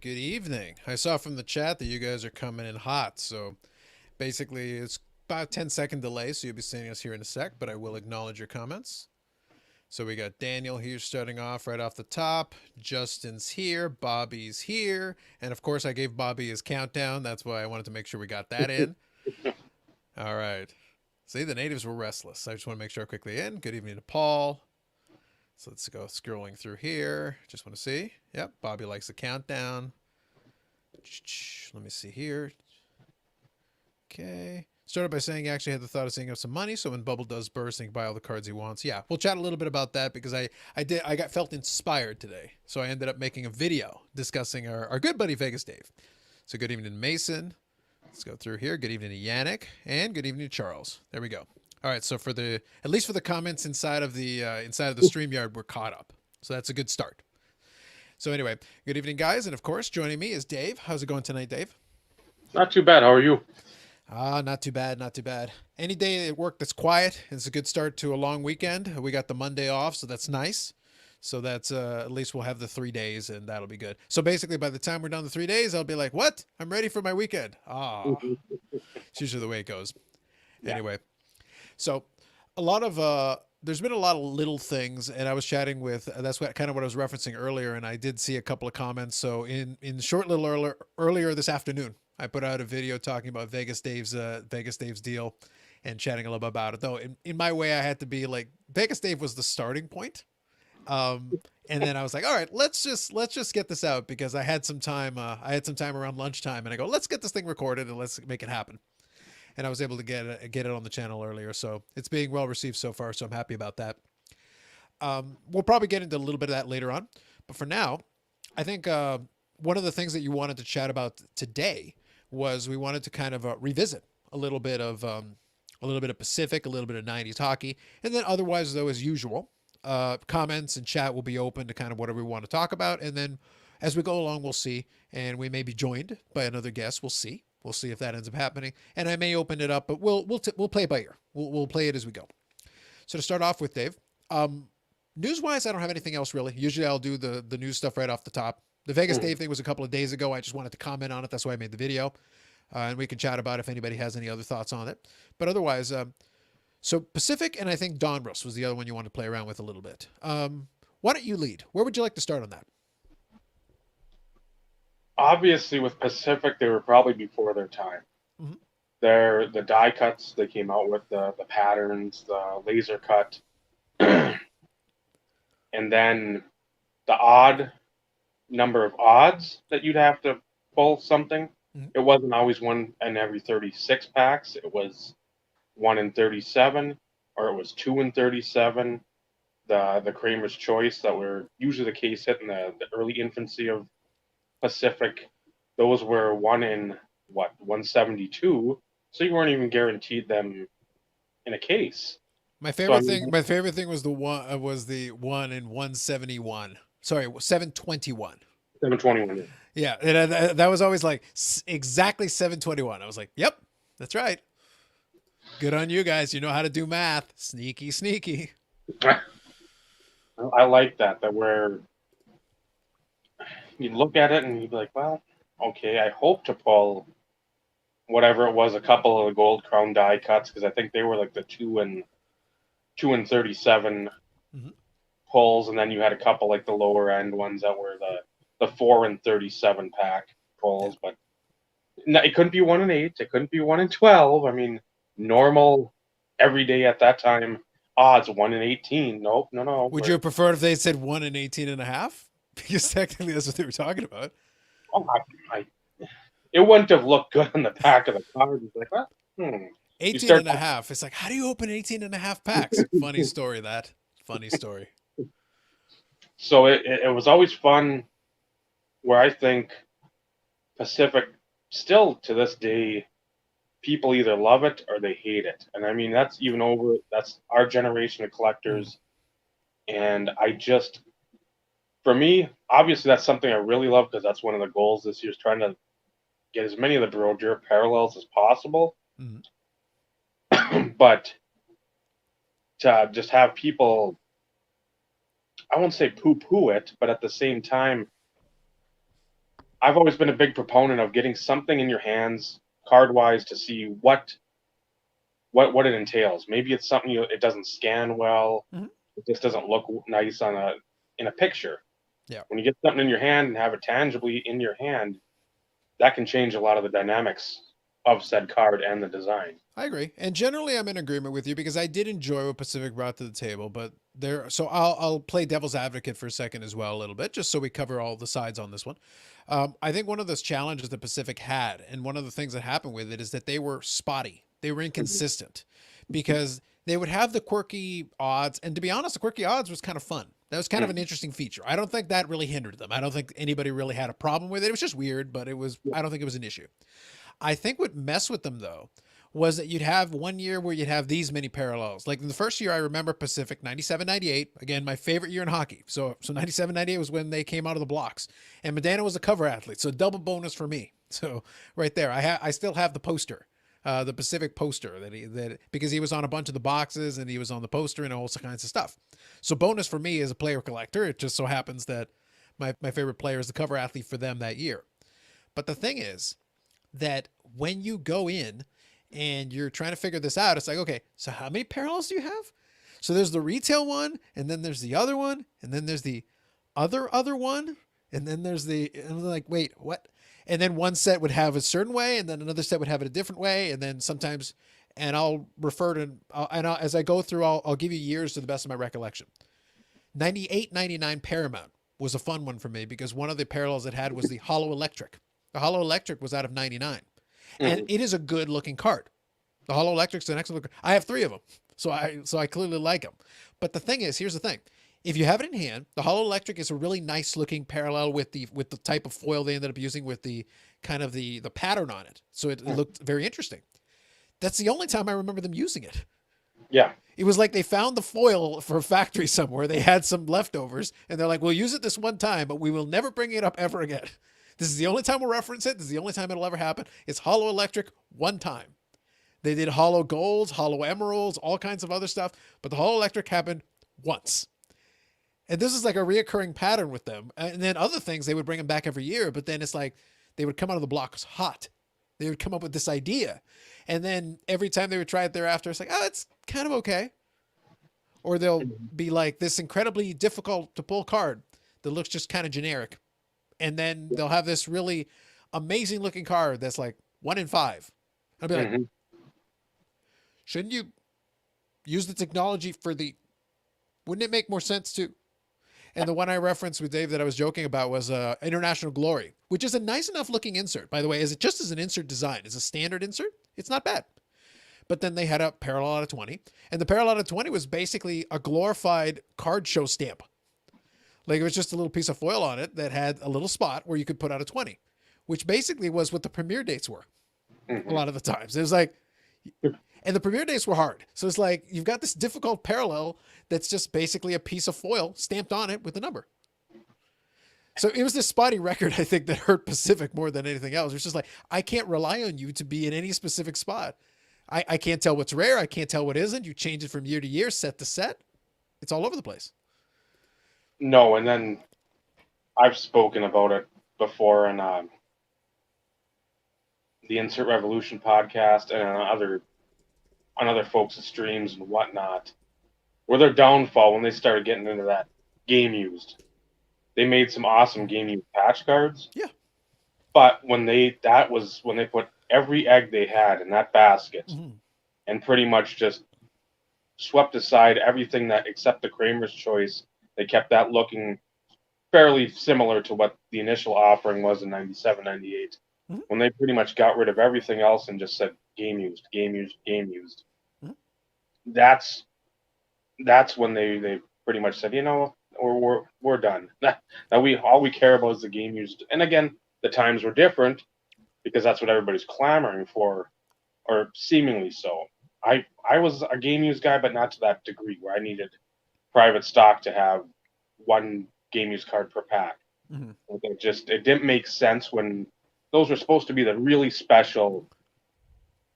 Good evening. I saw from the chat that you guys are coming in hot, so basically it's about a 10-second delay, so you'll be seeing us here in a sec, but I will acknowledge your comments. So we got Daniel here starting off right off the top. Justin's here. Bobby's here. And of course, I gave Bobby his countdown. That's why I wanted to make sure we got that in. All right. See, the natives were restless. I just want to make sure I quickly in. Good evening to Paul. So let's go scrolling through here. Just want to see. Yep, Bobby likes the countdown. Let me see here. Okay. Started by saying he actually had the thought of saving up some money, so when Bubble does burst, he can buy all the cards he wants. Yeah, we'll chat a little bit about that because I got felt inspired today, so I ended up making a video discussing our good buddy Vegas Dave. So good evening to Mason. Let's go through here. Good evening to Yannick, and good evening to Charles. There we go. All right, so at least for the comments inside of the StreamYard, we're caught up. So that's a good start. So anyway, good evening, guys, and of course, joining me is Dave. How's it going tonight, Dave? Not too bad. How are you? Not too bad, not too bad. Any day at work that's quiet, it's a good start to a long weekend. We got the Monday off, so that's nice. So that's at least we'll have the 3 days, and that'll be good. So basically, by the time we're done the 3 days, I'll be like, "What? I'm ready for my weekend." It's usually the way it goes. Yeah. Anyway, so there's been a lot of little things, and I was chatting with that's what kind of what I was referencing earlier, and I did see a couple of comments. So in short little earlier this afternoon, I put out a video talking about Vegas Dave's deal and chatting a little bit about it. Though in my way, I had to be like Vegas Dave was the starting point. And then I was like, all right, let's just get this out because I had some time. I had some time around lunchtime, and I go, let's get this thing recorded and let's make it happen. And I was able to get it on the channel earlier, so it's being well received so far. So I'm happy about that. We'll probably get into a little bit of that later on, but for now, I think one of the things that you wanted to chat about today was we wanted to kind of revisit a little bit of Pacific, a little bit of '90s hockey, and then otherwise, though, as usual, comments and chat will be open to kind of whatever we want to talk about, and then as we go along, we'll see, and we may be joined by another guest. We'll see. We'll see if that ends up happening, and I may open it up, but we'll play it by ear. We'll play it as we go. So to start off with, Dave, news-wise, I don't have anything else really. Usually, I'll do the news stuff right off the top. The Vegas Dave thing was a couple of days ago. I just wanted to comment on it. That's why I made the video, and we can chat about it if anybody has any other thoughts on it. But otherwise, so Pacific, and I think Donruss was the other one you wanted to play around with a little bit. Why don't you lead? Where would you like to start on that? Obviously, with Pacific, they were probably before their time. Mhm. The die cuts they came out with, the patterns, the laser cut, and then the odd number of odds that you'd have to pull something. Mhm. It wasn't always one in every 36 packs. It was 1 in 37, or it was 2 in 37. The Kramer's Choice that were usually the case hit in the early infancy of Pacific, those were 1 in 172, so you weren't even guaranteed them in a case. My So I favorite mean, thing. My favorite thing was the one in 171. Sorry, 721. 721. Yeah, that was always like exactly 721. I was like, yep, that's right. Good on you guys. You know how to do math. Sneaky, sneaky. I like that where you look at it and you'd be like, well, okay, I hope to pull whatever it was, a couple of the gold crown die cuts, because I think they were like the 2 and 37 Mm-hmm. pulls, and then you had a couple like the lower end ones that were the 4 and 37 pack pulls, Yeah. but it couldn't be 1 in 8, it couldn't be 1 in 12. I mean, normal every day at that time odds 1 in 18. Nope, no. Would you have preferred if they said 1 in 18 and a half? Because technically that's what they were talking about. Oh, it wouldn't have looked good on the back of the card. It's like, well, You 18 start. and a half. It's like, how do you open 18 and a half packs? Funny story, that. Funny story. So it was always fun. Where I think Pacific, still to this day, people either love it or they hate it, and I mean that's our generation of collectors. And for me, obviously, that's something I really love because that's one of the goals this year is trying to get as many of the Brodeur parallels as possible. Mm-hmm. But to just have people, I won't say poo-poo it, but at the same time, I've always been a big proponent of getting something in your hands card wise to see what it entails. Maybe it's something it doesn't scan well. Mhm. It just doesn't look nice in a picture. Yeah. When you get something in your hand and have it tangibly in your hand, that can change a lot of the dynamics of said card and the design. I agree, and generally I'm in agreement with you because I did enjoy what Pacific brought to the table. But there, so I'll play devil's advocate for a second as well, a little bit, just so we cover all the sides on this one. I think one of those challenges that Pacific had, and one of the things that happened with it, is that they were spotty, they were inconsistent, because they would have the quirky odds, and to be honest, the quirky odds was kind of fun. That was kind of an interesting feature. I don't think that really hindered them. I don't think anybody really had a problem with it. It was just weird, but it was. I don't think it was an issue. I think what messed with them though was that you'd have one year where you'd have these many parallels. Like in the first year, I remember Pacific 97, 98. Again, my favorite year in hockey. So 97, 98 was when they came out of the blocks. And Medana was a cover athlete. So double bonus for me. So right there, I still have the poster. The Pacific poster that because he was on a bunch of the boxes and he was on the poster and all kinds of stuff. So bonus for me as a player collector. It just so happens that my favorite player is the cover athlete for them that year. But the thing is that when you go in and you're trying to figure this out, it's like, okay, so how many parallels do you have? So there's the retail one, and then there's the other one, and then there's the other one, and then there's and I'm like, wait, what? And then one set would have a certain way, and then another set would have it a different way, and then sometimes, and I'll refer to, as I go through, I'll give you years to the best of my recollection. 98, 99 Paramount was a fun one for me because one of the parallels it had was the Hollow Electric. The Hollow Electric was out of 99. And it is a good looking card. The Hollow Electric's an excellent. I have 3 of them, so I clearly like them. But the thing is, here's the thing: if you have it in hand, the Hollow Electric is a really nice looking parallel with the type of foil they ended up using with the kind of the pattern on it. So it looked very interesting. That's the only time I remember them using it. Yeah. It was like they found the foil for a factory somewhere. They had some leftovers, and they're like, "We'll use it this one time, but we will never bring it up ever again." This is the only time we'll reference it. This is the only time it'll ever happen. It's Hollow Electric one time. They did Hollow Golds, Hollow Emeralds, all kinds of other stuff, but the Hollow Electric happened once. And this is like a reoccurring pattern with them. And then other things, they would bring them back every year, but then it's like they would come out of the blocks hot. They would come up with this idea. And then every time they would try it thereafter, it's like, oh, it's kind of okay. Or they'll be like this incredibly difficult to pull card that looks just kind of generic. And then they'll have this really amazing looking card that's like 1 in 5. I'll be like, shouldn't you use the technology wouldn't it make more sense to? And the one I referenced with Dave that I was joking about was International Glory, which is a nice enough looking insert. By the way, is it just as an insert design? As a standard insert, it's not bad. But then they had a parallel out of 20. And the parallel out of 20 was basically a glorified card show stamp. Like it was just a little piece of foil on it that had a little spot where you could put out a 20, which basically was what the premiere dates were. A lot of the times it was like, and the premiere dates were hard. So it's like, you've got this difficult parallel that's just basically a piece of foil stamped on it with a number. So it was this spotty record, I think, that hurt Pacific more than anything else. It's just like, I can't rely on you to be in any specific spot. I can't tell what's rare. I can't tell what isn't. You change it from year to year, set to set. It's all over the place. No, and then I've spoken about it before in the Insert Revolution podcast and on other folks' streams and whatnot, where their downfall when they started getting into that game used. They made some awesome game used patch cards. Yeah. But when they put every egg they had in that basket and pretty much just swept aside everything that except the Kramer's Choice. They kept that looking fairly similar to what the initial offering was in 97, 98. When they pretty much got rid of everything else and just said game used, game used, game used. That's when they pretty much said, we're done. Now all we care about is the game used. And again, the times were different because that's what everybody's clamoring for, or seemingly so. I was a game used guy, but not to that degree where I needed private stock to have one game used card per pack. It didn't make sense when those were supposed to be the really special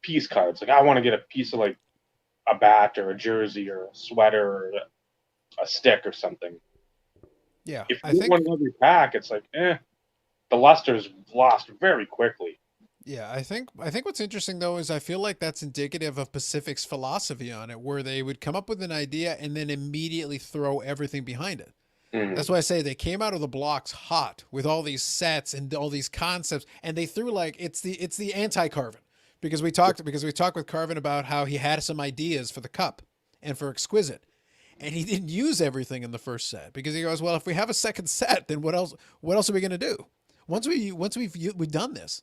piece cards. Like I want to get a piece of like a bat or a jersey or a sweater or a stick or something. Yeah, If you want every pack, it's like the luster's lost very quickly. Yeah, I think what's interesting though is I feel like that's indicative of Pacific's philosophy on it, where they would come up with an idea and then immediately throw everything behind it. Mm-hmm. That's why I say they came out of the blocks hot with all these sets and all these concepts, and they threw like it's the anti-Carvin because we talked with Carvin about how he had some ideas for the cup and for Exquisite, and he didn't use everything in the first set because he goes, well, if we have a second set, then what else are we going to do? Once we've done this,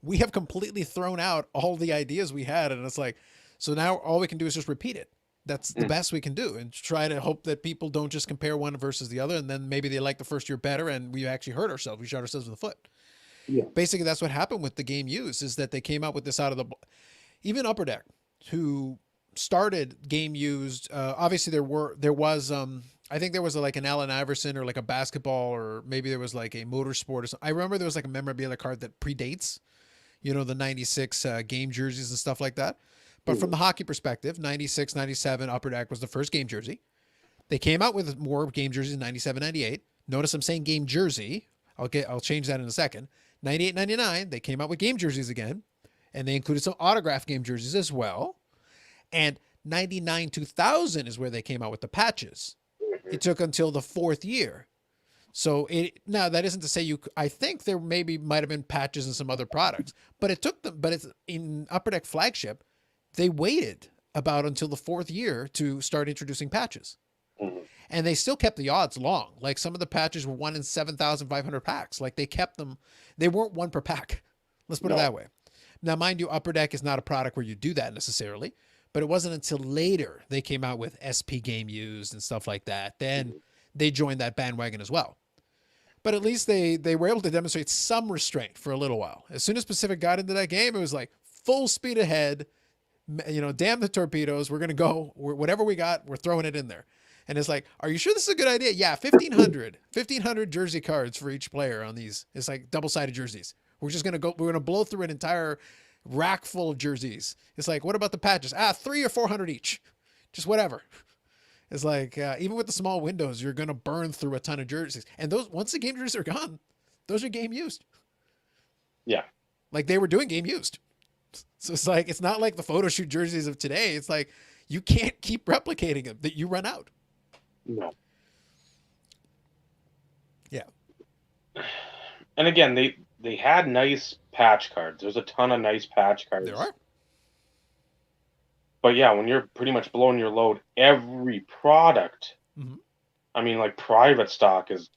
we have completely thrown out all the ideas we had, and it's like, so now all we can do is just repeat it. That's the best we can do, and try to hope that people don't just compare one versus the other, and then maybe they like the first year better, and we actually hurt ourselves. We shot ourselves in the foot. Yeah. Basically, that's what happened with the game used, is that they came out with this out of the, even Upper Deck, who started game used. Obviously, there was I think there was like an Allen Iverson or like a basketball, or maybe there was like a motorsport or something. I remember there was like a memorabilia card that predates, the 96 game jerseys and stuff like that. But from the hockey perspective, 96, 97 Upper Deck was the first game jersey. They came out with more game jerseys in 97, 98. Notice I'm saying game jersey. I'll change that in a second. 98, 99, they came out with game jerseys again, and they included some autograph game jerseys as well. And 99, 2000 is where they came out with the patches. It took until the fourth year. So now that isn't to say I think there maybe might have been patches in some other products, but it took them, but it's in Upper Deck flagship, they waited about until the fourth year to start introducing patches. Mm-hmm. And they still kept the odds long. Like some of the patches were 1 in 7,500 packs. Like they kept them, they weren't one per pack. Let's put it that way. Now, mind you, Upper Deck is not a product where you do that necessarily, but it wasn't until later they came out with SP game used and stuff like that. Then they joined that bandwagon as well. But at least they were able to demonstrate some restraint for a little while. As soon as Pacific got into that game, it was like full speed ahead. Damn the torpedoes. We're going to go. Whatever we got, we're throwing it in there. And it's like, are you sure this is a good idea? Yeah, 1,500 jersey cards for each player on these. It's like double-sided jerseys. We're just going to go, we're going to blow through an entire rack full of jerseys. It's like, what about the patches? 300 or 400 each. Just whatever. It's like, even with the small windows, you're going to burn through a ton of jerseys. And those, once the game jerseys are gone, those are game used. Yeah. Like they were doing game used. So it's like, it's not like the photo shoot jerseys of today. It's like, you can't keep replicating them, that you run out. No. Yeah. And again, they had nice patch cards. There's a ton of nice patch cards. There are. But yeah, when you're pretty much blowing your load, every product, I mean, like private stock is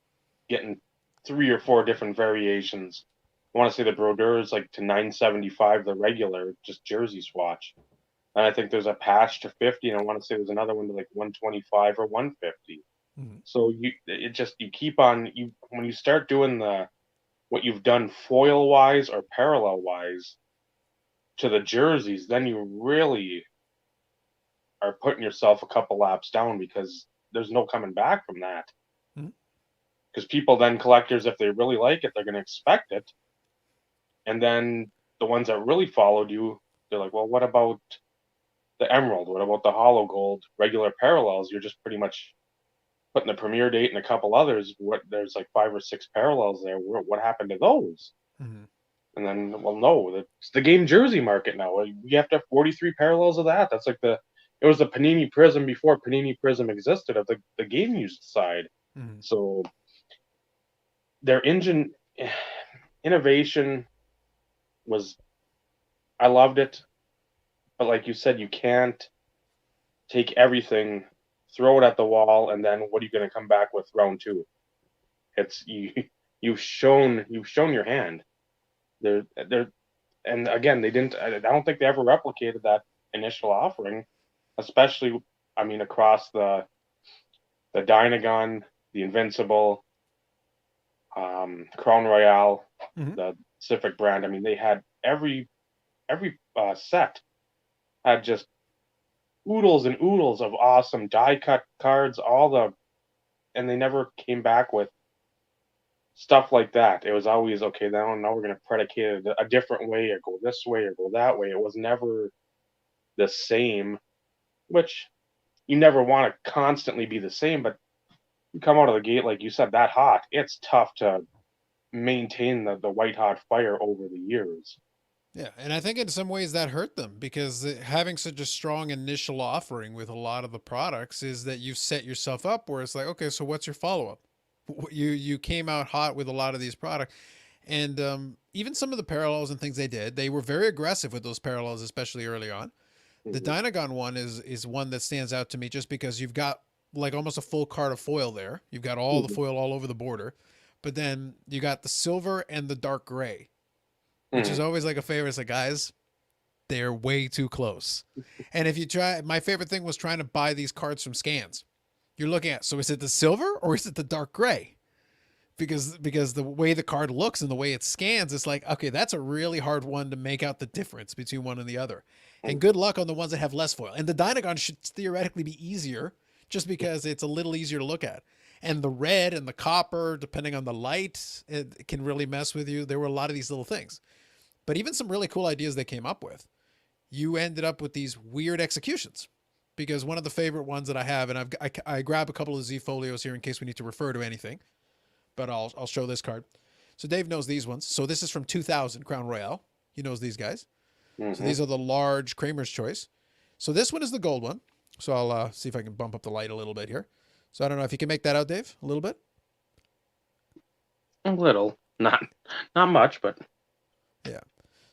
getting 3 or 4 different variations. I want to say the Brodeur is like to 975, the regular, just jersey swatch. And I think there's a patch to 50, and I want to say there's another one to like 125 or 150. So you keep on, when you start doing what you've done foil wise or parallel wise to the jerseys, then you really are putting yourself a couple laps down, because there's no coming back from that. Because people, then collectors, if they really like it, they're going to expect it. And then the ones that really followed you, they're like, well, what about the Emerald? What about the Hollow Gold regular parallels? You're just pretty much putting the premiere date and a couple others. There's like 5 or 6 parallels there. What happened to those? And then, well, no, it's the game jersey market now. You have to have 43 parallels of that. That's like it was the Panini Prism before Panini Prism existed, of the game used side. So their innovation was, I loved it. But like you said, you can't take everything, throw it at the wall, and then what are you going to come back with round 2? It's you've shown your hand. They're and again, they didn't. I don't think they ever replicated that initial offering, especially, I mean, across the Dynagon, the Invincible, Crown Royale, the Pacific brand. I mean, they had every set had just oodles and oodles of awesome die cut cards, and they never came back with stuff like that. It was always, okay, now we're going to predicate it a different way, or go this way, or go that way. It was never the same, which you never want to constantly be the same, but you come out of the gate, like you said, that hot, it's tough to maintain the white hot fire over the years. Yeah, and I think in some ways that hurt them because having such a strong initial offering with a lot of the products is that you set yourself up where it's like, okay, so what's your follow up? You came out hot with a lot of these products, and even some of the parallels and things they did, they were very aggressive with those parallels, especially early on. The Mhm. Dynagon one is one that stands out to me just because you've got like almost a full card of foil there. You've got all the Mhm. foil all over the border, but then you got the silver and the dark gray, which is Mhm. always like a favorite. It's like, guys, they're way too close. And if you try, my favorite thing was trying to buy these cards from scans. You're looking at, so is it the silver or is it the dark gray? Because the way the card looks and the way it scans, it's like, okay, that's a really hard one to make out the difference between one and the other. And good luck on the ones that have less foil. And the Dynagon should theoretically be easier just because it's a little easier to look at. And the red and the copper, depending on the light, it can really mess with you. There were a lot of these little things. But even some really cool ideas they came up with, you ended up with these weird executions. Because one of the favorite ones that I have, and I grab a couple of Z folios here in case we need to refer to anything, but I'll show this card. So Dave knows these ones. So this is from 2000 Crown Royale. He knows these guys. So Mhm. these are the large Kramer's Choice. So this one is the gold one. So I'll see if I can bump up the light a little bit here. So I don't know if you can make that out, Dave, a little bit. A little, not much, but Yeah.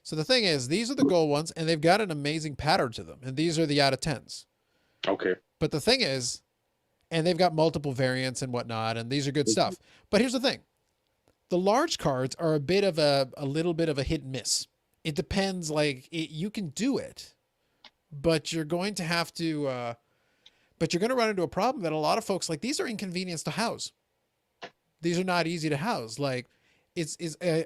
So the thing is, these are the gold ones, and they've got an amazing pattern to them. And these are the out of tens. okay. But the thing is, and they've got multiple variants and whatnot, and these are good stuff. But here's the thing: the large cards are a bit of a little bit of a hit and miss. It depends. Like you can do it, but you're going to have to. But you're going to run into a problem that a lot of folks like. These are inconvenience to house. These are not easy to house. Like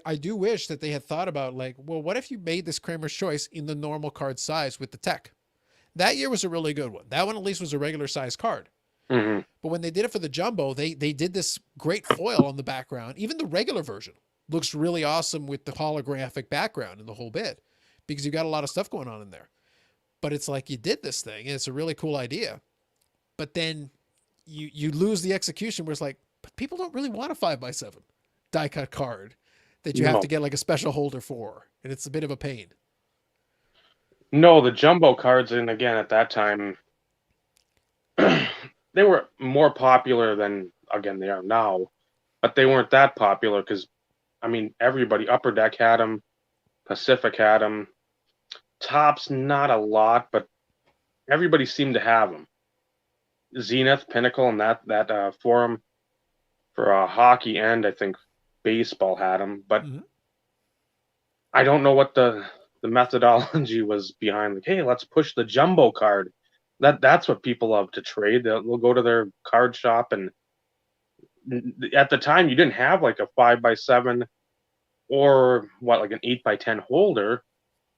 I do wish that they had thought about like, well, what if you made this Kramer's Choice in the normal card size with the tech? That year was a really good one. That one at least was a regular size card. Mhm. But when they did it for the jumbo, they did this great foil on the background. Even the regular version looks really awesome with the holographic background and the whole bit because you got a lot of stuff going on in there. But it's like you did this thing and it's a really cool idea. But then you lose the execution where it's like, but people don't really want a 5x7 die cut card that you have to No, get like a special holder for. And it's a bit of a pain. no, the jumbo cards, and again at that time, they were more popular than again they are now, but they weren't that popular because I mean everybody Upper Deck had them, Pacific had them, Tops not a lot, but everybody seemed to have them. Zenith, Pinnacle, and that forum for hockey and I think baseball had them, but Mm-hmm. I don't know what the methodology was behind. Like, hey, let's push the jumbo card. That's what people love to trade. They'll go to their card shop, and at the time you didn't have like a 5x7 or what like an 8x10 holder,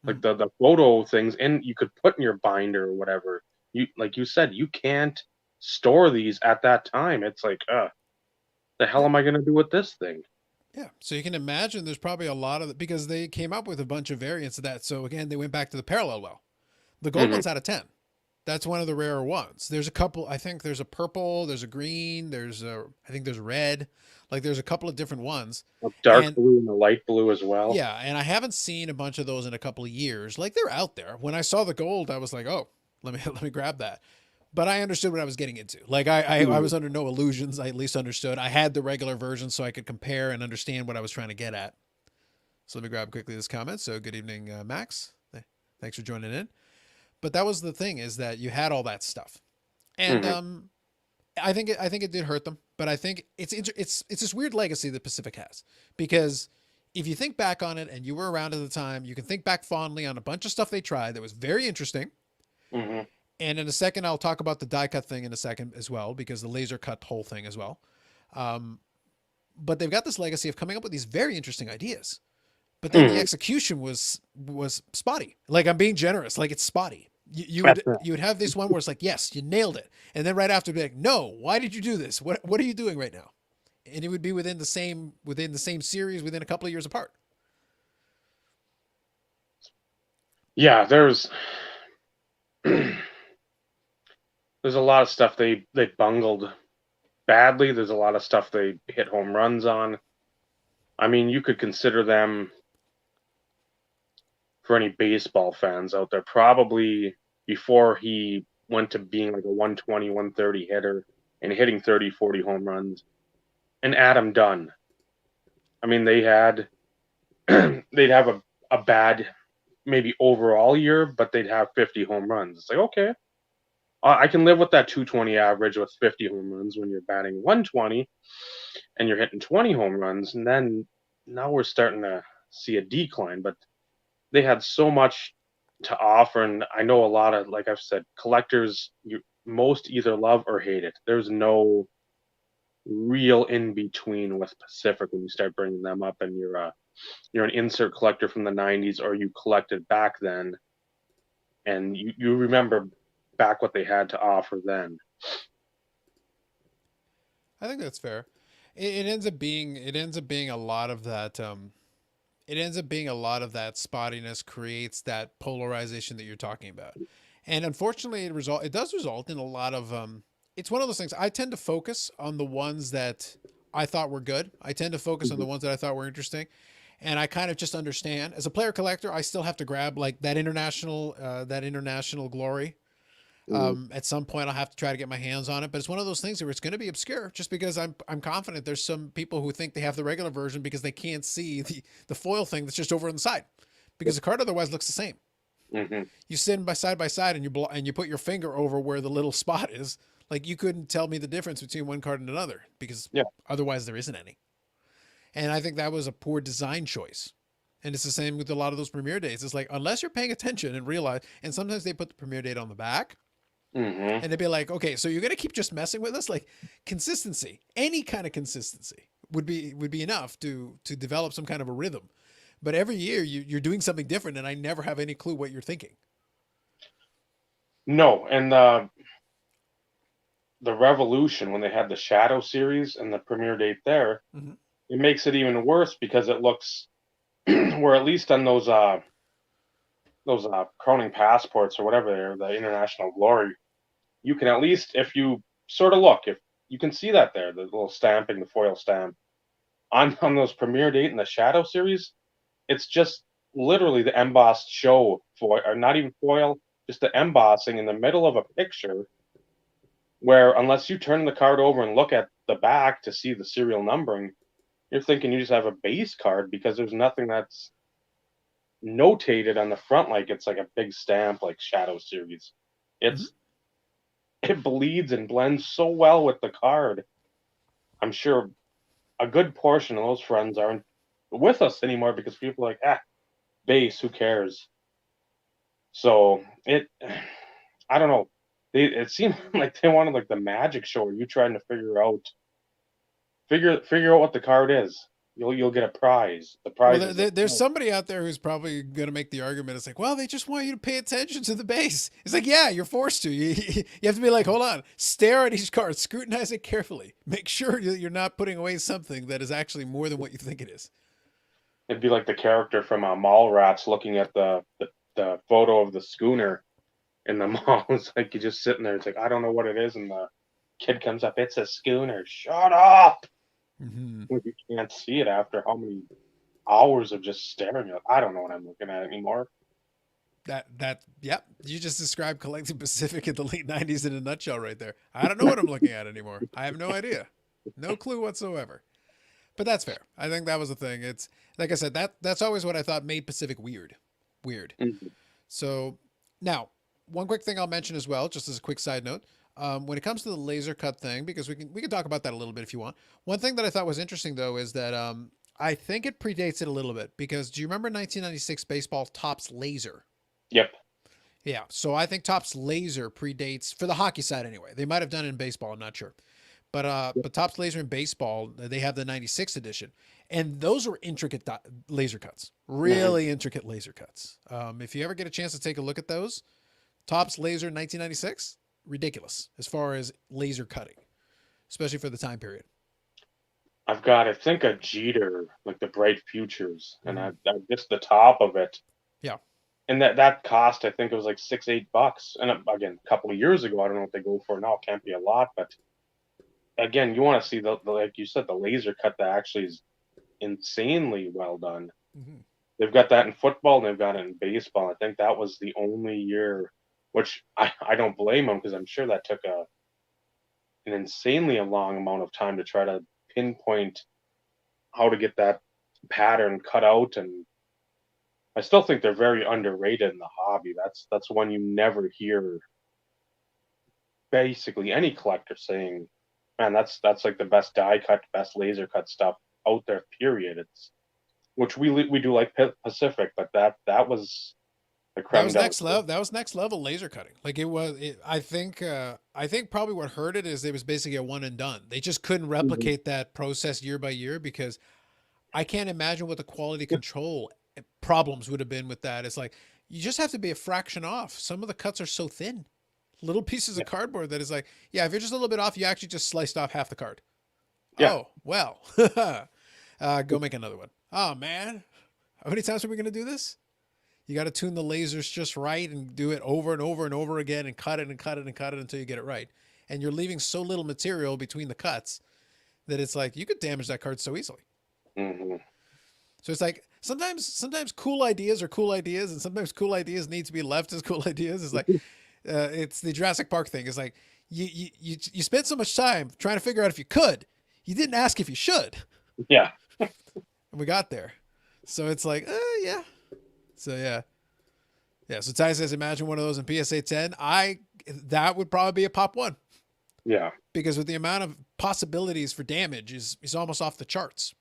like Mm-hmm. the photo things, and you could put in your binder or whatever. You like you said, you can't store these at that time. It's like, the hell Yeah. am I gonna do with this thing? Yeah. So you can imagine there's probably a lot of because they came up with a bunch of variants of that. So again, they went back to the parallel well. The gold Hmm. one's out of 10. That's one of the rarer ones. There's a couple, I think there's a purple, there's a green, I think there's red. Like there's a couple of different ones. A dark And blue and a light blue as well. yeah, and I haven't seen a bunch of those in a couple of years. Like they're out there. When I saw the gold, I was like, oh, let me grab that. But I understood what I was getting into. Like I Mhm. was under no illusions. I at least understood. I had the regular version so I could compare and understand what I was trying to get at. So let me grab quickly this comment. So good evening, Max. Thanks for joining in. But that was the thing is that you had all that stuff, and Mhm. I think it did hurt them. But I think it's this weird legacy that Pacific has because if you think back on it and you were around at the time, you can think back fondly on a bunch of stuff they tried that was very interesting. Mhm. And in a second, I'll talk about the die cut thing in a second as well because the laser cut whole thing as well. Um, but they've got this legacy of coming up with these very interesting ideas. But then the Mhm. execution was spotty. Like I'm being generous. Like it's spotty. That's it. You would have this one where it's like, yes, you nailed it, and then right after, be like, no, why did you do this? What are you doing right now? And it would be within the same series, within a couple of years apart. Yeah, there's a lot of stuff they bungled badly. There's a lot of stuff they hit home runs on. I mean, you could consider them, for any baseball fans out there, probably before he went to being like a 120, 130 hitter and hitting 30, 40 home runs, and Adam Dunn. I mean, they'd have a bad maybe overall year, but they'd have 50 home runs. It's like, okay, I can live with that 220 average with 50 home runs when you're batting 120 and you're hitting 20 home runs. And then now we're starting to see a decline. But they had so much to offer. And I know a lot of, like I've said, collectors, most either love or hate it. There's no real in between with Pacific when you start bringing them up and you're an insert collector from the 90s or you collected back then and you remember back what they had to offer then. I think that's fair. It ends up being a lot of that. It ends up being a lot of that spottiness creates that polarization that you're talking about, and unfortunately, it does result in a lot of. It's one of those things. I tend to focus on the ones that I thought were good. I tend to focus on the Mhm. ones that I thought were interesting, and I kind of just understand. As a player collector, I still have to grab like that international glory. Mhm. At some point, I'll have to try to get my hands on it, but it's one of those things where it's going to be obscure, just because I'm confident there's some people who think they have the regular version because they can't see the foil thing that's just over on the side, because the card otherwise looks the same. Mhm. You sit by side and you put your finger over where the little spot is, like you couldn't tell me the difference between one card and another because Yeah. otherwise there isn't any. And I think that was a poor design choice. And it's the same with a lot of those premiere dates. It's like unless you're paying attention and realize, and sometimes they put the premiere date on the back, Mhm. and they'd be like, okay, so you're gonna keep just messing with us? Like consistency, any kind of consistency would be enough to develop some kind of a rhythm. But every year you're doing something different, and I never have any clue what you're thinking. No, and the Revolution when they had the Shadow series and the premiere date there, Mm-hmm. it makes it even worse because it looks where at least on those Croning passports or whatever they're, the international glory, you can at least if you sort of look if you can see that there, the little stamping, the foil stamp on those premiere date in the Shadow series, it's just literally the embossed show foil, or not even foil, just the embossing in the middle of a picture. Where unless you turn the card over and look at the back to see the serial numbering, you're thinking you just have a base card because there's nothing that's notated on the front like it's like a big stamp like Shadow series. Mm-hmm. It's it bleeds and blends so well with the card. I'm sure a good portion of those friends aren't with us anymore because people are like, base, who cares? So I don't know. It seemed like they wanted like the magic show where you trying to figure out what the card is. You'll get a prize. The Well, prize is a there's somebody out there who's probably going to make the argument. It's like, well, they just want you to pay attention to the base. It's like, yeah, you're forced to. You have to be like, hold on, stare at each card, scrutinize it carefully, make sure you're not putting away something that is actually more than what you think it is. it'd be like the character from Mallrats looking at the photo of the schooner in the mall. It's like you're just sitting there. It's like I don't know what it is, and the kid comes up. It's a schooner. Shut up! Mm-hmm. You can't see it after how many hours of just staring at it. I don't know what I'm looking at anymore. Yep. You just described collecting Pacific in the late '90s in a nutshell, right there. I don't know what I'm looking at anymore. I have no idea, no clue whatsoever. But that's fair. I think that was the thing. It's like I said, that's always what I thought made Pacific weird, weird. Mhm. So now, one quick thing I'll mention as well, just as a quick side note, when it comes to the laser cut thing, because we can talk about that a little bit if you want. One thing that I thought was interesting though is that I think it predates it a little bit because do you remember 1996 baseball Topps Laser? Yep. Yeah, so I think Topps Laser predates for the hockey side anyway. They might have done it in baseball, I'm not sure. But Topps Laser in baseball, they have the 96 edition. And those are intricate laser cuts. Mhm. Really intricate laser cuts. If you ever get a chance to take a look at those, Topps Laser 1996, ridiculous as far as laser cutting, especially for the time period. I've got I think a Jeter like the Bright Futures, and Mm-hmm. I just the top of it, Yeah. and that cost I think it was like $6-8. And again, a couple of years ago, I don't know what they go for now. It can't be a lot, but again, you want to see the like you said, the laser cut that actually is insanely well done. Hmm. They've got that in football and they've got it in baseball. I think that was the only year, which I don't blame them because I'm sure that took an insanely long amount of time to try to pinpoint how to get that pattern cut out. And I still think they're very underrated in the hobby. That's one you never hear basically any collector saying, man, that's like the best die cut, best laser cut stuff out there. Period. It's which we do like Pacific, but that was the That creme was de la next level. That was next level laser cutting. Like it was. I think. I think probably what hurt it is it was basically a one and done. They just couldn't creme. replicate that process year by year because I can't imagine what the quality control problems would have been with that. It's like you just have to be a fraction off. Some of the cuts are so thin, little pieces of Yeah, cardboard that is like, yeah, if you're just a little bit off, you actually just sliced off half the card. yeah, Oh well, go make another one. Oh man, how many times are we gonna do this? You got to tune the lasers just right and do it over and over and over again and cut it and cut it and cut it until you get it right. And you're leaving so little material between the cuts that it's like you could damage that card so easily. hmm So it's like sometimes cool ideas are cool ideas, and sometimes cool ideas need to be left as cool ideas. It's like it's the Jurassic Park thing. It's like you spent so much time trying to figure out if you could. You didn't ask if you should, yeah. and we got there. So it's like, yeah. So yeah, yeah. So Ty says, imagine one of those in PSA 10. That would probably be a pop one Yeah. because with the amount of possibilities for damage is almost off the charts.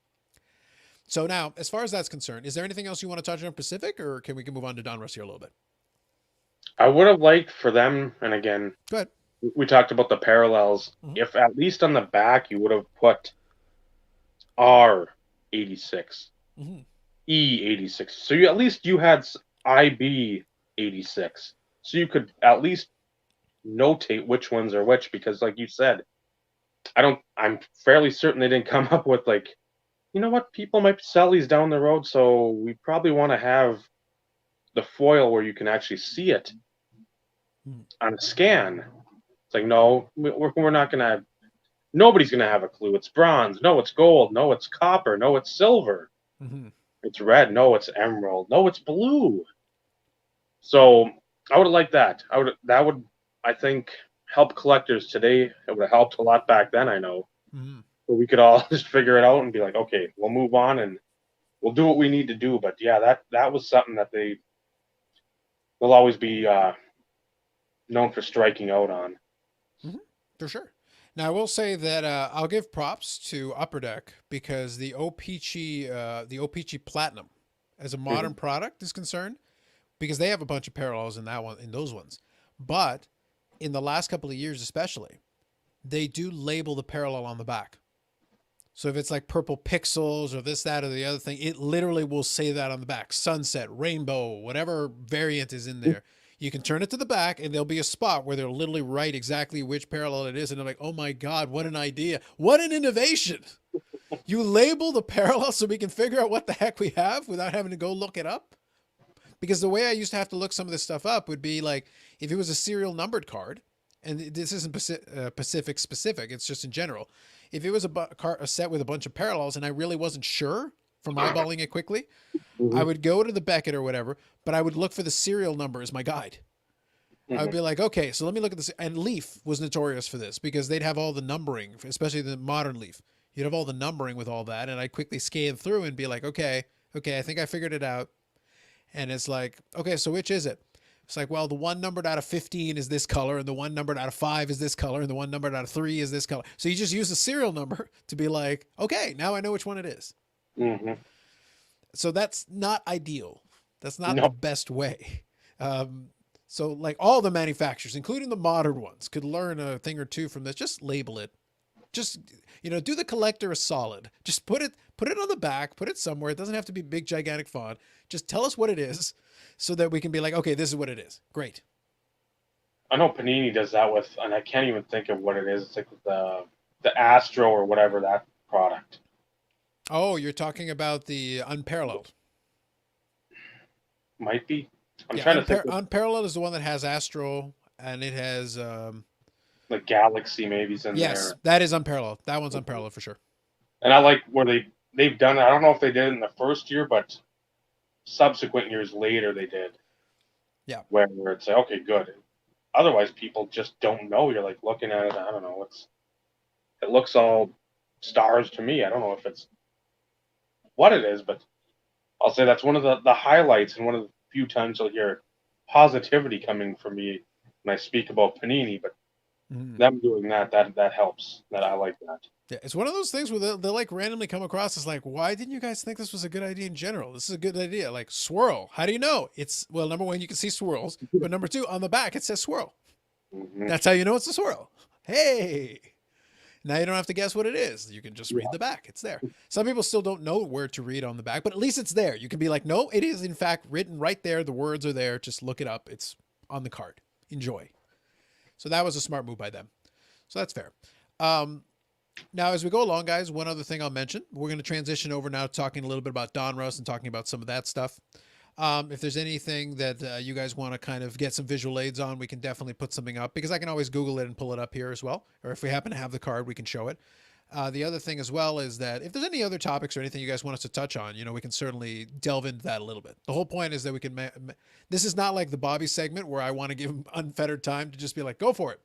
So now, as far as that's concerned, is there anything else you want to touch on Pacific, or can we move on to Donruss here a little bit? I would have liked for them, and again, Go ahead. we talked about the parallels. Mm-hmm. If at least on the back you would have put R86, Mm-hmm. E86, so you at least you had IB86, so you could at least notate which ones are which. Because, like you said, I'm fairly certain they didn't come up with like, you know what, people might sell these down the road, so we probably want to have the foil where you can actually see it on a scan. It's like, no, we're not gonna. Nobody's gonna have a clue. It's bronze. No, it's gold. No, it's copper. No, it's silver. Mm-hmm. It's red. No, it's emerald. No, it's blue. So I would have liked that. That would, I think, help collectors today. It would have helped a lot back then. I know. Mm-hmm. But we could all just figure it out and be like, okay, we'll move on and we'll do what we need to do. But yeah, that was something that they'll always be known for striking out on. Mm-hmm. For sure. Now I will say that I'll give props to Upper Deck because the O-Pee-Chee Platinum, as a modern Mhm. product is concerned, because they have a bunch of parallels in that one, in those ones, but in the last couple of years especially, they do label the parallel on the back. So if it's like purple pixels or this, that, or the other thing, it literally will say that on the back. Sunset, rainbow, whatever variant is in there. You can turn it to the back and there'll be a spot where they'll literally write exactly which parallel it is. And they're like, oh my God, what an idea. What an innovation. You label the parallel so we can figure out what the heck we have without having to go look it up. Because the way I used to have to look some of this stuff up would be like, if it was a serial numbered card, and this isn't Pacific specific, it's just in general. If it was a set with a bunch of parallels and I really wasn't sure from eyeballing it quickly, I Mhm. would go to the Beckett or whatever, but I would look for the serial number as my guide. I would Mhm. be like, okay, so let me look at this. And Leaf was notorious for this because they'd have all the numbering, especially the modern Leaf. You'd have all the numbering with all that. And I'd quickly scan through and be like, okay, I think I figured it out. And it's like, okay, so which is it? It's like, well, the one numbered out of 15 is this color, and the one numbered out of 5 is this color, and the one numbered out of 3 is this color. So you just use the serial number to be like, okay, now I know which one it is. Mhm. So that's not ideal. That's not the No. best way. So like all the manufacturers, including the modern ones, could learn a thing or two from this. Just label it. Just do the collector a solid. Just put it on the back, put it somewhere. It doesn't have to be big gigantic font. Just tell us what it is so that we can be like, okay, this is what it is. Great. I know Panini does that with, and I can't even think of what it is. It's like the Astro or whatever that product Oh, you're talking about the Unparalleled. might be. I'm Yeah, trying to think of Unparalleled is the one that has Astro and it has the Galaxy maybe's in yes, there. that is Unparalleled. That one's Unparalleled for sure. And I like where they they've done it. I don't know if they did it in the first year, but subsequent years later they did. Yeah. Where it's like, okay, good. Otherwise, people just don't know. You're like looking at it. I don't know. It looks all stars to me. I don't know if it's what it is, but I'll say that's one of the highlights and one of the few times you'll hear positivity coming from me when I speak about Panini. But them doing that helps. That I like that. Yeah, it's one of those things where they'll like randomly come across as like, why didn't you guys think this was a good idea in general? This is a good idea. Like swirl. How do you know? It's well, number one, you can see swirls, but number two, on the back it says swirl. Mm-hmm. That's how you know it's a swirl. Hey, now you don't have to guess what it is. You can just read the back. It's there. Some people still don't know where to read on the back, but at least it's there. You can be like, no, it is in fact written right there. The words are there. Just look it up. It's on the card. Enjoy. So that was a smart move by them. So that's fair. Now, as we go along, guys, one other thing I'll mention, we're going to transition over now to talking a little bit about Donruss and talking about some of that stuff. If there's anything that you guys want to kind of get some visual aids on, we can definitely put something up because I can always Google it and pull it up here as well. Or if we happen to have the card, we can show it. The other thing as well is that if there's any other topics or anything you guys want us to touch on, we can certainly delve into that a little bit. The whole point is that we can, this is not like the Bobby segment where I want to give him unfettered time to just be like, go for it.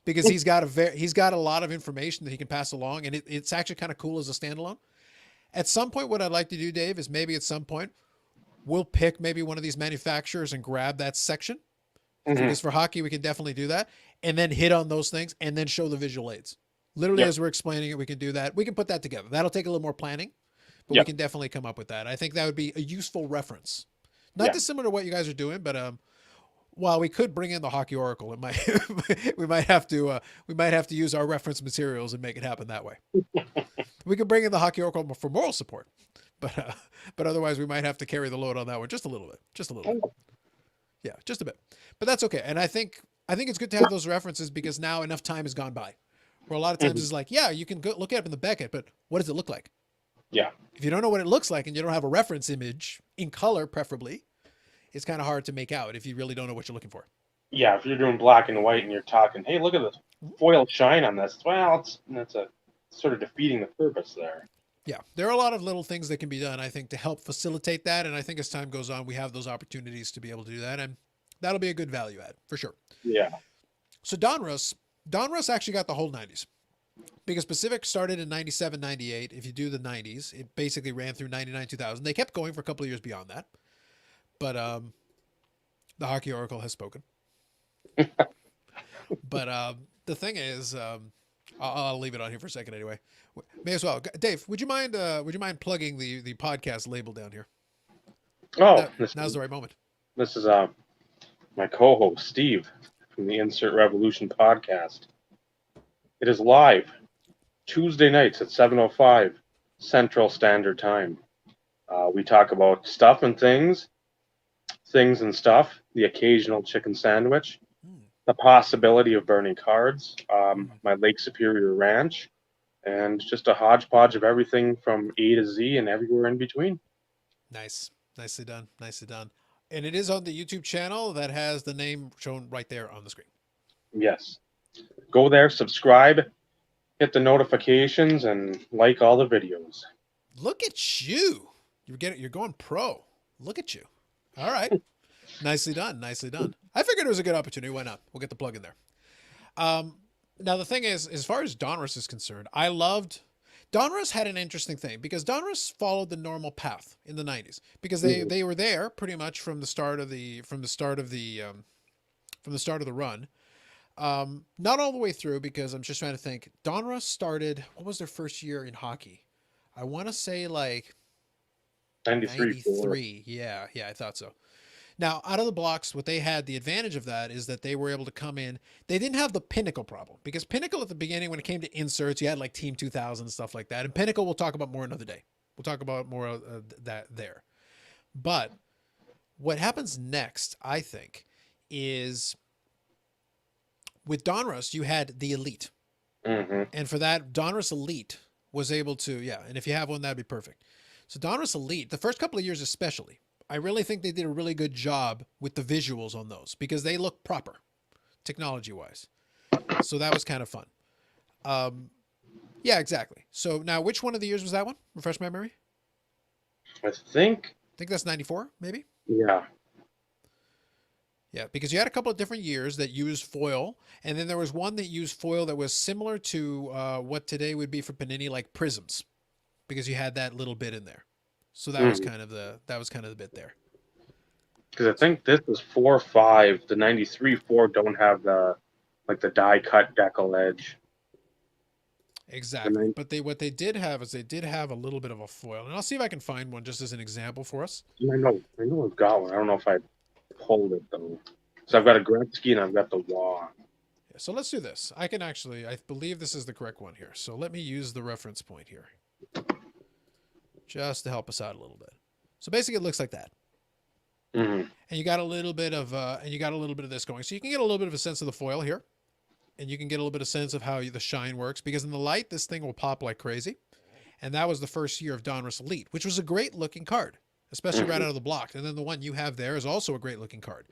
Because he's got a lot of information that he can pass along, and it's actually kind of cool as a standalone. At some point, what I'd like to do, Dave, is maybe at some point we'll pick maybe one of these manufacturers and grab that section. Mm-hmm. Because for hockey, we can definitely do that, and then hit on those things, and then show the visual aids. Literally, as we're explaining it, we can do that. We can put that together. That'll take a little more planning, but we can definitely come up with that. I think that would be a useful reference, not dissimilar to what you guys are doing, but while we could bring in the Hockey Oracle, it might we might have to use our reference materials and make it happen that way. We could bring in the Hockey Oracle for moral support, but otherwise we might have to carry the load on that one just a little bit. Yeah, just a bit. But that's okay. And I think it's good to have those references because now enough time has gone by. Where a lot of times it's like, yeah, you can go look it up in the Beckett, but what does it look like? Yeah. If you don't know what it looks like and you don't have a reference image in color, preferably, it's kind of hard to make out if you really don't know what you're looking for. Yeah, if you're doing black and white and you're talking, hey, look at the foil shine on this. Well, it's sort of defeating the purpose there. Yeah, there are a lot of little things that can be done, I think, to help facilitate that. And I think as time goes on, we have those opportunities to be able to do that. And that'll be a good value add for sure. Yeah. So Donruss actually got the whole 90s. Because Pacific started in 97, 98. If you do the 90s, it basically ran through 99, 2000. They kept going for a couple of years beyond that. But the Hockey Oracle has spoken. But the thing is, I'll leave it on here for a second anyway. May as well. Dave, would you mind plugging the podcast label down here? Oh, now's the right moment. This is my co-host Steve from the Insert Revolution podcast. It is live Tuesday nights at 7:05 Central Standard Time. We talk about stuff and things and stuff, the occasional chicken sandwich, the possibility of burning cards, my Lake Superior ranch, and just a hodgepodge of everything from A to Z and everywhere in between. Nice. Nicely done. And it is on the YouTube channel that has the name shown right there on the screen. Yes. Go there, subscribe, hit the notifications, and like all the videos. Look at you. You're going pro. Look at you. All right. Nicely done. I figured it was a good opportunity. Why not? We'll get the plug in there. Now, the thing is, as far as Donruss is concerned, Donruss had an interesting thing because Donruss followed the normal path in the 90s because they were there pretty much from the start of the run. Not all the way through because I'm just trying to think. Donruss started, what was their first year in hockey? I want to say like 93. Yeah, I thought so. Now, out of the blocks, what they had, the advantage of that is that they were able to come in. They didn't have the Pinnacle problem because Pinnacle at the beginning, when it came to inserts, you had like Team 2000 and stuff like that. And Pinnacle, we'll talk about more another day. We'll talk about more of that there. But what happens next, I think, is with Donruss, you had the Elite. Mm-hmm. And for that, Donruss Elite was able to, and if you have one, that'd be perfect. So Donruss Elite, the first couple of years especially, I really think they did a really good job with the visuals on those because they look proper technology-wise. So that was kind of fun. Yeah, exactly. So now, which one of the years was that one? Refresh my memory. I think, I think that's 94, maybe. yeah. Yeah, because you had a couple of different years that used foil, and then there was one that used foil that was similar to what today would be for Panini, like prisms, because you had that little bit in there. So that was kind of the bit there. Because I think this is 4 5. The 93 4 don't have the like the die cut decal edge. The Exactly. nine, But they what they did have is they did have a little bit of a foil, and I'll see if I can find one just as an example for us. I know I've got one. I don't know if I pulled it though. So I've got a Gretzky and I've got the Wah. Yeah, so let's do this. I can actually, I believe this is the correct one here. So let me use the reference point here, just to help us out a little bit. So basically, it looks like that. Mm-hmm. And you got a little bit of this going. So you can get a little bit of a sense of the foil here, and you can get a little bit of sense of how the shine works, because in the light this thing will pop like crazy. And that was the first year of Donruss Elite, which was a great looking card, especially right Mm-hmm. out of the block. And then the one you have there is also a great looking card.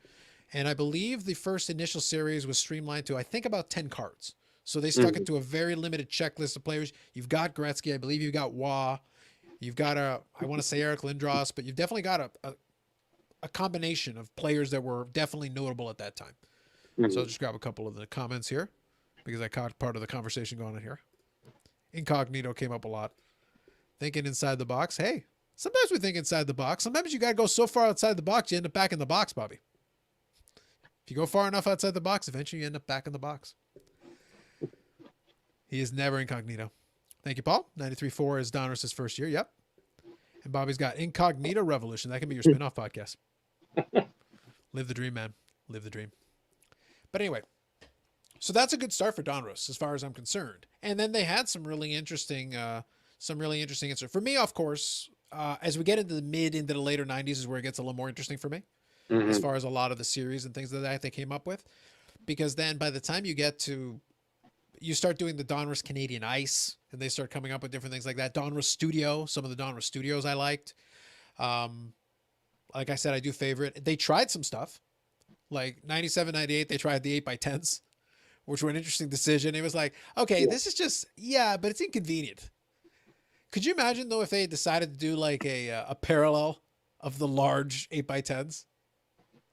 And I believe the first initial series was streamlined to, I think, about 10 cards. So they stuck Mm-hmm. it to a very limited checklist of players. You've got Gretzky, I believe you've got Wah, you've got I want to say Eric Lindros, but you've definitely got a combination of players that were definitely notable at that time. So I'll Mm-hmm. just grab a couple of the comments here because I caught part of the conversation going on here. Incognito came up a lot. Thinking inside the box. Hey, sometimes we think inside the box. Sometimes you got to go so far outside the box, you end up back in the box, Bobby. If you go far enough outside the box, eventually you end up back in the box. He is never incognito. Thank you, Paul. 93.4 is Donruss's first year. Yep. And Bobby's got Incognito Revolution. That can be your spin-off podcast. Live the dream, man. Live the dream. But anyway, so that's a good start for Donruss as far as I'm concerned. And then they had some really interesting answers. For me, of course, as we get into the mid into the later 90s is where it gets a little more interesting for me as Mm-hmm. far as a lot of the series and things that they came up with. Because then by the time you start doing the Donruss Canadian Ice, and they start coming up with different things like that. Donruss Studio, some of the Donruss Studios I liked. Um, like I said, I do favorite. They tried some stuff. Like 97, 98, they tried the 8x10s, which were an interesting decision. It was like, okay, Yeah. this is just, yeah, but it's inconvenient. Could you imagine, though, if they had decided to do like a parallel of the large 8x10s?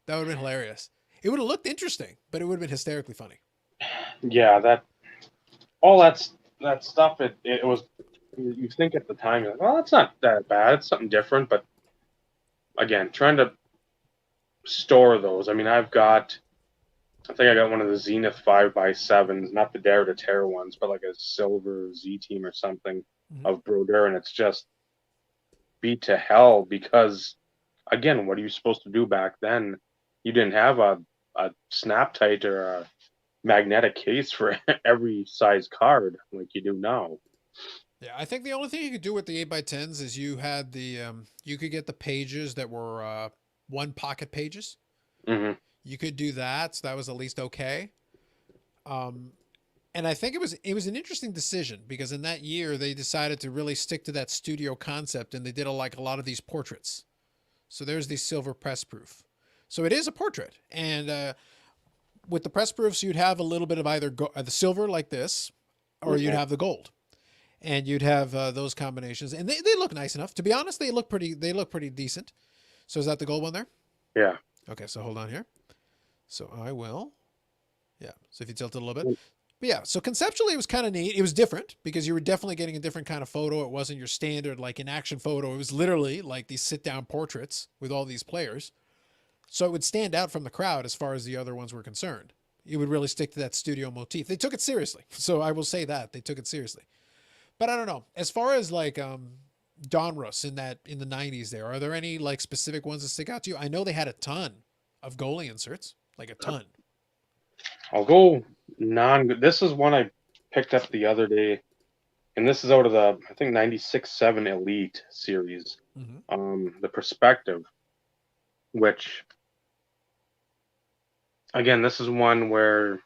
That would have been hilarious. It would have looked interesting, but it would have been hysterically funny. Yeah, that all that stuff. It was. You think at the time, you're like, well, that's not that bad. It's something different. But again, trying to store those. I mean, I think I got one of the Zenith 5x7s, not the Dare to Tear ones, but like a silver Z Team or something Mm-hmm. of Brodeur, and it's just beat to hell because, again, what are you supposed to do back then? You didn't have a snap tight or a magnetic case for every size card like you do now. Yeah, I think the only thing you could do with the 8x10s is you had you could get the pages that were one pocket pages. Hmm. You could do that. So that was at least okay. Um, and I think it was an interesting decision because in that year they decided to really stick to that studio concept and they did a lot of these portraits. So there's the silver press proof. So it is a portrait, and with the press proofs, you'd have a little bit of either the silver like this, or you'd Hmm. have the gold, and you'd have those combinations, and they look nice enough. To be honest, they look pretty decent. So is that the gold one there? Yeah. Okay, so hold on here. So I will, yeah. So if you tilt it a little bit, but yeah. So conceptually, it was kind of neat. It was different because you were definitely getting a different kind of photo. It wasn't your standard like an action photo. It was literally like these sit down portraits with all these players. So it would stand out from the crowd as far as the other ones were concerned. It would really stick to that studio motif. They took it seriously. So I will say that they took it seriously. But I don't know. As far as like Donruss in the 90s there, are there any like specific ones that stick out to you? I know they had a ton of goalie inserts, like a ton. I'll go non. This is one I picked up the other day, and this is out of the I think 96-7 Elite series. Mm-hmm. The Perspective, which again, this is one where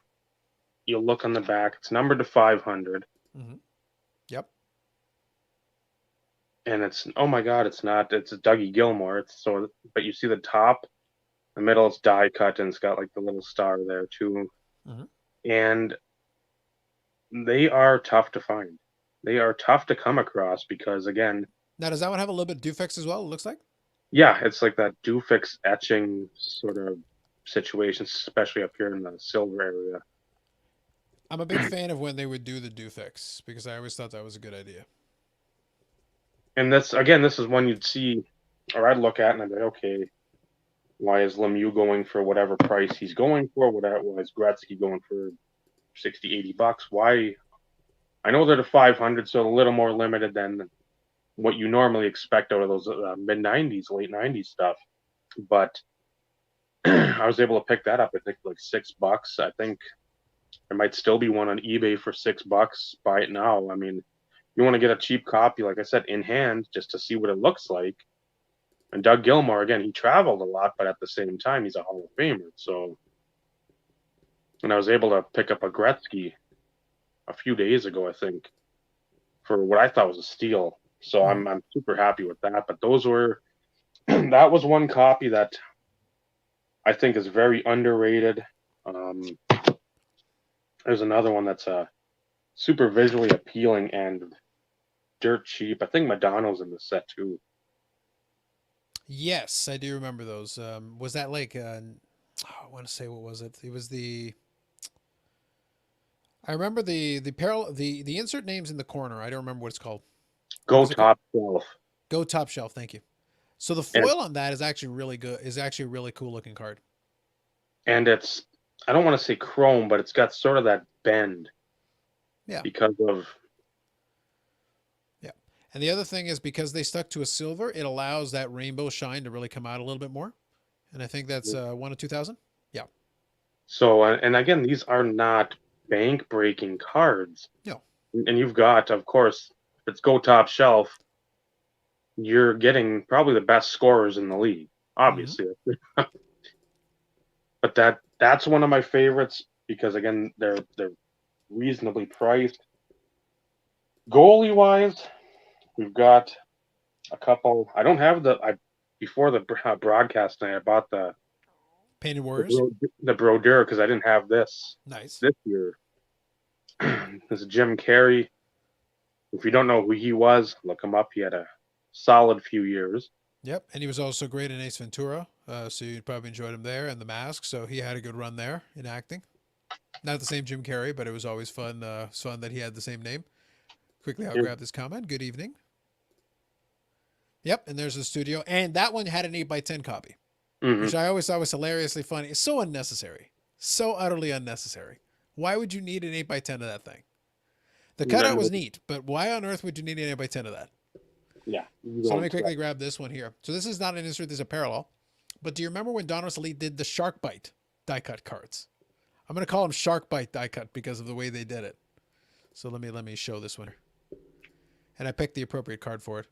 you look on the back. It's numbered to 500, Mm-hmm. Yep. and it's oh my god, it's not. It's a Dougie Gilmore. It's so, but you see the top, the middle, it's die cut, and it's got like the little star there too. Mm-hmm. And they are tough to find. They are tough to come across because, again, Now, does that one have a little bit of Dufix as well? It looks like. yeah, it's like that Dufix etching sort of situation, especially up here in the silver area. I'm a big fan of when they would do the Dufix because I always thought that was a good idea. And this is one you'd see, or I'd look at and I'd be like, okay, why is Lemieux going for whatever price he's going for? Why is Gretzky going for 60, $80? Why? I know they're the 500, so a little more limited than what you normally expect out of those mid 90s, late 90s stuff. But I was able to pick that up, I think, like $6. I think there might still be one on eBay for $6. Buy it now. I mean, you want to get a cheap copy, like I said, in hand, just to see what it looks like. And Doug Gilmour, again, he traveled a lot, but at the same time, he's a Hall of Famer. So, and I was able to pick up a Gretzky a few days ago, I think, for what I thought was a steal. So I'm super happy with that. But those were that was one copy that I think is very underrated. There's another one that's super visually appealing and dirt cheap. I think Madonna's in the set too. Yes, I do remember those. Was that like I want to say what was it? It was the. I remember the insert names in the corner. I don't remember what it's called. Go Top Shelf. Go Top Shelf. Thank you. So the And, foil on that is actually really good. Is actually a really cool looking card. and it's I don't want to say chrome, but it's got sort of that bend. Yeah. Because of Yeah. And the other thing is because they stuck to a silver, it allows that rainbow shine to really come out a little bit more. And I think that's one of 2000. Yeah. so and again, these are not bank breaking cards. No. And you've got, of course, if it's Go Top Shelf, you're getting probably the best scorers in the league, obviously. But that's one of my favorites because again, they're reasonably priced. Goalie wise, we've got a couple. I don't have before the broadcast night. I bought the Painted Warriors. the Brodeur because I didn't have this Nice. this year. This is Jim Carrey. If you don't know who he was, look him up. He had a solid few years. Yep. And he was also great in Ace Ventura. So you probably enjoyed him there and The Mask. So he had a good run there in acting. Not the same Jim Carrey, but it was always fun. It's fun that he had the same name. Quickly, I'll grab this comment. Good evening. Yep. And there's the studio. And that one had an 8x10 copy, which I always thought was hilariously funny. It's so unnecessary. So utterly unnecessary. Why would you need an 8x10 of that thing? The cutout was neat, but why on earth would you need an 8x10 of that? Yeah. So let me quickly grab this one here. So this is not an insert, this is a parallel. But do you remember when Donruss Elite did the Shark Bite die cut cards? I'm going to call them Shark Bite die cut because of the way they did it. So let me show this one. And I picked the appropriate card for it.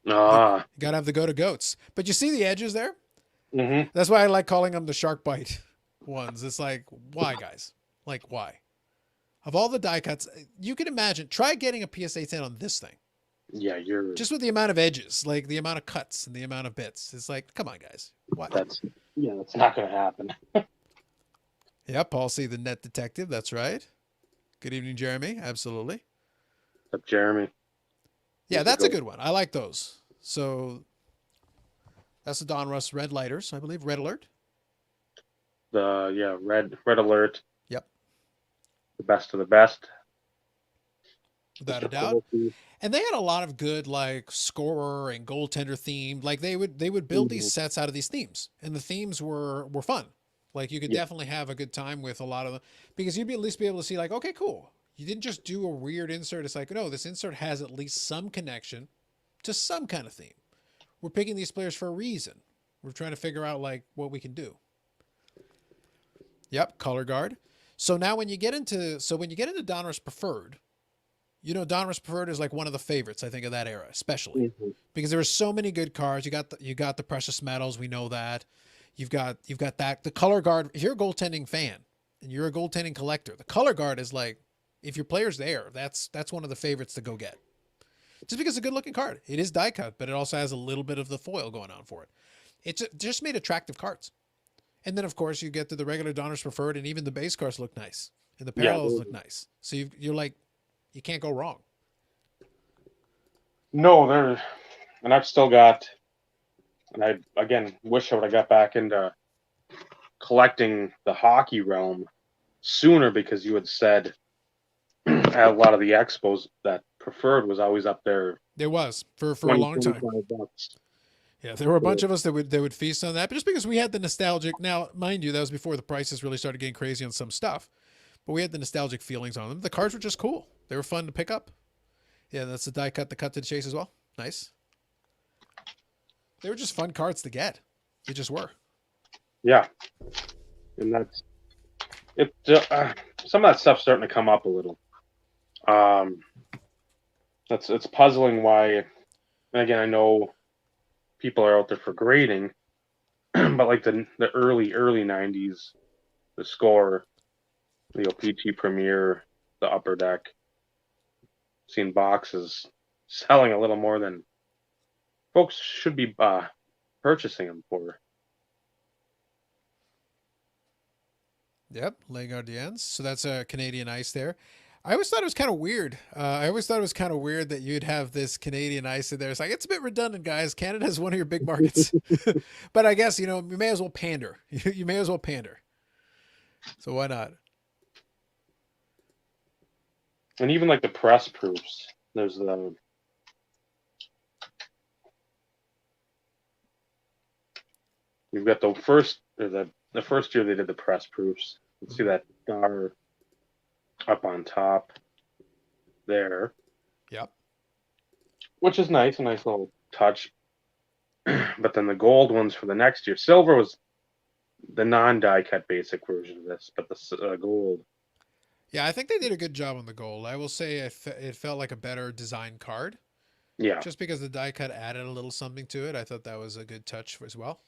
You got to have the go-to-goats. But you see the edges there? Mm-hmm. That's why I like calling them the Shark Bite ones. It's like, why, guys? Like, why? Of all the die cuts, you can imagine, try getting a PSA 10 on this thing. Yeah, you're just with the amount of edges, like the amount of cuts and the amount of bits. It's like, come on, guys. What? That's not going to happen. Yeah, Paul C, the net detective. That's right. Good evening, Jeremy. Absolutely. Up, Jeremy. Yeah, that's a good one. I like those. So that's the Donruss Red Lighters, I believe. Red Alert. Red Alert. Yep. The best of the best. Without a doubt. And they had a lot of good like scorer and goaltender themed. Like they would build these sets out of these themes, and the themes were fun. Like you could definitely have a good time with a lot of them because you'd at least be able to see like, okay, cool. You didn't just do a weird insert. It's like, no, this insert has at least some connection to some kind of theme. We're picking these players for a reason. We're trying to figure out like what we can do. Yep, color guard. So now when you get into Donruss Preferred, you know, Donruss Preferred is like one of the favorites, I think, of that era, especially because there were so many good cards. You got the precious metals. We know that. You've got that. The color guard. If you're a goaltending fan and you're a goaltending collector, the color guard is like, if your player's there, that's one of the favorites to go get. Just because it's a good looking card. It is die cut, but it also has a little bit of the foil going on for it. It's just made attractive cards. And then of course you get to the regular Donruss Preferred, and even the base cards look nice, and the parallels look nice. So you're like, You can't go wrong. No, there, and I've still got, and I again wish I would have got back into collecting the hockey realm sooner because you had said at a lot of the expos that preferred was always up there There was for a 20, long time. 25 bucks. Yeah, there were a bunch So, of us that would feast on that, but just because we had the nostalgic. Now, mind you, that was before the prices really started getting crazy on some stuff, but we had the nostalgic feelings on them. The cards were just cool. They were fun to pick up. Yeah, that's the die cut, the cut to the chase as well. Nice. They were just fun cards to get. They just were. yeah, and that's it. Some of that stuff's starting to come up a little. Um, that's it's puzzling why. And again, I know people are out there for grading, but like the early '90s, the score, the OPT Premier, the Upper Deck, seeing boxes selling a little more than folks should be purchasing them for. Yep, Les Gardiens. So that's a Canadian Ice there. I always thought it was kind of weird. I always thought it was kind of weird that you'd have this Canadian Ice in there. It's like it's a bit redundant, guys. Canada's one of your big markets, but I guess you know you may as well pander. You may as well pander. So why not? And even like the press proofs, there's the you've got the first or the first year they did the press proofs. You see that star up on top there, Yep. which is nice, a nice little touch. But then the gold ones for the next year, silver was the non-die cut basic version of this, but the gold. Yeah, I think they did a good job on the gold. I will say it felt like a better design card, Yeah. just because the die cut added a little something to it. I thought that was a good touch as well.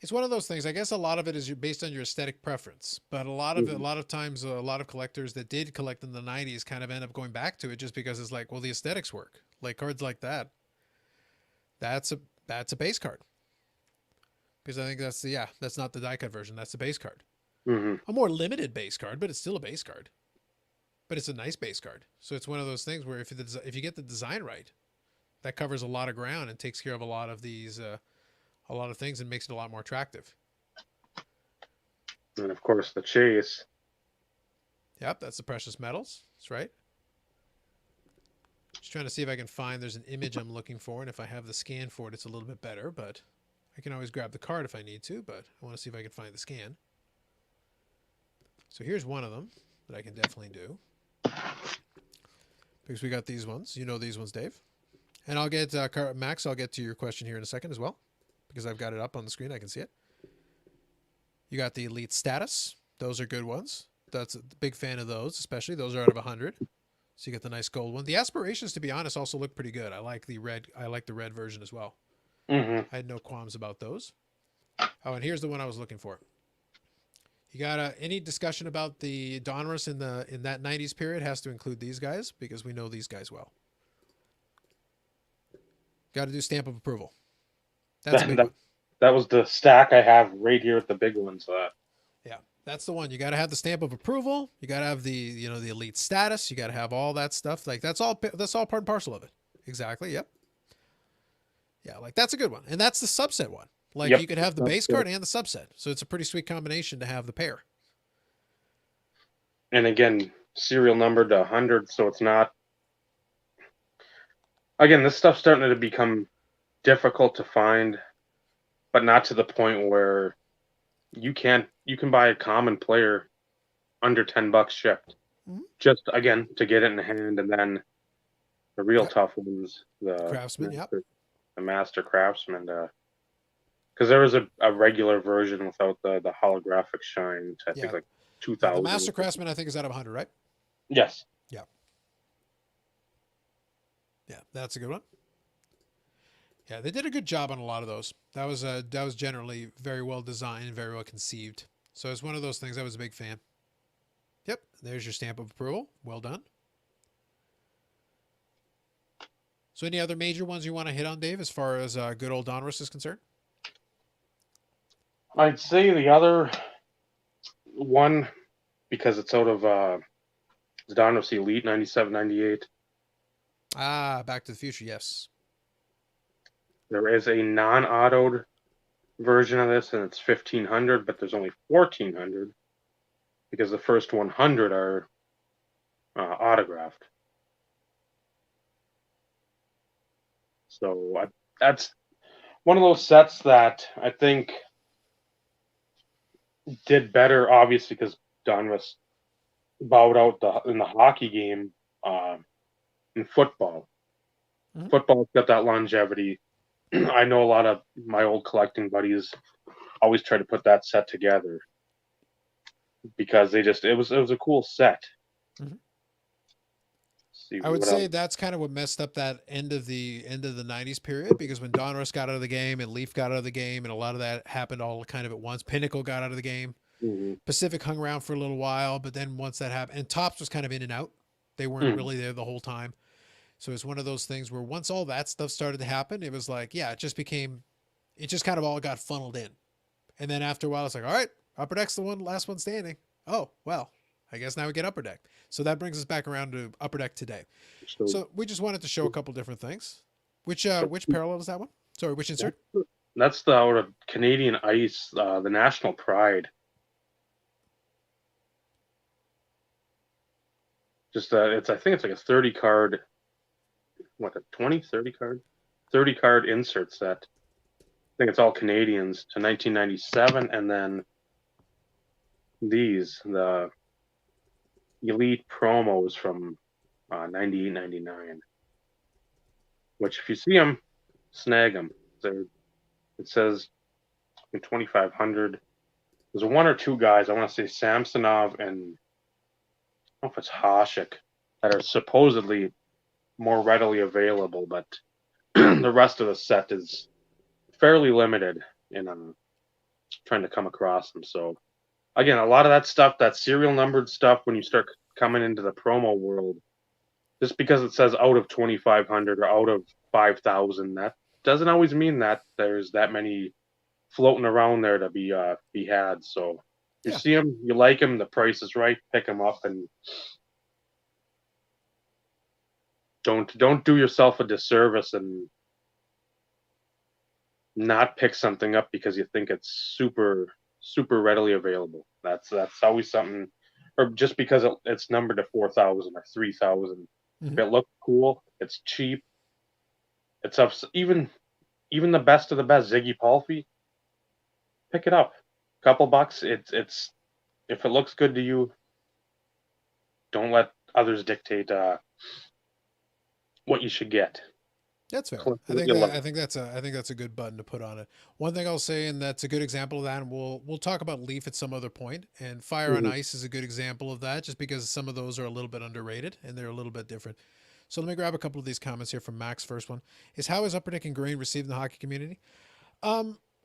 It's one of those things. I guess a lot of it is based on your aesthetic preference, but a lot of it, a lot of times, a lot of collectors that did collect in the '90s kind of end up going back to it just because it's like, well, the aesthetics work. Like cards like that. That's a base card because I think that's not the die cut version. That's the base card. Hmm. A more limited base card, but it's still a base card. But it's a nice base card. So it's one of those things where if you get the design right, that covers a lot of ground and takes care of a lot of these a lot of things and makes it a lot more attractive. And of course the chase. Yep, that's the precious metals. That's right. Just trying to see if I can find there's an image I'm looking for, and if I have the scan for it, it's a little bit better, but I can always grab the card if I need to, but I want to see if I can find the scan. So here's one of them that I can definitely do. Because we got these ones. You know these ones, Dave. And I'll get, Max, I'll get to your question here in a second as well. Because I've got it up on the screen. I can see it. You got the Elite Status. Those are good ones. That's a big fan of those, especially. Those are out of 100. So you get the nice gold one. The Aspirations, to be honest, also look pretty good. I like the red version as well. Hmm. I had no qualms about those. Oh, and here's the one I was looking for. You got any discussion about the Donruss in that '90s period has to include these guys because we know these guys well. Got to do stamp of approval. That's a big one. That was the stack I have right here with the big ones. Yeah, that's the one. You got to have the stamp of approval. You got to have the the Elite Status. You got to have all that stuff. Like that's all part and parcel of it. Exactly. Yep. Yeah, like that's a good one, and that's the subset one. Like Yep. you could have the That's base good. card and the subset, so it's a pretty sweet combination to have the pair. And again, serial numbered to 100, so it's not. Again, this stuff's starting to become difficult to find, but not to the point where you can buy a common player under $10 shipped. Mhm. Just again to get it in hand, and then the real Yep. tough ones, the Craftsman. Yep. the Master Craftsman. Because there was a regular version without the holographic shine. I think Yeah. like Yeah, 2000. the Master Craftsman, I think, is out of 100, right? Yes. Yeah, that's a good one. Yeah, they did a good job on a lot of those. That was generally very well designed and very well conceived. So it's one of those things I was a big fan. Yep, there's your stamp of approval. Well done. So any other major ones you want to hit on, Dave, as far as good old Donruss is concerned? I'd say the other one, because it's out of The Donruss Elite 97, 98. Ah, Back to the Future. Yes. There is a non-autoed version of this, and it's 1500, but there's only 1400 because the first 100 are autographed. So that's one of those sets that I think did better, obviously, because Donruss bowed out in the hockey game. In football, Mhm. football's got that longevity. I know a lot of my old collecting buddies always try to put that set together because it was a cool set. Mhm. See I would what say else? that's kind of what messed up that end of the '90s period, because when Donruss got out of the game and Leaf got out of the game, and a lot of that happened all kind of at once. Pinnacle got out of the game. Mm-hmm. Pacific hung around for a little while, but then once that happened, and Tops was kind of in and out. They weren't Mm-hmm. really there the whole time. So it's one of those things where once all that stuff started to happen, it was like, yeah, it just kind of all got funneled in. And then after a while, it's like, all right, Upper Deck's the last one standing. Oh, well, I guess now we get Upper Deck. So that brings us back around to Upper Deck today. So, So we just wanted to show a couple different things. Which so which parallel is that one? Sorry, which insert? that's the out of Canadian Ice, the National Pride. Just I think it's like a 30 card, what, a 20, 30 card, 30 card insert set. I think it's all Canadians to 1997, and then the Elite promos from 98, 99. Which, if you see them, snag them. It says in 2500. There's one or two guys. I want to say Samsonov and I don't know if it's Hasek that are supposedly more readily available, but the rest of the set is fairly limited in trying to come across them. So again, a lot of that stuff, that serial numbered stuff, when you start coming into the promo world, just because it says out of 2500 or out of 5000, that doesn't always mean that there's that many floating around there to be had. So you Yeah, see them, you like them, the price is right, pick them up, and don't do yourself a disservice and not pick something up because you think it's super readily available. That's always something, or just because it's numbered to 4000 or 3000. hmm If it looks cool, it's cheap, it's up. Even the best of the best, Ziggy Palfy, pick it up. Couple bucks. It's if it looks good to you, don't let others dictate what you should get. that's fair. Collect what you love. I think that's a good button to put on it. One thing I'll say, and that's a good example of that, and we'll talk about Leaf at some other point. And Fire on Mhm. Ice is a good example of that, just because some of those are a little bit underrated and they're a little bit different. So let me grab a couple of these comments here from Max. First one is, how is Upper Deck Ingrained received in the hockey community?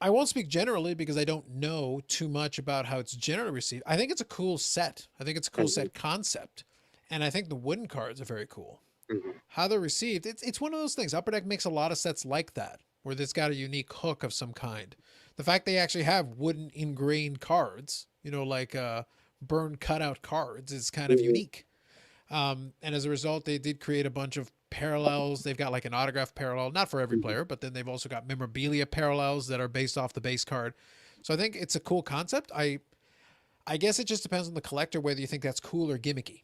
I won't speak generally because I don't know too much about how it's generally received. I think it's a cool set. I think it's a cool Mhm. set concept, and I think the wooden cards are very cool. Mhm. How they're received, it's one of those things. Upper Deck makes a lot of sets like that, where it's got a unique hook of some kind. The fact they actually have wooden ingrained cards, like burned cutout cards, is kind of Mhm. unique. And as a result, they did create a bunch of parallels. They've got like an autograph parallel, not for every Mhm. player, but then they've also got memorabilia parallels that are based off the base card. So I think it's a cool concept. I guess it just depends on the collector whether you think that's cool or gimmicky,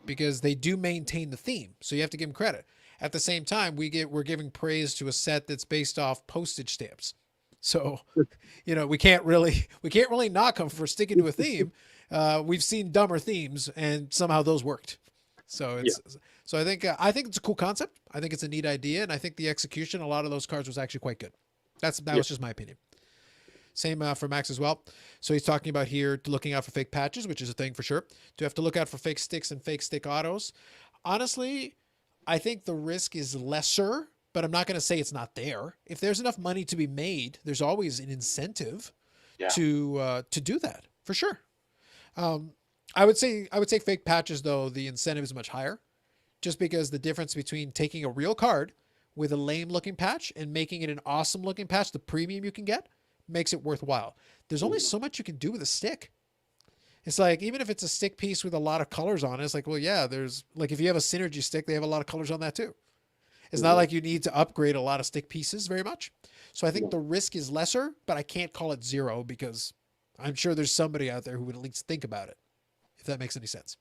because they do maintain the theme. So you have to give them credit. At the same time, we're giving praise to a set that's based off postage stamps. So, we can't really knock them for sticking to a theme. We've seen dumber themes, and somehow those worked. So Yeah. I think it's a cool concept. I think it's a neat idea, and I think the execution, a lot of those cards was actually quite good. That Yeah. was just my opinion. Same for Max as well. So he's talking about here looking out for fake patches, which is a thing for sure. Do you have to look out for fake sticks and fake stick autos? Honestly, I think the risk is lesser, but I'm not going to say it's not there. If there's enough money to be made, there's always an incentive Yeah. to do that for sure. Um, I would say fake patches though, the incentive is much higher, just because the difference between taking a real card with a lame looking patch and making it an awesome looking patch, the premium you can get, makes it worthwhile. There's only Mhm. so much you can do with a stick. It's like, even if it's a stick piece with a lot of colors on it, it's like, well, yeah, there's like, if you have a synergy stick, they have a lot of colors on that too. It's not like you need to upgrade a lot of stick pieces very much. So I think No. the risk is lesser, but I can't call it zero because I'm sure there's somebody out there who would at least think about it, if that makes any sense.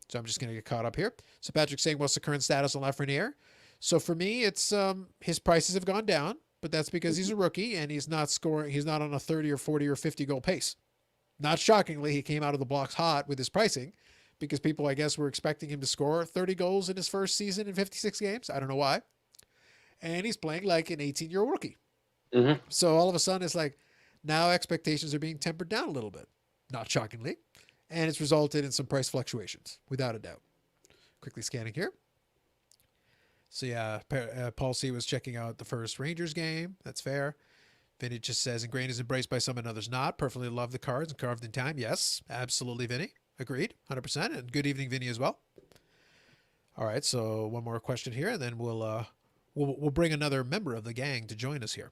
So I'm just going to get caught up here. So Patrick's saying, what's the current status on Lafreniere? So for me, it's his prices have gone down, but that's because he's a rookie and he's not scoring. He's not on a 30 or 40 or 50 goal pace. Not shockingly, he came out of the blocks hot with his pricing because people, I guess, were expecting him to score 30 goals in his first season in 56 games. I don't know why. And he's playing like an 18-year-old rookie. Mm-hmm. So all of a sudden, it's like now expectations are being tempered down a little bit, not shockingly. And it's resulted in some price fluctuations, without a doubt. Quickly scanning here. So yeah, Paul C was checking out the first Rangers game. That's fair. Vinny just says, Ingrained is embraced by some and others not. Perfectly love the cards and carved in time. Yes, absolutely, Vinny. Agreed, 100%. And good evening, Vinny, as well. All right, so one more question here, and then we'll bring another member of the gang to join us here.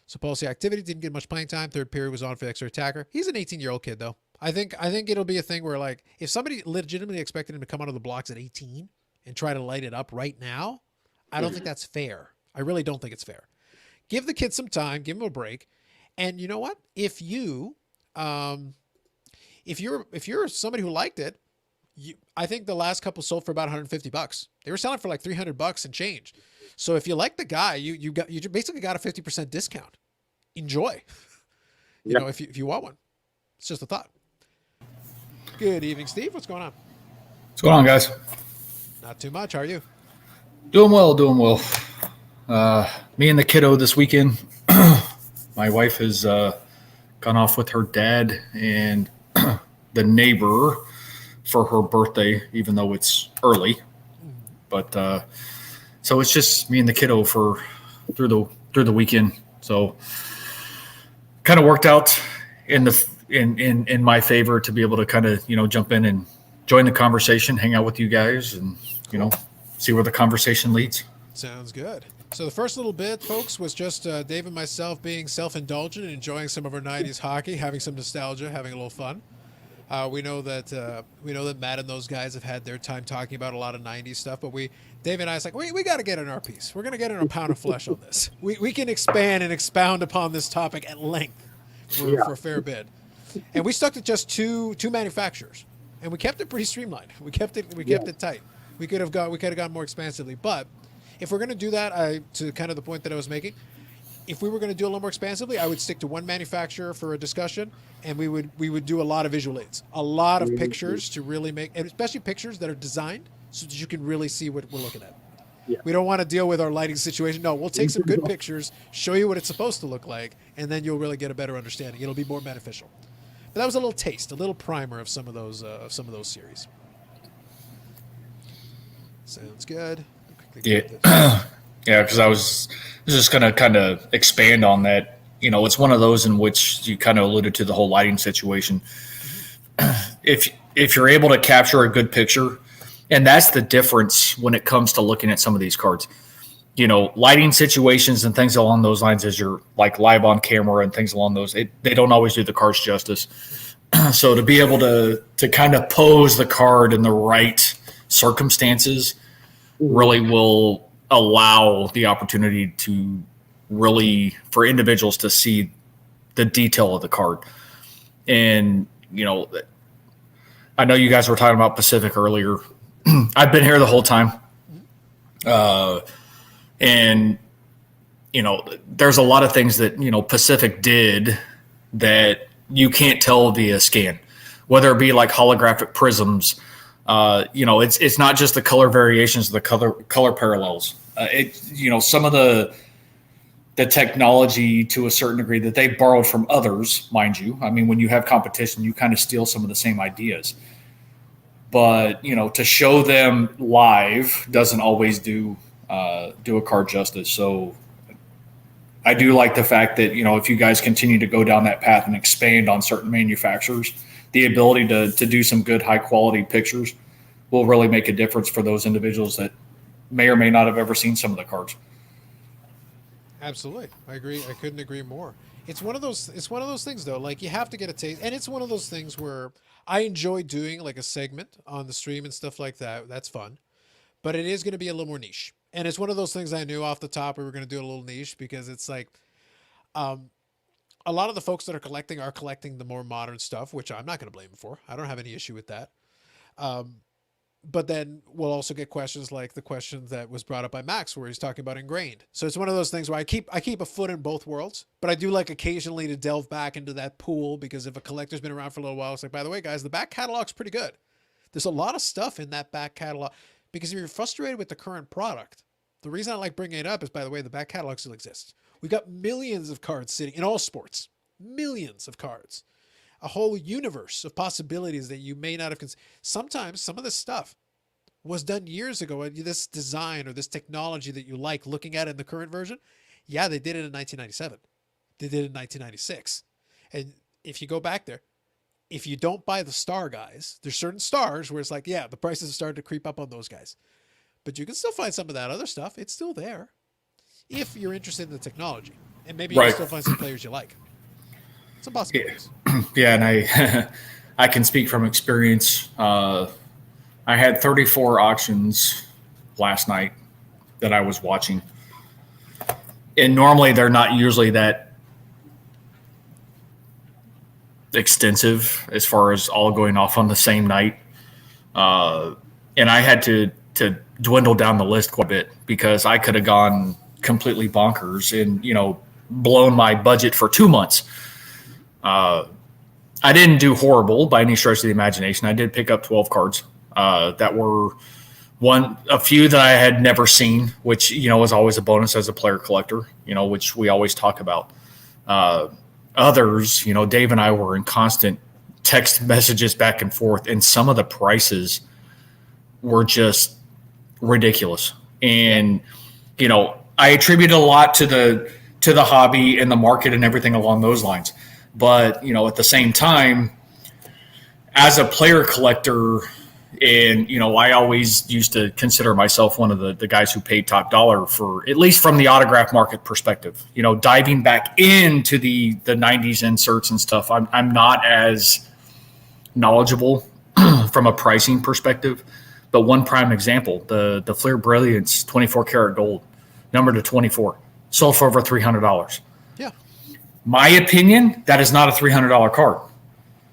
So Paul C, activity didn't get much playing time. Third period was on for extra attacker. He's an 18-year-old kid, though. I think it'll be a thing where, like, if somebody legitimately expected him to come out of the blocks at 18 and try to light it up right now, I don't think that's fair. I really don't think it's fair. Give the kid some time, give him a break. And you know what? If you're somebody who liked it, I think the last couple sold for about $150. They were selling for like $300 and change. So if you like the guy, you basically got a 50% discount. Enjoy. You know, if you want one. It's just a thought. Good evening, Steve. What's going on? What's going on, guys? Not too much. How are you? Doing well. Me and the kiddo this weekend. My wife has gone off with her dad and the neighbor for her birthday, even though it's early. But so it's just me and the kiddo through the weekend. So kind of worked out in my favor to be able to kind of, jump in and join the conversation, hang out with you guys, and see where the conversation leads. Sounds good. So the first little bit, folks, was just Dave and myself being self-indulgent and enjoying some of our 90s hockey, having some nostalgia, having a little fun. We know that Matt and those guys have had their time talking about a lot of 90s stuff, but Dave and I was like, we got to get in our piece. We're going to get in a pound of flesh on this. We can expand and expound upon this topic at length for a fair bit. And we stuck to just two manufacturers, and we kept it pretty streamlined. We kept it tight. We could have gone more expansively, but if we're going to do that, to kind of the point that I was making, if we were going to do a little more expansively, I would stick to one manufacturer for a discussion, and we would do a lot of visual aids, a lot of pictures to really make, and especially pictures that are designed so that you can really see what we're looking at. Yeah. We don't want to deal with our lighting situation. No, we'll take some good pictures, show you what it's supposed to look like, and then you'll really get a better understanding. It'll be more beneficial. But that was a little taste, a little primer of some of those series. Sounds good. Yeah, because I was just going to kind of expand on that. It's one of those in which you kind of alluded to the whole lighting situation. If you're able to capture a good picture, and that's the difference when it comes to looking at some of these cards. Lighting situations and things along those lines, as you're like live on camera and things along those, they don't always do the cards justice. So to be able to kind of pose the card in the right circumstances really will allow the opportunity to really, for individuals to see the detail of the card. And, I know you guys were talking about Pacific earlier. I've been here the whole time. And, there's a lot of things that, Pacific did that you can't tell via scan, whether it be like holographic prisms. It's not just the color variations, the color parallels. Some of the technology to a certain degree that they borrowed from others, mind you. I mean, when you have competition, you kind of steal some of the same ideas. But, to show them live doesn't always do a card justice. So I do like the fact that, if you guys continue to go down that path and expand on certain manufacturers, the ability to do some good high quality pictures will really make a difference for those individuals that may or may not have ever seen some of the cards. Absolutely. I agree. I couldn't agree more. It's one of those. It's one of those things though. Like you have to get a taste, and it's one of those things where I enjoy doing like a segment on the stream and stuff like that. That's fun, but it is going to be a little more niche. And it's one of those things I knew off the top we were going to do a little niche because it's like, um, a lot of the folks that are collecting the more modern stuff, which I'm not going to blame them for. I don't have any issue with that. Um, but then we'll also get questions like the question that was brought up by Max, where he's talking about ingrained. So it's one of those things where I keep a foot in both worlds, but I do like occasionally to delve back into that pool because if a collector's been around for a little while, it's like, by the way, guys, the back catalog's pretty good. There's a lot of stuff in that back catalog because if you're frustrated with the current product, the reason I like bringing it up is, by the way, the back catalog still exists. We've got millions of cards sitting in all sports, millions of cards, a whole universe of possibilities that you may not have considered. Sometimes some of this stuff was done years ago, and this design or this technology that you like looking at in the current version, yeah, they did it in 1997. They did it in 1996. And if you go back there, if you don't buy the star guys, there's certain stars where it's like, yeah, the prices have started to creep up on those guys. But you can still find some of that other stuff. It's still there if you're interested in the technology. And maybe you can still find some players you like. It's a possibility. Yeah, and I I can speak from experience. I had 34 auctions last night that I was watching. And normally they're not usually that extensive as far as all going off on the same night. And I had to dwindle down the list quite a bit because I could have gone completely bonkers and, blown my budget for 2 months. I didn't do horrible by any stretch of the imagination. I did pick up 12 cards that were a few that I had never seen, which, is always a bonus as a player collector, which we always talk about. Others, Dave and I were in constant text messages back and forth, and some of the prices were just ridiculous. And, I attribute a lot to the hobby and the market and everything along those lines. But, at the same time, as a player collector, and, I always used to consider myself one of the guys who paid top dollar for, at least from the autograph market perspective, diving back into the 90s inserts and stuff. I'm not as knowledgeable from a pricing perspective. But one prime example, the Fleer Brilliance 24 karat gold, number to 24, sold for over $300. Yeah. My opinion, that is not a $300 card.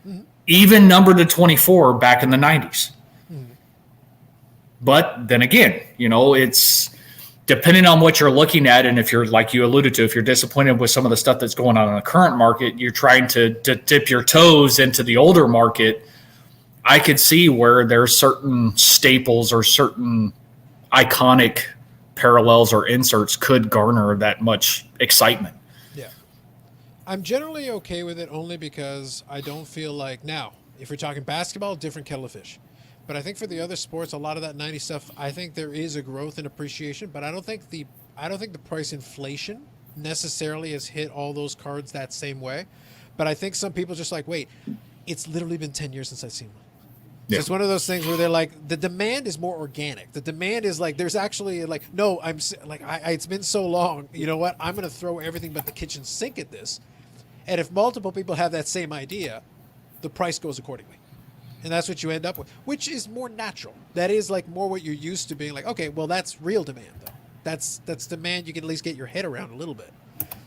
Mm-hmm. Even numbered to 24 back in the 90s. Mm-hmm. But then again, it's depending on what you're looking at. And if you're, like you alluded to, if you're disappointed with some of the stuff that's going on in the current market, you're trying to dip your toes into the older market. I could see where there's certain staples or certain iconic parallels or inserts could garner that much excitement. Yeah. I'm generally okay with it only because I don't feel like, now, if we're talking basketball, different kettle of fish. But I think for the other sports, a lot of that 90 stuff, I think there is a growth in appreciation, but I don't think the price inflation necessarily has hit all those cards that same way. But I think some people just like, wait, it's literally been 10 years since I've seen one. So it's one of those things where they're like, the demand is more organic. The demand is like, there's actually like, no, it's been so long. You know what? I'm going to throw everything but the kitchen sink at this. And if multiple people have that same idea, the price goes accordingly. And that's what you end up with, which is more natural. That is like more what you're used to being like, okay, well, that's real demand though. That's demand you can at least get your head around a little bit.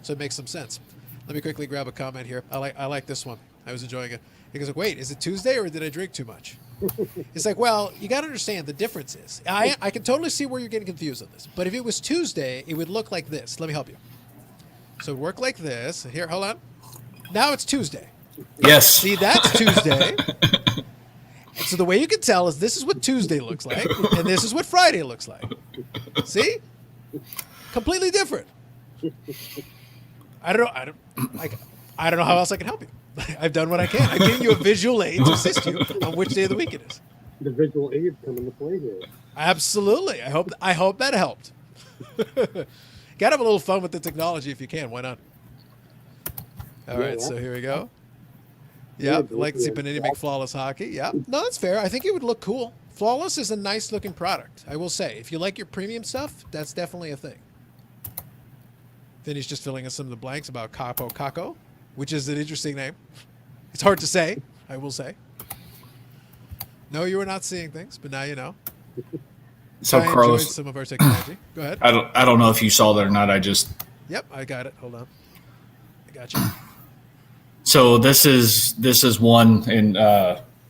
So it makes some sense. Let me quickly grab a comment here. I like this one. I was enjoying it. He goes like, wait, is it Tuesday or did I drink too much? It's like, well, you got to understand the difference is. I can totally see where you're getting confused on this. But if it was Tuesday, it would look like this. Let me help you. So it would work like this. Here, hold on. Now it's Tuesday. Yes. See, that's Tuesday. And so the way you can tell is this is what Tuesday looks like, and this is what Friday looks like. See? Completely different. I don't know how else I can help you. I've done what I can. I've given you a visual aid to assist you on which day of the week it is. The visual aids come into play here. Absolutely. I hope that helped. Gotta have a little fun with the technology if you can. Why not? All right, so here we go. Yeah, like to see Panini make Flawless hockey. Yeah, no, that's fair. I think it would look cool. Flawless is a nice looking product, I will say. If you like your premium stuff, that's definitely a thing. Then he's just filling in some of the blanks about Capo Caco, which is an interesting name. It's hard to say, I will say. No, you were not seeing things, but now you know. So I enjoyed Carlos, some of our technology. Go ahead. I don't know if you saw that or not. Yep, I got it. Hold on. I got you. So this is one, and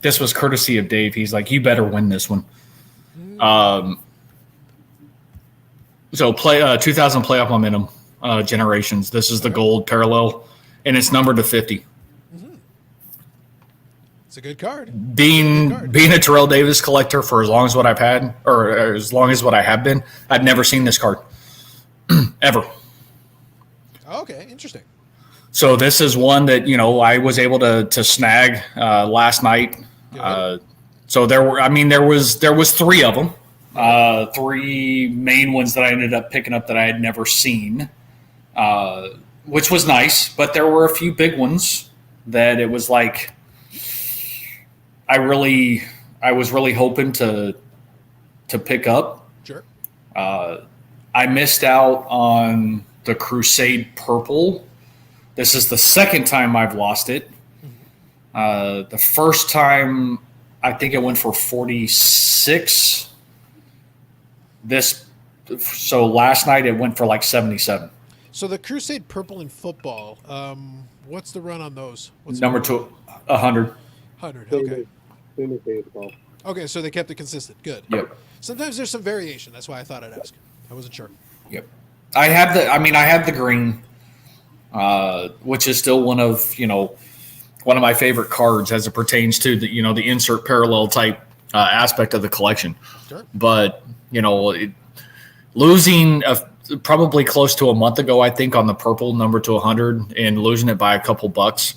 this was courtesy of Dave. He's like, you better win this one. So 2000 playoff momentum generations. This is the gold parallel, and it's numbered to 50. It's a good card. Being a Terrell Davis collector for as long as what I've had, or as long as what I have been, I've never seen this card ever. Okay, interesting. So this is one that I was able to snag last night. So there was three of them, three main ones that I ended up picking up that I had never seen, which was nice. But there were a few big ones that it was like I was really hoping to pick up. Sure. I missed out on the Crusade Purple. This is the second time I've lost it. The first time, I think it went for 46. So last night it went for like 77. So the Crusade Purple in football, what's the run on those? What's Number two, 100. 100, Same okay. as- same as baseball. Okay, so they kept it consistent. Good. Yep. Sometimes there's some variation. That's why I thought I'd ask. I wasn't sure. Yep. I have the green, which is still one of my favorite cards as it pertains to the insert parallel type aspect of the collection. Sure. But losing probably close to a month ago, I think, on the purple number to 100 and losing it by a couple bucks,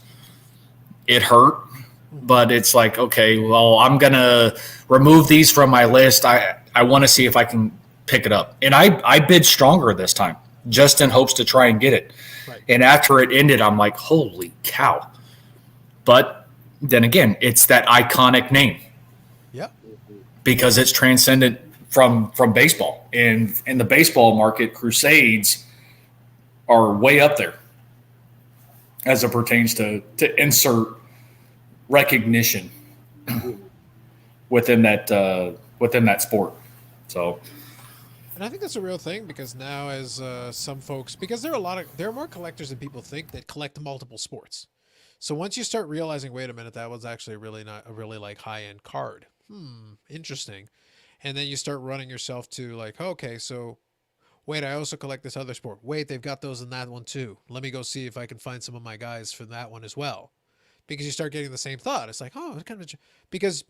it hurt. But it's like, okay, well, I'm gonna remove these from my list. I want to see if I can pick it up, and I bid stronger this time, just in hopes to try and get it. Right. And after it ended, I'm like, holy cow! But then again, it's that iconic name Yep. because it's transcendent from baseball, and in the baseball market, Crusades are way up there as it pertains to insert recognition within that sport. So, And I think that's a real thing because now, as some folks, because there are more collectors than people think that collect multiple sports. So once you start realizing, wait a minute, that was actually really not a really like high end card. Interesting. And then you start running yourself to like, okay, so wait, I also collect this other sport. Wait, they've got those in that one too. Let me go see if I can find some of my guys from that one as well. Because you start getting the same thought. It's like, oh, it's kind of because.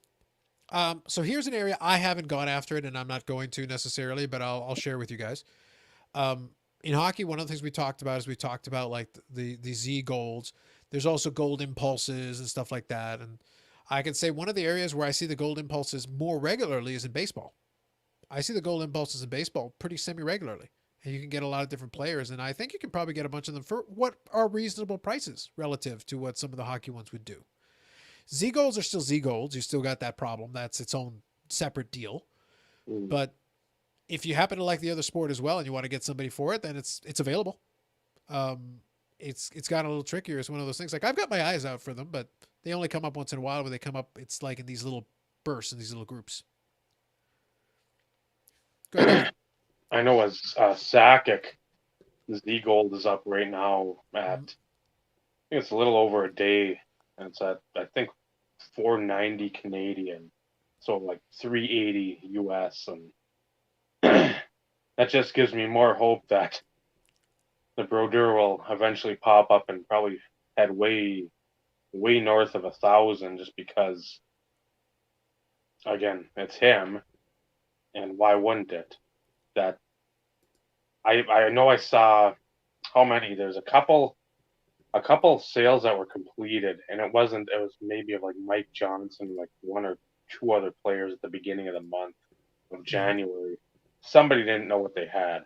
So here's an area I haven't gone after it, and I'm not going to necessarily, but I'll share with you guys. In hockey, one of the things we talked about is we talked about like the Z golds. There's also gold impulses and stuff like that. And I can say one of the areas where I see the gold impulses more regularly is in baseball. I see the gold impulses in baseball pretty semi-regularly. And you can get a lot of different players, and I think you can probably get a bunch of them for what are reasonable prices relative to what some of the hockey ones would do. Z golds are still Z golds. You still got that problem. That's its own separate deal. But if you happen to like the other sport as well and you want to get somebody for it, then it's available. It's gotten a little trickier. It's one of those things. Like I've got my eyes out for them, but they only come up once in a while. Where they come up, it's like in these little bursts, in these little groups. Go ahead. I know as Sakic, Z Gold is up right now at, I think it's a little over a day, and it's at, I think, 490 Canadian, so like 380 US, and that just gives me more hope that the Brodeur will eventually pop up and probably head way north of 1,000, just because, again, it's him, and why wouldn't it? That I know I saw how many. There's a couple sales that were completed, and it was maybe of like Mike Johnson, like one or two other players at the beginning of the month of January. Somebody didn't know what they had.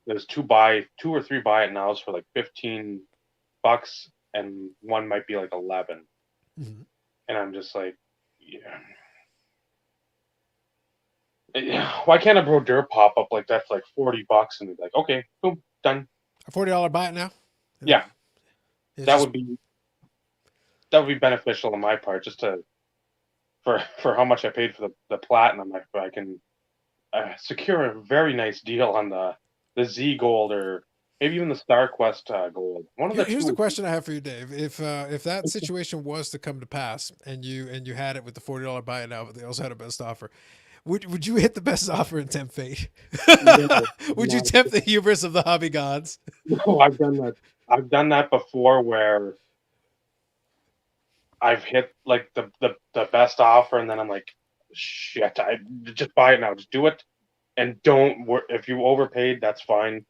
There's two or three buy it nows for like $15, and one might be like 11. And I'm just like, yeah. Why can't a Brodeur pop up like that for like $40 and be like, okay, boom, done? A $40 buy it now? Yeah, It's that just- would be beneficial on my part, just to for how much I paid for the platinum. I can secure a very nice deal on the Z Gold, or maybe even the Star Quest Gold. One of the Here's two. the question I have for you, Dave. If that situation was to come to pass and you had it with the $40 buy it now, but they also had a best offer, would you hit the best offer and tempt fate? Would you tempt the hubris of the hobby gods? No, I've done that. I've done that before, where I've hit like the best offer, and then I'm like, shit, I just buy it now. Just do it, and don't. If you overpaid, that's fine.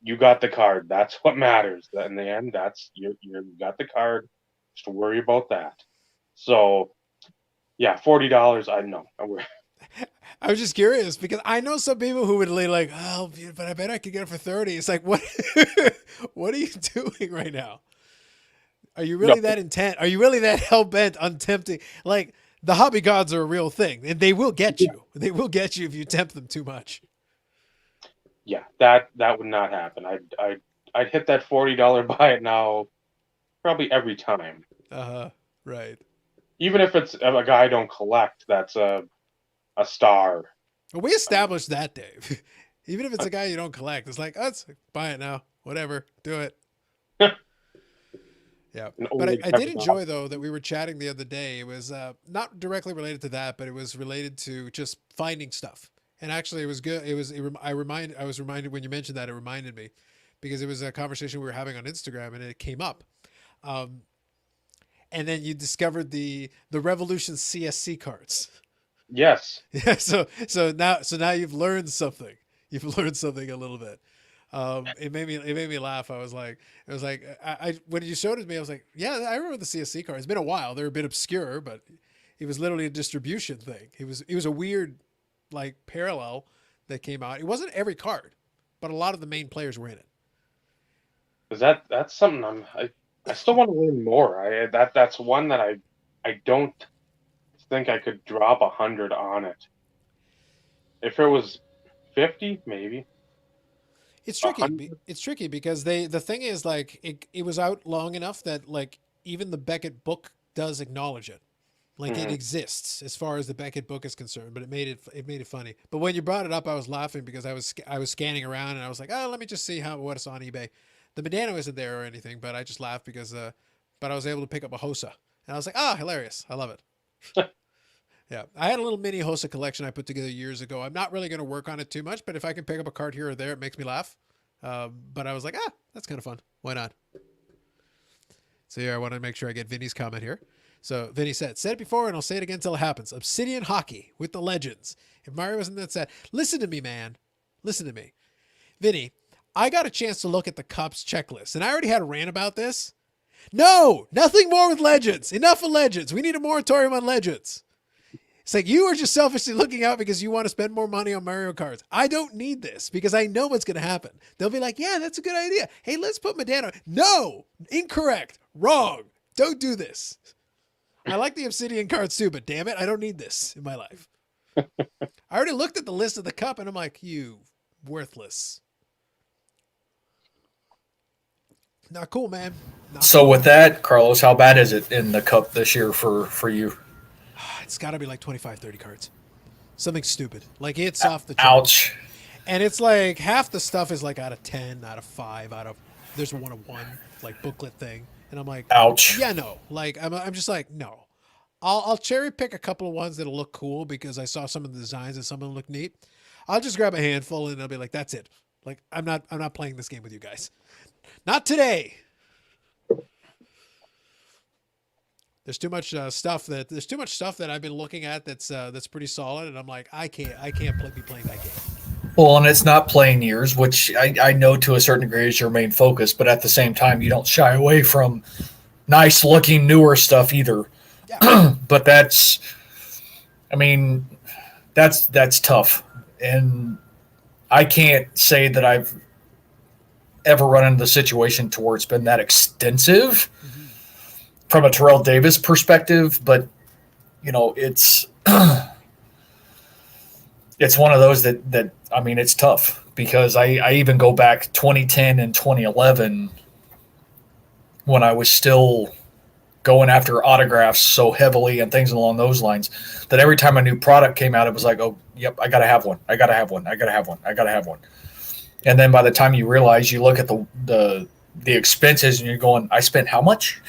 You got the card. That's what matters. In the end, that's you got the card. Just worry about that. So, yeah, $40. I know. I was just curious because I know some people who would like, oh, but I bet I could get it for 30. It's like, what? What are you doing right now? Are you really that intent? Are you really that hell bent on tempting? Like, the hobby gods are a real thing, and they will get you. They will get you if you tempt them too much. Yeah, that would not happen. I'd hit that $40 buy it now, probably every time. Right. Even if it's a guy I don't collect, that's a star. Well, we established that, Dave. Even if it's a guy you don't collect, it's like, let's buy it now. Whatever, do it. Yeah, but I did enjoy though that we were chatting the other day. It was not directly related to that, but it was related to just finding stuff. And actually, it was good. I was reminded when you mentioned that. It reminded me because it was a conversation we were having on Instagram, and it came up. And then you discovered the Revolution CSC cards. Yes. Yeah. So now you've learned something. You've learned something a little bit. It made me laugh. I when you showed it to me, I was like, yeah, I remember the CSC card. It's been a while. They're a bit obscure, but it was literally a distribution thing. It was a weird like parallel that came out. It wasn't every card, but a lot of the main players were in it. Because that's something I still want to learn more. That's one that I don't think I could drop 100 on it. If it was 50, maybe. It's tricky. 100? It's tricky because the thing is like it was out long enough that like even the Beckett book does acknowledge it. Like it exists as far as the Beckett book is concerned, but it made it funny. But when you brought it up, I was laughing because I was scanning around and I was like, oh, let me just see what's on eBay. The Medano isn't there or anything, but I just laughed because but I was able to pick up a Hossa and I was like, hilarious, I love it. Yeah, I had a little mini Hossa collection I put together years ago. I'm not really going to work on it too much, but if I can pick up a card here or there, it makes me laugh. But I was like, that's kind of fun. Why not? So here, I want to make sure I get Vinny's comment here. So Vinny said it before, and I'll say it again until it happens. Obsidian Hockey with the Legends. If Mario wasn't that sad, listen to me, man. Listen to me. Vinny, I got a chance to look at the Cups checklist, and I already had a rant about this. No, nothing more with Legends. Enough of Legends. We need a moratorium on Legends. It's like you are just selfishly looking out because you want to spend more money on Mario Karts. I don't need this because I know what's going to happen. They'll be like, yeah, that's a good idea. Hey, let's put Medano. No, incorrect, wrong. Don't do this. I like the Obsidian cards too, but damn it, I don't need this in my life. I already looked at the list of the Cup and I'm like, you worthless. Not cool, man. So with that, Carlos, how bad is it in the Cup this year for you? It's got to be like 25, 30 cards. Something stupid. Like it's off the chart. Ouch. And it's like half the stuff is like out of 10, out of 5, there's a 1 of 1 like booklet thing. And I'm like, ouch. Yeah, no. Like I'm just like, no. I'll cherry pick a couple of ones that'll look cool because I saw some of the designs and some of them look neat. I'll just grab a handful and I'll be like, that's it. Like I'm not playing this game with you guys. Not today. There's too much stuff that I've been looking at that's pretty solid, and I'm like, I can't be playing that game. Well, and it's not playing years, which I know to a certain degree is your main focus, but at the same time, you don't shy away from nice looking newer stuff either. Yeah. But that's tough, and I can't say that I've ever run into the situation to where it's been that extensive. From a Terrell Davis perspective, but it's it's one of those that I mean, it's tough because I even go back 2010 and 2011 when I was still going after autographs so heavily and things along those lines that every time a new product came out, it was like, oh, yep, I got to have one. I got to have one. I got to have one. I got to have one. And then by the time you realize, you look at the expenses and you're going, I spent how much?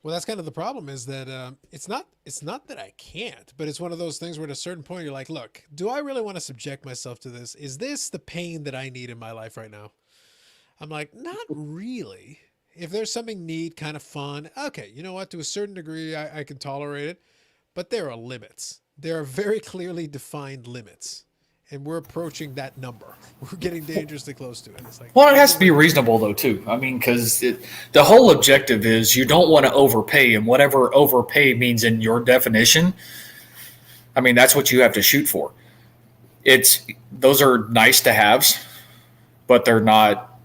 Well, that's kind of the problem is that it's not that I can't, but it's one of those things where at a certain point you're like, look, do I really want to subject myself to this? Is this the pain that I need in my life right now? I'm like, not really. If there's something neat, kind of fun, okay, you know what? To a certain degree, I can tolerate it, but there are limits. There are very clearly defined limits, and we're approaching that number. We're getting dangerously close to it. It's like, Well, it has to be reasonable though too. I mean, because the whole objective is you don't want to overpay, and whatever overpay means in your definition, I mean that's what you have to shoot for. Those are nice to haves, but they're not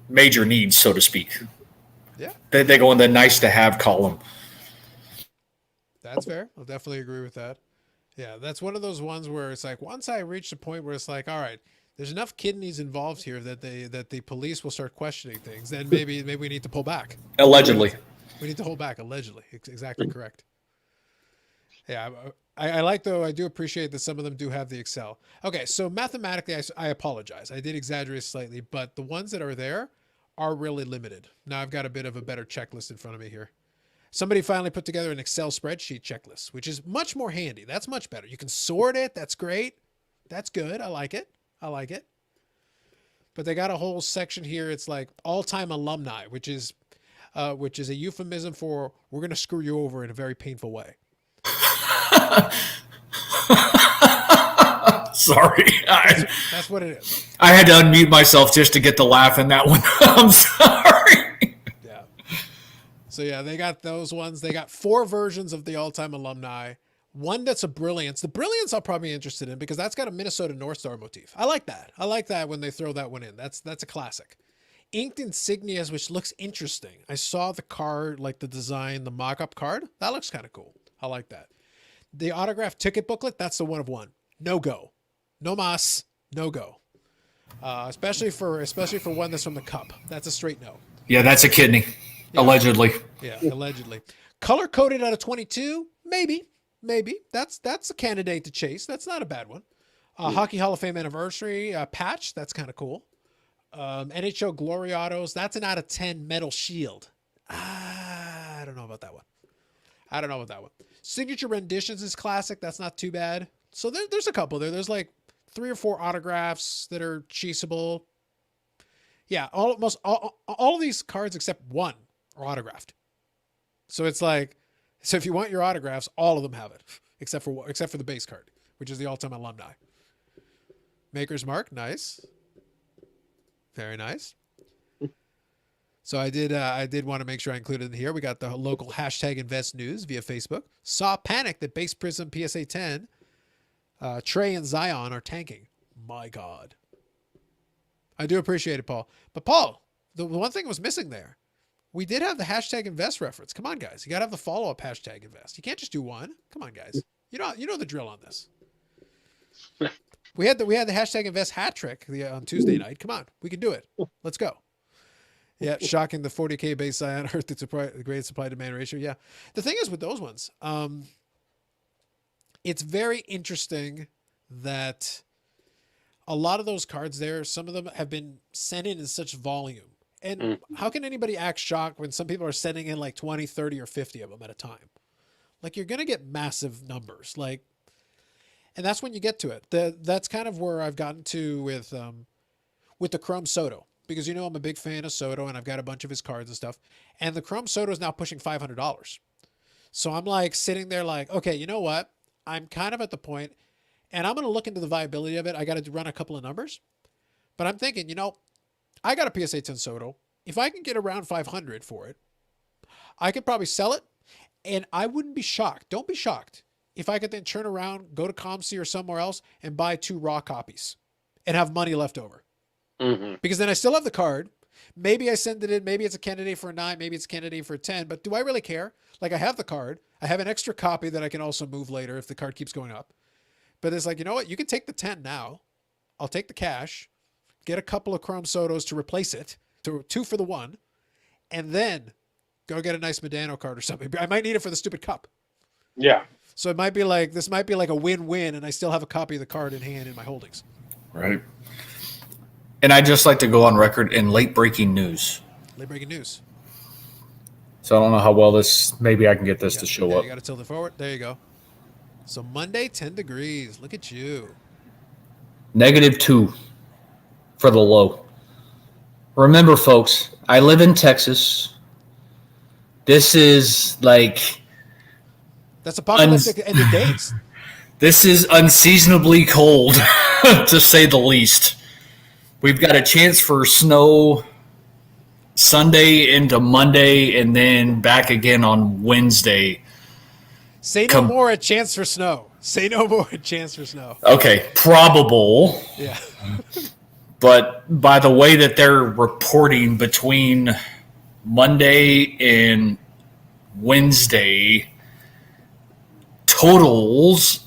major needs, so to speak. Yeah, They go in the nice to have column. that's fair. I'll definitely agree with that. Yeah, that's one of those ones where it's like once I reach the point where it's like, all right, there's enough kidneys involved here that the police will start questioning things. Then maybe we need to pull back. Allegedly. We need to hold back. Allegedly, exactly correct. Yeah, I like though. I do appreciate that some of them do have the Excel. Okay, so mathematically, I apologize. I did exaggerate slightly, but the ones that are there are really limited. Now I've got a bit of a better checklist in front of me here. Somebody finally put together an Excel spreadsheet checklist, which is much more handy. That's much better. You can sort it. That's great. That's good. I like it. I like it. But they got a whole section here. It's like all-time alumni, which is a euphemism for we're going to screw you over in a very painful way. Sorry. That's what it is. I had to unmute myself just to get the laugh in that one. I'm sorry. Yeah. So yeah, they got those ones. They got 4 versions of the all-time alumni. One that's a Brilliance. The Brilliance I'll probably be interested in because that's got a Minnesota North Star motif. I like that. I like that when they throw that one in. That's a classic. Inked insignias, which looks interesting. I saw the card, like the design, the mock-up card. That looks kind of cool. I like that. The autograph ticket booklet, that's the one of one. No go. No mas. No go. Especially for one that's from the Cup. That's a straight no. Yeah, that's a kidney. Yeah. Allegedly. Yeah, allegedly. Color coded out of 22, maybe. That's a candidate to chase. That's not a bad one. Hockey Hall of Fame anniversary patch. That's kind of cool. NHL Glory Autos. That's an out of 10 metal shield. I don't know about that one. Signature renditions is classic. That's not too bad. So there's a couple there. There's like 3 or 4 autographs that are chaseable. Yeah, almost all of these cards except one are autographed. So it's like, so if you want your autographs, all of them have it, except for the base card, which is the all-time alumni. Maker's Mark, nice, very nice. So I did want to make sure I included in here. We got the local hashtag Invest News via Facebook. Saw panic that Base Prism PSA 10, Trey and Zion are tanking. My God. I do appreciate it, Paul. But Paul, the one thing was missing there. We did have the hashtag Invest reference. Come on, guys. You got to have the follow-up hashtag Invest. You can't just do one. Come on, guys. You know the drill on this. We had the hashtag Invest hat trick on Tuesday night. Come on. We can do it. Let's go. Yeah, shocking the 40K base Zion hurt the great supply-demand ratio. Yeah. The thing is with those ones, it's very interesting that a lot of those cards there, some of them have been sent in such volume. And how can anybody act shocked when some people are sending in like 20, 30, or 50 of them at a time? Like you're going to get massive numbers. Like, and that's when you get to it. That's kind of where I've gotten to with the Chrome Soto, because you know I'm a big fan of Soto and I've got a bunch of his cards and stuff. And the Chrome Soto is now pushing $500. So I'm like sitting there like, okay, you know what? I'm kind of at the point, and I'm going to look into the viability of it. I got to run a couple of numbers, but I'm thinking, I got a PSA 10 Soto. If I can get around 500 for it, I could probably sell it, and I wouldn't be shocked. Don't be shocked if I could then turn around, go to ComC or somewhere else and buy 2 raw copies and have money left over. Mm-hmm. Because then I still have the card. Maybe I send it in. Maybe it's a candidate for a 9. Maybe it's a candidate for a 10. But do I really care? Like, I have the card. I have an extra copy that I can also move later if the card keeps going up. But it's like, you know what? You can take the 10 now. I'll take the cash, get a couple of Chrome Sotos to replace it, to 2 for the 1, and then go get a nice Medano card or something. I might need it for the stupid cup. Yeah. So it might be like, this might be like a win-win, and I still have a copy of the card in hand in my holdings. Right. And I'd just like to go on record in late breaking news. Late breaking news. So I don't know how well this, maybe I can get this to show up. You got to tilt it forward. There you go. So Monday, 10 degrees. Look at you. -2 for the low. Remember, folks, I live in Texas. This is like That's apocalyptic end of days. this is unseasonably cold, to say the least. We've got a chance for snow Sunday into Monday, and then back again on Wednesday. Say no more, a chance for snow. Say no more, a chance for snow. Okay, probable. Yeah. But by the way that they're reporting between Monday and Wednesday, totals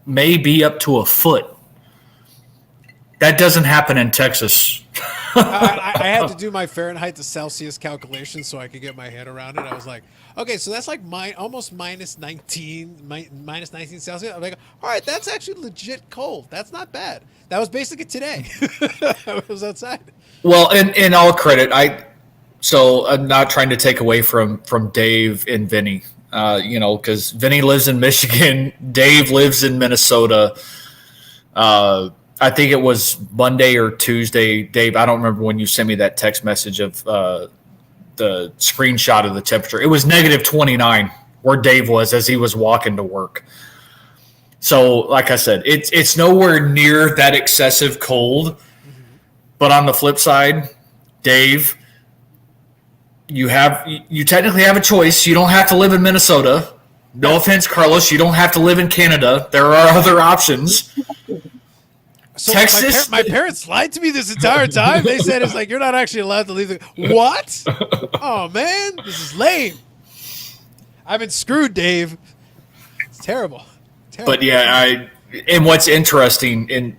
may be up to a foot. That doesn't happen in Texas. I had to do my Fahrenheit to Celsius calculation so I could get my head around it. I was like, okay, so that's like almost minus 19 Celsius. I'm like, all right, that's actually legit cold. That's not bad. That was basically today. I was outside. Well, in all credit, I'm not trying to take away from Dave and Vinny, because Vinny lives in Michigan, Dave lives in Minnesota. I think it was Monday or Tuesday, Dave. I don't remember when you sent me that text message of the screenshot of the temperature. It was -29 where Dave was as he was walking to work. So, like I said, it's nowhere near that excessive cold. But on the flip side, Dave, you technically have a choice. You don't have to live in Minnesota. No offense, Carlos. You don't have to live in Canada. There are other options. So Texas? my parents lied to me this entire time. They said it's like, you're not actually allowed to leave. What? Oh, man. This is lame. I've been screwed, Dave. It's terrible. But yeah, and what's interesting, and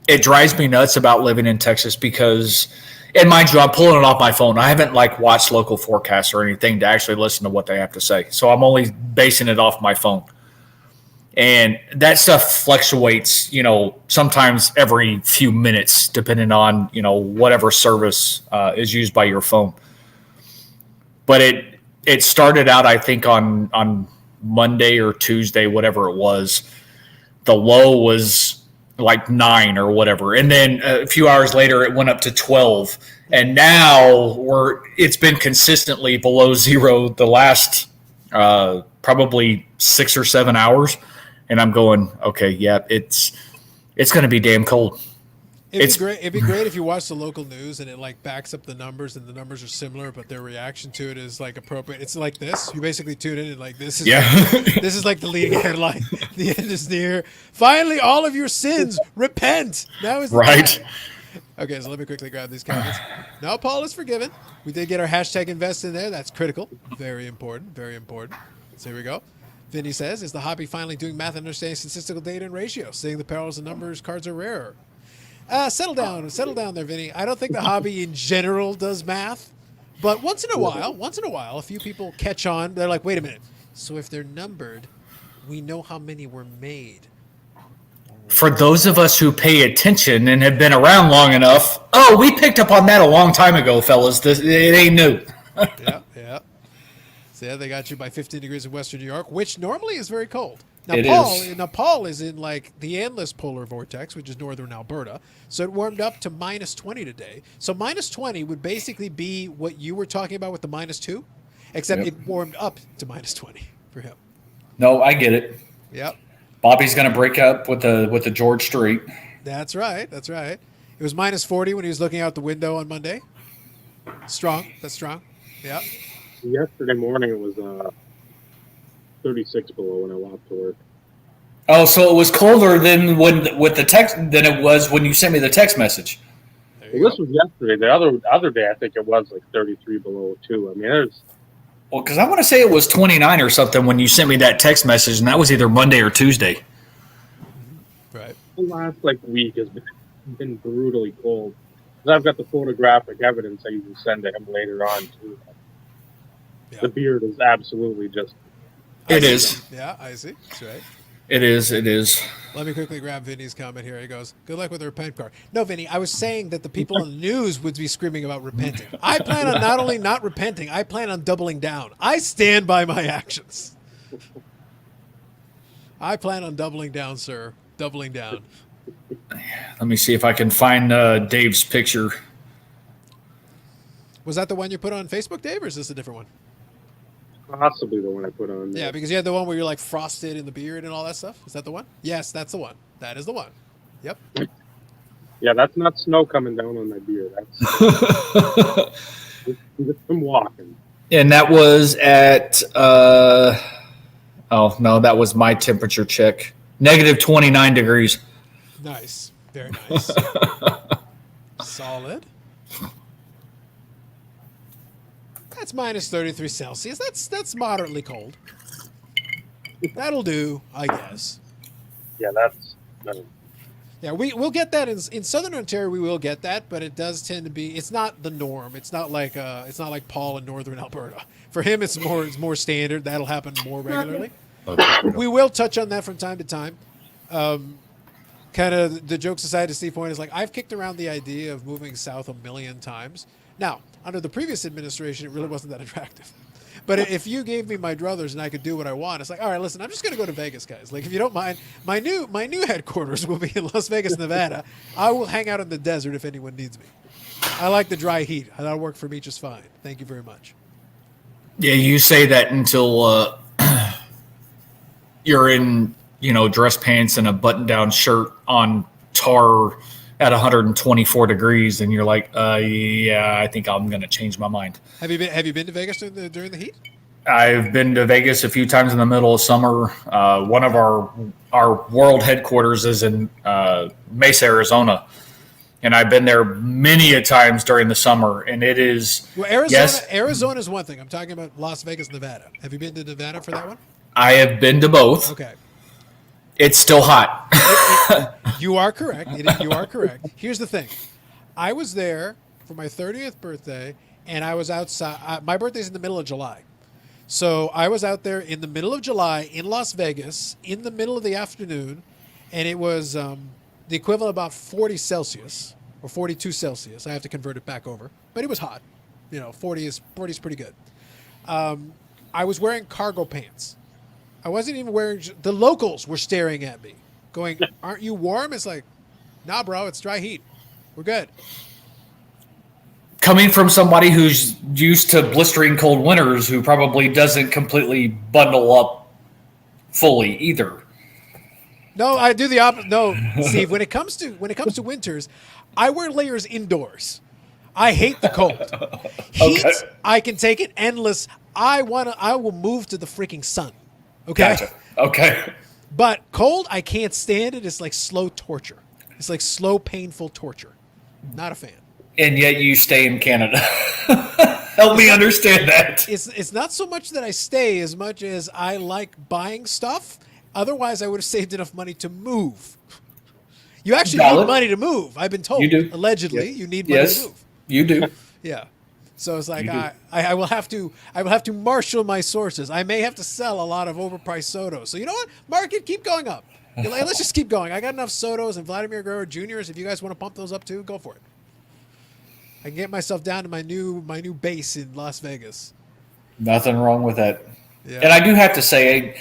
it drives me nuts about living in Texas because, and mind you, I'm pulling it off my phone. I haven't watched local forecasts or anything to actually listen to what they have to say. So I'm only basing it off my phone. And that stuff fluctuates, sometimes every few minutes, depending on, whatever service is used by your phone. But it started out, I think, on Monday or Tuesday, whatever it was. The low was like 9 or whatever. And then a few hours later, it went up to 12. And now it's been consistently below 0 the last probably 6 or 7 hours. And I'm going, okay, yeah, it's going to be damn cold. It'd be great if you watch the local news and it backs up the numbers and the numbers are similar, but their reaction to it is appropriate. It's like this. You basically tune in and this is this is the leading headline. The end is near. Finally, all of your sins, repent. Now is the right. time. Okay, so let me quickly grab these comments. Now Paul is forgiven. We did get our hashtag invest in there. That's critical. Very important. Very important. So here we go. Vinny says, is the hobby finally doing math and understanding statistical data and ratios? Seeing the parallels and numbers cards are rarer. Settle down there, Vinny. I don't think the hobby in general does math, but once in a while, a few people catch on. They're like, wait a minute. So if they're numbered, we know how many were made. For those of us who pay attention and have been around long enough, we picked up on that a long time ago, fellas. It ain't new. Yeah. So yeah, they got you by 15 degrees in Western New York, which normally is very cold. Now, Paul is in the Endless Polar Vortex, which is northern Alberta. So it warmed up to -20 today. So -20 would basically be what you were talking about with the -2, except it warmed up to -20 for him. No, I get it. Yep. Bobby's going to break up with the George Strait. That's right. It was -40 when he was looking out the window on Monday. Strong. That's strong. Yeah. Yesterday morning it was 36 below when I walked to work. Oh, so it was colder than when with the text than it was when you sent me the text message. There you Well, this go. was yesterday. The other day, I think it was like 33 below too. I mean, there's Well, because I want to say it was 29 or something when you sent me that text message, and that was either Monday or Tuesday. Right. the last like week has been brutally cold. 'Cause I've got the photographic evidence I usually send to him later on too. Yeah. The beard is absolutely just. It is. Yeah, I see. That's right. It is. It is. Let me quickly grab Vinny's comment here. He goes, "Good luck with the repent card." No, Vinny, I was saying that the people on the news would be screaming about repenting. I plan on not only not repenting, I plan on doubling down. I stand by my actions. I plan on doubling down, sir. Doubling down. Let me see if I can find Dave's picture. Was that the one you put on Facebook, Dave, or is this a different one? Possibly the one I put on. Yeah, because you had the one where you're like frosted in the beard and all that stuff. Is that the one? Yes, that's the one. That is the one. Yep. Yeah, that's not snow coming down on my beard. That's from walking. And that was at oh no, that was my temperature check. Negative 29 degrees. Nice. Very nice. Solid. That's minus 33 Celsius. That's moderately cold. That'll do, I guess. Yeah, that's. No. Yeah, we'll get that in Southern Ontario. We will get that, but it does tend to be. It's not the norm. It's not like Paul in Northern Alberta. For him, it's more standard. That'll happen more regularly. We will touch on that from time to time. Kind of the jokes aside, to Steve point is like I've kicked around the idea of moving south a million times. Now, under the previous administration, it really wasn't that attractive. But if you gave me my druthers and I could do what I want, it's like, all right, listen, I'm just going to go to Vegas, guys. Like, if you don't mind, my new headquarters will be in Las Vegas, Nevada. I will hang out in the desert if anyone needs me. I like the dry heat. That'll work for me just fine. Thank you very much. Yeah, you say that until you're in, dress pants and a button-down shirt on tar at 124 degrees, and you're like, yeah, I think I'm going to change my mind. Have you been to Vegas during the heat? I've been to Vegas a few times in the middle of summer. One of our world headquarters is in Mesa, Arizona, and I've been there many a times during the summer. And it is Arizona is one thing. I'm talking about Las Vegas, Nevada. Have you been to Nevada for that one? I have been to both. Okay. It's still hot. You are correct. You are correct. Here's the thing. I was there for my 30th birthday, and I was outside. My birthday's in the middle of July. So I was out there in the middle of July in Las Vegas in the middle of the afternoon, and it was the equivalent of about 40 Celsius or 42 Celsius. I have to convert it back over. But it was hot. 40 is pretty good. I was wearing cargo pants. I wasn't even wearing. The locals were staring at me, going, "Aren't you warm?" It's like, "Nah, bro, it's dry heat. We're good." Coming from somebody who's used to blistering cold winters, who probably doesn't completely bundle up fully either. No, I do the opposite. No, Steve. When it comes to winters, I wear layers indoors. I hate the cold. Heat, I can take it endless. I will move to the freaking sun. Okay. Gotcha. Okay. But cold, I can't stand it. It's like slow torture. It's like slow, painful torture. Not a fan. And yet you stay in Canada. Help me understand that. It's not so much that I stay as much as I like buying stuff. Otherwise, I would have saved enough money to move. You actually need money to move. I've been told. You do. Allegedly, you need money to move. You do. Yeah. So it's like I will have to marshal my sources. I may have to sell a lot of overpriced Sotos. So you know what? Market, keep going up. Let's just keep going. I got enough Sotos and Vladimir Guerrero Juniors. If you guys want to pump those up too, go for it. I can get myself down to my new base in Las Vegas. Nothing wrong with that. Yeah. And I do have to say,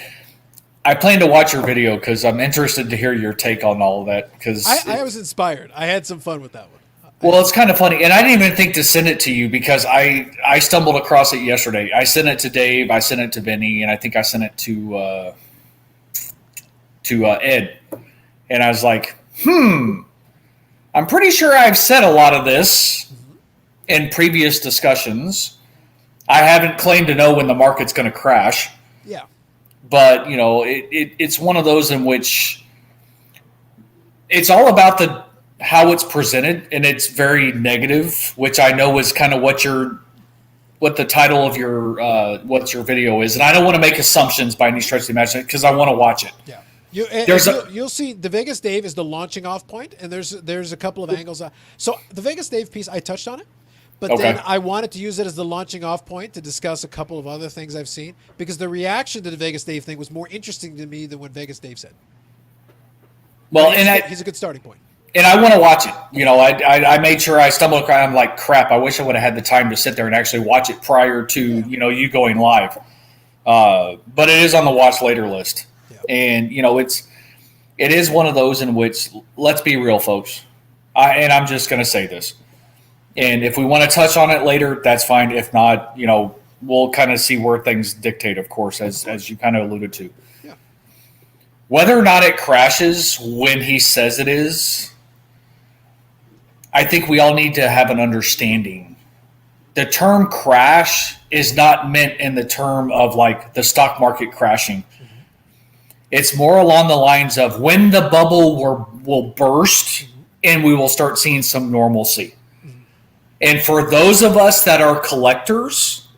I plan to watch your video because I'm interested to hear your take on all of that. Because I was inspired. I had some fun with that one. Well, it's kind of funny, and I didn't even think to send it to you because I stumbled across it yesterday. I sent it to Dave, I sent it to Vinny, and I think I sent it to Ed. And I was like, I'm pretty sure I've said a lot of this in previous discussions. I haven't claimed to know when the market's going to crash. Yeah. But, it's one of those in which it's all about how it's presented, and it's very negative, which I know is kind of what the title of your what's your video is, and I don't want to make assumptions by any stretch of the imagination because I want to watch it. Yeah. You'll see the Vegas Dave is the launching off point, and there's a couple of angles. So the Vegas Dave piece, I touched on it, but Okay. then I wanted to use it as the launching off point to discuss a couple of other things I've seen, because the reaction to the Vegas Dave thing was more interesting to me than what Vegas Dave said. Well, He's a good starting point. And I want to watch it. You know, I made sure I stumbled across. I'm like, crap. I wish I would have had the time to sit there and actually watch it prior to you going live. But it is on the watch later list, and it is one of those in which, let's be real, folks. And I'm just going to say this. And if we want to touch on it later, that's fine. If not, we'll kind of see where things dictate, of course, as you kind of alluded to. Yeah. Whether or not it crashes when he says it is, I think we all need to have an understanding. The term crash is not meant in the term of like the stock market crashing. Mm-hmm. It's more along the lines of when the bubble will burst and we will start seeing some normalcy. Mm-hmm. And for those of us that are collectors,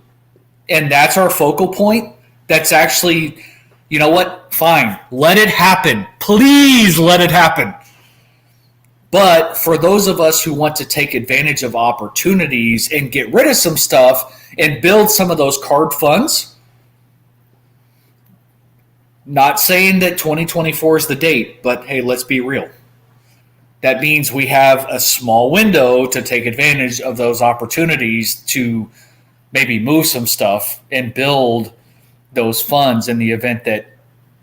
and that's our focal point, that's actually, you know what? Fine. Let it happen. Please let it happen. But for those of us who want to take advantage of opportunities and get rid of some stuff and build some of those card funds, not saying that 2024 is the date, but hey, let's be real. That means we have a small window to take advantage of those opportunities to maybe move some stuff and build those funds in the event that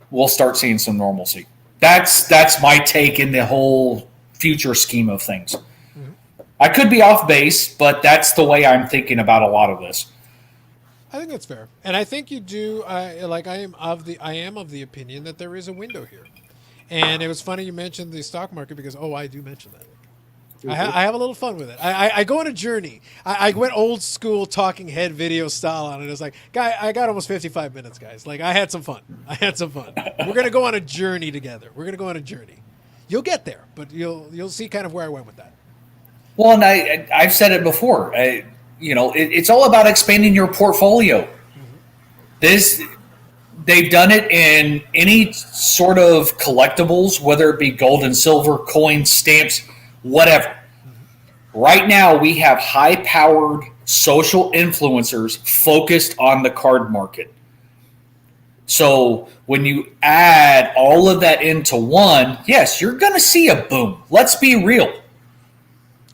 we'll start seeing some normalcy. That's my take in the whole future scheme of things. Mm-hmm. I could be off base, but that's the way I'm thinking about a lot of this. I think that's fair, and I think you do. I am of the opinion that there is a window here, and it was funny you mentioned the stock market because I do mention that. Mm-hmm. I have a little fun with it. I go on a journey. I went old school talking head video style on it. It was like, I got almost 55 minutes, guys. Like I had some fun. We're gonna go on a journey together. You'll get there, but you'll see kind of where I went with that. Well, and I've said it before. It's all about expanding your portfolio. Mm-hmm. They've done it in any sort of collectibles, whether it be gold and silver, coins, stamps, whatever. Mm-hmm. Right now, we have high-powered social influencers focused on the card market. So when you add all of that into one, yes, you're going to see a boom. Let's be real.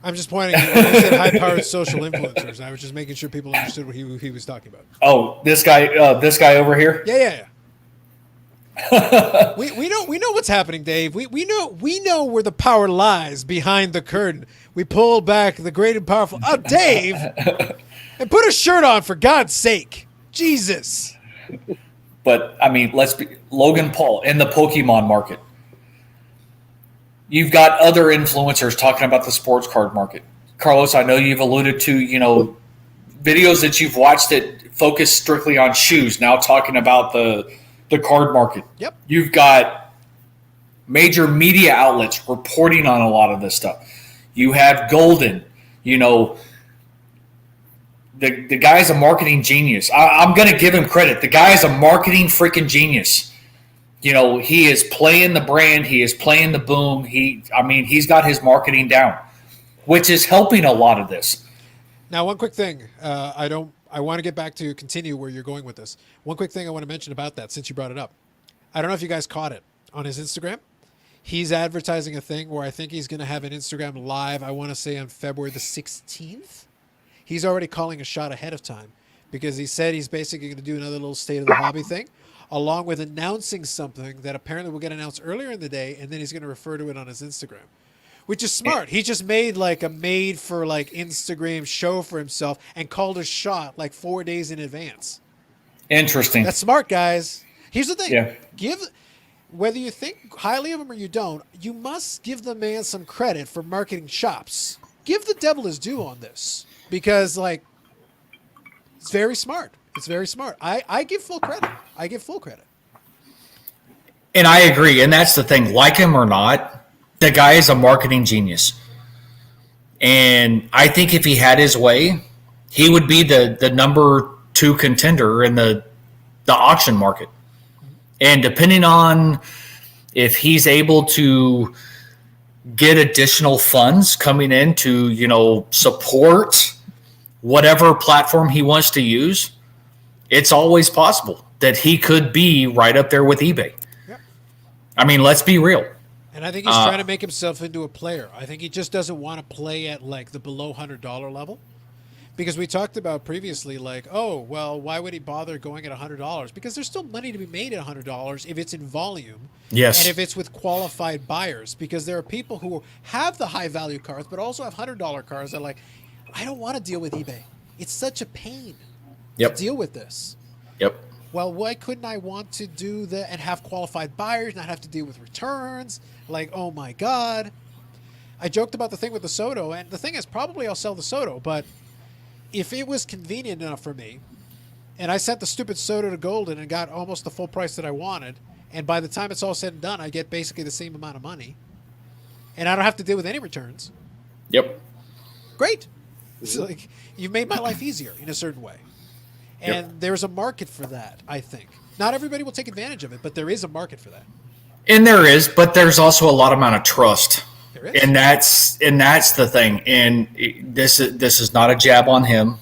I'm just pointing out when you said high-powered social influencers. I was just making sure people understood what he was talking about. Oh, this guy over here? Yeah. we know what's happening, Dave. We know where the power lies behind the curtain. We pull back the great and powerful. Oh, Dave, and put a shirt on for God's sake, Jesus. But I mean, Logan Paul in the Pokemon market. You've got other influencers talking about the sports card market. Carlos, I know you've alluded to, videos that you've watched that focus strictly on shoes, now talking about the card market. Yep. You've got major media outlets reporting on a lot of this stuff. You have Golden, the guy's a marketing genius. I'm going to give him credit. The guy is a marketing freaking genius. He is playing the brand. He is playing the boom. He's got his marketing down, which is helping a lot of this. Now, one quick thing. I want to get back to continue where you're going with this. One quick thing I want to mention about that, since you brought it up. I don't know if you guys caught it on his Instagram. He's advertising a thing where I think he's going to have an Instagram live, I want to say on February the 16th. He's already calling a shot ahead of time because he said he's basically going to do another little state of the hobby thing, along with announcing something that apparently will get announced earlier in the day, and then he's going to refer to it on his Instagram, which is smart. He just made like a made-for-like Instagram show for himself and called a shot like 4 days in advance. Interesting. That's smart, guys. Here's the thing. Yeah. Whether you think highly of him or you don't, you must give the man some credit for marketing chops. Give the devil his due on this because, it's very smart. It's very smart. I give full credit. And I agree. And that's the thing. Like him or not, The guy is a marketing genius. And I think if he had his way, he would be the number 2 contender in the auction market. And depending on if he's able to get additional funds coming in to, support whatever platform he wants to use, it's always possible that he could be right up there with eBay. Yep. I mean, let's be real. And I think he's trying to make himself into a player. I think he just doesn't want to play at like the below $100 level. Because we talked about previously, like, oh, well, why would he bother going at $100? Because there's still money to be made at $100 if it's in volume. Yes. And if it's with qualified buyers. Because there are people who have the high value cars, but also have $100 cars that are like, I don't want to deal with eBay. It's such a pain Yep. to deal with this. Yep. Well, why couldn't I want to do that and have qualified buyers, not have to deal with returns? Like, oh my God. I joked about the thing with the Soto, and the thing is, probably I'll sell the Soto, but if it was convenient enough for me, and I sent the stupid Soto to Golden and got almost the full price that I wanted, and by the time it's all said and done, I get basically the same amount of money, and I don't have to deal with any returns. Yep. Great. It's like, you've made my life easier in a certain way. And there's a market for that, I think. Not everybody will take advantage of it, but there is a market for that. And there is, but there's also a lot amount of trust. There is. And that's the thing. And this is not a jab on him.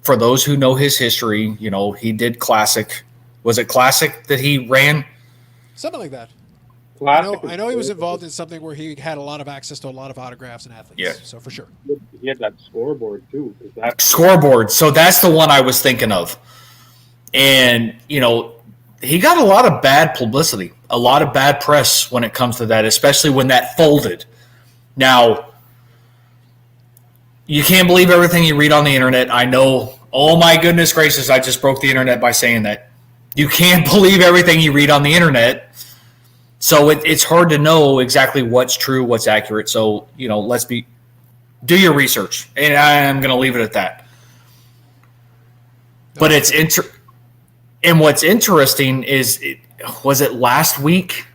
For those who know his history, he did Classic. Was it Classic that he ran? Something like that. Classic. I know he was involved in something where he had a lot of access to a lot of autographs and athletes. Yeah. So for sure. He had that scoreboard too. Scoreboard. So that's the one I was thinking of. And, he got a lot of bad publicity, a lot of bad press when it comes to that, especially when that folded. Now, you can't believe everything you read on the internet. I know. Oh, my goodness gracious, I just broke the internet by saying that. You can't believe everything you read on the internet. So it's hard to know exactly what's true, what's accurate. So, do your research. And I'm going to leave it at that. But and what's interesting is, was it last week?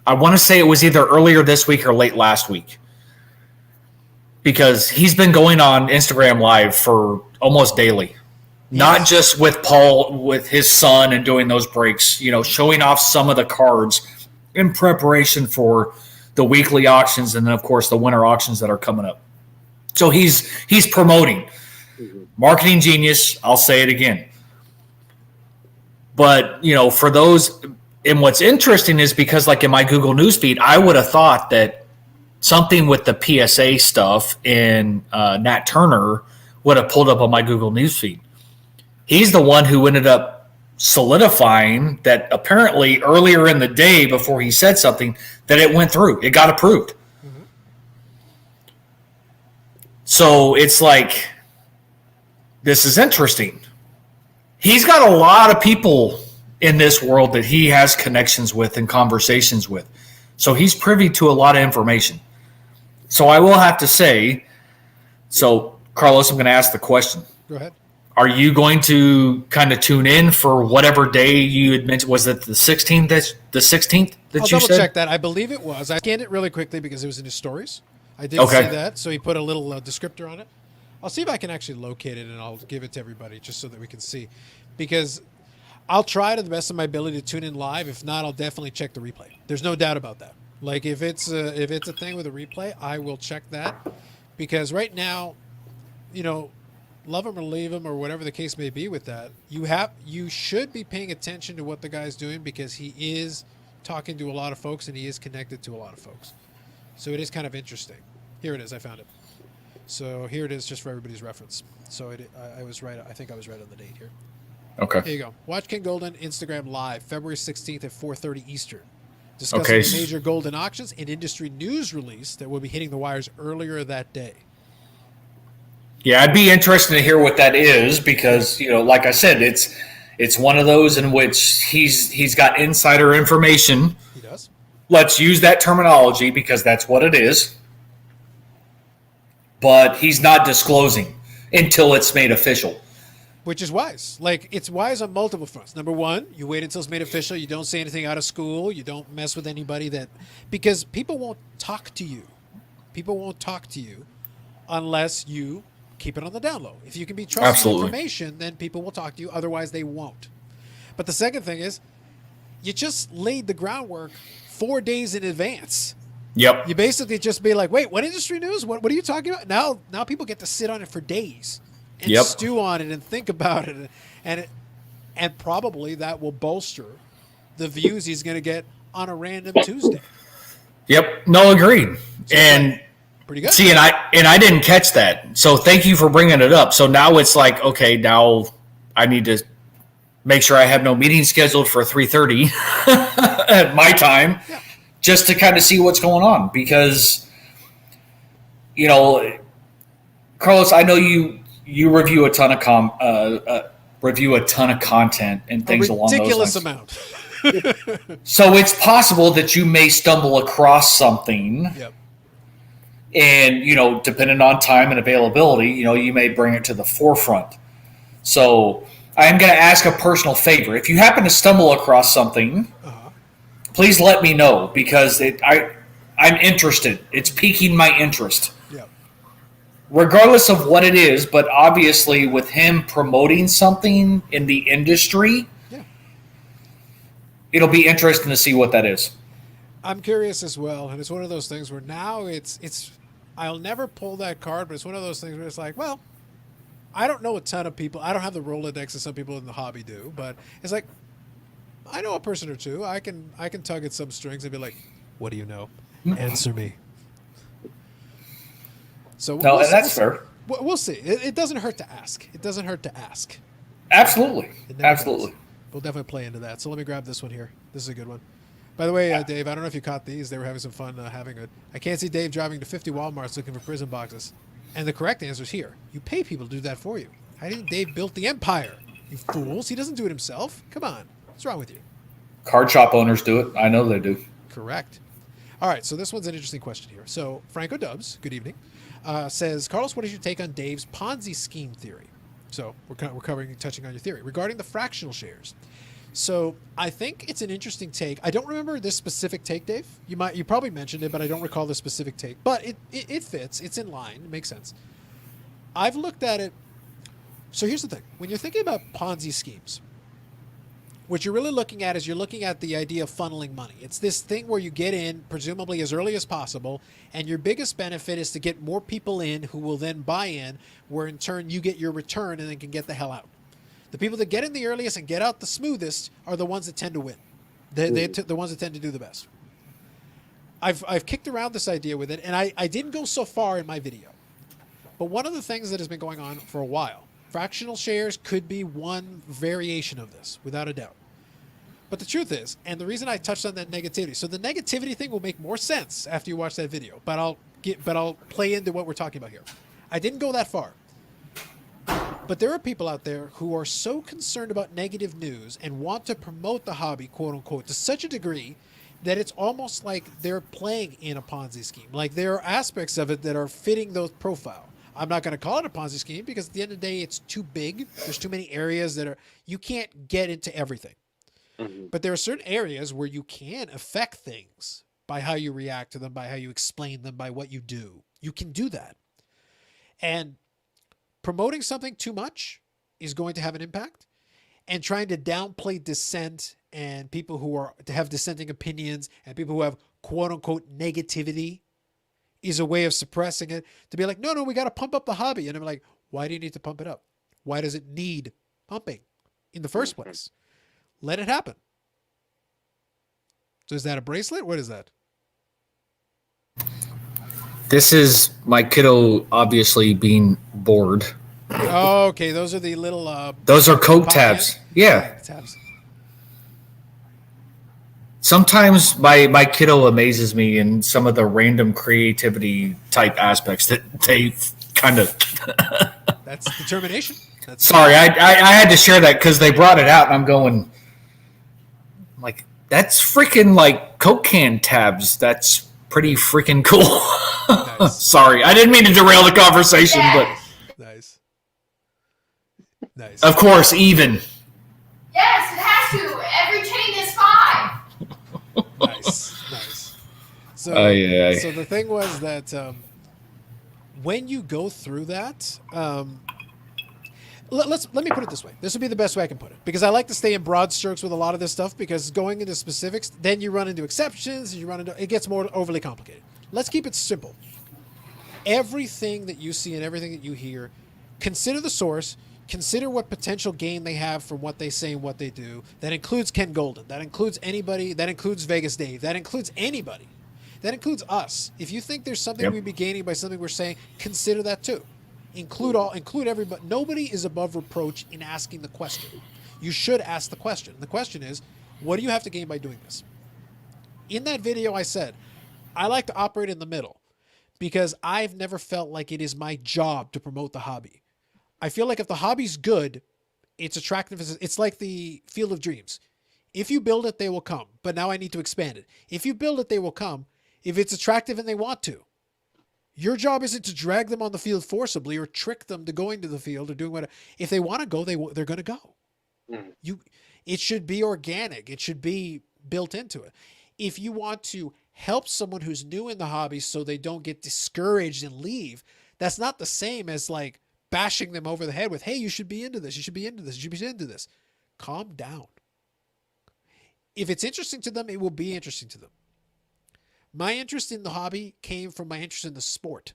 I want to say it was either earlier this week or late last week. Because he's been going on Instagram Live for almost daily. Not just with Paul, with his son and doing those breaks, showing off some of the cards in preparation for the weekly auctions and then, of course, the winter auctions that are coming up. So he's promoting. Marketing genius, I'll say it again. But, for those, and what's interesting is because, like in my Google Newsfeed, I would have thought that something with the PSA stuff in Nat Turner would have pulled up on my Google Newsfeed. He's the one who ended up solidifying that apparently earlier in the day before he said something that it went through. It got approved. Mm-hmm. So it's like, this is interesting. He's got a lot of people in this world that he has connections with and conversations with. So he's privy to a lot of information. So I will have to say, Carlos, I'm going to ask the question. Go ahead. Are you going to kind of tune in for whatever day you had mentioned? Was it the 16th? The 16th that I'll you double said? check that. I believe it was. I scanned it really quickly because it was in his stories. I did Okay. see that, so he put a little descriptor on it. I'll see if I can actually locate it, and I'll give it to everybody just so that we can see. Because I'll try to the best of my ability to tune in live. If not, I'll definitely check the replay. There's no doubt about that. Like if it's a thing with a replay, I will check that. Because right now, love him or leave him or whatever the case may be with that, you should be paying attention to what the guy's doing because he is talking to a lot of folks and he is connected to a lot of folks. So it is kind of interesting. Here it is. I found it. So here it is just for everybody's reference. So I was right. I think I was right on the date here. Okay. Here you go. Watch King Golden Instagram Live, February 16th at 4:30 Eastern. Discussing Okay. the major golden auctions and industry news release that will be hitting the wires earlier that day. Yeah, I'd be interested to hear what that is because, like I said, it's one of those in which he's got insider information. He does. Let's use that terminology because that's what it is. But he's not disclosing until it's made official. Which is wise. Like, it's wise on multiple fronts. Number one, you wait until it's made official. You don't say anything out of school. You don't mess with anybody because people won't talk to you. People won't talk to you unless you keep it on the down low. If you can be trusted Absolutely. information, then people will talk to you. Otherwise, they won't. But the second thing is, you just laid the groundwork 4 days in advance. Yep. You basically just be like, wait, what industry news? What are you talking about? Now people get to sit on it for days and Yep. stew on it and think about it, and probably that will bolster the views he's going to get on a random Tuesday. Yep. No, agreed. And Pretty good. see, and I didn't catch that. So thank you for bringing it up. So now it's like, okay, now I need to make sure I have no meeting scheduled for 3:30 at my time, Yeah. just to kind of see what's going on. Because, you know, Carlos, I know you review a ton of content and things a along those ridiculous lines. amount. So it's possible that you may stumble across something, Yep. and, you know, depending on time and availability, you know, you may bring it to the forefront. So I am going to ask a personal favor. If you happen to stumble across something, please let me know, because I'm interested. It's piquing my interest. Yep. Regardless of what it is, but obviously with him promoting something in the industry, Yeah. it'll be interesting to see what that is. I'm curious as well, and it's one of those things where now it's I'll never pull that card, but it's one of those things where it's like, well, I don't know a ton of people. I don't have the Rolodex that some people in the hobby do, but it's like I know a person or two. I can tug at some strings and be like, "What do you know? Answer me." So No, and that's see. fair. We'll see. It doesn't hurt to ask. It doesn't hurt to ask. Absolutely. It never Absolutely. does. We'll definitely play into that. So let me grab this one here. This is a good one. By the way, Dave, I don't know if you caught these. They were having some fun having it. I can't see Dave driving to 50 Walmarts looking for prison boxes. And the correct answer is here. You pay people to do that for you. I think Dave built the empire. You fools. He doesn't do it himself. Come on. What's wrong with you? Card shop owners do it. I know they do. Correct. All right, so this one's an interesting question here. So Franco Dubs, good evening, says, Carlos, what is your take on Dave's Ponzi scheme theory? So we're touching on your theory regarding the fractional shares. So I think it's an interesting take. I don't remember this specific take, Dave. You probably mentioned it, but I don't recall the specific take. But it fits. It's in line. It makes sense. I've looked at it. So here's the thing. When you're thinking about Ponzi schemes, what you're really looking at is you're looking at the idea of funneling money. It's this thing where you get in, presumably as early as possible, and your biggest benefit is to get more people in who will then buy in, where in turn you get your return and then can get the hell out. The people that get in the earliest and get out the smoothest are the ones that tend to win. They're the ones that tend to do the best. I've kicked around this idea with it, and I didn't go so far in my video. But one of the things that has been going on for a while, fractional shares could be one variation of this, without a doubt. But the truth is, and the reason I touched on that negativity, so the negativity thing will make more sense after you watch that video, but I'll play into what we're talking about here. I didn't go that far. But there are people out there who are so concerned about negative news and want to promote the hobby, quote unquote, to such a degree that it's almost like they're playing in a Ponzi scheme. Like there are aspects of it that are fitting those profile. I'm not going to call it a Ponzi scheme because at the end of the day, it's too big. There's too many areas that you can't get into everything. Mm-hmm. But there are certain areas where you can affect things by how you react to them, by how you explain them, by what you do. You can do that. And promoting something too much is going to have an impact, and trying to downplay dissent and people who are to have dissenting opinions and people who have quote unquote negativity is a way of suppressing it, to be like, no, we got to pump up the hobby. And I'm like, why do you need to pump it up? Why does it need pumping in the first place? Let it happen. So is that a bracelet? What is that? This is my kiddo obviously being bored. Oh, okay. Those are the little Those are Coke pop tabs. can? Yeah. Tabs. Sometimes my kiddo amazes me in some of the random creativity type aspects that they kind of. That's determination. That's Sorry, I had to share that because they brought it out, and I'm going like, that's freaking like Coke can tabs. That's pretty freaking cool. Nice. Sorry, I didn't mean to derail the conversation, but Nice. Nice. Of course, even. Yes, it has to. Every chain is 5. Nice. So, Aye. so the thing was that when you go through that, let me put it this way. This would be the best way I can put it, because I like to stay in broad strokes with a lot of this stuff, because going into specifics, then you run into exceptions, and it gets more overly complicated. Let's keep it simple. Everything that you see and everything that you hear, consider the source. Consider what potential gain they have from what they say and what they do. That includes Ken Golden. That includes anybody. That includes Vegas Dave. That includes anybody. That includes us. If you think there's something we'd be gaining by something we're saying, consider that too. Include everybody. Nobody is above reproach in asking the question. You should ask the question. The question is, what do you have to gain by doing this? In that video, I said, I like to operate in the middle, because I've never felt like it is my job to promote the hobby. I feel like if the hobby's good, it's attractive. It's like the Field of Dreams. If you build it, they will come. But now I need to expand it. If you build it, they will come. If it's attractive and they want to. Your job isn't to drag them on the field forcibly or trick them to going to the field or doing whatever. If they want to go, they're going to go. It should be organic. It should be built into it. If you want to help someone who's new in the hobby so they don't get discouraged and leave, that's not the same as like bashing them over the head with, hey, you should be into this. You should be into this. You should be into this. Calm down. If it's interesting to them, it will be interesting to them. My interest in the hobby came from my interest in the sport.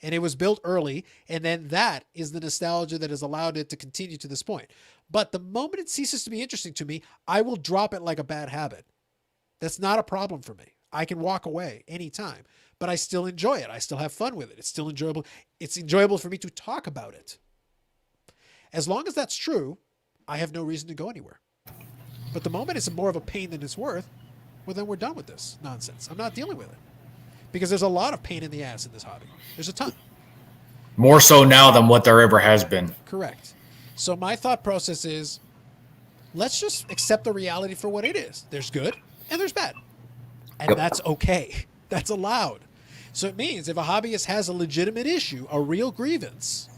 And it was built early. And then that is the nostalgia that has allowed it to continue to this point. But the moment it ceases to be interesting to me, I will drop it like a bad habit. That's not a problem for me. I can walk away anytime. But I still enjoy it. I still have fun with it. It's still enjoyable. It's enjoyable for me to talk about it. As long as that's true, I have no reason to go anywhere. But the moment it's more of a pain than it's worth, well, then we're done with this nonsense. I'm not dealing with it. Because there's a lot of pain in the ass in this hobby. There's a ton. More so now than what there ever has been. Correct. So my thought process is, let's just accept the reality for what it is. There's good and there's bad. And that's okay. That's allowed. So it means if a hobbyist has a legitimate issue, a real grievance,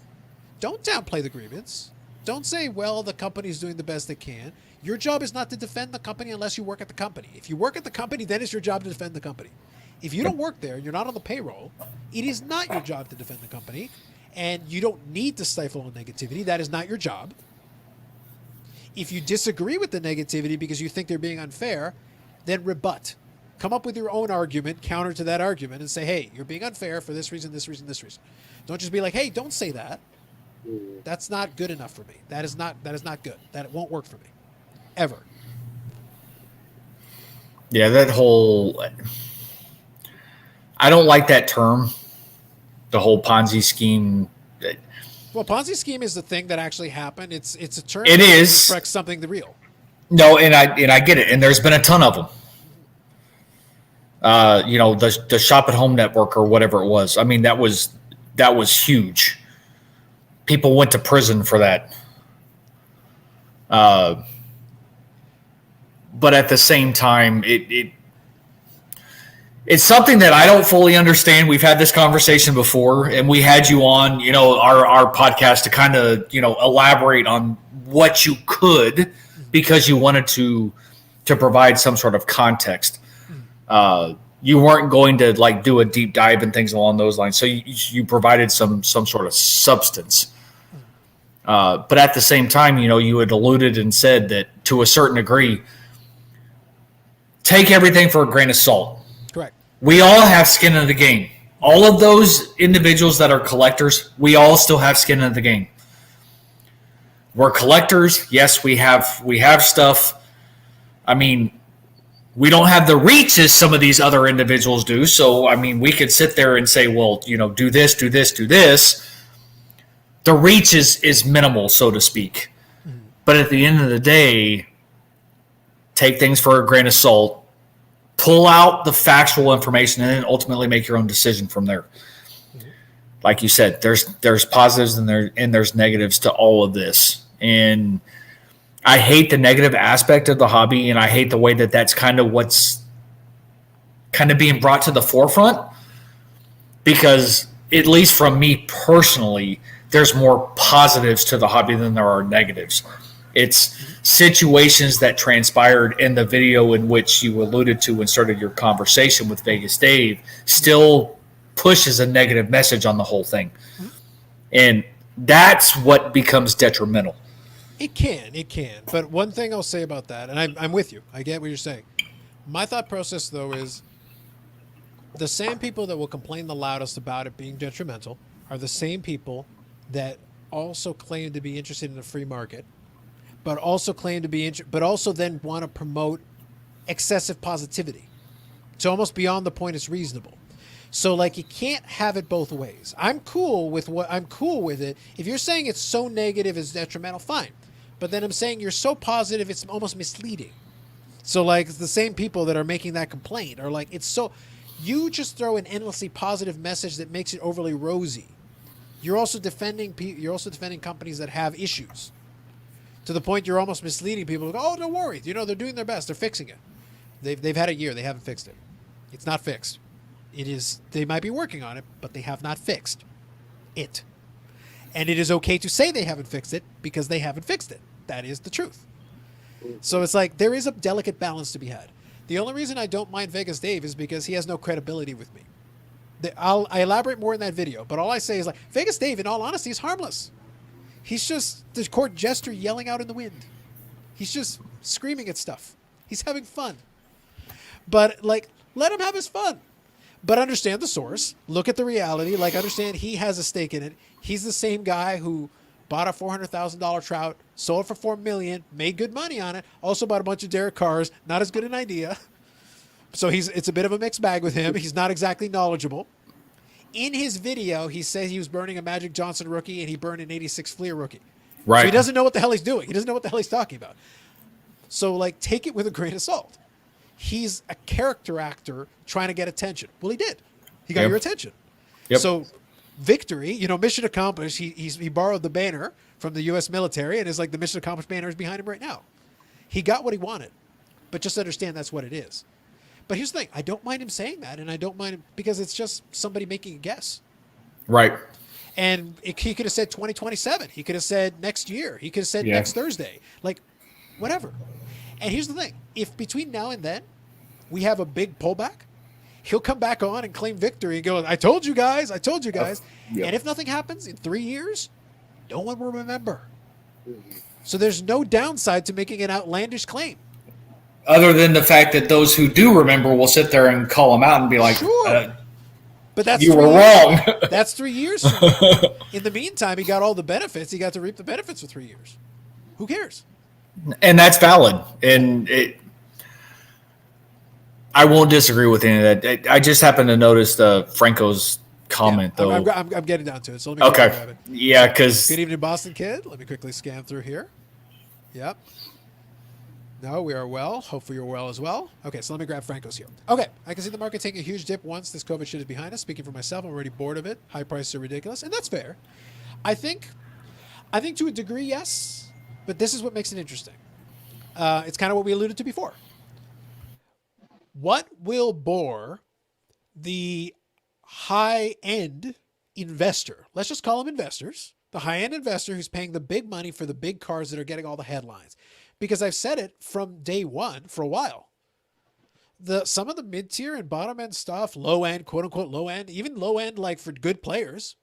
don't downplay the grievance. Don't say, well, the company's doing the best it can. Your job is not to defend the company unless you work at the company. If you work at the company, then it's your job to defend the company. If you don't work there, you're not on the payroll, it is not your job to defend the company, and you don't need to stifle on negativity. That is not your job. If you disagree with the negativity because you think they're being unfair, then rebut. Come up with your own argument, counter to that argument, and say, hey, you're being unfair for this reason, this reason, this reason. Don't just be like, hey, don't say that. That's not good enough for me. That is not good. That won't work for me. Ever. Yeah, that whole... I don't like that term, the whole Ponzi scheme. Well, Ponzi scheme is the thing that actually happened. It's a term It that is. reflects something real. No, and I get it, and there's been a ton of them. The Shop at Home Network or whatever it was. I mean, that was huge. People went to prison for that. But at the same time, it's something that I don't fully understand. We've had this conversation before, and we had you on, our podcast to kind of, elaborate on what you could, because you wanted to provide some sort of context. You weren't going to do a deep dive and things along those lines. So you provided some sort of substance. But at the same time, you had alluded and said that to a certain degree, take everything for a grain of salt. Correct. We all have skin in the game. All of those individuals that are collectors, we all still have skin in the game. We're collectors. Yes, we have stuff. I mean, we don't have the reach as some of these other individuals do. So, I mean, we could sit there and say, well, do this, do this, do this. The reach is minimal, so to speak. Mm-hmm. But at the end of the day, take things for a grain of salt. Pull out the factual information and then ultimately make your own decision from there. Mm-hmm. Like you said, there's positives and there's negatives to all of this. And I hate the negative aspect of the hobby, and I hate the way that that's kind of what's kind of being brought to the forefront, because at least from me personally, there's more positives to the hobby than there are negatives. It's situations that transpired in the video in which you alluded to and started your conversation with Vegas Dave still pushes a negative message on the whole thing. And that's what becomes detrimental. It can. But one thing I'll say about that, and I'm with you. I get what you're saying. My thought process, though, is the same people that will complain the loudest about it being detrimental are the same people that also claim to be interested in the free market, but also claim to be but also then want to promote excessive positivity. It's almost beyond the point it's reasonable. So like you can't have it both ways. I'm cool with it. If you're saying it's so negative it's detrimental, fine. But then I'm saying you're so positive it's almost misleading. So like the same people that are making that complaint are like, it's so, you just throw an endlessly positive message that makes it overly rosy. You're also defending companies that have issues. To the point you're almost misleading people who go, oh, don't worry. You know, they're doing their best. They're fixing it. They've had a year. They haven't fixed it. It's not fixed. It is, they might be working on it, but they have not fixed it. And it is okay to say they haven't fixed it because they haven't fixed it. That is the truth. So it's like there is a delicate balance to be had. The only reason I don't mind Vegas Dave is because he has no credibility with me. I elaborate more in that video, but all I say is like, Vegas Dave, in all honesty, is harmless. He's just the court jester yelling out in the wind. He's just screaming at stuff. He's having fun. But like, let him have his fun. But understand the source. Look at the reality. Like, understand he has a stake in it. He's the same guy who bought a $400,000 trout, sold for $4 million, made good money on it. Also bought a bunch of Derek Carrs. Not as good an idea. So it's a bit of a mixed bag with him. He's not exactly knowledgeable. In his video, he says he was burning a Magic Johnson rookie and he burned an 86 Fleer rookie. Right. So he doesn't know what the hell he's doing. He doesn't know what the hell he's talking about. So, like, take it with a grain of salt. He's a character actor trying to get attention. Well, he did. He got your attention. Yep. So, victory, mission accomplished. He borrowed the banner from the U.S. military, and it's like the mission accomplished banner is behind him right now. He got what he wanted, but just understand that's what it is. But here's the thing. I don't mind him saying that, and I don't mind him because it's just somebody making a guess. Right. And he could have said 2027. He could have said next year. He could have said next Thursday. Like, whatever. And here's the thing. If between now and then we have a big pullback, he'll come back on and claim victory and go, I told you guys. And if nothing happens in 3 years, no one will remember. So there's no downside to making an outlandish claim. Other than the fact that those who do remember will sit there and call him out and be like, Sure. But that's you were 3 years. wrong. That's 3 years. In the meantime, he got all the benefits. He got to reap the benefits for 3 years. Who cares? And that's valid. And I won't disagree with any of that. I just happened to notice Franco's comment, though. I'm getting down to it. So let me grab it. Yeah, because Good evening, Boston Kid. Let me quickly scan through here. Yep. No, we are well. Hopefully you're well as well. Okay, so let me grab Franco's here. Okay, I can see the market taking a huge dip once this COVID shit is behind us. Speaking for myself, I'm already bored of it. High prices are ridiculous, and that's fair. I think to a degree, yes, but this is what makes it interesting. It's kind of what we alluded to before. What will bore the high-end investor, let's just call them investors, the high-end investor who's paying the big money for the big cars that are getting all the headlines? Because I've said it from day one for a while. Some of the mid-tier and bottom-end stuff, low-end, quote-unquote low-end, even low-end like for good players,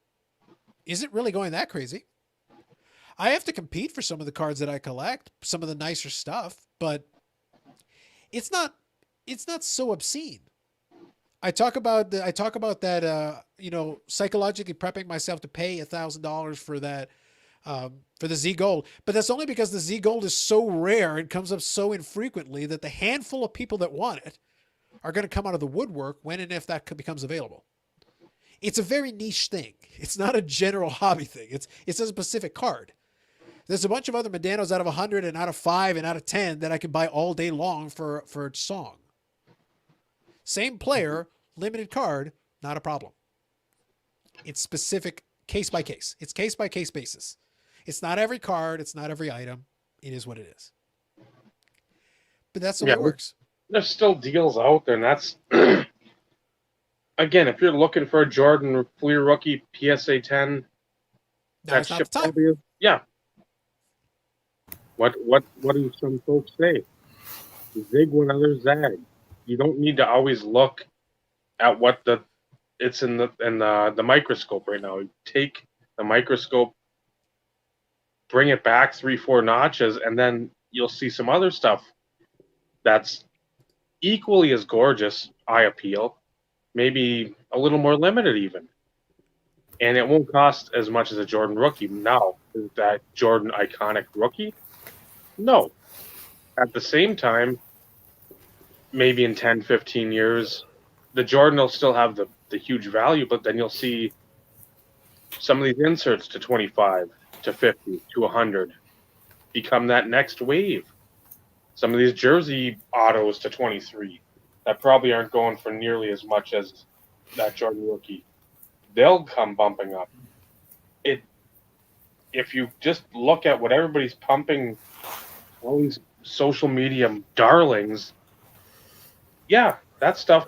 isn't really going that crazy. I have to compete for some of the cards that I collect, some of the nicer stuff, but it's not so obscene. I talk about that, psychologically prepping myself to pay $1,000 for that, for the Z Gold, but that's only because the Z Gold is so rare and comes up so infrequently that the handful of people that want it are going to come out of the woodwork when and if that becomes available. It's a very niche thing. It's not a general hobby thing. It's a specific card. There's a bunch of other Medanos out of 100 and out of 5 and out of 10 that I can buy all day long for a song. Same player, limited card, not a problem. It's specific case by case. It's case by case basis. It's not every card. It's not every item. It is what it is. But that's the way it works. There's still deals out there, and that's again, if you're looking for a Jordan Fleer rookie PSA 10, Now that it's not ship the time. probably is. Yeah. What do some folks say? Zig when others zag. You don't need to always look at what it's in the microscope right now. Take the microscope, bring it back 3-4 notches, and then you'll see some other stuff that's equally as gorgeous, eye appeal, maybe a little more limited even. And it won't cost as much as a Jordan rookie. Now, is that Jordan iconic rookie? No. At the same time, maybe in 10, 15 years, the Jordan will still have the huge value, but then you'll see some of these inserts to 25, to 50, to 100 become that next wave. Some of these jersey autos to 23 that probably aren't going for nearly as much as that Jordan rookie. They'll come bumping up. If you just look at what everybody's pumping, all these social media darlings, yeah, that stuff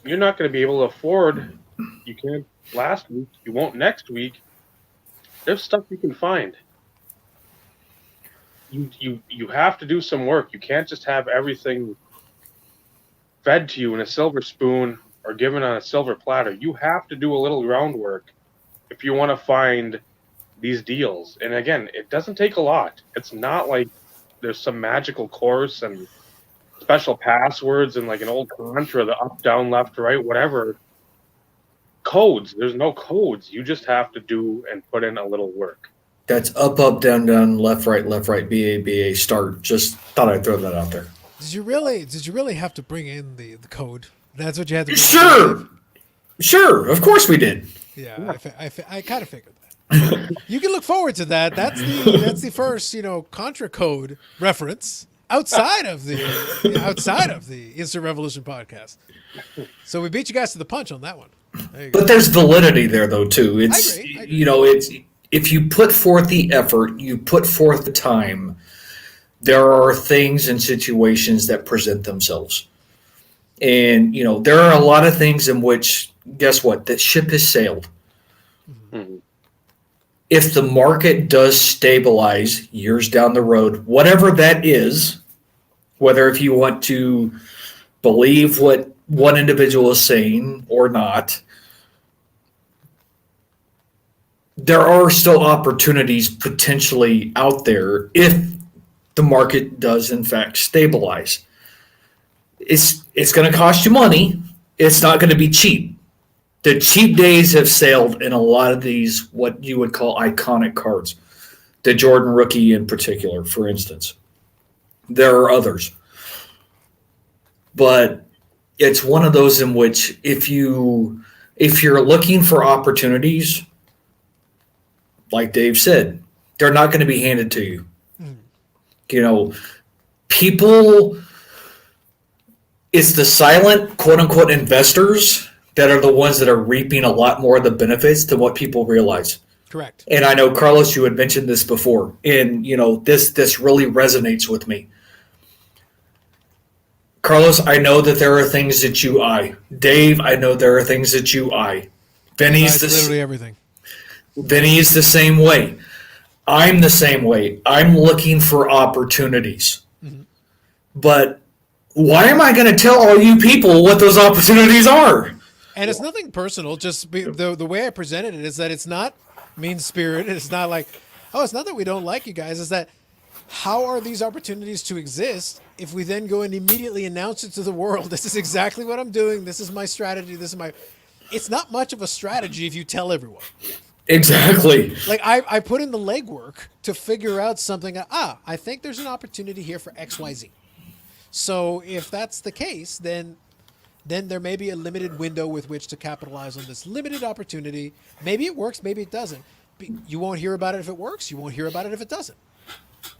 you're not going to be able to afford. You can't last week. You won't next week. There's stuff you can find. You have to do some work. You can't just have everything fed to you in a silver spoon or given on a silver platter. You have to do a little groundwork if you want to find these deals. And again, it doesn't take a lot. It's not like there's some magical course and special passwords and like an old Contra, the up, down, left, right, whatever. Codes. There's no codes. You just have to do and put in a little work. That's up, up, down, down, left, right, BA, start. Just thought I'd throw that out there. Did you really have to bring in the code? That's what you had to bring Sure. Sure. Of course we did. Yeah, I kind of figured that. You can look forward to that. That's the first, Contra code reference outside of the Instant Revolution podcast. So we beat you guys to the punch on that one. There you go. But there's validity there, though, too. It's I agree. it's if you put forth the effort, you put forth the time. There are things and situations that present themselves, and there are a lot of things in which, guess what, that ship has sailed. Mm-hmm. If the market does stabilize years down the road, whatever that is, whether if you want to believe what one individual is saying or not, there are still opportunities potentially out there if the market does in fact stabilize. It's going to cost you money. It's not going to be cheap. The cheap days have sailed in a lot of these, what you would call iconic cards. The Jordan rookie in particular, for instance. There are others. But it's one of those in which if you're looking for opportunities, like Dave said, they're not going to be handed to you. People, it's the silent quote unquote investors that are the ones that are reaping a lot more of the benefits than what people realize. Correct. And I know, Carlos, you had mentioned this before, and this really resonates with me. Carlos, I know that there are things that you eye. Dave, I know there are things that you eye. Besides literally everything. Vinny is the same way. I'm the same way. I'm looking for opportunities. Mm-hmm. But why am I going to tell all you people what those opportunities are? And it's nothing personal. Just the way I presented it is that it's not mean-spirited. It's not like, it's not that we don't like you guys. It's that how are these opportunities to exist if we then go and immediately announce it to the world? This is exactly what I'm doing. This is my strategy. It's not much of a strategy if you tell everyone. Exactly. Like I put in the legwork to figure out something. I think there's an opportunity here for XYZ. So if that's the case, then there may be a limited window with which to capitalize on this limited opportunity. Maybe it works, maybe it doesn't. You won't hear about it if it works. You won't hear about it if it doesn't.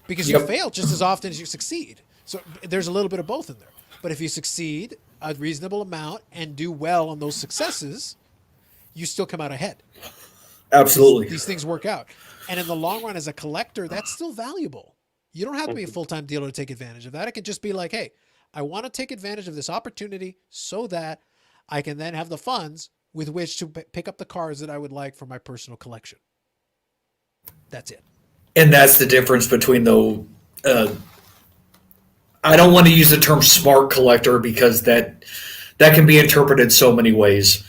Because you fail just as often as you succeed. So there's a little bit of both in there. But if you succeed a reasonable amount and do well on those successes, you still come out ahead. Absolutely. These things work out. And in the long run, as a collector, that's still valuable. You don't have to be a full-time dealer to take advantage of that. It can just be like, hey, I want to take advantage of this opportunity so that I can then have the funds with which to pick up the cards that I would like for my personal collection. That's it. And that's the difference between the. I don't want to use the term smart collector because that can be interpreted so many ways.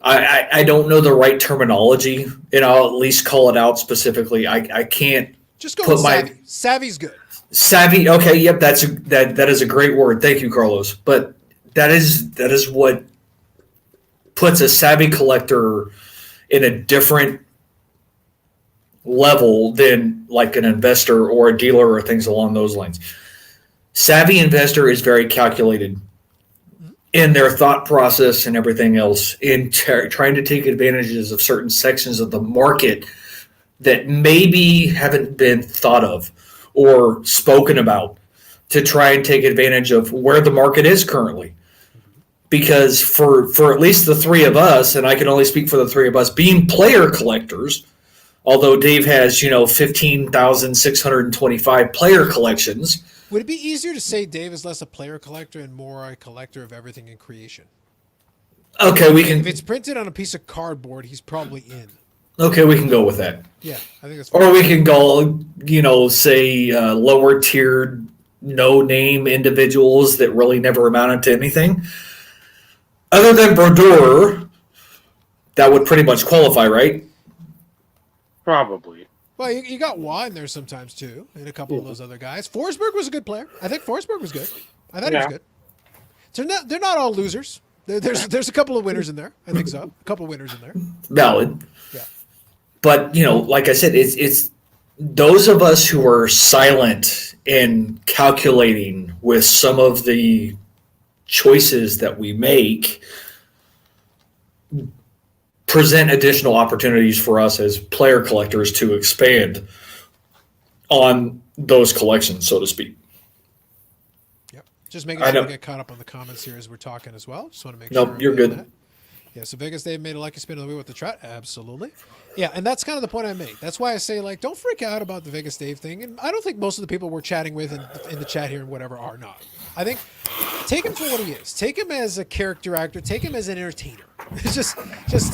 I don't know the right terminology, and I'll at least call it out specifically. I can't Just go put with savvy. Savvy's good. savvy. Okay, yep, that is a great word. Thank you, Carlos. But that is what puts a savvy collector in a different level than like an investor or a dealer or things along those lines. Savvy investor is very calculated in their thought process and everything else in trying to take advantages of certain sections of the market that maybe haven't been thought of or spoken about to try and take advantage of where the market is currently. Because for at least the three of us, and I can only speak for the three of us, being player collectors, although Dave has, 15,625 player collections. Would it be easier to say Dave is less a player collector and more a collector of everything in creation? Okay, we can. If it's printed on a piece of cardboard, he's probably in. Okay, we can go with that. Yeah, I think that's. Or we can go, say lower tiered, no name individuals that really never amounted to anything. Other than Brodeur, that would pretty much qualify, right? Probably. Well, you got Waugh in there sometimes too, and a couple of those other guys. Forsberg was a good player. I think Forsberg was good. I thought he was good. So they're not all losers. There's a couple of winners in there. I think so. A couple of winners in there. Valid. Yeah. But like I said, it's those of us who are silent and calculating with some of the choices that we make present additional opportunities for us as player collectors to expand on those collections, so to speak. Yep. Just making sure we get caught up on the comments here as we're talking as well. Just want to make sure. Nope, you're good. That. Yeah, so Vegas Dave made a lucky spin of the wheel with the Trout. Absolutely. Yeah, and that's kind of the point I make. That's why I say, don't freak out about the Vegas Dave thing. And I don't think most of the people we're chatting with in the chat here and whatever are not. I think take him for what he is. Take him as a character actor. Take him as an entertainer. just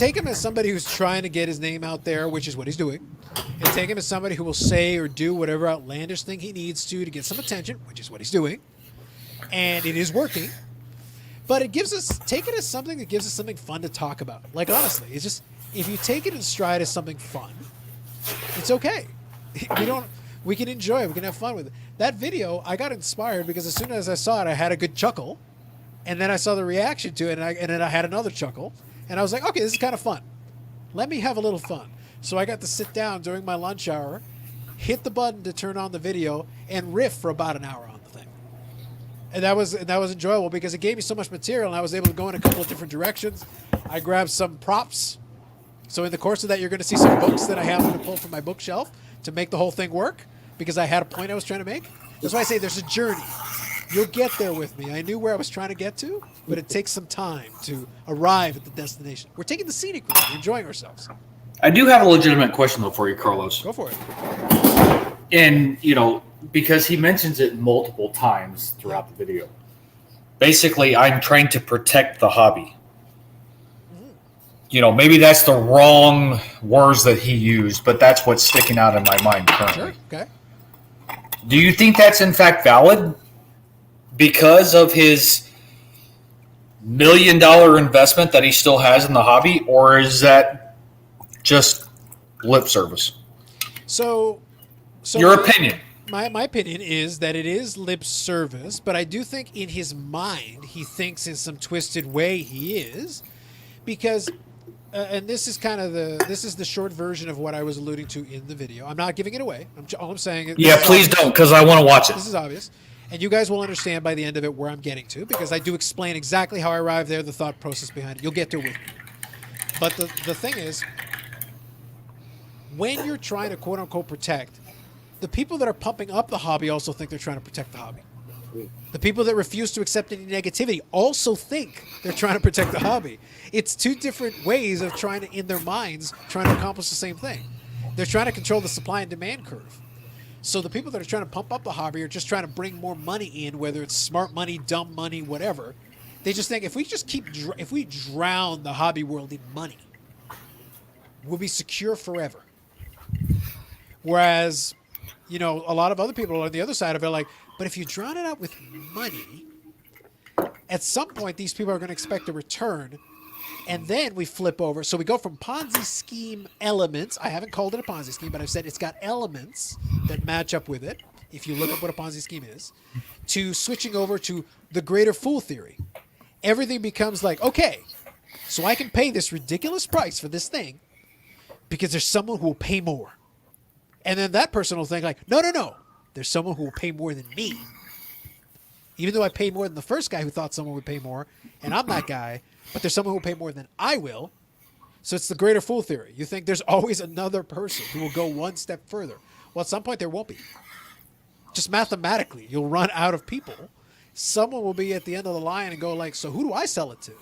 take him as somebody who's trying to get his name out there, which is what he's doing. And take him as somebody who will say or do whatever outlandish thing he needs to get some attention, which is what he's doing. And it is working. But take it as something that gives us something fun to talk about. Honestly, it's just, if you take it in stride as something fun, it's okay. We can enjoy it. We can have fun with it. That video, I got inspired because as soon as I saw it, I had a good chuckle. And then I saw the reaction to it, and then I had another chuckle. And I was like, okay, this is kind of fun. Let me have a little fun. So I got to sit down during my lunch hour, hit the button to turn on the video, and riff for about an hour on the thing. And that was enjoyable because it gave me so much material, and I was able to go in a couple of different directions. I grabbed some props. So in the course of that, you're going to see some books that I happened to pull from my bookshelf to make the whole thing work because I had a point I was trying to make. That's why I say there's a journey. You'll get there with me. I knew where I was trying to get to, but it takes some time to arrive at the destination. We're taking the scenic route. We're enjoying ourselves. I do have a legitimate question, though, for you, Carlos. Go for it. And, because he mentions it multiple times throughout the video. Basically, I'm trying to protect the hobby. Maybe that's the wrong words that he used, but that's what's sticking out in my mind currently. Sure. Okay. Do you think that's in fact valid because of his $1 million investment that he still has in the hobby, or is that just lip service? So your opinion. My opinion is that it is lip service, but I do think in his mind he thinks in some twisted way he is, because and this is the short version of what I was alluding to in the video. I'm not giving it away. All I'm saying is, yeah, please don't, because I want to watch it. This is obvious, and you guys will understand by the end of it where I'm getting to, because I do explain exactly how I arrived there, the thought process behind it. You'll get there with me. But the thing is, when you're trying to quote unquote protect, the people that are pumping up the hobby also think they're trying to protect the hobby. The people that refuse to accept any negativity also think they're trying to protect the hobby. It's two different ways of trying to, in their minds, trying to accomplish the same thing. They're trying to control the supply and demand curve. So the people that are trying to pump up the hobby are just trying to bring more money in, whether it's smart money, dumb money, whatever. They just think if we drown the hobby world in money, we'll be secure forever. Whereas, you know, a lot of other people on the other side of it are like, but if you drown it out with money, at some point these people are going to expect a return. And then we flip over. So we go from Ponzi scheme elements. I haven't called it a Ponzi scheme, but I've said it's got elements that match up with it. If you look up what a Ponzi scheme is, to switching over to the greater fool theory. Everything becomes like, okay, so I can pay this ridiculous price for this thing because there's someone who will pay more. And then that person will think like, no. There's someone who will pay more than me. Even though I paid more than the first guy who thought someone would pay more, and I'm that guy, but there's someone who will pay more than I will. So it's the greater fool theory. You think there's always another person who will go one step further. Well, at some point there won't be. Just mathematically, you'll run out of people. Someone will be at the end of the line and go like, so who do I sell it to?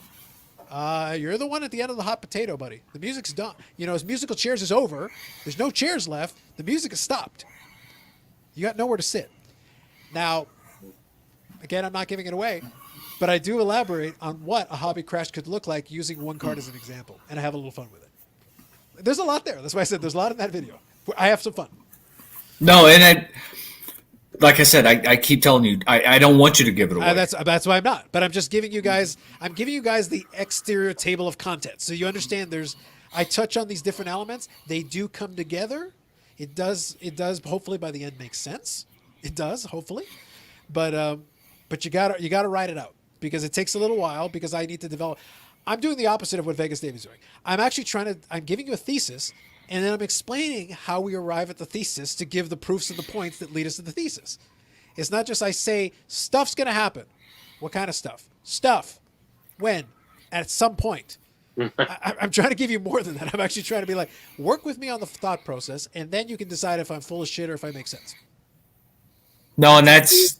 You're the one at the end of the hot potato, buddy. The music's done. You know, as musical chairs is over, there's no chairs left. The music has stopped. You got nowhere to sit. Now, again, I'm not giving it away, but I do elaborate on what a hobby crash could look like using one card as an example, and I have a little fun with it. There's a lot there. That's why I said there's a lot in that video. I have some fun. No, and like I said, I keep telling you, I don't want you to give it away. That's why I'm not. But I'm just giving you guys. I'm giving you guys the exterior table of contents, so you understand. I touch on these different elements. They do come together. It does. Hopefully, by the end, make sense. It does. Hopefully, but you gotta write it out because it takes a little while because I need to develop. I'm doing the opposite of what Vegas Dave is doing. I'm actually I'm giving you a thesis. And then I'm explaining how we arrive at the thesis to give the proofs and the points that lead us to the thesis. It's not just I say, stuff's going to happen. What kind of stuff? Stuff. When? At some point. I'm trying to give you more than that. I'm actually trying to be like, work with me on the thought process, and then you can decide if I'm full of shit or if I make sense. And that's.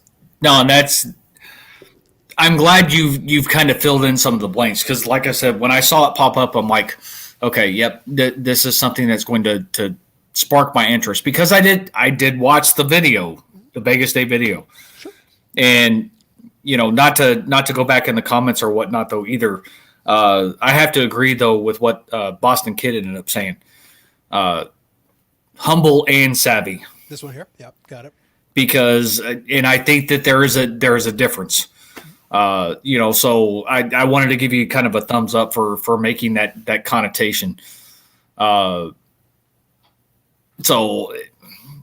I'm glad you've kind of filled in some of the blanks because, like I said, when I saw it pop up, I'm like, okay, yep, this is something that's going to spark my interest because I did watch the video, the Vegas Day video, Sure. And you know, not to go back in the comments or whatnot though either. I have to agree though with what Boston Kid ended up saying. Humble and savvy. This one here, yep, got it. Because, and I think that there is a difference. You know, so I wanted to give you kind of a thumbs up for making that connotation. So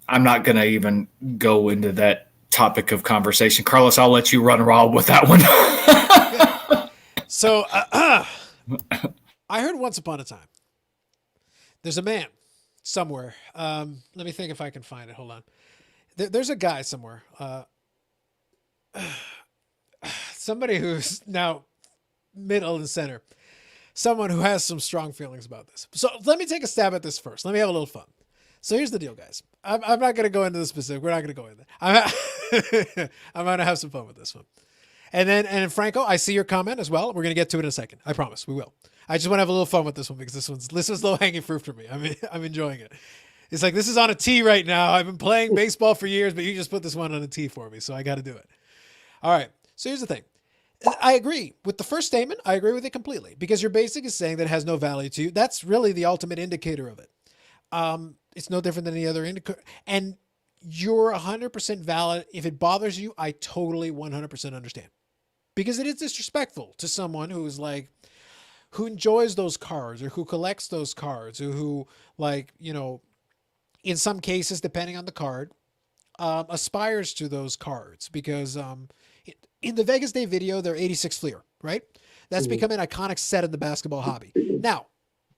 I'm not going to even go into that topic of conversation. Carlos, I'll let you run wild with that one. So I heard once upon a time, there's a man somewhere. Let me think if I can find it. Hold on. There's a guy somewhere. Somebody who's now middle and center, someone who has some strong feelings about this. So let me take a stab at this first. Let me have a little fun. So here's the deal, guys. I'm not going to go into the specific. We're not going to go into it. I'm going to have some fun with this one. And Franco, I see your comment as well. We're going to get to it in a second. I promise we will. I just want to have a little fun with this one because this one's low hanging fruit for me. I'm enjoying it. It's like, this is on a tee right now. I've been playing baseball for years, but you just put this one on a tee for me. So I got to do it. All right. So here's the thing. I agree with the first statement. I agree with it completely because you're basically saying that it has no value to you. That's really the ultimate indicator of it. It's no different than any other indicator. And you're 100% valid. If it bothers you, I totally 100% understand because it is disrespectful to someone who's like, who enjoys those cards or who collects those cards or who, like, you know, in some cases, depending on the card, aspires to those cards because, in the Vegas Day video, they're 86 Fleer, right? That's become an iconic set in the basketball hobby. Now,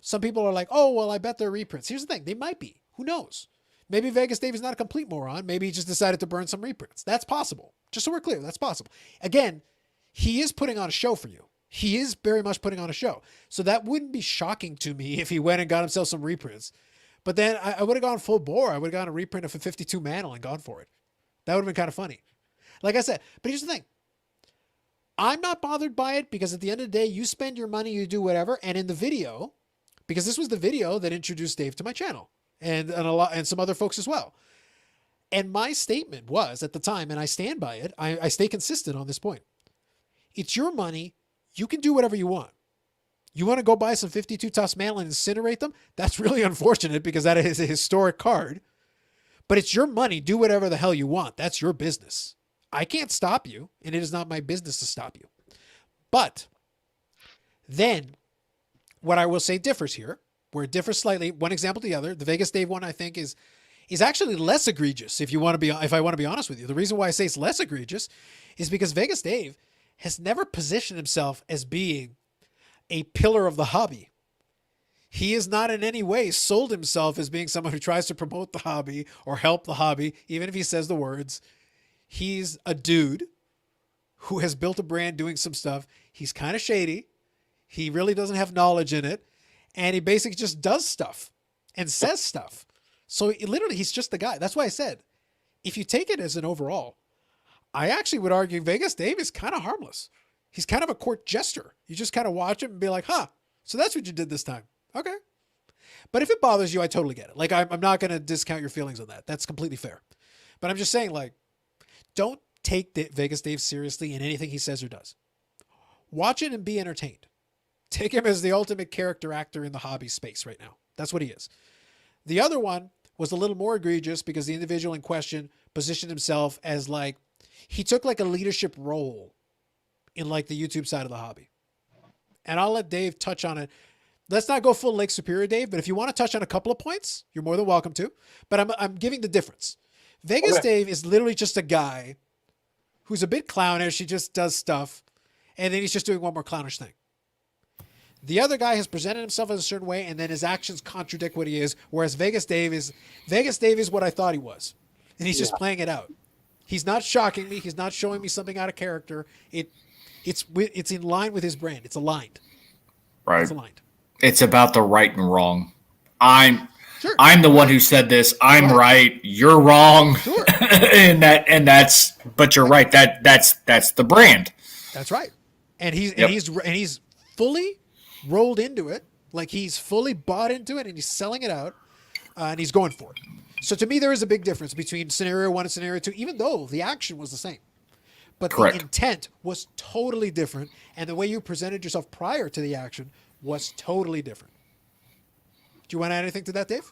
some people are like, oh, well, I bet they're reprints. Here's the thing. They might be. Who knows? Maybe Vegas Dave is not a complete moron. Maybe he just decided to burn some reprints. That's possible. Just so we're clear, that's possible. Again, he is putting on a show for you. He is very much putting on a show. So that wouldn't be shocking to me if he went and got himself some reprints. But then I would have gone full bore. I would have gone a reprint of a 52 Mantle and gone for it. That would have been kind of funny. Like I said, but here's the thing. I'm not bothered by it because at the end of the day, you spend your money, you do whatever. And in the video, because this was the video that introduced Dave to my channel and some other folks as well. And my statement was at the time, and I stand by it, I stay consistent on this point. It's your money. You can do whatever you want. You want to go buy some 52 Topps Mantle and incinerate them? That's really unfortunate because that is a historic card. But it's your money. Do whatever the hell you want. That's your business. I can't stop you, and it is not my business to stop you. But then what I will say differs here, where it differs slightly, one example to the other. The Vegas Dave one, I think, is actually less egregious, if I want to be honest with you. The reason why I say it's less egregious is because Vegas Dave has never positioned himself as being a pillar of the hobby. He is not in any way sold himself as being someone who tries to promote the hobby or help the hobby, even if he says the words. He's a dude who has built a brand doing some stuff. He's kind of shady. He really doesn't have knowledge in it. And he basically just does stuff and says stuff. So literally, he's just the guy. That's why I said, if you take it as an overall, I actually would argue Vegas Dave is kind of harmless. He's kind of a court jester. You just kind of watch him and be like, huh, so that's what you did this time. Okay. But if it bothers you, I totally get it. Like, I'm not going to discount your feelings on that. That's completely fair. But I'm just saying, like, don't take Vegas Dave seriously in anything he says or does. Watch it and be entertained. Take him as the ultimate character actor in the hobby space right now. That's what he is. The other one was a little more egregious because the individual in question positioned himself as like, he took like a leadership role in like the YouTube side of the hobby. And I'll let Dave touch on it. Let's not go full Lake Superior, Dave, but if you want to touch on a couple of points, you're more than welcome to. But I'm giving the difference. Vegas Okay. Dave is literally just a guy who's a bit clownish. He just does stuff. And then he's just doing one more clownish thing. The other guy has presented himself as a certain way, and then his actions contradict what he is. Whereas Vegas Dave is what I thought he was. And he's just playing it out. He's not shocking me. He's not showing me something out of character. It's in line with his brand. It's aligned. Right. It's aligned. It's about the right and wrong. I'm Sure. the one who said this. I'm right. You're wrong. Sure. But you're right. That's the brand. That's right. And he's Yep. and he's fully rolled into it. Like he's fully bought into it and he's selling it out. And he's going for it. So to me, there is a big difference between scenario 1 and scenario 2, even though the action was the same. But Correct. the intent was totally different. And the way you presented yourself prior to the action was totally different. Do you want to add anything to that, Dave?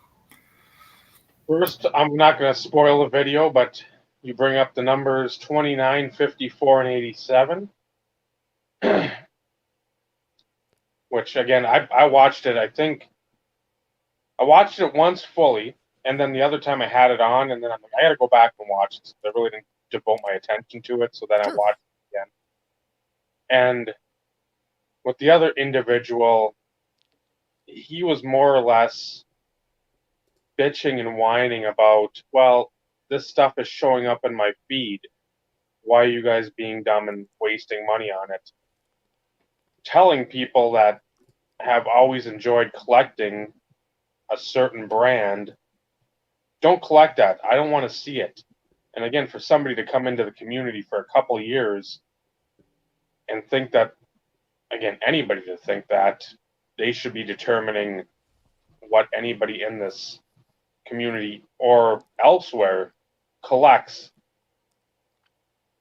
First, I'm not going to spoil the video, but you bring up the numbers 29, 54, and 87. Which, again, I watched it, I think. I watched it once fully, and then the other time I had it on, and then I'm like, I got to go back and watch it. So I really didn't devote my attention to it, so then I Sure. watched it again. And with the other individual, he was more or less bitching and whining about, well, this stuff is showing up in my feed. Why are you guys being dumb and wasting money on it? Telling people that have always enjoyed collecting a certain brand, don't collect that. I don't want to see it. And again, for somebody to come into the community for a couple of years and think that, again, anybody to think that they should be determining what anybody in this community or elsewhere collects,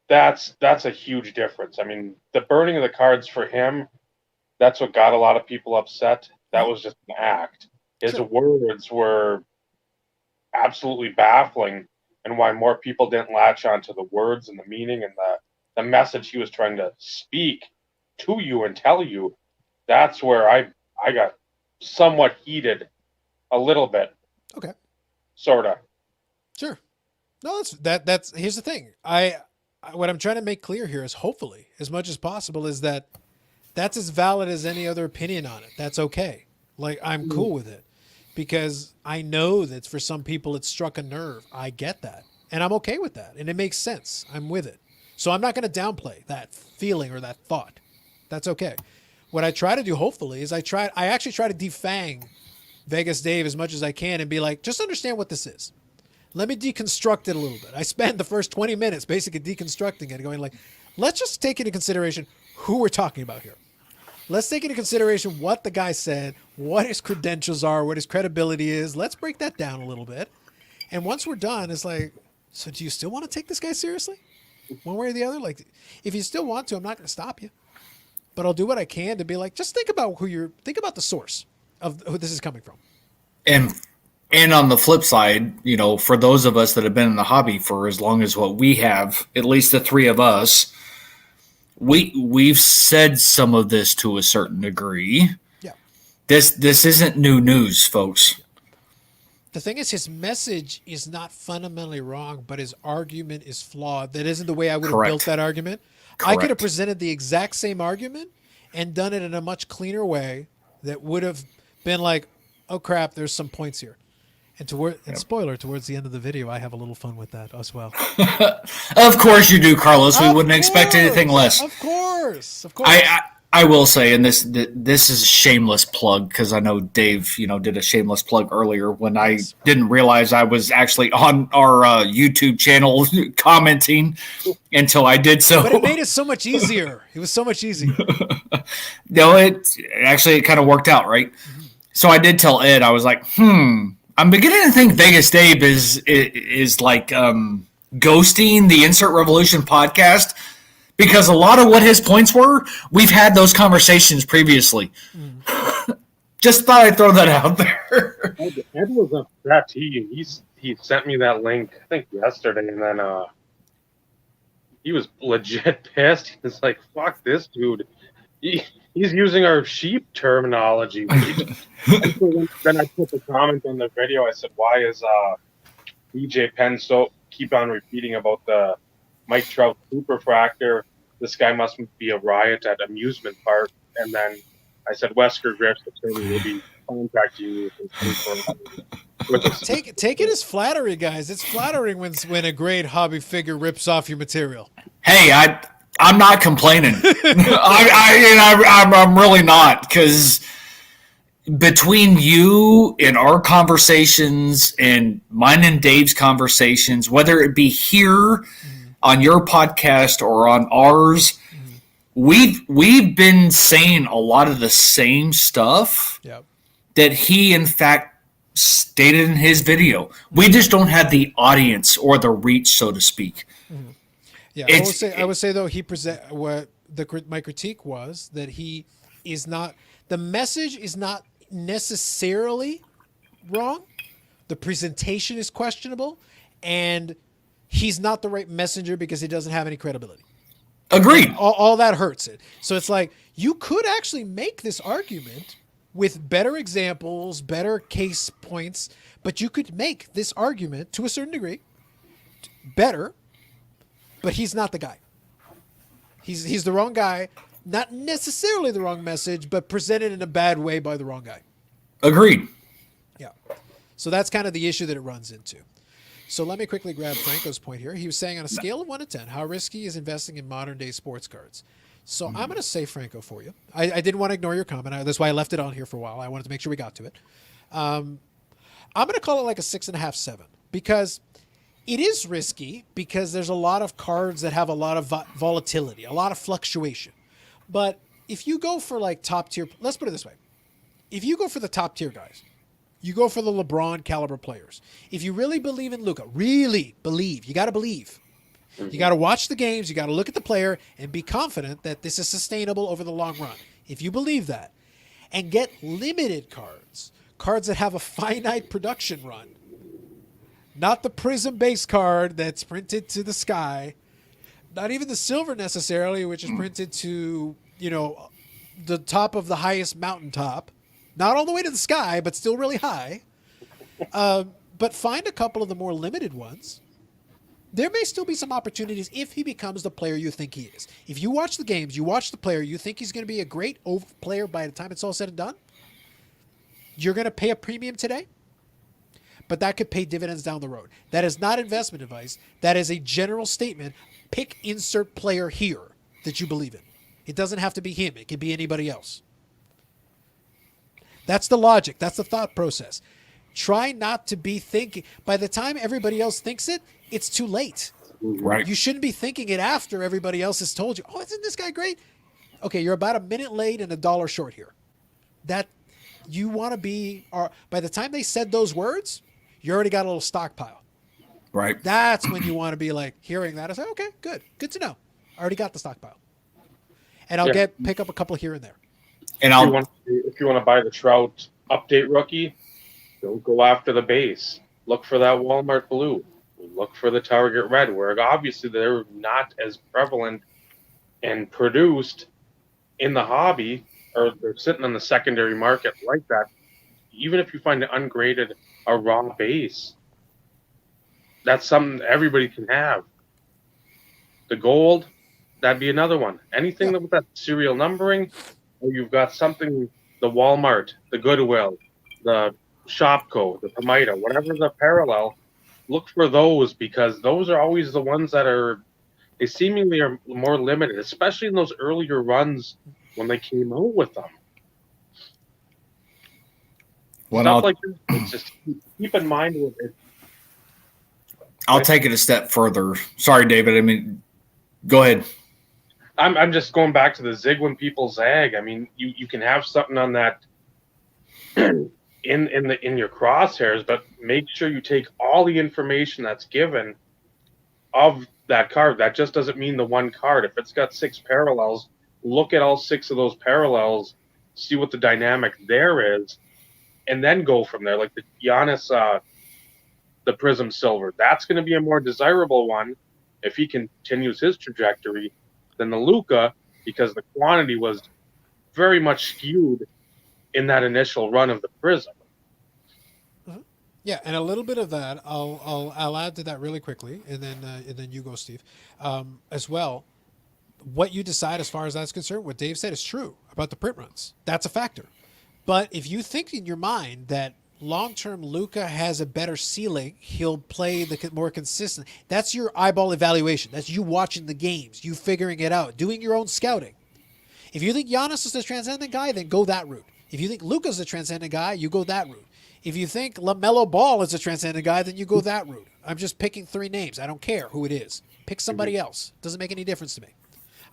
that's a huge difference. I mean, the burning of the cards for him, that's what got a lot of people upset. That was just an act. His Sure. words were absolutely baffling, and why more people didn't latch onto the words and the meaning and the message he was trying to speak to you and tell you. That's where I got somewhat heated a little bit. Okay. Sorta. Sure. No, that's here's the thing. What I'm trying to make clear here is hopefully as much as possible is that that's as valid as any other opinion on it. That's okay. Like I'm cool with it because I know that for some people it struck a nerve. I get that. And I'm okay with that. And it makes sense. I'm with it. So I'm not going to downplay that feeling or that thought. That's okay. What I try to do hopefully is I actually try to defang Vegas Dave as much as I can and be like, just understand what this is. Let me deconstruct it a little bit. I spent the first 20 minutes basically deconstructing it, going like, let's just take into consideration who we're talking about here. Let's take into consideration what the guy said, what his credentials are, what his credibility is. Let's break that down a little bit. And once we're done, it's like, so do you still want to take this guy seriously? One way or the other? Like, if you still want to, I'm not going to stop you. But I'll do what I can to be like, just think about the source of who this is coming from. And And on the flip side, you know, for those of us that have been in the hobby for as long as what we have, at least the three of us, we've said some of this to a certain degree. Yeah. This isn't new news, folks. The thing is, his message is not fundamentally wrong, but his argument is flawed. That isn't the way I would have Correct. built that argument. I could have Correct. presented the exact same argument and done it in a much cleaner way that would have been like, oh crap, there's some points here. And spoiler, towards the end of the video, I have a little fun with that as well. Of course you do, Carlos. We Of wouldn't expect anything less. Of course. I will say, and this is a shameless plug because I know Dave, you know, did a shameless plug earlier when I didn't realize I was actually on our YouTube channel commenting until I did so. But it made it so much easier. It was so much easier. No, it kind of worked out, right? So I did tell Ed, I was like, I'm beginning to think Vegas Dave is like ghosting the Insert Revolution podcast. Because a lot of what his points were, we've had those conversations previously. Just thought I'd throw that out there. Ed was upset. He sent me that link, I think yesterday, and then he was legit pissed. He was like, "Fuck this dude. He's using our sheep terminology." Then I put the comment on the video. I said, "Why is BJ Penn so keep on repeating about the Mike Trout superfractor? This guy must be a riot at amusement park." And then I said, Wesker Griff's attorney will be contacting you with this. Take it as flattery, guys. It's flattering when a great hobby figure rips off your material. Hey, I'm not complaining. I'm really not, because between you and our conversations and mine and Dave's conversations, whether it be here on your podcast or on ours, we've been saying a lot of the same stuff that he in fact stated in his video. We just don't have the audience or the reach, so to speak. Yeah, I would say though, my critique was that he is not, the message is not necessarily wrong. The presentation is questionable, and he's not the right messenger because he doesn't have any credibility. Agreed. All that hurts it. So it's like, you could actually make this argument with better examples, better case points, but you could make this argument to a certain degree better, but he's not the guy. He's the wrong guy, not necessarily the wrong message, but presented in a bad way by the wrong guy. Agreed. Yeah. So that's kind of the issue that it runs into. So let me quickly grab Franco's point here. He was saying on a scale of 1 to 10, how risky is investing in modern day sports cards? So I'm going to say Franco for you. I didn't want to ignore your comment. That's why I left it on here for a while. I wanted to make sure we got to it. I'm going to call it like a 6.5, 7, because it is risky because there's a lot of cards that have a lot of volatility, a lot of fluctuation. But if you go for like top tier, let's put it this way. If you go for the top tier guys, you go for the LeBron caliber players. If you really believe in Luka, really believe, you got to believe. You got to watch the games. You got to look at the player and be confident that this is sustainable over the long run. If you believe that, and get limited cards that have a finite production run, not the prism base card that's printed to the sky, not even the silver necessarily, which is printed to, the top of the highest mountaintop. Not all the way to the sky, but still really high. But find a couple of the more limited ones. There may still be some opportunities if he becomes the player you think he is. If you watch the games, you watch the player, you think he's going to be a great player by the time it's all said and done, you're going to pay a premium today, but that could pay dividends down the road. That is not investment advice. That is a general statement. Pick insert player here that you believe in. It doesn't have to be him. It can be anybody else. That's the logic. That's the thought process. Try not to be thinking. By the time everybody else thinks it, it's too late. Right. You shouldn't be thinking it after everybody else has told you, oh, isn't this guy great? Okay, you're about a minute late and $1 short here. That you want to be, by the time they said those words, you already got a little stockpile. Right. That's when you want to be like hearing that. I say, okay, good to know. I already got the stockpile. And I'll pick up a couple here and there. And if you want to buy the Trout update rookie, Don't go after the base. Look for that Walmart blue. Look for the Target red, where obviously they're not as prevalent and produced in the hobby, or they're sitting on the secondary market like that. Even if you find an ungraded, a raw base, that's something everybody can have. The gold, that'd be another one. Anything with that serial numbering, or you've got something, the Walmart, the Goodwill, the Shopko, the Pomida, whatever the parallel, look for those, because those are always the ones that are, they seemingly are more limited, especially in those earlier runs when they came out with them. Stuff like this, it's just keep in mind with it. I'll take it a step further. Sorry, David. I mean, go ahead. I'm just going back to the Zig when people zag. I mean, you can have something on that in your crosshairs, but make sure you take all the information that's given of that card. That just doesn't mean the one card. If it's got 6 parallels, look at all 6 of those parallels, see what the dynamic there is, and then go from there. Like the Giannis, the Prism Silver, that's going to be a more desirable one if he continues his trajectory than the Luka, because the quantity was very much skewed in that initial run of the Prism. Yeah, and a little bit of that, I'll add to that really quickly, and then you go, Steve, as well. What you decide as far as that's concerned, what Dave said is true about the print runs. That's a factor. But if you think in your mind that long-term Luka has a better ceiling, he'll play the more consistent. That's your eyeball evaluation. That's you watching the games, you figuring it out, doing your own scouting. If you think Giannis is the transcendent guy, then go that route. If you think Luka's the transcendent guy, you go that route. If you think LaMelo Ball is a transcendent guy, then you go that route. I'm just picking 3 names. I don't care who it is. Pick somebody else. Doesn't make any difference to me.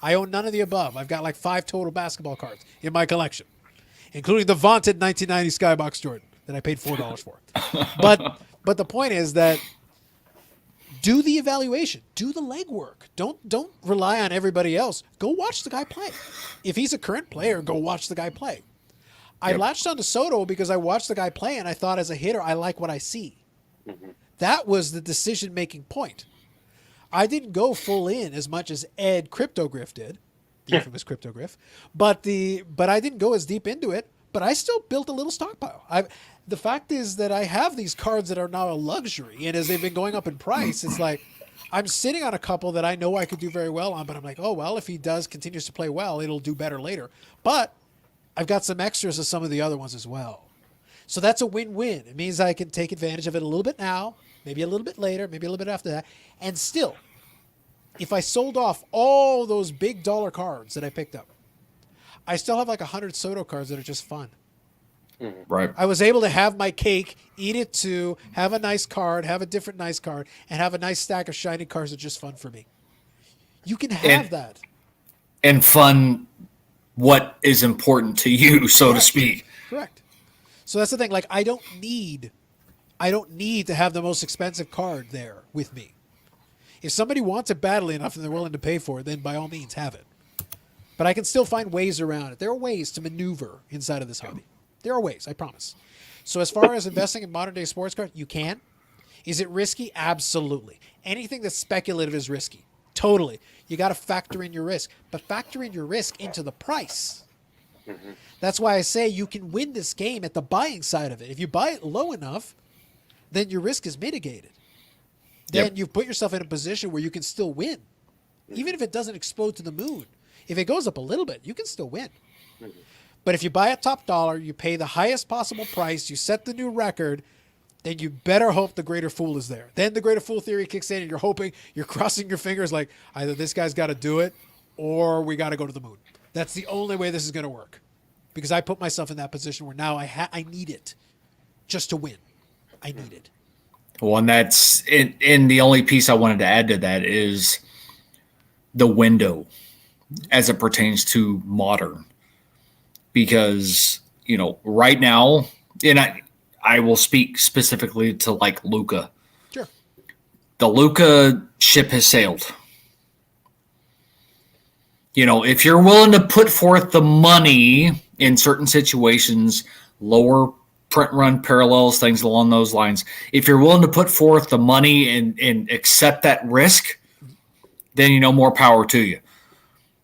I own none of the above. I've got like 5 total basketball cards in my collection, including the vaunted 1990 Skybox Jordan that I paid $4 for. But the point is that do the evaluation, do the legwork. Don't rely on everybody else. Go watch the guy play. If he's a current player, go watch the guy play. I latched onto Soto because I watched the guy play and I thought as a hitter, I like what I see. Mm-hmm. That was the decision-making point. I didn't go full in as much as Ed Cryptogriff did, the infamous Cryptogriff, but I didn't go as deep into it, but I still built a little stockpile. The fact is that I have these cards that are now a luxury, and as they've been going up in price, it's like I'm sitting on a couple that I know I could do very well on, but I'm like, oh, well, if he continues to play well, it'll do better later. But I've got some extras of some of the other ones as well. So that's a win-win. It means I can take advantage of it a little bit now, maybe a little bit later, maybe a little bit after that. And still, if I sold off all those big dollar cards that I picked up, I still have like 100 Soto cards that are just fun. Right. I was able to have my cake, eat it too, have a nice card, have a different nice card, and have a nice stack of shiny cards that are just fun for me. You can have that. And fun what is important to you, so to speak. Correct. So that's the thing. Like, I don't need to have the most expensive card there with me. If somebody wants it badly enough and they're willing to pay for it, then by all means have it. But I can still find ways around it. There are ways to maneuver inside of this hobby. There are ways, I promise. So as far as investing in modern day sports cards, you can. Is it risky? Absolutely. Anything that's speculative is risky. Totally. You got to factor in your risk, but factor in your risk into the price. Mm-hmm. That's why I say you can win this game at the buying side of it. If you buy it low enough, then your risk is mitigated. Then you've put yourself in a position where you can still win. Even if it doesn't explode to the moon. If it goes up a little bit, you can still win. Mm-hmm. But if you buy at top dollar, you pay the highest possible price, you set the new record, then you better hope the greater fool is there. Then the greater fool theory kicks in and you're hoping, you're crossing your fingers like either this guy's got to do it or we got to go to the moon. That's the only way this is going to work. Because I put myself in that position where now I need it just to win. I need it. Well, and that's and the only piece I wanted to add to that is the window as it pertains to modern. Because, right now, and I will speak specifically to like Luka. Sure. The Luka ship has sailed. If you're willing to put forth the money in certain situations, lower print run parallels, things along those lines. If you're willing to put forth the money and accept that risk, then more power to you.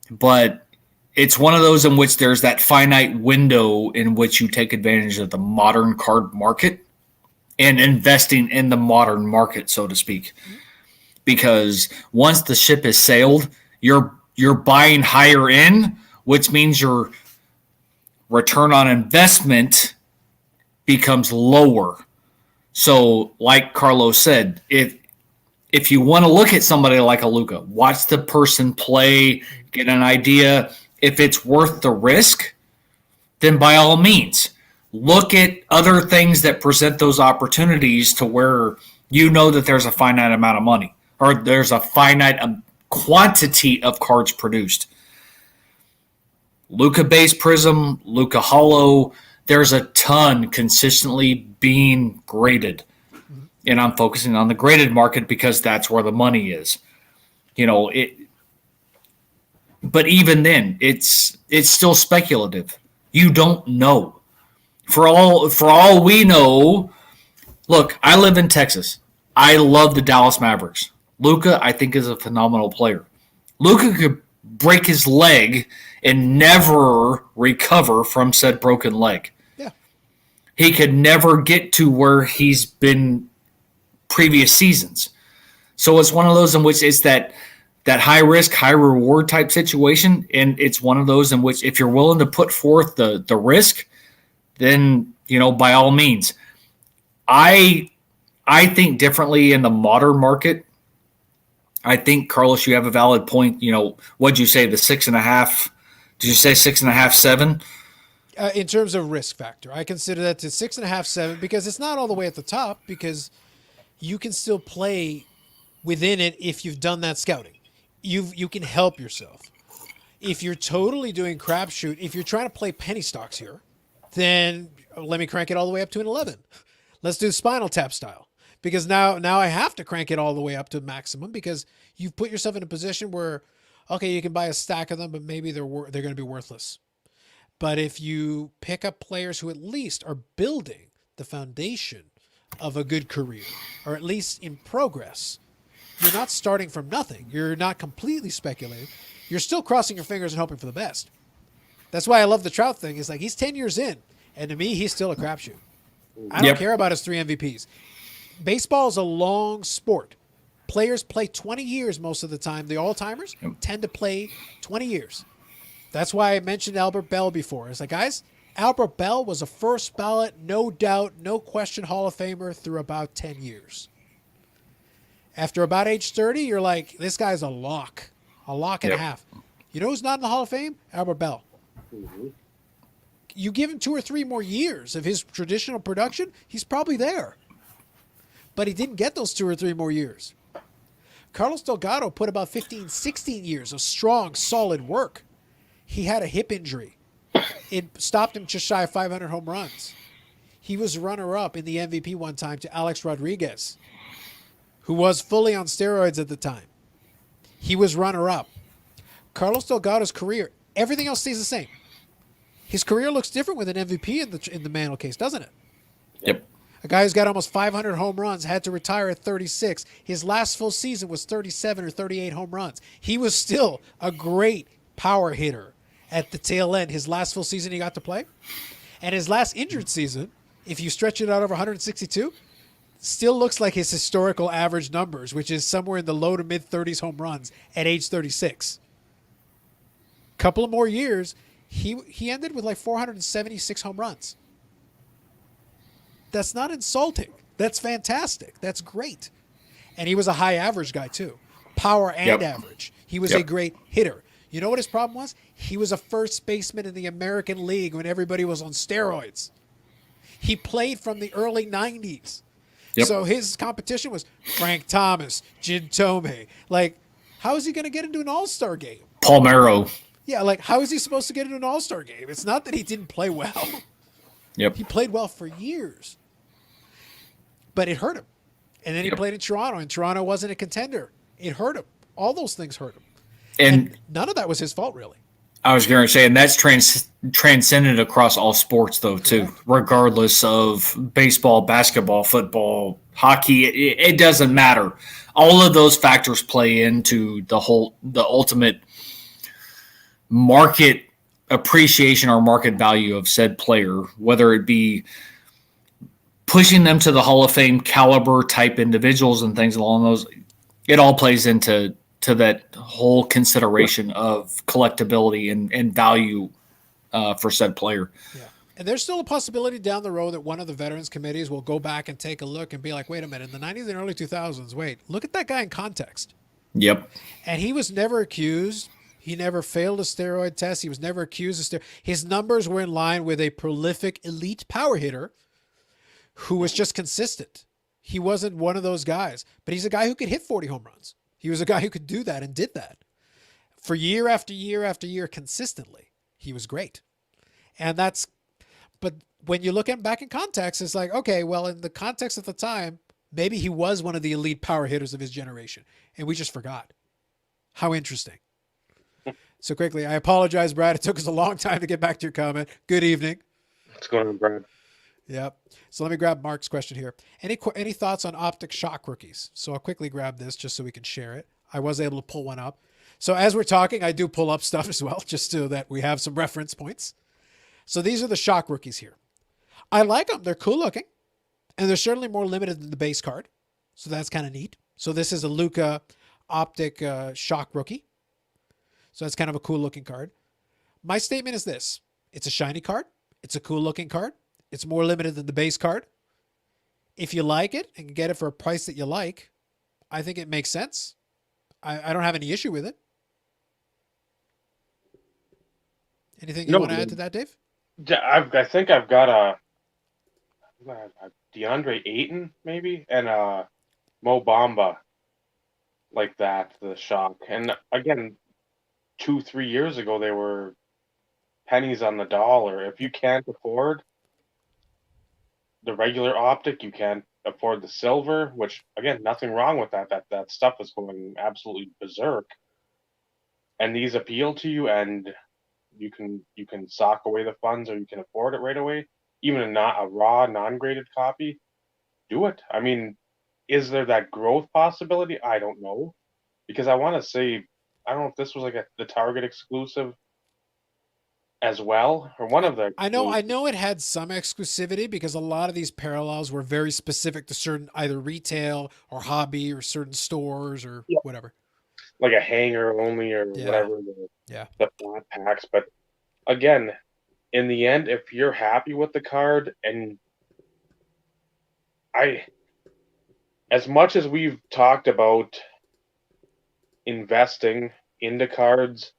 But it's one of those in which there's that finite window in which you take advantage of the modern card market and investing in the modern market, so to speak. Because once the ship has sailed, you're buying higher in, which means your return on investment becomes lower. So, like Carlos said, if you want to look at somebody like a Luka, watch the person play, get an idea. If it's worth the risk, then by all means, look at other things that present those opportunities to where that there's a finite amount of money or there's a finite quantity of cards produced. Luka Base Prism, Luka Hollow, there's a ton consistently being graded. And I'm focusing on the graded market because that's where the money is. But even then, it's still speculative. You don't know. For all we know, look, I live in Texas. I love the Dallas Mavericks. Luka, I think, is a phenomenal player. Luka could break his leg and never recover from said broken leg. Yeah. He could never get to where he's been previous seasons. So it's one of those in which it's that high risk, high reward type situation. And it's one of those in which if you're willing to put forth the risk, then, by all means. I think differently in the modern market. I think, Carlos, you have a valid point. What'd you say, the 6.5? Did you say 6.5, 7? In terms of risk factor, I consider that to 6.5, 7 because it's not all the way at the top because you can still play within it if you've done that scouting. You can help yourself. If you're totally doing crapshoot, if you're trying to play penny stocks here, then let me crank it all the way up to an 11. Let's do Spinal Tap style. Because now I have to crank it all the way up to maximum because you've put yourself in a position where, okay, you can buy a stack of them, but maybe they're going to be worthless. But if you pick up players who at least are building the foundation of a good career, or at least in progress, you're not starting from nothing. You're not completely speculating. You're still crossing your fingers and hoping for the best. That's why I love the Trout thing. It's like he's 10 years in, and to me, he's still a crapshoot. I don't care about his 3 MVPs. Baseball is a long sport. Players play 20 years most of the time. The all-timers tend to play 20 years. That's why I mentioned Albert Bell before. It's like, guys, Albert Bell was a first ballot, no doubt, no question Hall of Famer through about 10 years. After about age 30, you're like, this guy's a lock and a half. You know who's not in the Hall of Fame? Albert Bell. Mm-hmm. You give him 2 or 3 more years of his traditional production, he's probably there. But he didn't get those 2 or 3 more years. Carlos Delgado put about 15, 16 years of strong, solid work. He had a hip injury. It stopped him just shy of 500 home runs. He was runner-up in the MVP one time to Alex Rodriguez, who was fully on steroids at the time. He was runner-up. Carlos Delgado's career, everything else stays the same. His career looks different with an MVP in the Mantle case, doesn't it? Yep. A guy who's got almost 500 home runs had to retire at 36. His last full season was 37 or 38 home runs. He was still a great power hitter at the tail end. His last full season he got to play. And his last injured season, if you stretch it out over 162, still looks like his historical average numbers, which is somewhere in the low to mid-30s home runs at age 36. Couple of more years, he ended with like 476 home runs. That's not insulting. That's fantastic. That's great. And he was a high average guy too. Power and average. He was a great hitter. You know what his problem was? He was a first baseman in the American League when everybody was on steroids. He played from the early 90s. Yep. So his competition was Frank Thomas, Jim Thome. Like, how is he going to get into an all-star game? Palmeiro. Yeah, like, how is he supposed to get into an all-star game? It's not that he didn't play well. Yep. He played well for years. But it hurt him. And then he played in Toronto, and Toronto wasn't a contender. It hurt him. All those things hurt him. And none of that was his fault, really. I was going to say, and that's transcended across all sports, though, too, regardless of baseball, basketball, football, hockey. It doesn't matter. All of those factors play into the ultimate market appreciation or market value of said player, whether it be pushing them to the Hall of Fame caliber type individuals and things along those. It all plays into that whole consideration of collectability and value for said player. Yeah. And there's still a possibility down the road that one of the veterans committees will go back and take a look and be like, wait a minute, in the 90s and early 2000s, wait, look at that guy in context. Yep. And he was never accused. He never failed a steroid test. He was never accused of steroid. His numbers were in line with a prolific elite power hitter who was just consistent. He wasn't one of those guys, but he's a guy who could hit 40 home runs. He was a guy who could do that and did that for year after year after year consistently. He was great. And but when you look at him back in context, it's like, okay, well, in the context of the time, maybe he was one of the elite power hitters of his generation, and we just forgot. How interesting. So quickly, I apologize, Brad. It took us a long time to get back to your comment. Good evening. What's going on, Brad? Yep. So let me grab Mark's question here. Any thoughts on optic shock rookies? So I'll quickly grab this just so we can share it. I was able to pull one up. So as we're talking, I do pull up stuff as well, just so that we have some reference points. So these are the shock rookies here. I like them. They're cool looking, and they're certainly more limited than the base card. So that's kind of neat. So this is a Luka optic shock rookie. So that's kind of a cool looking card. My statement is this. It's a shiny card. It's a cool looking card. It's more limited than the base card. If you like it and can get it for a price that you like, I think it makes sense. I don't have any issue with it. Anything you want to add to that, Dave? I think I've got a DeAndre Ayton maybe and Mo Bamba like that, the shock. And again, 2-3 years ago they were pennies on the dollar. If you can't afford the regular optic, you can't afford the silver, which again, nothing wrong with that. That stuff is going absolutely berserk. And these appeal to you, and you can sock away the funds, or you can afford it right away. Even a raw, non-graded copy, do it. I mean, is there that growth possibility? I don't know, because I want to say, I don't know if this was like the Target exclusive as well, or one of the. I know it had some exclusivity because a lot of these parallels were very specific to certain either retail or hobby or certain stores or whatever. Like a hanger only or whatever. The flat packs, but again, in the end, if you're happy with the card, and as much as we've talked about investing into cards,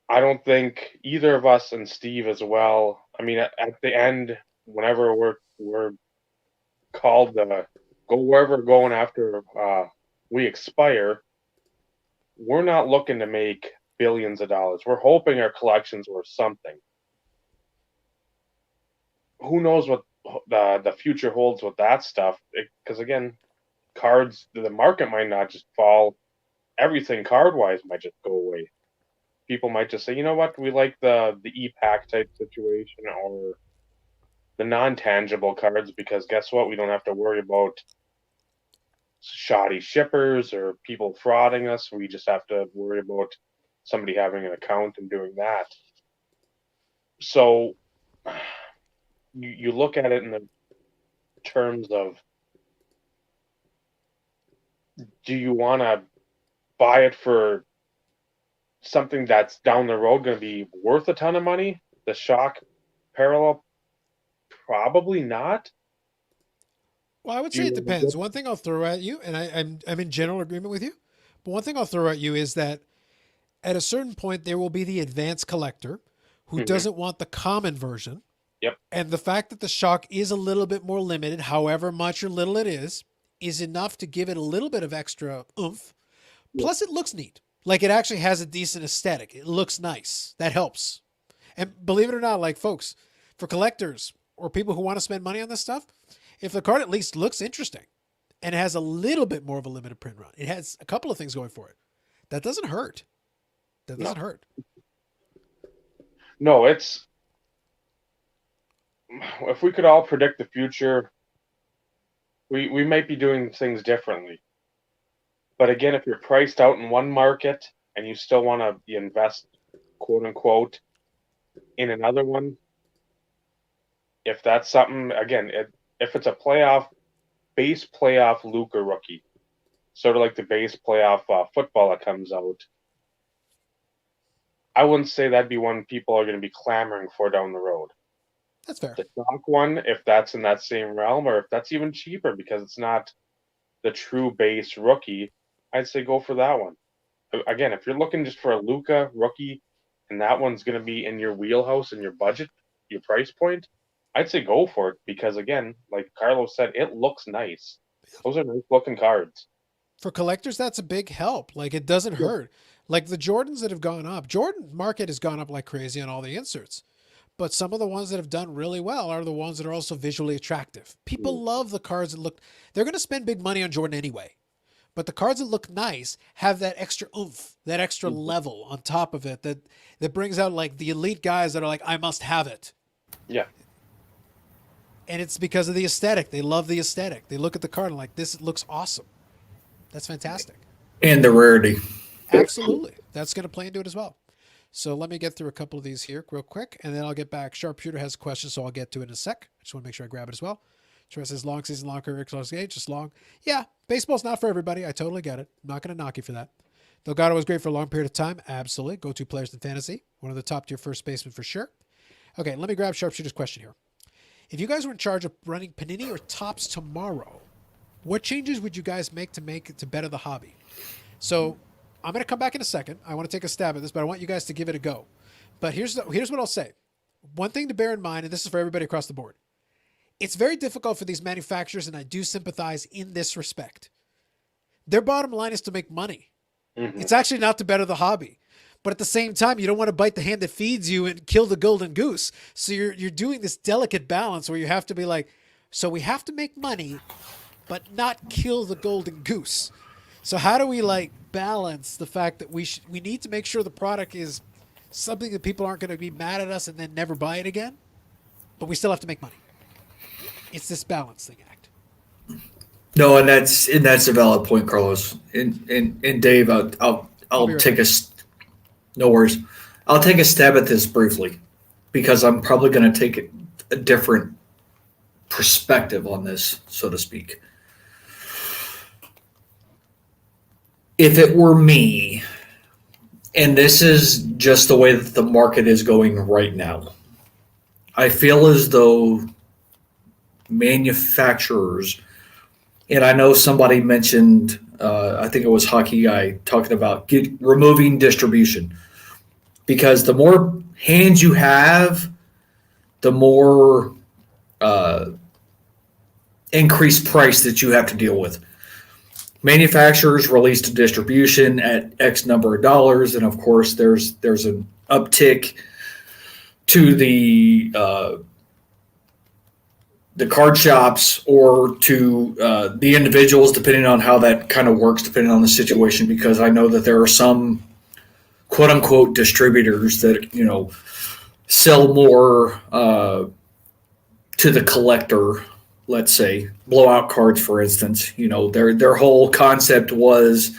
I don't think either of us, and Steve as well, I mean, at the end, whenever we're called to go wherever we're going after we expire, we're not looking to make billions of dollars. We're hoping our collection's worth something. Who knows what the future holds with that stuff? Because again, cards, the market might not just fall. Everything card-wise might just go away. People might just say, you know what, we like the e-pack type situation or the non-tangible cards, because guess what? We don't have to worry about shoddy shippers or people frauding us. We just have to worry about somebody having an account and doing that. So you look at it in the terms of, do you want to buy it for something that's down the road going to be worth a ton of money? The shock parallel, probably not. Well, I would say it depends. One thing I'll throw at you, and I'm in general agreement with you, but one thing I'll throw at you is that at a certain point there will be the advanced collector who doesn't want the common version. Yep. And the fact that the shock is a little bit more limited, however much or little it is enough to give it a little bit of extra oomph. Plus it looks neat. Like it actually has a decent aesthetic. It looks nice. That helps. And believe it or not, like folks, for collectors or people who want to spend money on this stuff, if the card at least looks interesting and it has a little bit more of a limited print run, it has a couple of things going for it, that doesn't hurt. That doesn't hurt. No, it's if we could all predict the future, we might be doing things differently. But again, if you're priced out in one market and you still want to invest, quote unquote, in another one, if that's something, again, if it's a base playoff Luka rookie, sort of like the base playoff football that comes out, I wouldn't say that'd be one people are going to be clamoring for down the road. That's fair. The Donk one, if that's in that same realm, or if that's even cheaper because it's not the true base rookie, I'd say go for that one. Again, if you're looking just for a Luka rookie and that one's going to be in your wheelhouse and your budget, your price point, I'd say go for it because, again, like Carlos said, it looks nice. Those are nice looking cards. For collectors, that's a big help. Like, it doesn't hurt. Like the Jordans that have gone up, Jordan market has gone up like crazy on all the inserts. But some of the ones that have done really well are the ones that are also visually attractive. People love the cards that look, they're going to spend big money on Jordan anyway. But the cards that look nice have that extra oomph, that extra level on top of it that brings out like the elite guys that are like, I must have it. Yeah. And it's because of the aesthetic. They love the aesthetic. They look at the card and like, this looks awesome. That's fantastic. And the rarity. Absolutely. That's going to play into it as well. So let me get through a couple of these here real quick, and then I'll get back. Sharpshooter has a question, so I'll get to it in a sec. I just want to make sure I grab it as well. Troy says, long season, long career, close age, just long. Yeah, baseball's not for everybody. I totally get it. I'm not going to knock you for that. Delgado was great for a long period of time. Absolutely. Go-to players in fantasy. One of the top-tier first basemen for sure. Okay, let me grab Sharpshooter's question here. If you guys were in charge of running Panini or Topps tomorrow, what changes would you guys make to better the hobby? So I'm going to come back in a second. I want to take a stab at this, but I want you guys to give it a go. But here's what I'll say. One thing to bear in mind, and this is for everybody across the board. It's very difficult for these manufacturers, and I do sympathize in this respect. Their bottom line is to make money. Mm-hmm. It's actually not to better the hobby. But at the same time, you don't want to bite the hand that feeds you and kill the golden goose. So you're doing this delicate balance where you have to be like, so we have to make money, but not kill the golden goose. So how do we like balance the fact that we need to make sure the product is something that people aren't going to be mad at us and then never buy it again, but we still have to make money. It's this balancing act. No, and that's a valid point, Carlos. And Dave, I'll take no worries. I'll take a stab at this briefly because I'm probably going to take a different perspective on this, so to speak. If it were me, and this is just the way that the market is going right now, I feel as though manufacturers, and I know somebody mentioned, I think it was Hockey Guy talking about removing distribution, because the more hands you have, the more increased price that you have to deal with. Manufacturers released a distribution at X number of dollars, and of course, there's an uptick to the card shops or to the individuals, depending on how that kind of works, depending on the situation. Because I know that there are some quote unquote distributors that sell more to the collector. Let's say blowout cards, for instance, their whole concept was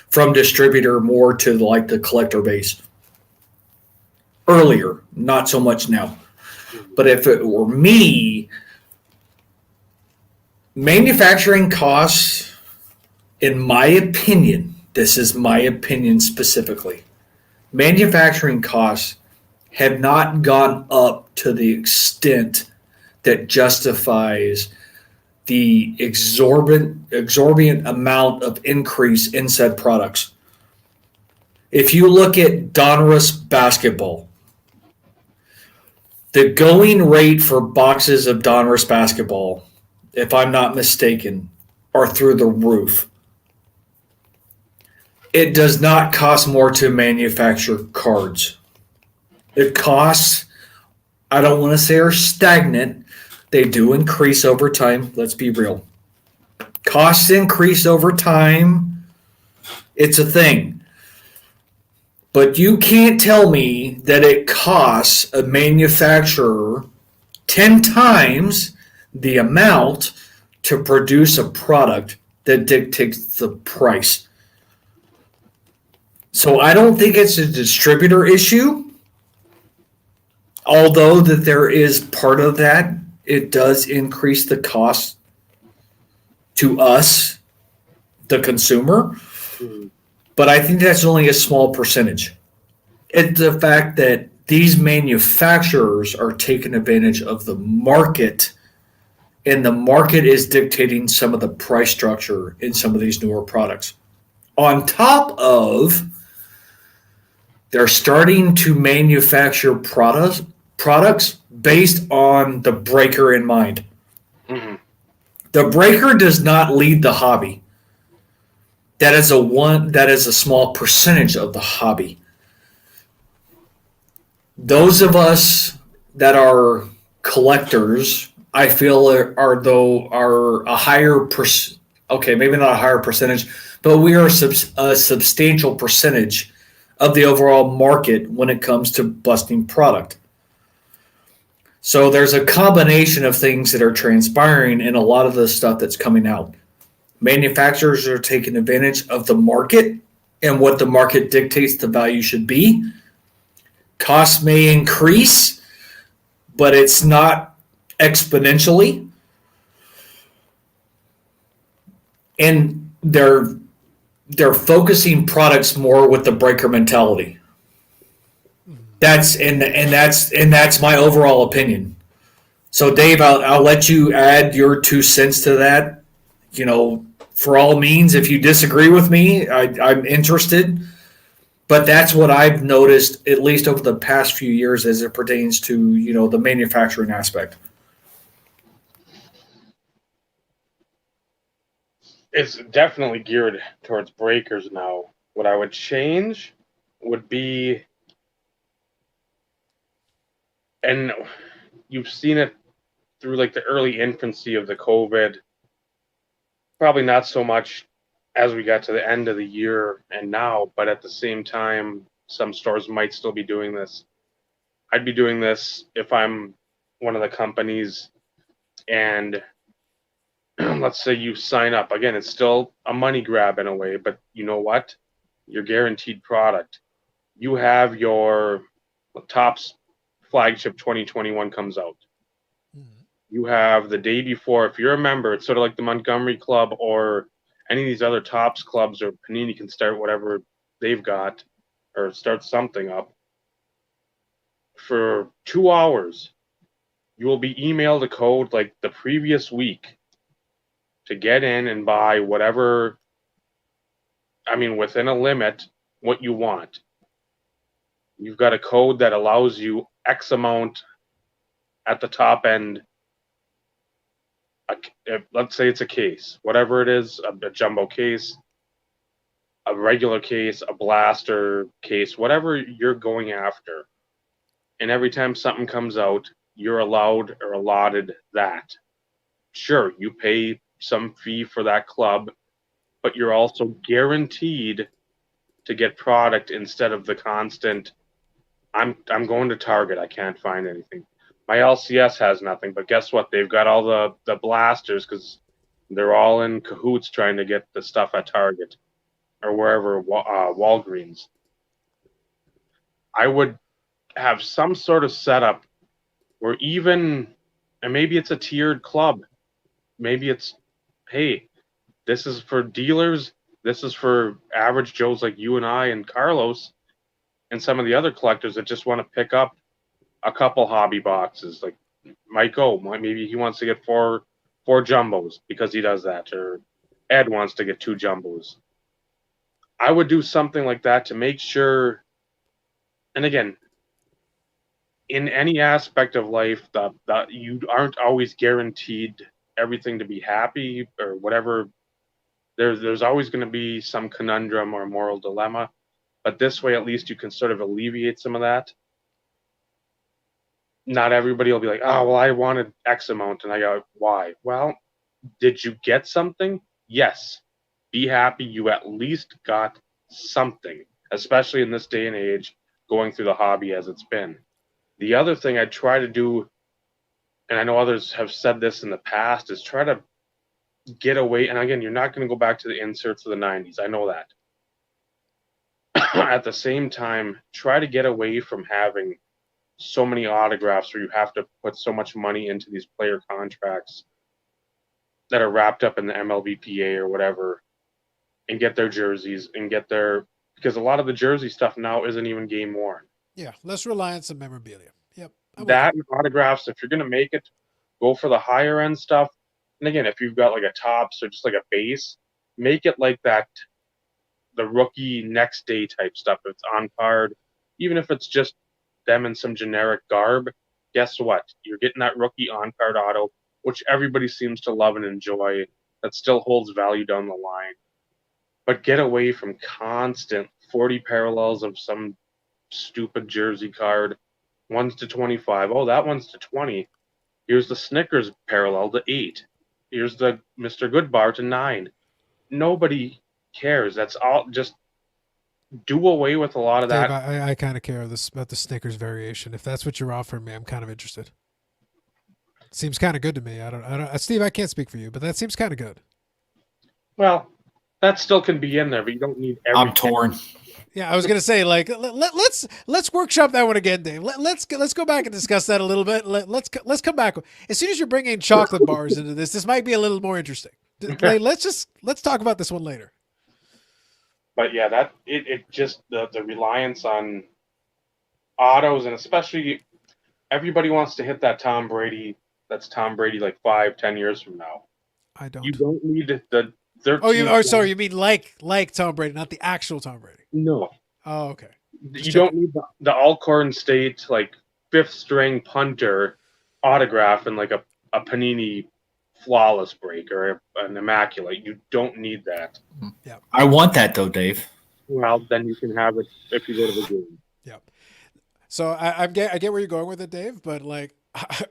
from distributor more to like the collector base earlier, not so much now. But if it were me, manufacturing costs, in my opinion, this is my opinion specifically, manufacturing costs have not gone up to the extent that justifies the exorbitant amount of increase in said products. If you look at Donruss basketball, the going rate for boxes of Donruss basketball, if I'm not mistaken, are through the roof. It does not cost more to manufacture cards. It costs, I don't want to say are stagnant. They do increase over time. Let's be real. Costs increase over time. It's a thing. But you can't tell me that it costs a manufacturer 10 times the amount to produce a product that dictates the price. So I don't think it's a distributor issue, although that there is part of that. It does increase the cost to us, the consumer, but I think that's only a small percentage. It's the fact that these manufacturers are taking advantage of the market, and the market is dictating some of the price structure in some of these newer products. On top of, they're starting to manufacture products based on the breaker in mind. Mm-hmm. The breaker does not lead the hobby. That is a small percentage of the hobby. Those of us that are collectors, I feel are a higher okay, maybe not a higher percentage, but we are a substantial percentage of the overall market when it comes to busting product. So there's a combination of things that are transpiring in a lot of the stuff that's coming out. Manufacturers are taking advantage of the market and what the market dictates the value should be. Costs may increase, but it's not exponentially. And they're focusing products more with the breaker mentality. That's my overall opinion. So Dave, I'll let you add your 2 cents to that. You know, for all means, if you disagree with me, I'm interested. But that's what I've noticed, at least over the past few years, as it pertains to, you know, the manufacturing aspect. It's definitely geared towards breakers now. What I would change would be, and you've seen it through like the early infancy of the COVID, probably not so much as we got to the end of the year and now, but at the same time, some stores might still be doing this. I'd be doing this if I'm one of the companies, and let's say you sign up. Again, it's still a money grab in a way, but you know what? You're guaranteed product. You have your Topps flagship 2021 comes out. You have the day before, if you're a member, it's sort of like the Montgomery Club or any of these other Topps clubs, or Panini can start whatever they've got or start something up. For 2 hours, you will be emailed a code like the previous week to get in and buy whatever, I mean, within a limit, what you want. You've got a code that allows you X amount at the top end. Let's say it's a case, whatever it is, a jumbo case, a regular case, a blaster case, whatever you're going after. And every time something comes out, you're allowed or allotted that. Sure, you pay some fee for that club, but you're also guaranteed to get product instead of the constant, I'm going to Target, I can't find anything. My LCS has nothing, but guess what? They've got all the blasters because they're all in cahoots trying to get the stuff at Target or wherever, Walgreens. I would have some sort of setup where even, and maybe it's a tiered club. Maybe it's, hey, this is for dealers. This is for average Joes like you and I and Carlos and some of the other collectors that just want to pick up a couple hobby boxes. Like Mike O, maybe he wants to get four jumbos because he does that, or Ed wants to get 2 jumbos. I would do something like that to make sure, and again, in any aspect of life, that you aren't always guaranteed everything to be happy or whatever. There's always going to be some conundrum or moral dilemma, but this way at least you can sort of alleviate some of that. Not everybody will be like, oh, well, I wanted X amount, and I go, why? Well, did you get something? Yes. Be happy you at least got something. especially in this day and age, going through the hobby as it's been. The other thing I try to do, and I know others have said this in the past, is try to get away. And again, you're not going to go back to the inserts of the 90s. I know that. At the same time, try to get away from having so many autographs where you have to put so much money into these player contracts that are wrapped up in the MLBPA or whatever, and get their jerseys and get their, because a lot of the jersey stuff now isn't even game worn. Yeah, less reliance on memorabilia. Yep. I'm with That and autographs, if you're going to make it, go for the higher end stuff. And again, if you've got like a tops or just like a base, make it like that, the rookie next day type stuff. If it's on card, even if it's just them in some generic garb, guess what? You're getting that rookie on card auto, which everybody seems to love and enjoy. That still holds value down the line. But get away from constant 40 parallels of some stupid jersey card. 1's to 25. Oh, that one's to 20. Here's the Snickers parallel to 8. Here's the Mr. Goodbar to 9. Nobody cares. That's all. Just do away with a lot of Dave, that. I kind of care about the Snickers variation. If that's what you're offering me, I'm kind of interested. Seems kind of good to me. I don't, Steve, I can't speak for you, but that seems kind of good. Well, that still can be in there, but you don't need everything. I'm torn. Yeah, I was gonna say, like, let's workshop that one again, Dave. Let's go back and discuss that a little bit. Let's come back as soon as you're bringing chocolate bars into this. This might be a little more interesting. Like, let's talk about this one later. But yeah, that it just the reliance on autos, and especially everybody wants to hit that Tom Brady. That's Tom Brady like 5-10 years from now. I don't. You don't need the 13. Oh, sorry. You mean like Tom Brady, not the actual Tom Brady. No. Oh, okay. You don't need the Alcorn State like 5th string punter autograph and like a Panini flawless break or an immaculate. You don't need that. Yeah. I want that though, Dave. Well, then you can have it if you go to the game. Yeah. So I get where you're going with it, Dave, but like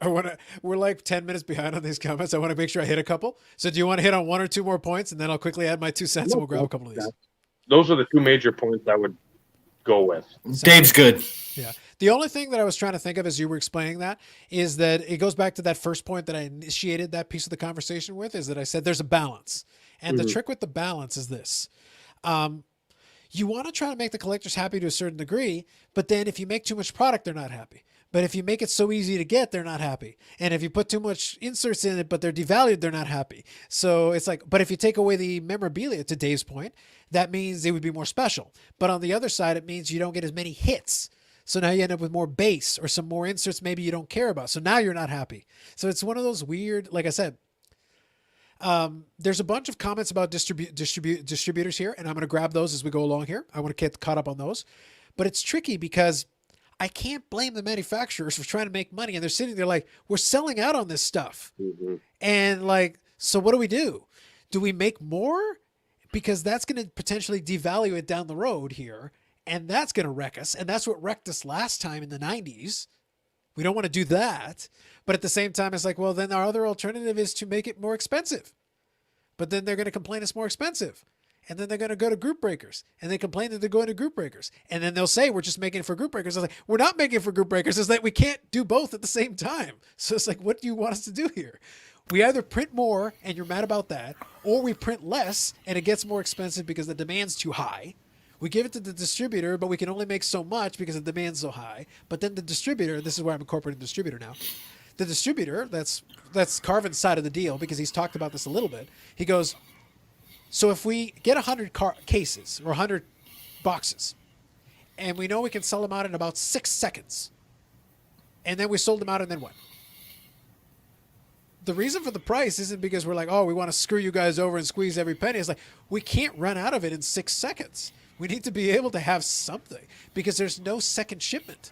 I want to. We're like 10 minutes behind on these comments. I want to make sure I hit a couple. So do you want to hit on 1 or 2 more points, and then I'll quickly add my 2 cents, and we'll grab a couple of these. Those are the 2 major points I would go with. Dave's good. Yeah. The only thing that I was trying to think of as you were explaining that is that it goes back to that first point that I initiated that piece of the conversation with, is that I said there's a balance. And the trick with the balance is this. You want to try to make the collectors happy to a certain degree, but then if you make too much product, they're not happy. But if you make it so easy to get, they're not happy. And if you put too much inserts in it, but they're devalued, they're not happy. So it's like, but if you take away the memorabilia, to Dave's point, that means it would be more special. But on the other side, it means you don't get as many hits. So now you end up with more base or some more inserts maybe you don't care about. So now you're not happy. So it's one of those weird, like I said, there's a bunch of comments about distributors here, and I'm going to grab those as we go along here. I want to get caught up on those. But it's tricky because I can't blame the manufacturers for trying to make money, and they're sitting there like, we're selling out on this stuff. And like, so what do? Do we make more? Because that's going to potentially devalue it down the road here, and that's going to wreck us. And that's what wrecked us last time in the 90s. We don't want to do that. But at the same time, it's like, well, then our other alternative is to make it more expensive. But then they're going to complain it's more expensive. And then they're going to go to group breakers, and they complain that they're going to group breakers. And then they'll say, we're just making it for group breakers. I was like, we're not making it for group breakers. It's that we can't do both at the same time. So it's like, what do you want us to do here? We either print more and you're mad about that, or we print less and it gets more expensive because the demand's too high. We give it to the distributor, but we can only make so much because the demand's so high. But then the distributor, this is where I'm incorporating the distributor now. The distributor, that's Carvin's side of the deal, because he's talked about this a little bit. He goes, so if we get 100 cases or 100 boxes, and we know we can sell them out in about 6 seconds, and then we sold them out, and then what? The reason for the price isn't because we're like, oh, we want to screw you guys over and squeeze every penny. It's like, we can't run out of it in 6 seconds. We need to be able to have something, because there's no second shipment.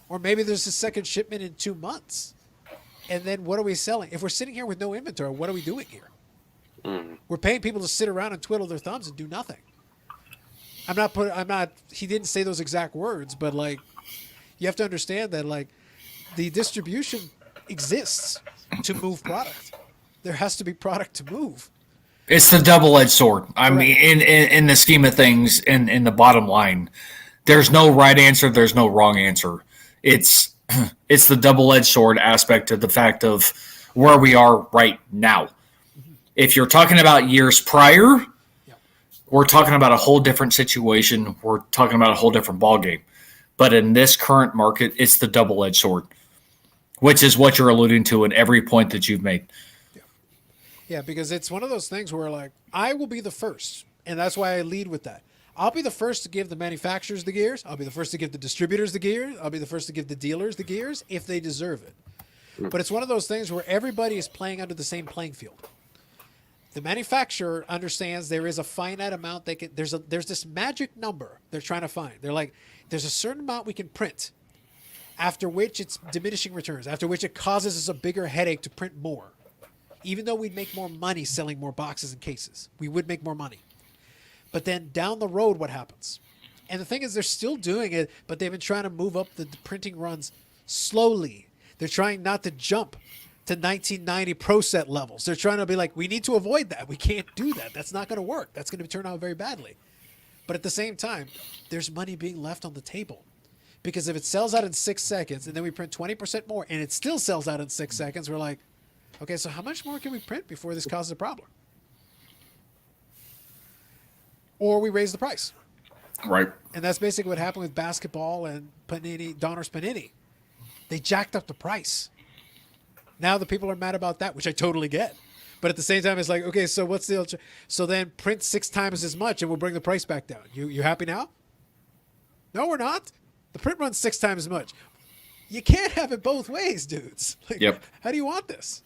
Or maybe there's a second shipment in 2 months. And then what are we selling? If we're sitting here with no inventory, what are we doing here? We're paying people to sit around and twiddle their thumbs and do nothing. He didn't say those exact words, but like, you have to understand that like the distribution exists to move product. There has to be product to move. It's the double-edged sword. I Right. mean, in the scheme of things, in the bottom line, there's no right answer. There's no wrong answer. It's it's the double-edged sword aspect of the fact of where we are right now. If you're talking about years prior, we're talking about a whole different situation. We're talking about a whole different ballgame. But in this current market, it's the double-edged sword, which is what you're alluding to in every point that you've made. Yeah, because it's one of those things where like I will be the first, and that's why I lead with that. I'll be the first to give the manufacturers the gears. I'll be the first to give the distributors the gears. I'll be the first to give the dealers the gears if they deserve it. But it's one of those things where everybody is playing under the same playing field. The manufacturer understands there is a finite amount they can. There's this magic number they're trying to find. They're like, there's a certain amount we can print, after which it's diminishing returns. After which it causes us a bigger headache to print more. Even though we'd make more money selling more boxes and cases, we would make more money. But then down the road, what happens? And the thing is, they're still doing it, but they've been trying to move up the printing runs slowly. They're trying not to jump to 1990 Pro Set levels. They're trying to be like, we need to avoid that. We can't do that. That's not going to work. That's going to turn out very badly. But at the same time, there's money being left on the table. Because if it sells out in 6 seconds and then we print 20% more and it still sells out in 6 seconds, we're like, okay, so how much more can we print before this causes a problem? Or we raise the price. Right. And that's basically what happened with basketball and Panini, Donruss Panini. They jacked up the price. Now the people are mad about that, which I totally get. But at the same time, it's like, okay, so what's the... So then print 6 times as much and we'll bring the price back down. You happy now? No, we're not. The print runs 6 times as much. You can't have it both ways, dudes. Like, Yep. How do you want this?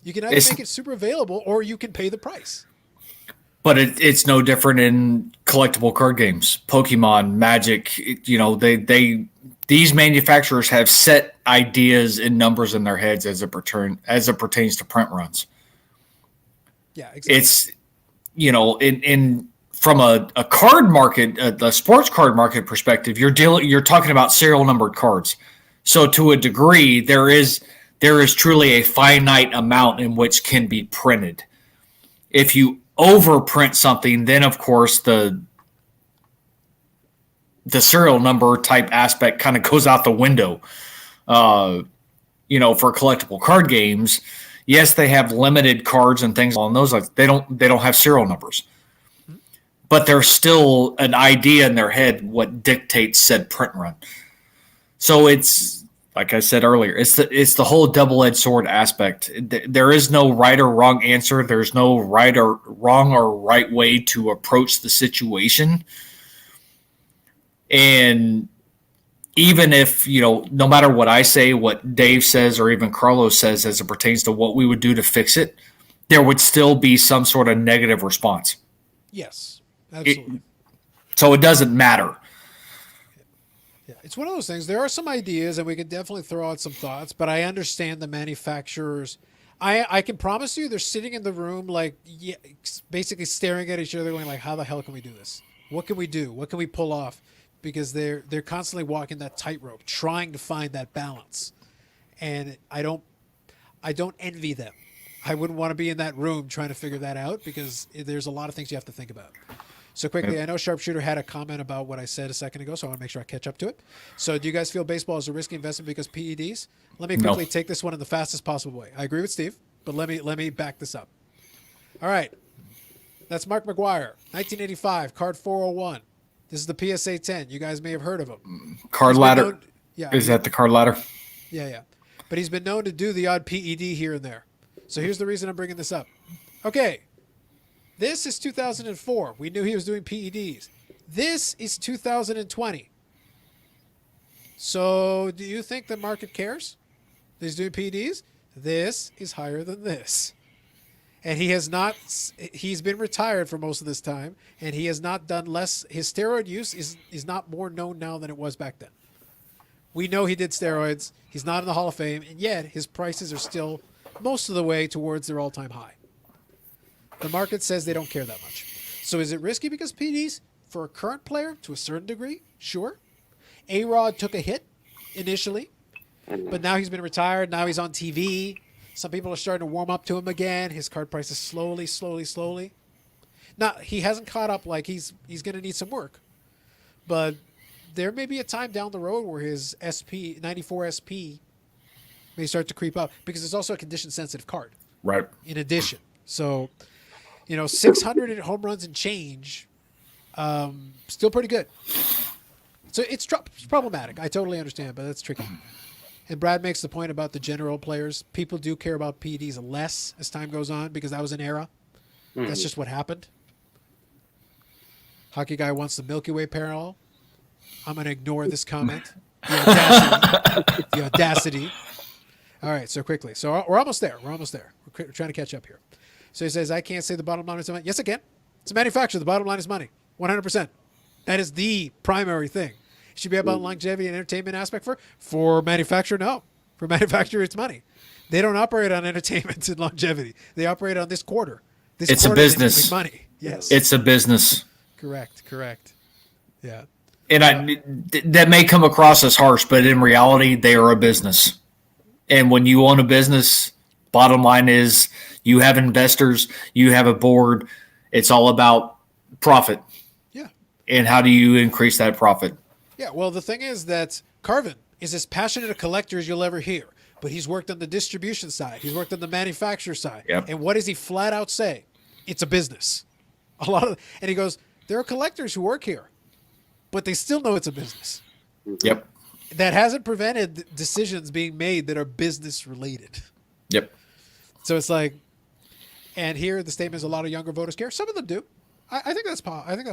You can either make it super available or you can pay the price. But it's no different in collectible card games. Pokemon, Magic, these manufacturers have set ideas and numbers in their heads as it pertains to print runs. Yeah, exactly. It's in from a card market, the sports card market perspective, you're talking about serial numbered cards. So to a degree, there is truly a finite amount in which can be printed. If you overprint something, then of course the serial number type aspect kind of goes out the window. For collectible card games, yes, they have limited cards and things along those lines. They don't have serial numbers, but there's still an idea in their head what dictates said print run. So it's, like I said earlier, it's the whole double-edged sword aspect. There is no right or wrong answer. There's no right or wrong or right way to approach the situation. And even if, no matter what I say, what Dave says, or even Carlos says as it pertains to what we would do to fix it, there would still be some sort of negative response. Yes, absolutely. So it doesn't matter. Yeah, it's one of those things. There are some ideas, and we can definitely throw out some thoughts, but I understand the manufacturers. I can promise you they're sitting in the room, like, basically staring at each other going, like, how the hell can we do this? What can we do? What can we pull off? Because they're constantly walking that tightrope, trying to find that balance. And I don't envy them. I wouldn't want to be in that room trying to figure that out because there's a lot of things you have to think about. So quickly, I know Sharpshooter had a comment about what I said a second ago, so I want to make sure I catch up to it. So do you guys feel baseball is a risky investment because PEDs? Let me quickly take this one in the fastest possible way. I agree with Steve, but let me back this up. All right. That's Mark McGuire, 1985, card 401. This is the PSA 10. You guys may have heard of him. Card ladder. Is that the card ladder? Yeah. But he's been known to do the odd PED here and there. So here's the reason I'm bringing this up. Okay. This is 2004. We knew he was doing PEDs. This is 2020. So do you think the market cares that he's doing PEDs? This is higher than this. And he's been retired for most of this time, and he has not done less. His steroid use is not more known now than it was back then. We know he did steroids. He's not in the Hall of Fame, and yet his prices are still most of the way towards their all-time high. The market says they don't care that much. So is it risky because PEDs, for a current player, to a certain degree? Sure. A-Rod took a hit initially, but now he's been retired. Now he's on TV. Some people are starting to warm up to him again. His card price is slowly. Now, he hasn't caught up. Like he's going to need some work, but there may be a time down the road where his 94 SP may start to creep up because it's also a condition sensitive card Right. in addition. So, 600 home runs and change, still pretty good. So it's problematic. I totally understand, but that's tricky. And Brad makes the point about the general players. People do care about PEDs less as time goes on because that was an era. That's just what happened. Hockey guy wants the Milky Way parallel. I'm going to ignore this comment. The audacity. All right, so quickly. So we're almost there. We're trying to catch up here. So he says, I can't say the bottom line is money. Yes, I can. It's a manufacturer. The bottom line is money. 100%. That is the primary thing. It should be about longevity and entertainment aspect for manufacturer. No. For manufacturer, it's money. They don't operate on entertainment and longevity. They operate on this quarter. It's a business. Money. Yes. It's a business. Correct. Yeah. And that may come across as harsh, but in reality, they are a business. And when you own a business, bottom line is you have investors, you have a board. It's all about profit. Yeah. And how do you increase that profit? Yeah. Well, the thing is that Carvin is as passionate a collector as you'll ever hear, but he's worked on the distribution side. He's worked on the manufacturer side. Yep. And what does he flat out say? It's a business. And he goes, there are collectors who work here, but they still know it's a business. Yep. That hasn't prevented decisions being made that are business related. Yep. So it's like, and here the statement is a lot of younger voters care. Some of them do. I think that's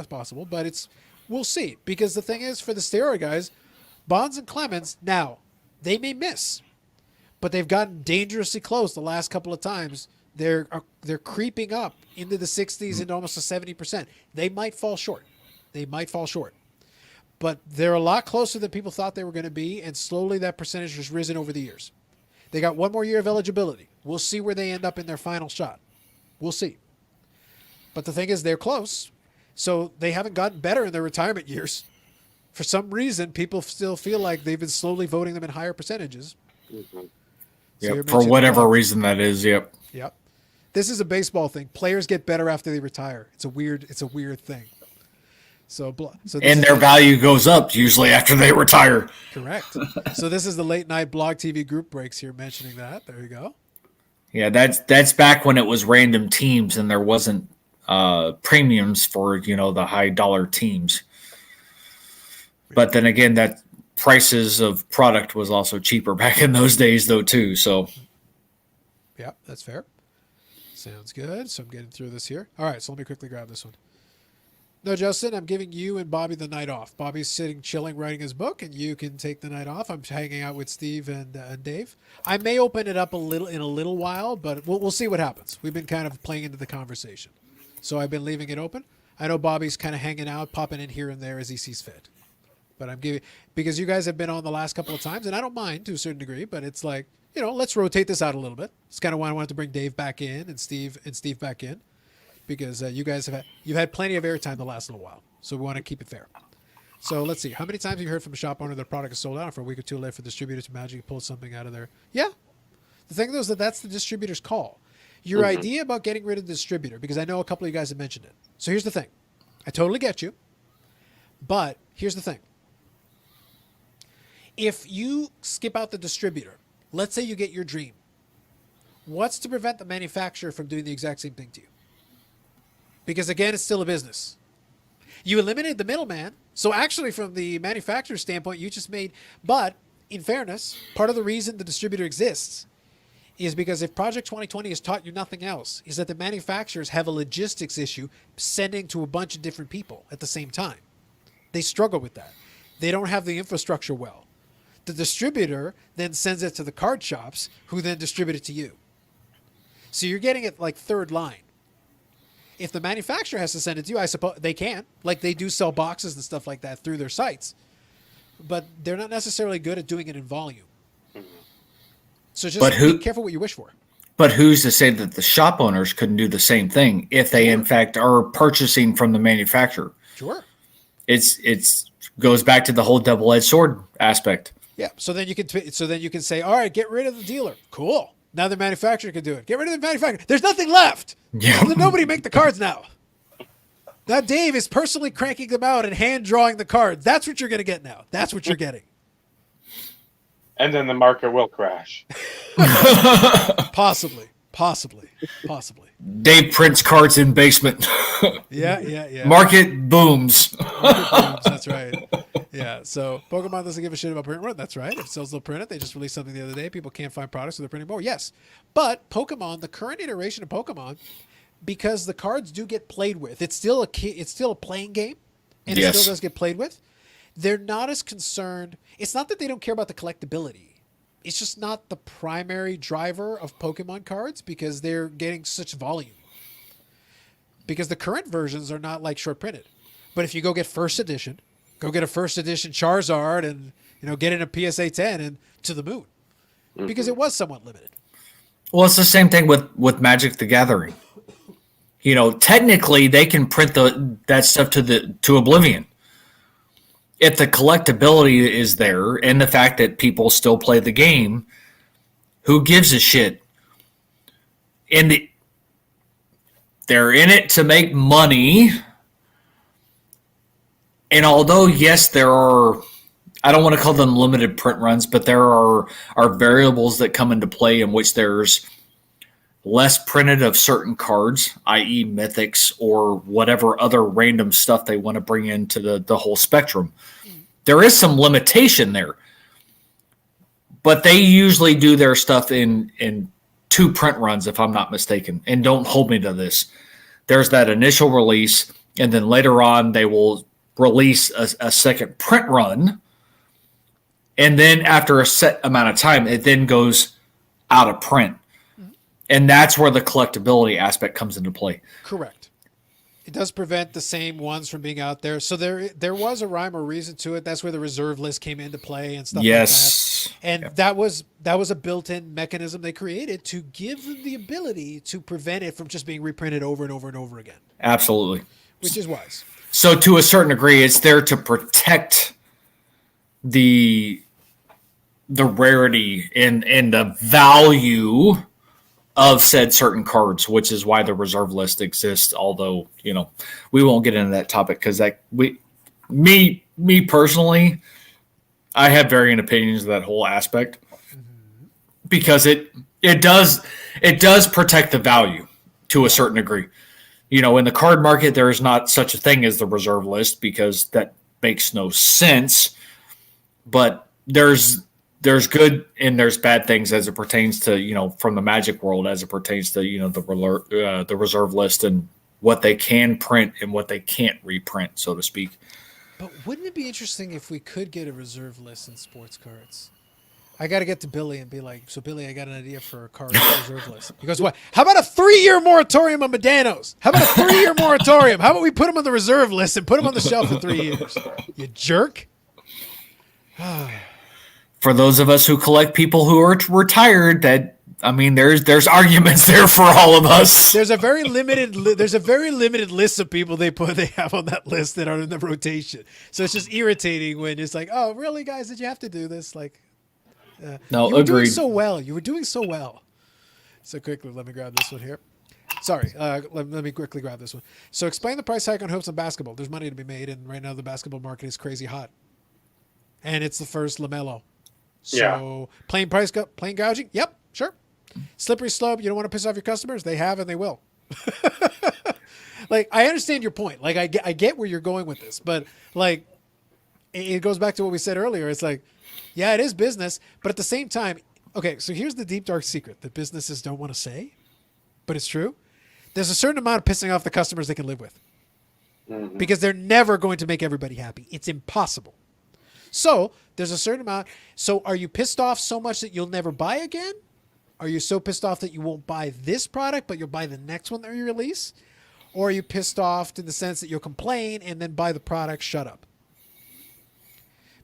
possible, but we'll see. Because the thing is, for the steroid guys, Bonds and Clemens, now they may miss, but they've gotten dangerously close the last couple of times. They're creeping up into the 60s and almost to 70%. They might fall short. But they're a lot closer than people thought they were going to be, and slowly that percentage has risen over the years. They got one more year of eligibility. We'll see where they end up in their final shot. We'll see. But the thing is, they're close, so they haven't gotten better in their retirement years. For some reason, people still feel like they've been slowly voting them in higher percentages. So Yep. For whatever reason that is. Yep. Yep. This is a baseball thing. Players get better after they retire. It's a weird thing. So And their value goes up usually after they retire. Correct. So this is the late night blog TV group breaks here mentioning that. There you go. Yeah, that's back when it was random teams and there wasn't premiums for the high dollar teams. But then again, that prices of product was also cheaper back in those days though too. So yeah, that's fair. Sounds good. So I'm getting through this here. All right, so let me quickly grab this one. No, Justin, I'm giving you and Bobby the night off. Bobby's sitting, chilling, writing his book, and you can take the night off. I'm hanging out with Steve and Dave. I may open it up in a little while, but we'll see what happens. We've been kind of playing into the conversation, so I've been leaving it open. I know Bobby's kind of hanging out, popping in here and there as he sees fit. But I'm giving because you guys have been on the last couple of times, and I don't mind to a certain degree. But it's like let's rotate this out a little bit. It's kind of why I wanted to bring Dave back in and Steve back in. Because you guys you've had plenty of airtime the last little while, so we want to keep it fair. So let's see, how many times have you heard from a shop owner their product is sold out, and for a week or two late for distributor to magically pull something out of there? Yeah, the thing though is that's the distributor's call. Your idea about getting rid of the distributor, because I know a couple of you guys have mentioned it. So here's the thing, I totally get you, but here's the thing: if you skip out the distributor, let's say you get your dream, what's to prevent the manufacturer from doing the exact same thing to you? Because again, it's still a business. You eliminated the middleman. So actually from the manufacturer's standpoint, you just made, but in fairness, part of the reason the distributor exists is because if Project 2020 has taught you nothing else, is that the manufacturers have a logistics issue sending to a bunch of different people at the same time. They struggle with that. They don't have the infrastructure well. The distributor then sends it to the card shops who then distribute it to you. So you're getting it like third line. If the manufacturer has to send it to you, I suppose they can. Like they do sell boxes and stuff like that through their sites. But they're not necessarily good at doing it in volume. So just be careful what you wish for. But who's to say that the shop owners couldn't do the same thing if they in fact are purchasing from the manufacturer? Sure. It's goes back to the whole double-edged sword aspect. Yeah. So then you can say, all right, get rid of the dealer. Cool. Now the manufacturer can do it. Get rid of the manufacturer. There's nothing left. Yeah. Nobody make the cards now. Now Dave is personally cranking them out and hand drawing the cards. That's what you're going to get now. That's what you're getting. And then the market will crash. Possibly. Dave prints cards in basement. Yeah. Market booms. That's right. Yeah. So Pokemon doesn't give a shit about print run. That's right. If it sells, they'll print it. They just released something the other day. People can't find products, so they're printing more. Yes. But Pokemon, the current iteration of Pokemon, because the cards do get played with, it's still a playing game, and it still does get played with. They're not as concerned. It's not that they don't care about the collectability. It's just not the primary driver of Pokemon cards because they're getting such volume. Because the current versions are not like short printed. But if you go get first edition, go get a first edition Charizard and, get in a PSA 10 and to the moon. Because it was somewhat limited. Well, it's the same thing with Magic the Gathering. Technically they can print that stuff to oblivion. If the collectability is there and the fact that people still play the game, who gives a shit? And they're in it to make money. And although, yes, there are, I don't want to call them limited print runs, but there are variables that come into play in which there's less printed of certain cards, i.e. mythics or whatever other random stuff they want to bring into the whole spectrum. There is some limitation there. But they usually do their stuff in 2 print runs, if I'm not mistaken. And don't hold me to this. There's that initial release, and then later on they will release a second print run. And then after a set amount of time, it then goes out of print. And that's where the collectability aspect comes into play. Correct. It does prevent the same ones from being out there. So there was a rhyme or reason to it. That's where the reserve list came into play and stuff like that. And that was a built-in mechanism they created to give them the ability to prevent it from just being reprinted over and over and over again. Absolutely. Which is wise. So to a certain degree, it's there to protect the rarity and the value of said certain cards, which is why the reserve list exists. Although, we won't get into that topic because me personally, I have varying opinions of that whole aspect because it does protect the value to a certain degree. In the card market, there is not such a thing as the reserve list because that makes no sense. But there's good and there's bad things as it pertains to, from the Magic world, as it pertains to, the reserve list and what they can print and what they can't reprint, so to speak. But wouldn't it be interesting if we could get a reserve list in sports cards? I got to get to Billy and be like, so Billy, I got an idea for a card reserve list. He goes, what? How about a 3-year moratorium on Medanos? How about a 3-year moratorium? How about we put them on the reserve list and put them on the shelf for 3 years? You jerk. For those of us who collect people who are retired, there's arguments there for all of us. There's a very limited list of people they have on that list that are in the rotation. So it's just irritating when it's like, oh, really, guys? Did you have to do this? Like, no, you were doing agreed. so well. You were doing so well. So quickly, let me grab this one here. Sorry, let me quickly grab this one. So explain the price hike on hoops and basketball. There's money to be made, and right now the basketball market is crazy hot. And it's the first LaMelo. So plain gouging? Yep, sure. Slippery slope. You don't want to piss off your customers? They have and they will. Like, I understand your point. Like, I get where you're going with this, but like, it goes back to what we said earlier. It's like, yeah, it is business, but at the same time, okay, so here's the deep, dark secret that businesses don't want to say, but it's true. There's a certain amount of pissing off the customers they can live with because they're never going to make everybody happy. It's impossible. So there's a certain amount. So are you pissed off so much that you'll never buy again? Are you so pissed off that you won't buy this product, but you'll buy the next one that you release? Or are you pissed off in the sense that you'll complain and then buy the product, shut up?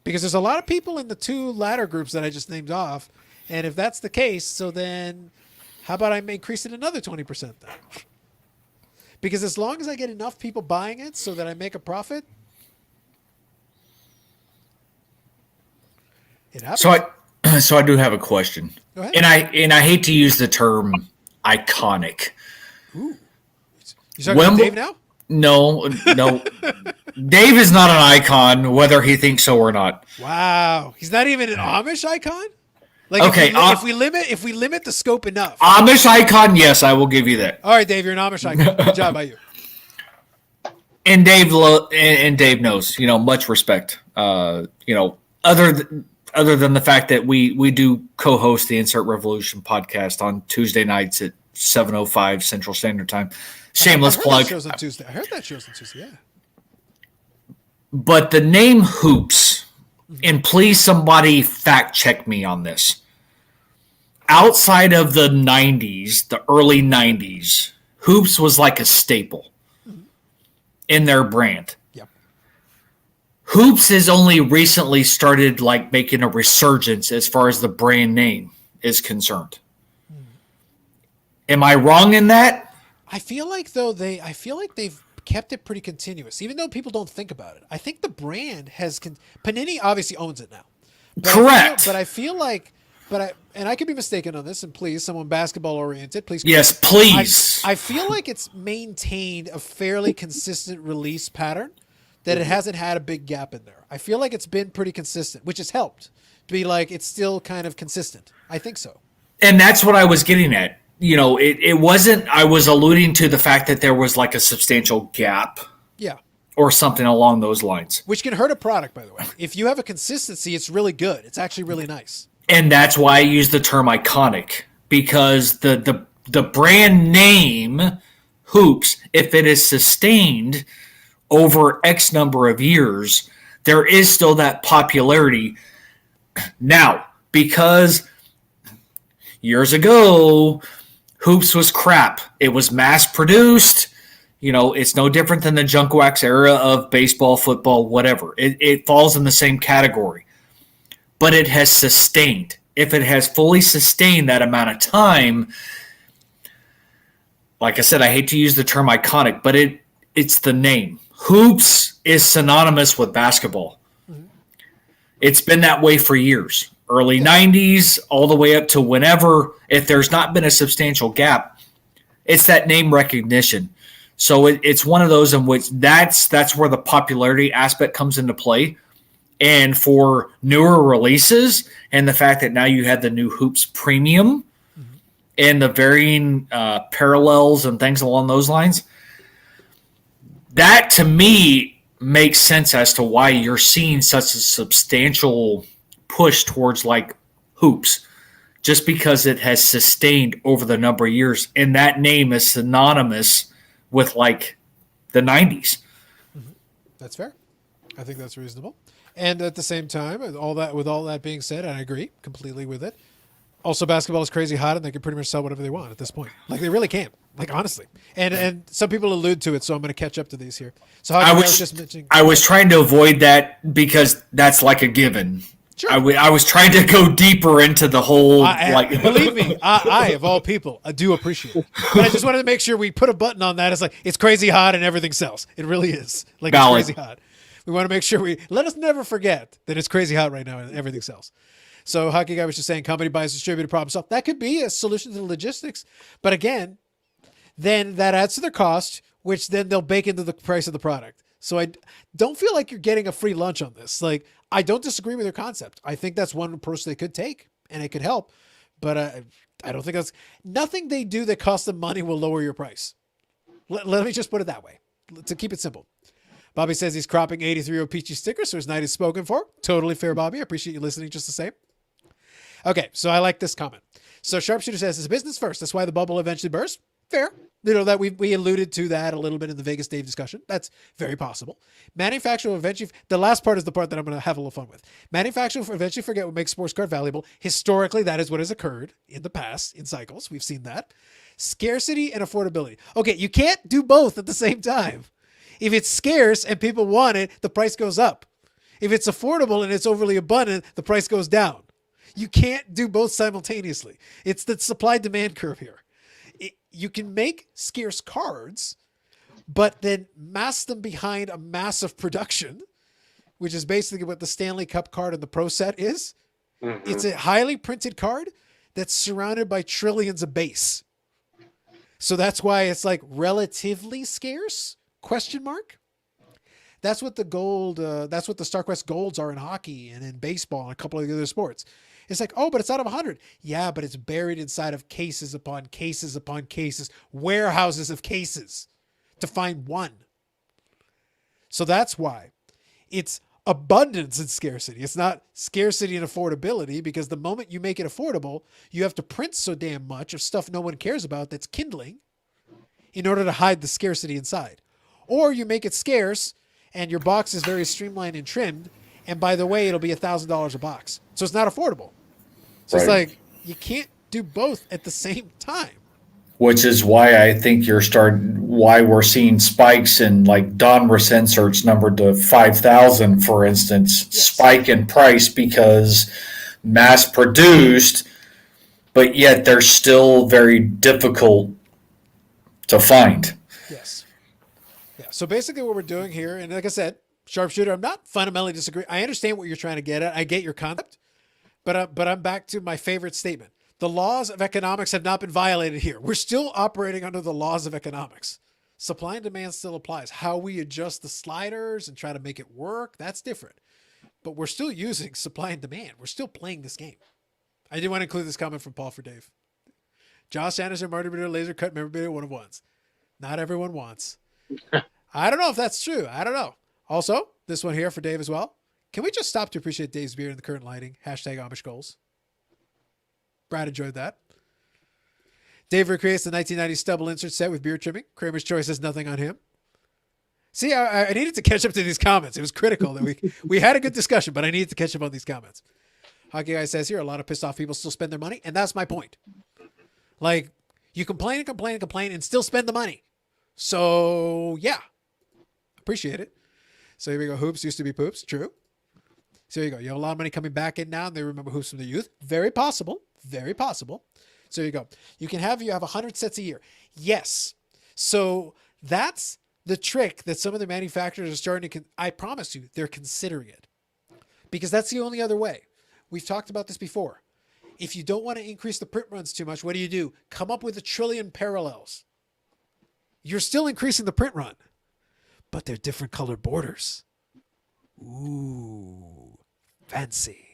Because there's a lot of people in the 2 latter groups that I just named off. And if that's the case, so then how about I increase it another 20% then? Because as long as I get enough people buying it so that I make a profit, it happens. So So I do have a question, Go ahead. and I hate to use the term iconic. Ooh. You talking about Wemble- Dave now? No, no. Dave is not an icon, whether he thinks so or not. Wow. He's not even an Amish icon? Like Okay, if we limit the scope enough. Amish icon, yes, I will give you that. All right, Dave, you're an Amish icon. Good job by you. And Dave and Dave knows, much respect. Other than the fact that we do co-host the Insert Revolution podcast on Tuesday nights at 7:05 Central Standard Time. Shameless I heard plug. That show's on Tuesday. I heard that show's on Tuesday. Yeah. But the name Hoops, and please somebody fact check me on this. Outside of the 90s, the early 90s, Hoops was like a staple in their brand. Yep. Hoops has only recently started like making a resurgence as far as the brand name is concerned. Am I wrong in that? I feel like they've kept it pretty continuous, even though people don't think about it. I think the brand has Panini obviously owns it now. Correct. I feel like and I could be mistaken on this, and please, someone basketball oriented, please. Yes, please. I feel like it's maintained a fairly consistent release pattern, that it hasn't had a big gap in there. I feel like it's been pretty consistent, which has helped to be like it's still kind of consistent. I think so. And that's what I was getting at. It wasn't, I was alluding to the fact that there was like a substantial gap Yeah. or something along those lines. Which can hurt a product, by the way. If you have a consistency, it's really good. It's actually really nice. And that's why I use the term iconic, because the brand name Hoops, if it is sustained over X number of years, there is still that popularity. Now, because years ago, Hoops was crap. It was mass produced. It's no different than the junk wax era of baseball, football, whatever. It falls in the same category. But it has sustained. If it has fully sustained that amount of time, like I said, I hate to use the term iconic, but it's the name. Hoops is synonymous with basketball. Mm-hmm. It's been that way for years. Early 90s, all the way up to whenever. If there's not been a substantial gap, it's that name recognition. So it's one of those in which that's where the popularity aspect comes into play. And for newer releases, and the fact that now you have the new Hoops Premium and the varying parallels and things along those lines, that to me makes sense as to why you're seeing such a substantial push towards like Hoops, just because it has sustained over the number of years, and that name is synonymous with like the 90s. That's fair. I think that's reasonable. And at the same time, with all that being said, I agree completely with it. Also, basketball is crazy hot, and they can pretty much sell whatever they want at this point. Like they really can. Like honestly, and some people allude to it, so I'm going to catch up to these here. So I was trying to avoid that because that's like a given. Sure. I was trying to go deeper into the whole believe me, I of all people, I do appreciate it. But I just wanted to make sure we put a button on that. It's like it's crazy hot and everything sells. It really is. Like Valid. It's crazy hot. We want to make sure let us never forget that it's crazy hot right now and everything sells. So Hockey Guy was just saying company buys distributor problem solved. That could be a solution to the logistics. But again, then that adds to their cost, which then they'll bake into the price of the product. So I don't feel like you're getting a free lunch on this. Like I don't disagree with your concept. I think that's one approach they could take and it could help. But I don't think that's nothing they do that costs them money will lower your price. Let me just put it that way to keep it simple. Bobby says he's cropping 83 Peachy stickers, so his night is spoken for. Totally fair, Bobby. I appreciate you listening just the same. Okay, so I like this comment. So Sharpshooter says, it's business first. That's why the bubble eventually burst. Fair. That we alluded to that a little bit in the Vegas Dave discussion. That's very possible. Manufacturer will eventually, the last part is the part that I'm going to have a little fun with. Manufacturer will eventually forget what makes sports card valuable. Historically, that is what has occurred in the past, in cycles. We've seen that. Scarcity and affordability. Okay, you can't do both at the same time. If it's scarce and people want it, the price goes up. If it's affordable and it's overly abundant, the price goes down. You can't do both simultaneously. It's the supply-demand curve here. You can make scarce cards, but then mass them behind a massive production, which is basically what the Stanley Cup card and the Pro Set is. Mhm. It's a highly printed card that's surrounded by trillions of base. So that's why it's like relatively scarce? Question mark. That's what the gold. That's what the StarQuest golds are in hockey and in baseball and a couple of other sports. It's like, oh, but it's out of 100. Yeah, but it's buried inside of cases upon cases upon cases, warehouses of cases to find one. So that's why it's abundance and scarcity. It's not scarcity and affordability, because the moment you make it affordable, you have to print so damn much of stuff no one cares about that's kindling in order to hide the scarcity inside. Or you make it scarce and your box is very streamlined and trimmed, and by the way, it'll be $1,000 a box. So it's not affordable. So it's Right. like you can't do both at the same time. Which is why I think why we're seeing spikes in like Donruss inserts numbered to 5,000, for instance, Yes. spike in price because mass produced, but yet they're still very difficult to find. Yes. Yeah. So basically what we're doing here, and like I said, sharpshooter, I'm not fundamentally disagree. I understand what you're trying to get at. I get your concept, but I'm back to my favorite statement. The laws of economics have not been violated here. We're still operating under the laws of economics. Supply and demand still applies. How we adjust the sliders and try to make it work, that's different. But we're still using supply and demand. We're still playing this game. I did want to include this comment from Paul for Dave. Josh Anderson, Marty Bitter, laser cut memorabilia, one of ones. Not everyone wants. I don't know if that's true. I don't know. Also, this one here for Dave as well. Can we just stop to appreciate Dave's beer in the current lighting? Hashtag Amish goals. Brad enjoyed that. Dave recreates the 1990 stubble insert set with beer trimming. Kramer's choice has nothing on him. See, I needed to catch up to these comments. It was critical that we had a good discussion, but I needed to catch up on these comments. Hockey Guy says here, a lot of pissed off people still spend their money, and that's my point. Like, you complain and complain and complain and still spend the money. So, yeah. Appreciate it. So here we go. Hoops used to be poops. True. So here you go. You have a lot of money coming back in now, and they remember hoops from the youth. Very possible. Very possible. So you go. You have 100 sets a year. Yes. So that's the trick that some of the manufacturers are starting to. I promise you, they're considering it, because that's the only other way. We've talked about this before. If you don't want to increase the print runs too much, what do? Come up with 1 trillion parallels. You're still increasing the print run, but they're different colored borders. Ooh, fancy.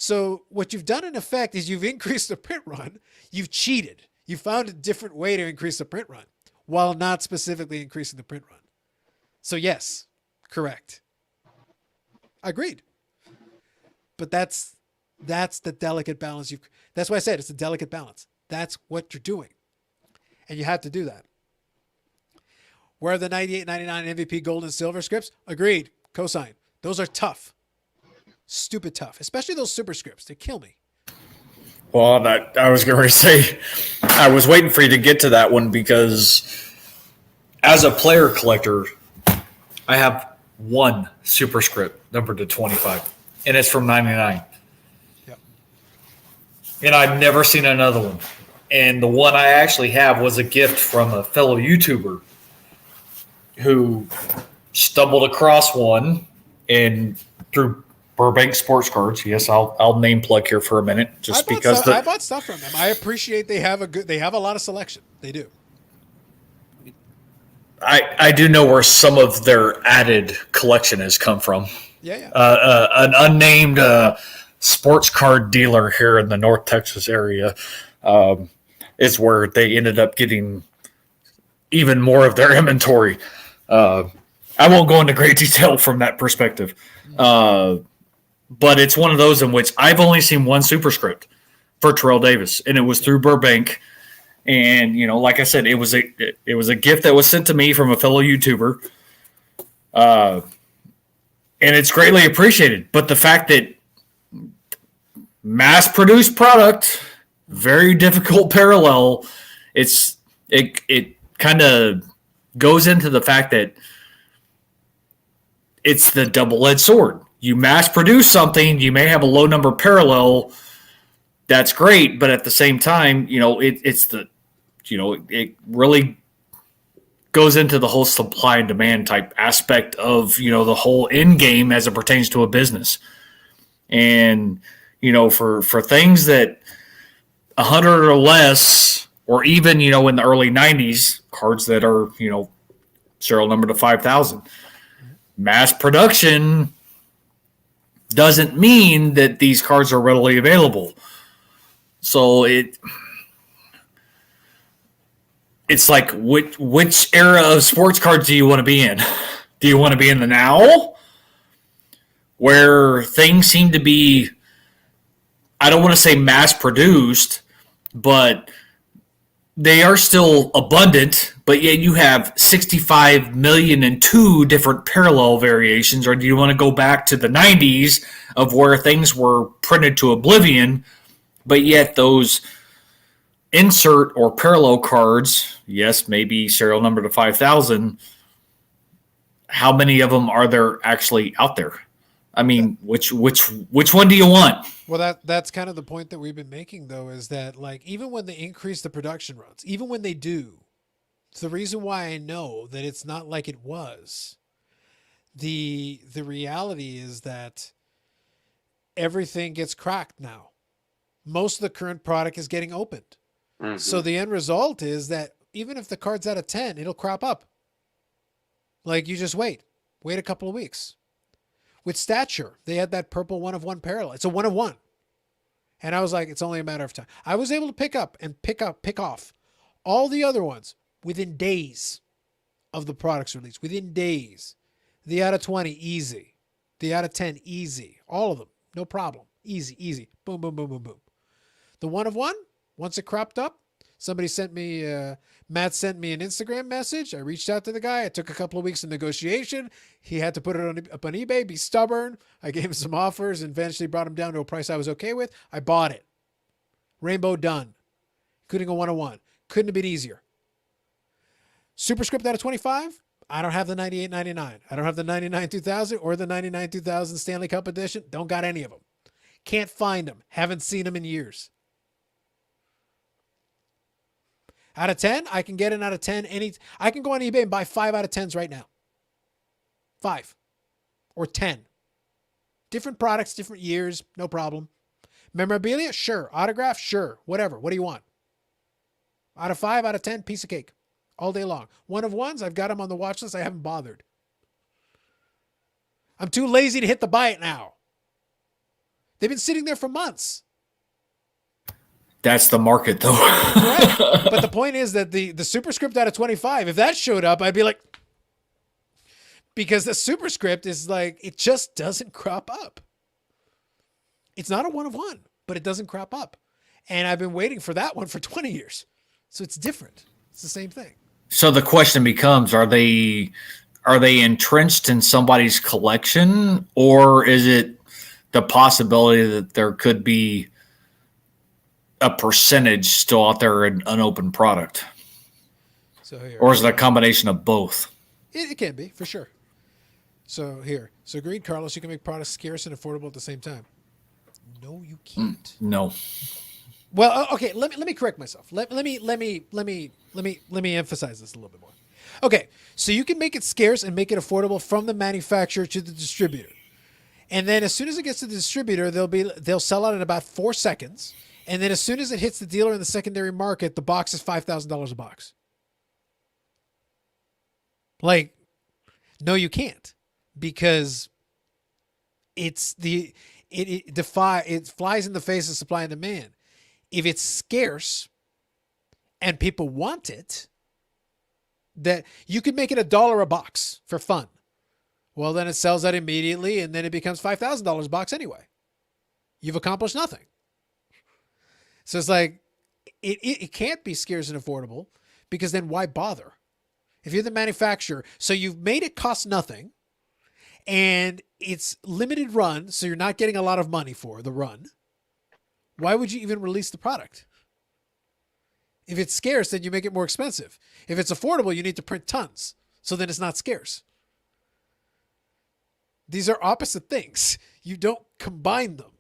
So what you've done in effect is you've increased the print run. You've cheated. You found a different way to increase the print run while not specifically increasing the print run. So yes, correct. Agreed. But that's the delicate balance. That's why I said it's a delicate balance. That's what you're doing. And you have to do that. Where are the 98, 99 MVP gold and silver scripts? Agreed. Cosign. Those are tough. Stupid tough. Especially those super scripts. They kill me. Well, I was going to say, I was waiting for you to get to that one because as a player collector, I have one superscript numbered to 25, and it's from 99. Yep. And I've never seen another one. And the one I actually have was a gift from a fellow YouTuber who stumbled across one and through Burbank Sports Cards. Yes, I'll name plug here for a minute, just because I bought stuff from them. I appreciate they have a lot of selection. They do. I do know where some of their added collection has come from. Yeah. An unnamed sports card dealer here in the North Texas area is where they ended up getting even more of their inventory. I won't go into great detail from that perspective. But it's one of those in which I've only seen one superscript for Terrell Davis, and it was through Burbank. And, like I said, it was a gift that was sent to me from a fellow YouTuber. And it's greatly appreciated. But the fact that mass-produced product, very difficult parallel, it kind of goes into the fact that it's the double-edged sword. You mass produce something, you may have a low number parallel. That's great, but at the same time, it really goes into the whole supply and demand type aspect of, the whole end game as it pertains to a business. And for things that 100 or less, or even, in the early 90s, cards that are, serial number to 5,000. Mass production doesn't mean that these cards are readily available. So it's like, which era of sports cards do you want to be in? Do you want to be in the now, where things seem to be, I don't want to say mass produced, but they are still abundant, but yet you have 65 million and two different parallel variations? Or do you want to go back to the 90s of where things were printed to oblivion, but yet those insert or parallel cards, yes, maybe serial number to 5,000, how many of them are there actually out there? I mean, which one do you want? Well, that's kind of the point that we've been making, though, is that, like, even when they increase the production runs, even when they do, it's the reason why I know that it's not like it was. The reality is that everything gets cracked now. Most of the current product is getting opened. Mhm. So the end result is that even if the card's out of 10, it'll crop up. Like, you just wait a couple of weeks. With Stature, they had that purple 1-of-1 parallel. It's a 1-of-1. And I was like, it's only a matter of time. I was able to pick off all the other ones within days of the product's release. Within days. The out of 20, easy. The out of 10, easy. All of them, no problem. Easy. Boom, boom, boom, boom, boom. The 1-of-1, once it cropped up, somebody sent me, Matt sent me an Instagram message. I reached out to the guy. It took a couple of weeks of negotiation. He had to put it up on eBay, be stubborn. I gave him some offers and eventually brought him down to a price I was okay with. I bought it. Rainbow done. Including a 1-of-1. Couldn't have been easier. Superscript out of 25. I don't have the 98.99. I don't have the 99-2000 or the 99-2000 Stanley Cup edition. Don't got any of them. Can't find them. Haven't seen them in years. Out of 10, I can get an out of 10. I can go on eBay and buy 5 out of 10s right now. 5 or 10. Different products, different years, no problem. Memorabilia, sure. Autograph, sure. Whatever. What do you want? Out of 5, out of 10, piece of cake. All day long. 1-of-1s, I've got them on the watch list. I haven't bothered. I'm too lazy to hit the buy it now. They've been sitting there for months. That's the market, though. Right. But the point is that the superscript out of 25, if that showed up, I'd be like, because the superscript is like, it just doesn't crop up. It's not a 1-of-1, but it doesn't crop up. And I've been waiting for that one for 20 years. So it's different. It's the same thing. So the question becomes, are they entrenched in somebody's collection, or is it the possibility that there could be a percentage still out there in unopened product? So here, or is it a combination of both? it can be, for sure. So here. So agreed, Carlos, you can make products scarce and affordable at the same time. No, you can't. No. Well, okay, let me correct myself. Let me emphasize this a little bit more. Okay, so you can make it scarce and make it affordable from the manufacturer to the distributor. And then as soon as it gets to the distributor, they'll sell out in about 4 seconds. And then as soon as it hits the dealer in the secondary market, the box is $5,000 a box. Like, no, you can't, because it flies in the face of supply and demand. If it's scarce and people want it, that you could make it $1 a box for fun. Well, then it sells out immediately, and then it becomes $5,000 a box anyway. You've accomplished nothing. So it's like, it can't be scarce and affordable, because then why bother? If you're the manufacturer, so you've made it cost nothing, and it's limited run, so you're not getting a lot of money for the run, why would you even release the product? If it's scarce, then you make it more expensive. If it's affordable, you need to print tons, so then it's not scarce. These are opposite things. You don't combine them.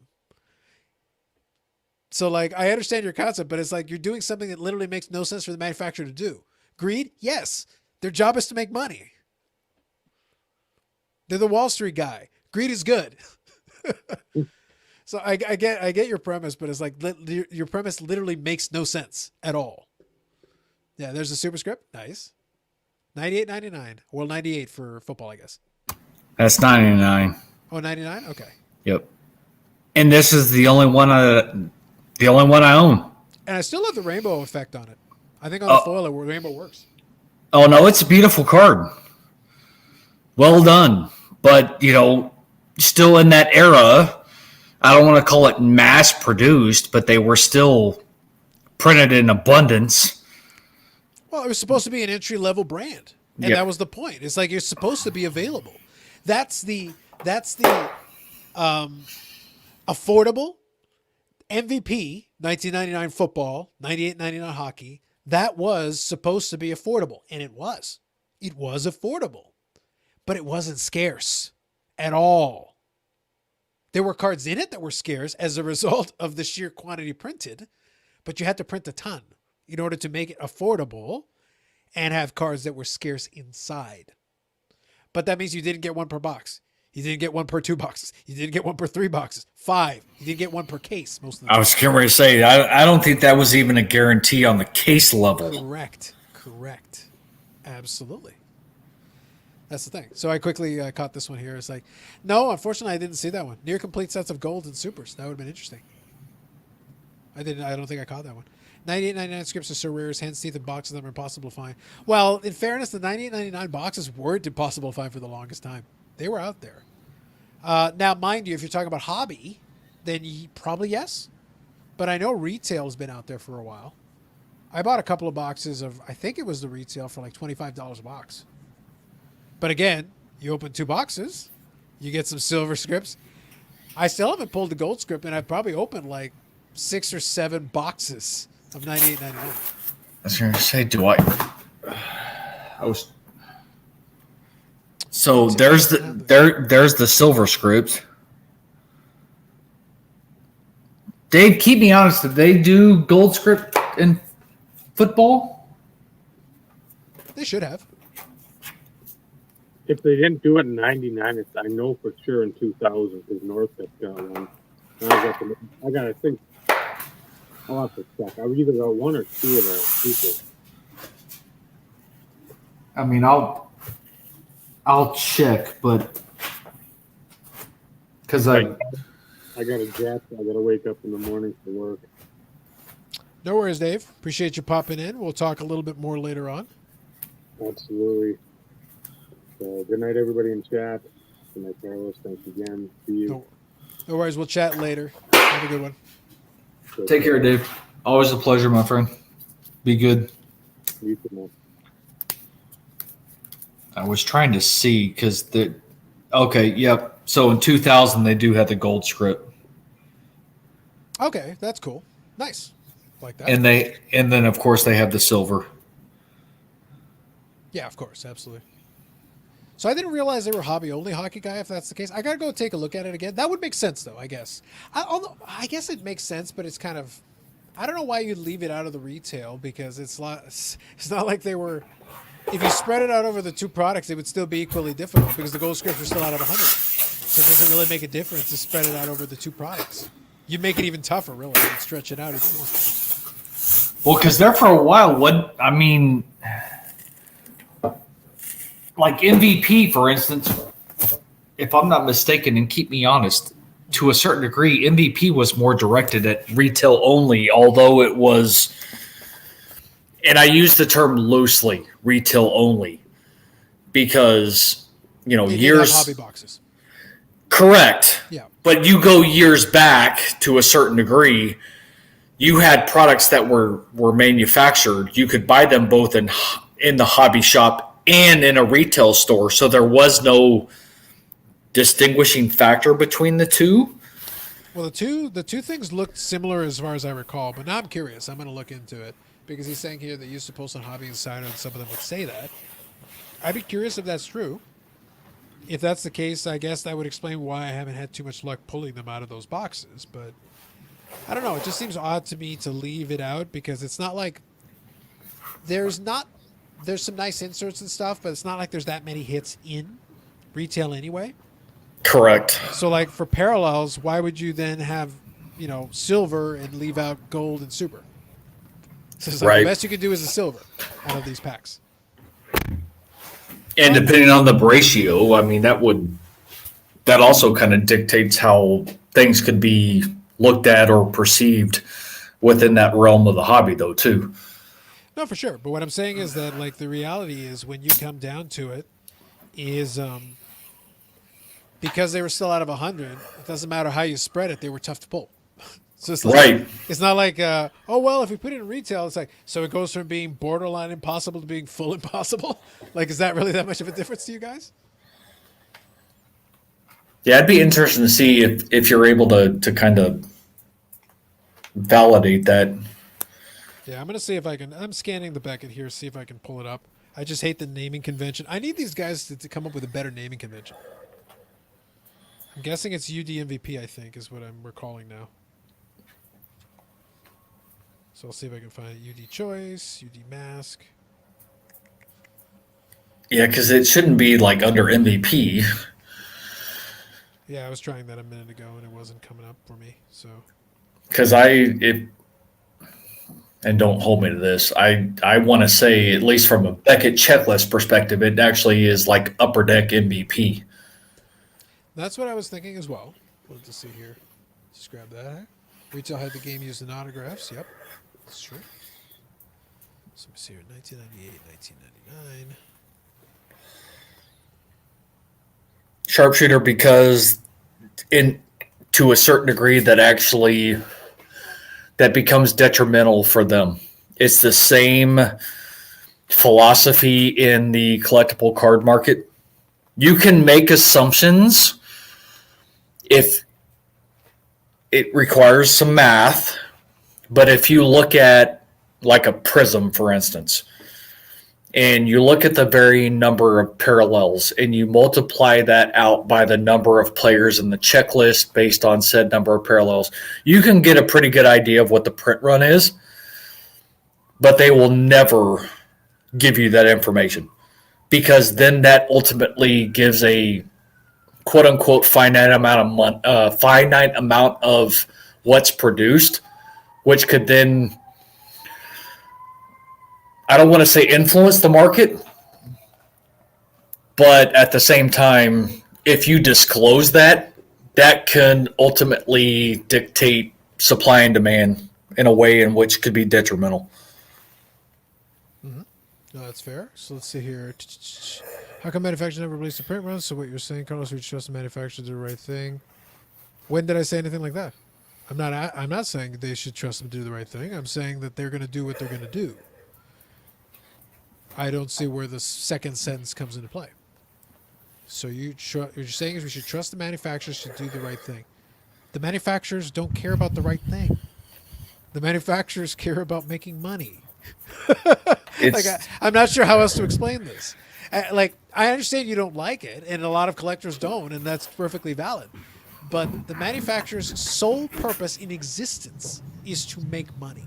So, like, I understand your concept, but it's like you're doing something that literally makes no sense for the manufacturer to do. Greed? Yes. Their job is to make money. They're the Wall Street guy. Greed is good. So I get your premise, but it's like your premise literally makes no sense at all. Yeah, there's a superscript. Nice. 98.99. Well, 98 for football, I guess. That's 99. Oh, 99? Okay. Yep. And this is the only one I own. And I still have the rainbow effect on it. I think on the foil, the rainbow works. Oh no, it's a beautiful card. Well done. But, still in that era, I don't want to call it mass produced, but they were still printed in abundance. Well, it was supposed to be an entry level brand, and that was the point. It's like you're supposed to be available. That's the affordable MVP 1999 football, 98.99 hockey. That was supposed to be affordable, and it was. It was affordable, but it wasn't scarce at all. There were cards in it that were scarce as a result of the sheer quantity printed, but you had to print a ton in order to make it affordable and have cards that were scarce inside. But that means you didn't get one per box. You didn't get one per 2 boxes. You didn't get one per 3 boxes. 5. You didn't get one per case most of the time. I was getting ready to say, I don't think that was even a guarantee on the case level. Correct. Absolutely. That's the thing. So I quickly caught this one here. It's like, no, unfortunately, I didn't see that one. Near complete sets of gold and supers. That would have been interesting. I don't think I caught that one. 98.99 scripts are so rare as hands, teeth, and boxes of them are impossible to find. Well, in fairness, the 98.99 boxes weren't impossible to find for the longest time. They were out there. Now, mind you, if you're talking about hobby, then probably yes. But I know retail has been out there for a while. I bought a couple of boxes of, I think it was the retail for like $25 a box. But again, you open 2 boxes, you get some silver scripts. I still haven't pulled the gold script, and I've probably opened like 6 or 7 boxes of 98.99. I was going to say, So there's the silver script. Dave, keep me honest. Did they do gold script in football? They should have. If they didn't do it in '99, I know for sure in 2000 because Northup got one. I gotta think. I'll have to check. I've either got 1 or 2 of those people. I mean, I'll check, but because I got a jet. I gotta wake up in the morning for work. No worries, Dave. Appreciate you popping in. We'll talk a little bit more later on. Absolutely. So, good night, everybody in chat. Good night, Carlos. Thanks again. See you. No worries. We'll chat later. Have a good one. take care, Dave. Always a pleasure, my friend. Be good. You too, man. I was trying to see because okay, yep. So in 2000, they do have the gold script, Okay, that's cool. Nice. Like that. and then of course they have the silver. Yeah, of course. Absolutely. So I didn't realize they were hobby-only hockey guy, if that's the case. I got to go take a look at it again. That would make sense, though, I guess. Although I guess it makes sense, but it's kind of... I don't know why you'd leave it out of the retail, because it's not like they were... If you spread it out over the 2 products, it would still be equally difficult, because the gold scripts are still out of 100. So it doesn't really make a difference to spread it out over the 2 products. You make it even tougher, really, and stretch it out even more. Well, because there for a while, like MVP, for instance, if I'm not mistaken, and keep me honest, to a certain degree, MVP was more directed at retail only, although it was, and I use the term loosely, retail only, because, They did have years. hobby boxes. Correct. Yeah. But you go years back to a certain degree, you had products that were manufactured. You could buy them both in the hobby shop and in a retail store. So there was no distinguishing factor between the two. Well, the two things looked similar as far as I recall, but now I'm curious. I'm going to look into it because he's saying here that you used to post on Hobby Insider and some of them would say that. I'd be curious if that's true. If that's the case, I guess that would explain why I haven't had too much luck pulling them out of those boxes. But I don't know. It just seems odd to me to leave it out because it's not like there's some nice inserts and stuff, but it's not like there's that many hits in retail anyway. Correct. So like for parallels, why would you then have, silver and leave out gold and super? So it's like Right. the best you can do is the silver out of these packs. And depending on the ratio, I mean, that also kind of dictates how things could be looked at or perceived within that realm of the hobby, though, too. No, for sure. But what I'm saying is that like the reality is when you come down to it, is because they were still out of 100. It doesn't matter how you spread it; they were tough to pull. So it's like, Right. It's not like, oh well, if we put it in retail, it's like so it goes from being borderline impossible to being full impossible. Like, is that really that much of a difference to you guys? Yeah, it'd be interesting to see if you're able to kind of validate that. Yeah, I'm gonna see if I can. I'm scanning the Beckett here, see if I can pull it up. I just hate the naming convention. I need these guys to come up with a better naming convention. I'm guessing it's UD MVP, I think, is what I'm recalling now. So I'll see if I can find it. UD Choice, UD Mask. Yeah, because it shouldn't be like under MVP. Yeah, I was trying that a minute ago and it wasn't coming up for me. So Because and don't hold me to this, I want to say, at least from a Beckett checklist perspective, it actually is like upper deck MVP. that's what I was thinking as well. Let's see here. Just grab that. Retail had the game used in autographs. Yep, that's true. So let me see here. 1998, 1999. Sharpshooter, because to a certain degree that becomes detrimental for them. It's the same philosophy in the collectible card market. You can make assumptions if it requires some math, but if you look at like a prism, for instance, and you look at the varying number of parallels and you multiply that out by the number of players in the checklist based on said number of parallels, you can get a pretty good idea of what the print run is, but they will never give you that information because then that ultimately gives a quote unquote finite amount of what's produced, which could then, I don't want to say influence the market, but at the same time, if you disclose that, that can ultimately dictate supply and demand in a way in which could be detrimental. No, that's fair. So let's see here. How come manufacturers never released a print run? So what you're saying, Carlos, we trust the manufacturer to do the right thing. When did I say anything like that? I'm not saying they should trust them to do the right thing. I'm saying that they're going to do what they're going to do. I don't see where the second sentence comes into play. So what you're saying is we should trust the manufacturers to do the right thing. The manufacturers don't care about the right thing. The manufacturers care about making money. I'm not sure how else to explain this. I understand you don't like it, and a lot of collectors don't, and that's perfectly valid. But the manufacturer's sole purpose in existence is to make money.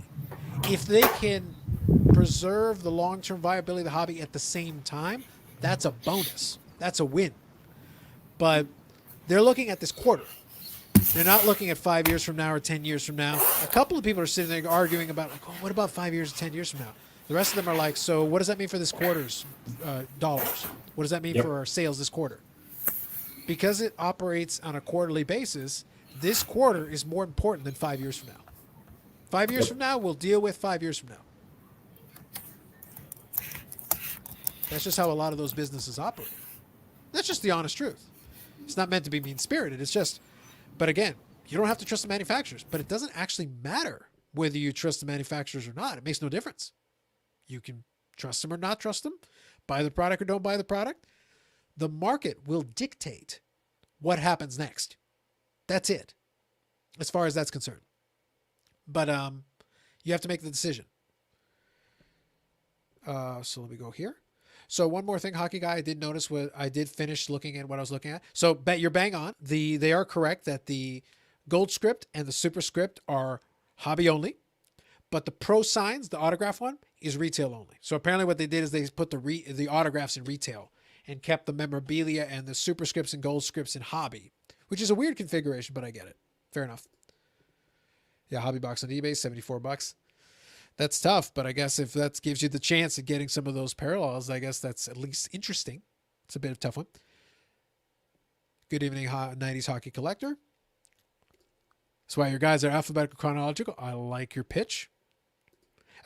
If they can preserve the long-term viability of the hobby at the same time, that's a bonus. That's a win. But they're looking at this quarter. They're not looking at 5 years from now or 10 years from now. A couple of people are sitting there arguing about, like, oh, what about 5 years or 10 years from now? The rest of them are like, so what does that mean for this quarter's dollars? What does that mean for our sales this quarter? Because it operates on a quarterly basis, this quarter is more important than 5 years from now. 5 years from now, we'll deal with 5 years from now. That's just how a lot of those businesses operate. That's just the honest truth. It's not meant to be mean-spirited. It's just, but again, you don't have to trust the manufacturers, but it doesn't actually matter whether you trust the manufacturers or not. It makes no difference. You can trust them or not trust them, buy the product or don't buy the product. The market will dictate what happens next. That's it, as far as that's concerned. But you have to make the decision. So let me go here. So one more thing, Hockey Guy, I did notice what I did finish looking at what I was looking at. So you're bang on. They are correct that the gold script and the super script are hobby only, but the pro signs, the autograph one, is retail only. So apparently what they did is they put the autographs in retail and kept the memorabilia and the superscripts and gold scripts in hobby, which is a weird configuration, but I get it. Fair enough. Yeah, hobby box on eBay, $74. That's tough, but I guess if that gives you the chance of getting some of those parallels, I guess that's at least interesting. It's a bit of a tough one. Good evening, 90s hockey collector. That's why your guys are alphabetical chronological. I like your pitch.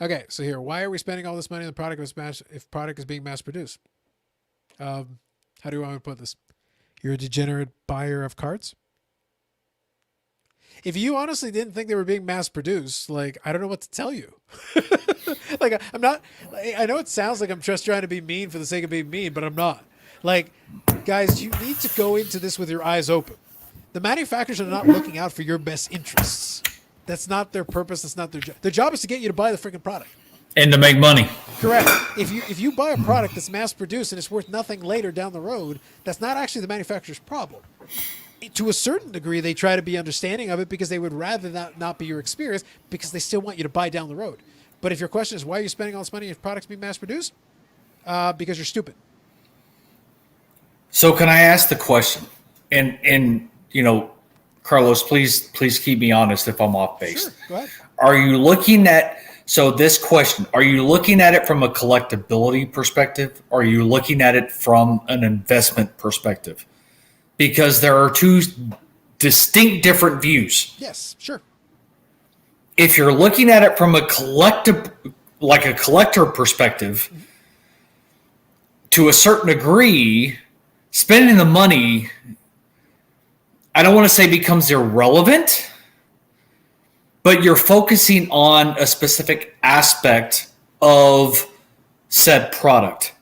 Okay, so here, why are we spending all this money on the product if product is being mass produced? How do you want me to put this? You're a degenerate buyer of cards? If you honestly didn't think they were being mass produced, like, I don't know what to tell you. Like, I'm not, I know it sounds like I'm just trying to be mean for the sake of being mean, but I'm not. Like, guys, you need to go into this with your eyes open. The manufacturers are not looking out for your best interests. That's not their purpose. That's not their job. Their job is to get you to buy the freaking product. And to make money. Correct. If you buy a product that's mass produced and it's worth nothing later down the road, that's not actually the manufacturer's problem. To a certain degree, they try to be understanding of it because they would rather that not be your experience because they still want you to buy down the road. But if your question is why are you spending all this money if products being mass produced? Because you're stupid. So can I ask the question? And you know, Carlos, please keep me honest if I'm off base. Sure, go ahead. Are you looking at this question? Are you looking at it from a collectability perspective? Or are you looking at it from an investment perspective? Because there are two distinct different views. Yes, sure. If you're looking at it from a collector perspective, to a certain degree, spending the money, I don't want to say becomes irrelevant, but you're focusing on a specific aspect of said product.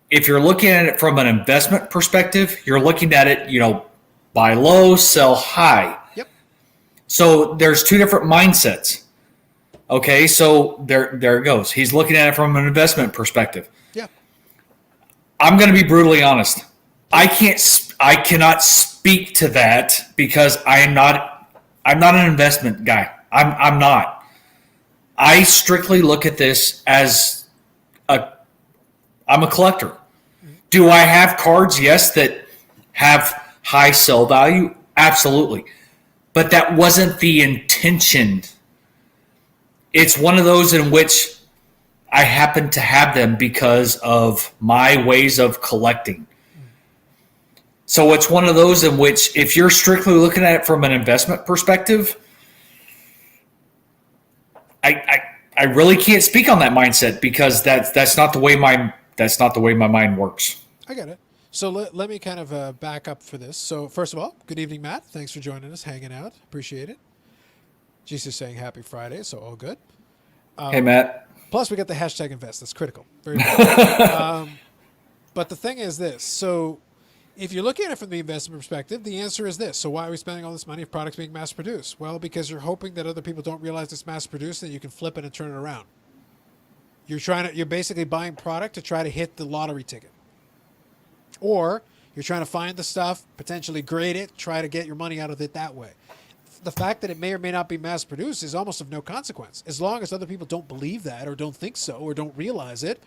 If you're looking at it from an investment perspective, you're looking at it, buy low, sell high. Yep. So there's two different mindsets. Okay, so there it goes. He's looking at it from an investment perspective. Yeah. I'm going to be brutally honest. I cannot speak to that because I'm not an investment guy. I'm not. I strictly look at this as I'm a collector. Do I have cards? Yes, that have high sell value. Absolutely. But that wasn't the intention. It's one of those in which I happen to have them because of my ways of collecting. So it's one of those in which if you're strictly looking at it from an investment perspective, I really can't speak on that mindset because that's not the way my mind works. I get it. So let me kind of back up for this. So first of all, good evening, Matt. Thanks for joining us, hanging out. Appreciate it. Jesus saying happy Friday, so all good. Hey, Matt. Plus, we got the hashtag invest. That's critical. Very important. But the thing is this. So if you're looking at it from the investment perspective, the answer is this. So why are we spending all this money if products being mass produced? Well, because you're hoping that other people don't realize it's mass produced and you can flip it and turn it around. You're basically buying product to try to hit the lottery ticket. Or you're trying to find the stuff, potentially grade it, try to get your money out of it that way. The fact that it may or may not be mass produced is almost of no consequence. As long as other people don't believe that or don't think so or don't realize it.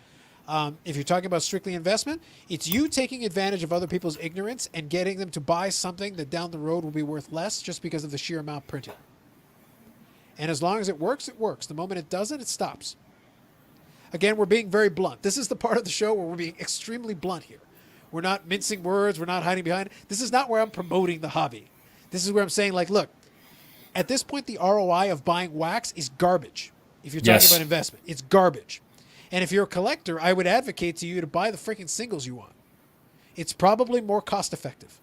If you're talking about strictly investment, it's you taking advantage of other people's ignorance and getting them to buy something that down the road will be worth less just because of the sheer amount printed. And as long as it works, it works. The moment it doesn't, it stops. Again, we're being very blunt. This is the part of the show where we're being extremely blunt here. We're not mincing words. We're not hiding behind it. This is not where I'm promoting the hobby. This is where I'm saying, like, look, at this point, the ROI of buying wax is garbage. If you're talking about investment, it's garbage. And if you're a collector, I would advocate to you to buy the freaking singles you want. It's probably more cost effective.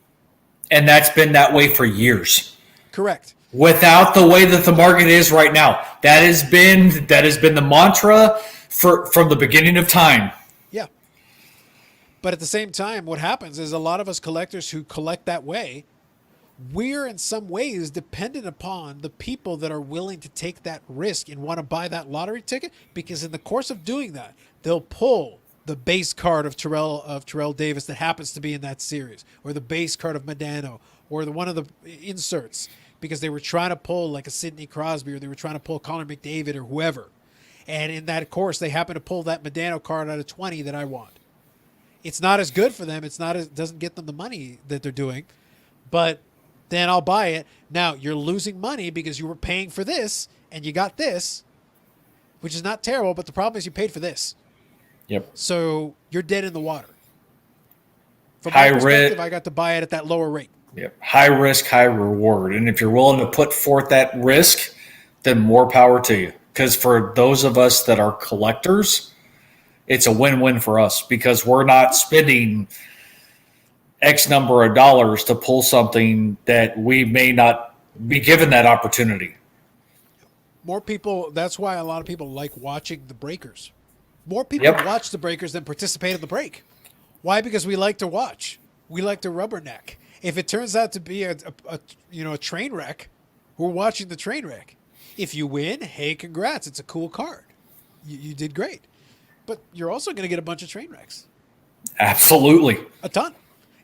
And that's been that way for years. Correct. Without the way that the market is right now. That has been the mantra from the beginning of time. Yeah. But at the same time, what happens is a lot of us collectors who collect that way, we're in some ways dependent upon the people that are willing to take that risk and want to buy that lottery ticket, because in the course of doing that, they'll pull the base card of Terrell Davis that happens to be in that series, or the base card of Modano, or one of the inserts, because they were trying to pull like a Sidney Crosby, or they were trying to pull Connor McDavid or whoever. And in that course, they happen to pull that Modano card out of 20 that I want. It's not as good for them. It's not as doesn't get them the money that they're doing, but then I'll buy it. Now you're losing money because you were paying for this and you got this, which is not terrible. But the problem is you paid for this, Yep. so you're dead in the water. From High my perspective, risk. I got to buy it at that lower rate. Yep. High risk, high reward. And if you're willing to put forth that risk, then more power to you. Because for those of us that are collectors, it's a win-win for us because we're not spending X number of dollars to pull something that we may not be given that opportunity. More people. That's why a lot of people like watching the breakers. More people Yep. watch the breakers than participate in the break. Why? Because we like to watch. We like to rubberneck. If it turns out to be a train wreck, we're watching the train wreck. If you win, hey, congrats! It's a cool card. You did great. But you're also going to get a bunch of train wrecks. Absolutely. A ton.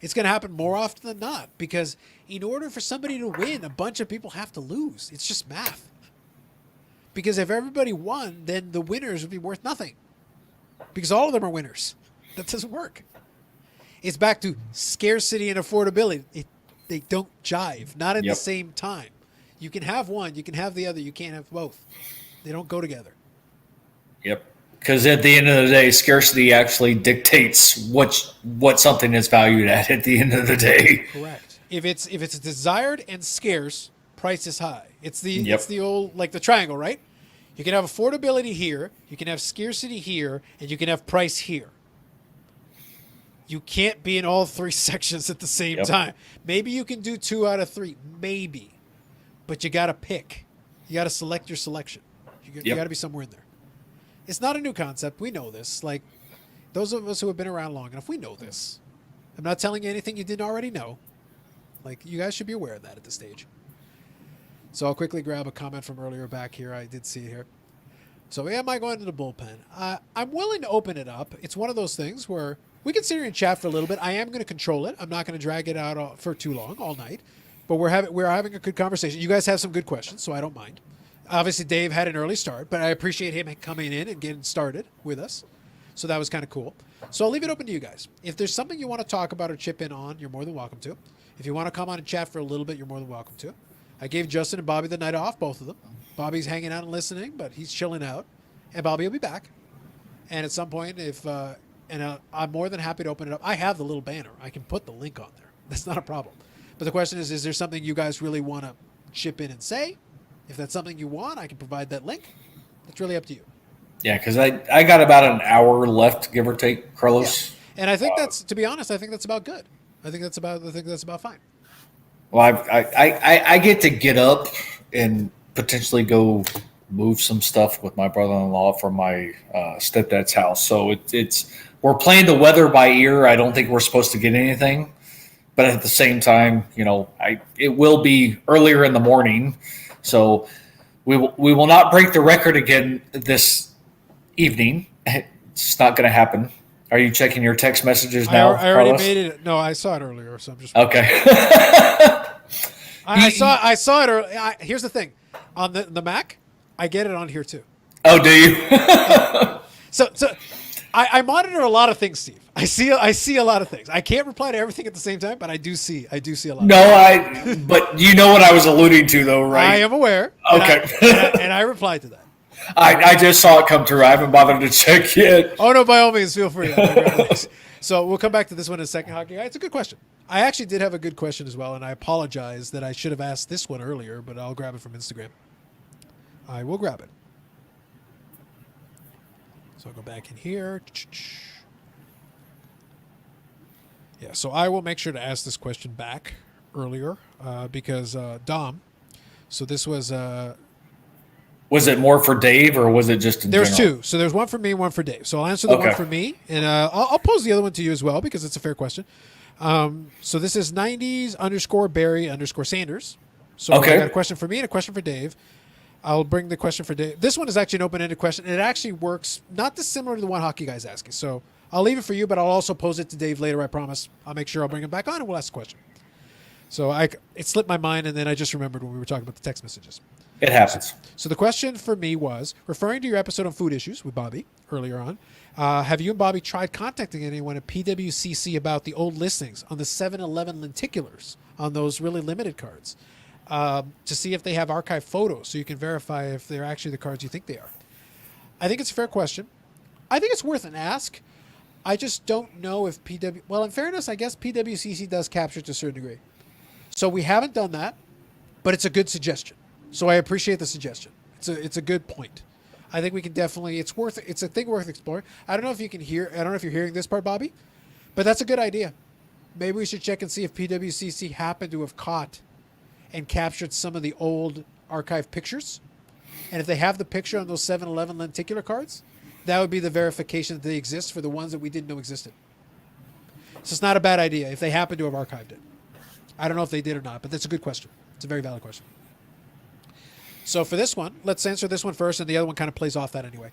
It's going to happen more often than not because in order for somebody to win, a bunch of people have to lose. It's just math. Because if everybody won, then the winners would be worth nothing. Because all of them are winners. That doesn't work. It's back to scarcity and affordability. They don't jive. Not at the Yep. same time. You can have one, you can have the other, you can't have both. They don't go together. Yep. Because at the end of the day, scarcity actually dictates what something is valued at the end of the day. Correct. If it's desired and scarce, price is high. It's Yep. the old like the triangle, right? You can have affordability here, you can have scarcity here, and you can have price here. You can't be in all three sections at the same Yep. time. Maybe you can do 2 out of 3, maybe, but you got to pick. You got to select your selection. You Yep. got to be somewhere in there. It's not a new concept. We know this. Like those of us who have been around long enough, we know this. I'm not telling you anything you didn't already know. Like you guys should be aware of that at this stage. So I'll quickly grab a comment from earlier back here. I did see it here. So am I going to the bullpen? I'm willing to open it up. It's one of those things where we can sit here and chat for a little bit. I am going to control it. I'm not going to drag it out for too long, all night. But we're having a good conversation. You guys have some good questions, so I don't mind. Obviously, Dave had an early start, but I appreciate him coming in and getting started with us. So that was kind of cool. So I'll leave it open to you guys. If there's something you want to talk about or chip in on, you're more than welcome to. If you want to come on and chat for a little bit, you're more than welcome to. I gave Justin and Bobby the night off, both of them. Bobby's hanging out and listening, but he's chilling out. And Bobby will be back. And at some point, I'm more than happy to open it up. I have the little banner. I can put the link on there. That's not a problem. But the question is there something you guys really want to chip in and say? If that's something you want, I can provide that link. It's really up to you. Yeah, because I got about an hour left, give or take, Carlos. Yeah. And I think that's, to be honest, I think that's about good. I think that's about fine. Well, I get to get up and potentially go move some stuff with my brother-in-law from my stepdad's house. So it's we're playing the weather by ear. I don't think we're supposed to get anything, but at the same time, it will be earlier in the morning. So we will not break the record again this evening. It's not going to happen. Are you checking your text messages now, I already Carlos? made it. No, I saw it earlier, so I'm just. Okay. I saw it earlier. Here's the thing, on the Mac, I get it on here too. Oh, do you? So I monitor a lot of things, Steve. I see a lot of things. I can't reply to everything at the same time, but I do see a lot. No, but you know what I was alluding to, though, right? I am aware. Okay. And I replied to that. I just saw it come through. I haven't bothered to check yet. Oh no, by all means, feel free. So we'll come back to this one in a second, Hockey Guy. It's a good question. I actually did have a good question as well, and I apologize that I should have asked this one earlier, but I'll grab it from Instagram. I will grab it. So I'll go back in here. Yeah, so I will make sure to ask this question back earlier because Dom. So this was. Was it more for Dave or was it just in There's general? two. So there's one for me, one for Dave. So I'll answer the one Okay. for me, and I'll pose the other one to you as well because it's a fair question. So this is 90s_Barry_Sanders. So Okay. I got a question for me and a question for Dave. I'll bring the question for Dave. This one is actually an open-ended question. It actually works not dissimilar to the one Hockey Guy's asking. So I'll leave it for you, but I'll also pose it to Dave later, I promise. I'll make sure I'll bring him back on and we'll ask the question. So it slipped my mind, and then I just remembered when we were talking about the text messages. It happens. So the question for me was, referring to your episode on food issues with Bobby earlier on, have you and Bobby tried contacting anyone at PWCC about the old listings on the 7-Eleven lenticulars on those really limited cards to see if they have archived photos so you can verify if they're actually the cards you think they are? I think it's a fair question. I think it's worth an ask. I just don't know if well, in fairness, I guess PWCC does capture to a certain degree. So we haven't done that, but it's a good suggestion. So I appreciate the suggestion. It's a good point. I think we can definitely. It's a thing worth exploring. I don't know if you can hear. I don't know if you're hearing this part, Bobby, but that's a good idea. Maybe we should check and see if PWCC happened to have caught and captured some of the old archive pictures, and if they have the picture on those 7-Eleven lenticular cards, that would be the verification that they exist for the ones that we didn't know existed. So it's not a bad idea if they happen to have archived it. I don't know if they did or not, but that's a good question. It's a very valid question. So for this one, let's answer this one first, and the other one kind of plays off that anyway.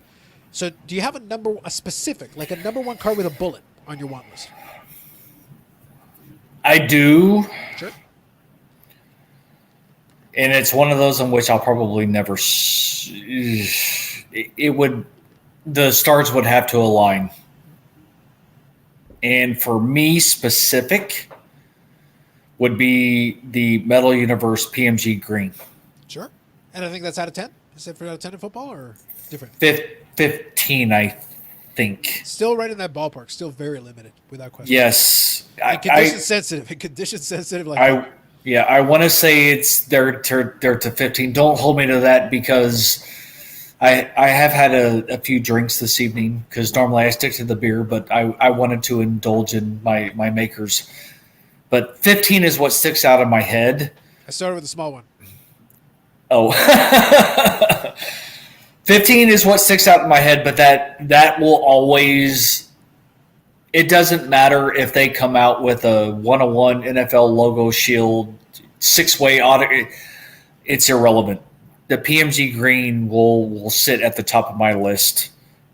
So do you have a specific, like a number one card with a bullet on your want list? I do. Sure. And it's one of those in which I'll probably never. The stars would have to align. And for me, specific would be the Metal Universe PMG Green. Sure. And I think that's out of 10. Is it for out of 10 in football or different? 15, I think. Still right in that ballpark. Still very limited, without question. Yes. And condition sensitive. And condition sensitive. Like I want to say they're to 15. Don't hold me to that because I have had a few drinks this evening because normally I stick to the beer, but I wanted to indulge in my makers. But 15 is what sticks out of my head. I started with a small one. Oh, 15 is what sticks out in my head, but that will always, it doesn't matter if they come out with a 101 NFL logo shield, 6-way audit, it's irrelevant. The PMG Green will sit at the top of my list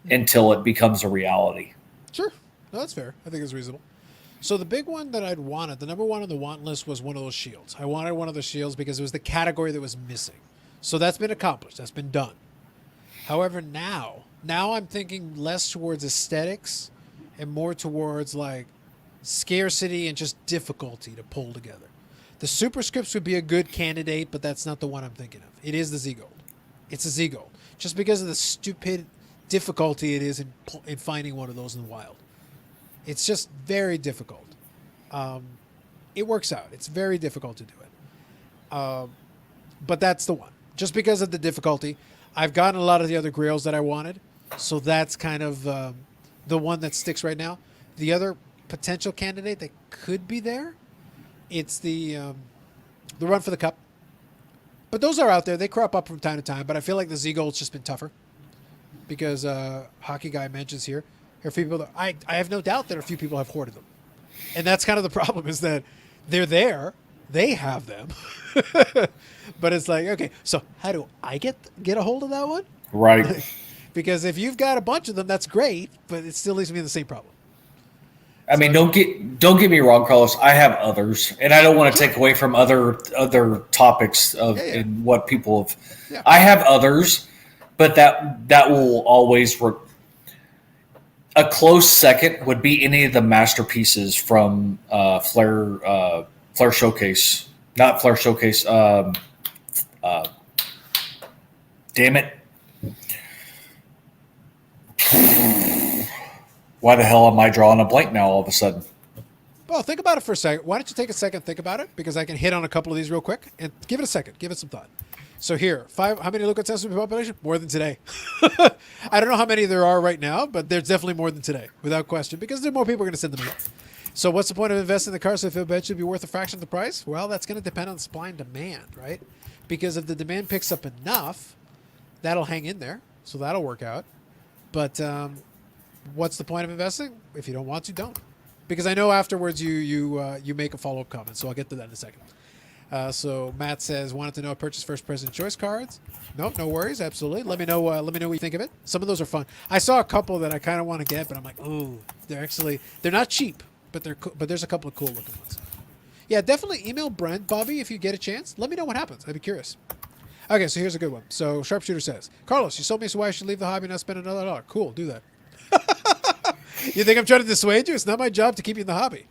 until it becomes a reality. Sure. No, that's fair. I think it's reasonable. So the big one that I'd wanted, the number one on the want list was one of those shields. I wanted one of those shields because it was the category that was missing. So that's been accomplished. That's been done. However, now I'm thinking less towards aesthetics and more towards like scarcity and just difficulty to pull together. The Superscripts would be a good candidate, but that's not the one I'm thinking of. It is the Z-Gold. It's a Z-Gold. Just because of the stupid difficulty it is in finding one of those in the wild. It's just very difficult. It works out. It's very difficult to do it. But that's the one. Just because of the difficulty, I've gotten a lot of the other grails that I wanted. So that's kind of the one that sticks right now. The other potential candidate that could be there, it's the run for the cup. But those are out there. They crop up from time to time. But I feel like the Z-Gold's just been tougher. Because Hockey Guy mentions here, there are few people that I have no doubt that a few people have hoarded them. And that's kind of the problem is that they're there. They have them. But it's like, okay, so how do I get a hold of that one? Right. Because if you've got a bunch of them, that's great, but it still leaves me in the same problem. I mean, don't get me wrong, Carlos. I have others, and I don't want to take away from other topics and what people have. Yeah. I have others, but that will always work. A close second would be any of the masterpieces from Flair Showcase, not Flair Showcase. Damn it! Why the hell am I drawing a blank now all of a sudden? Well, think about it for a second. Why don't you take a second, think about it, because I can hit on a couple of these real quick and give it a second, give it some thought. So here, how many Lucas Sesame population? More than today. I don't know how many there are right now, but there's definitely more than today, without question, because there are more people going to send them in. So what's the point of investing in the car so if it'll eventually be worth a fraction of the price? Well, that's going to depend on supply and demand, right? Because if the demand picks up enough, that'll hang in there, so that'll work out. But what's the point of investing? If you don't want to, don't. Because I know afterwards you make a follow-up comment, so I'll get to that in a second. So Matt says, wanted to know purchase first President Choice cards. Nope, no worries, absolutely. Let me know what you think of it. Some of those are fun. I saw a couple that I kind of want to get, but I'm like, oh, they're not cheap, but there's a couple of cool looking ones. Yeah, definitely email Brent, Bobby, if you get a chance. Let me know what happens. I'd be curious. Okay, so here's a good one. So Sharpshooter says, Carlos, you sold me so why I should leave the hobby and not spend another $1. Cool, do that. You think I'm trying to dissuade you? It's not my job to keep you in the hobby.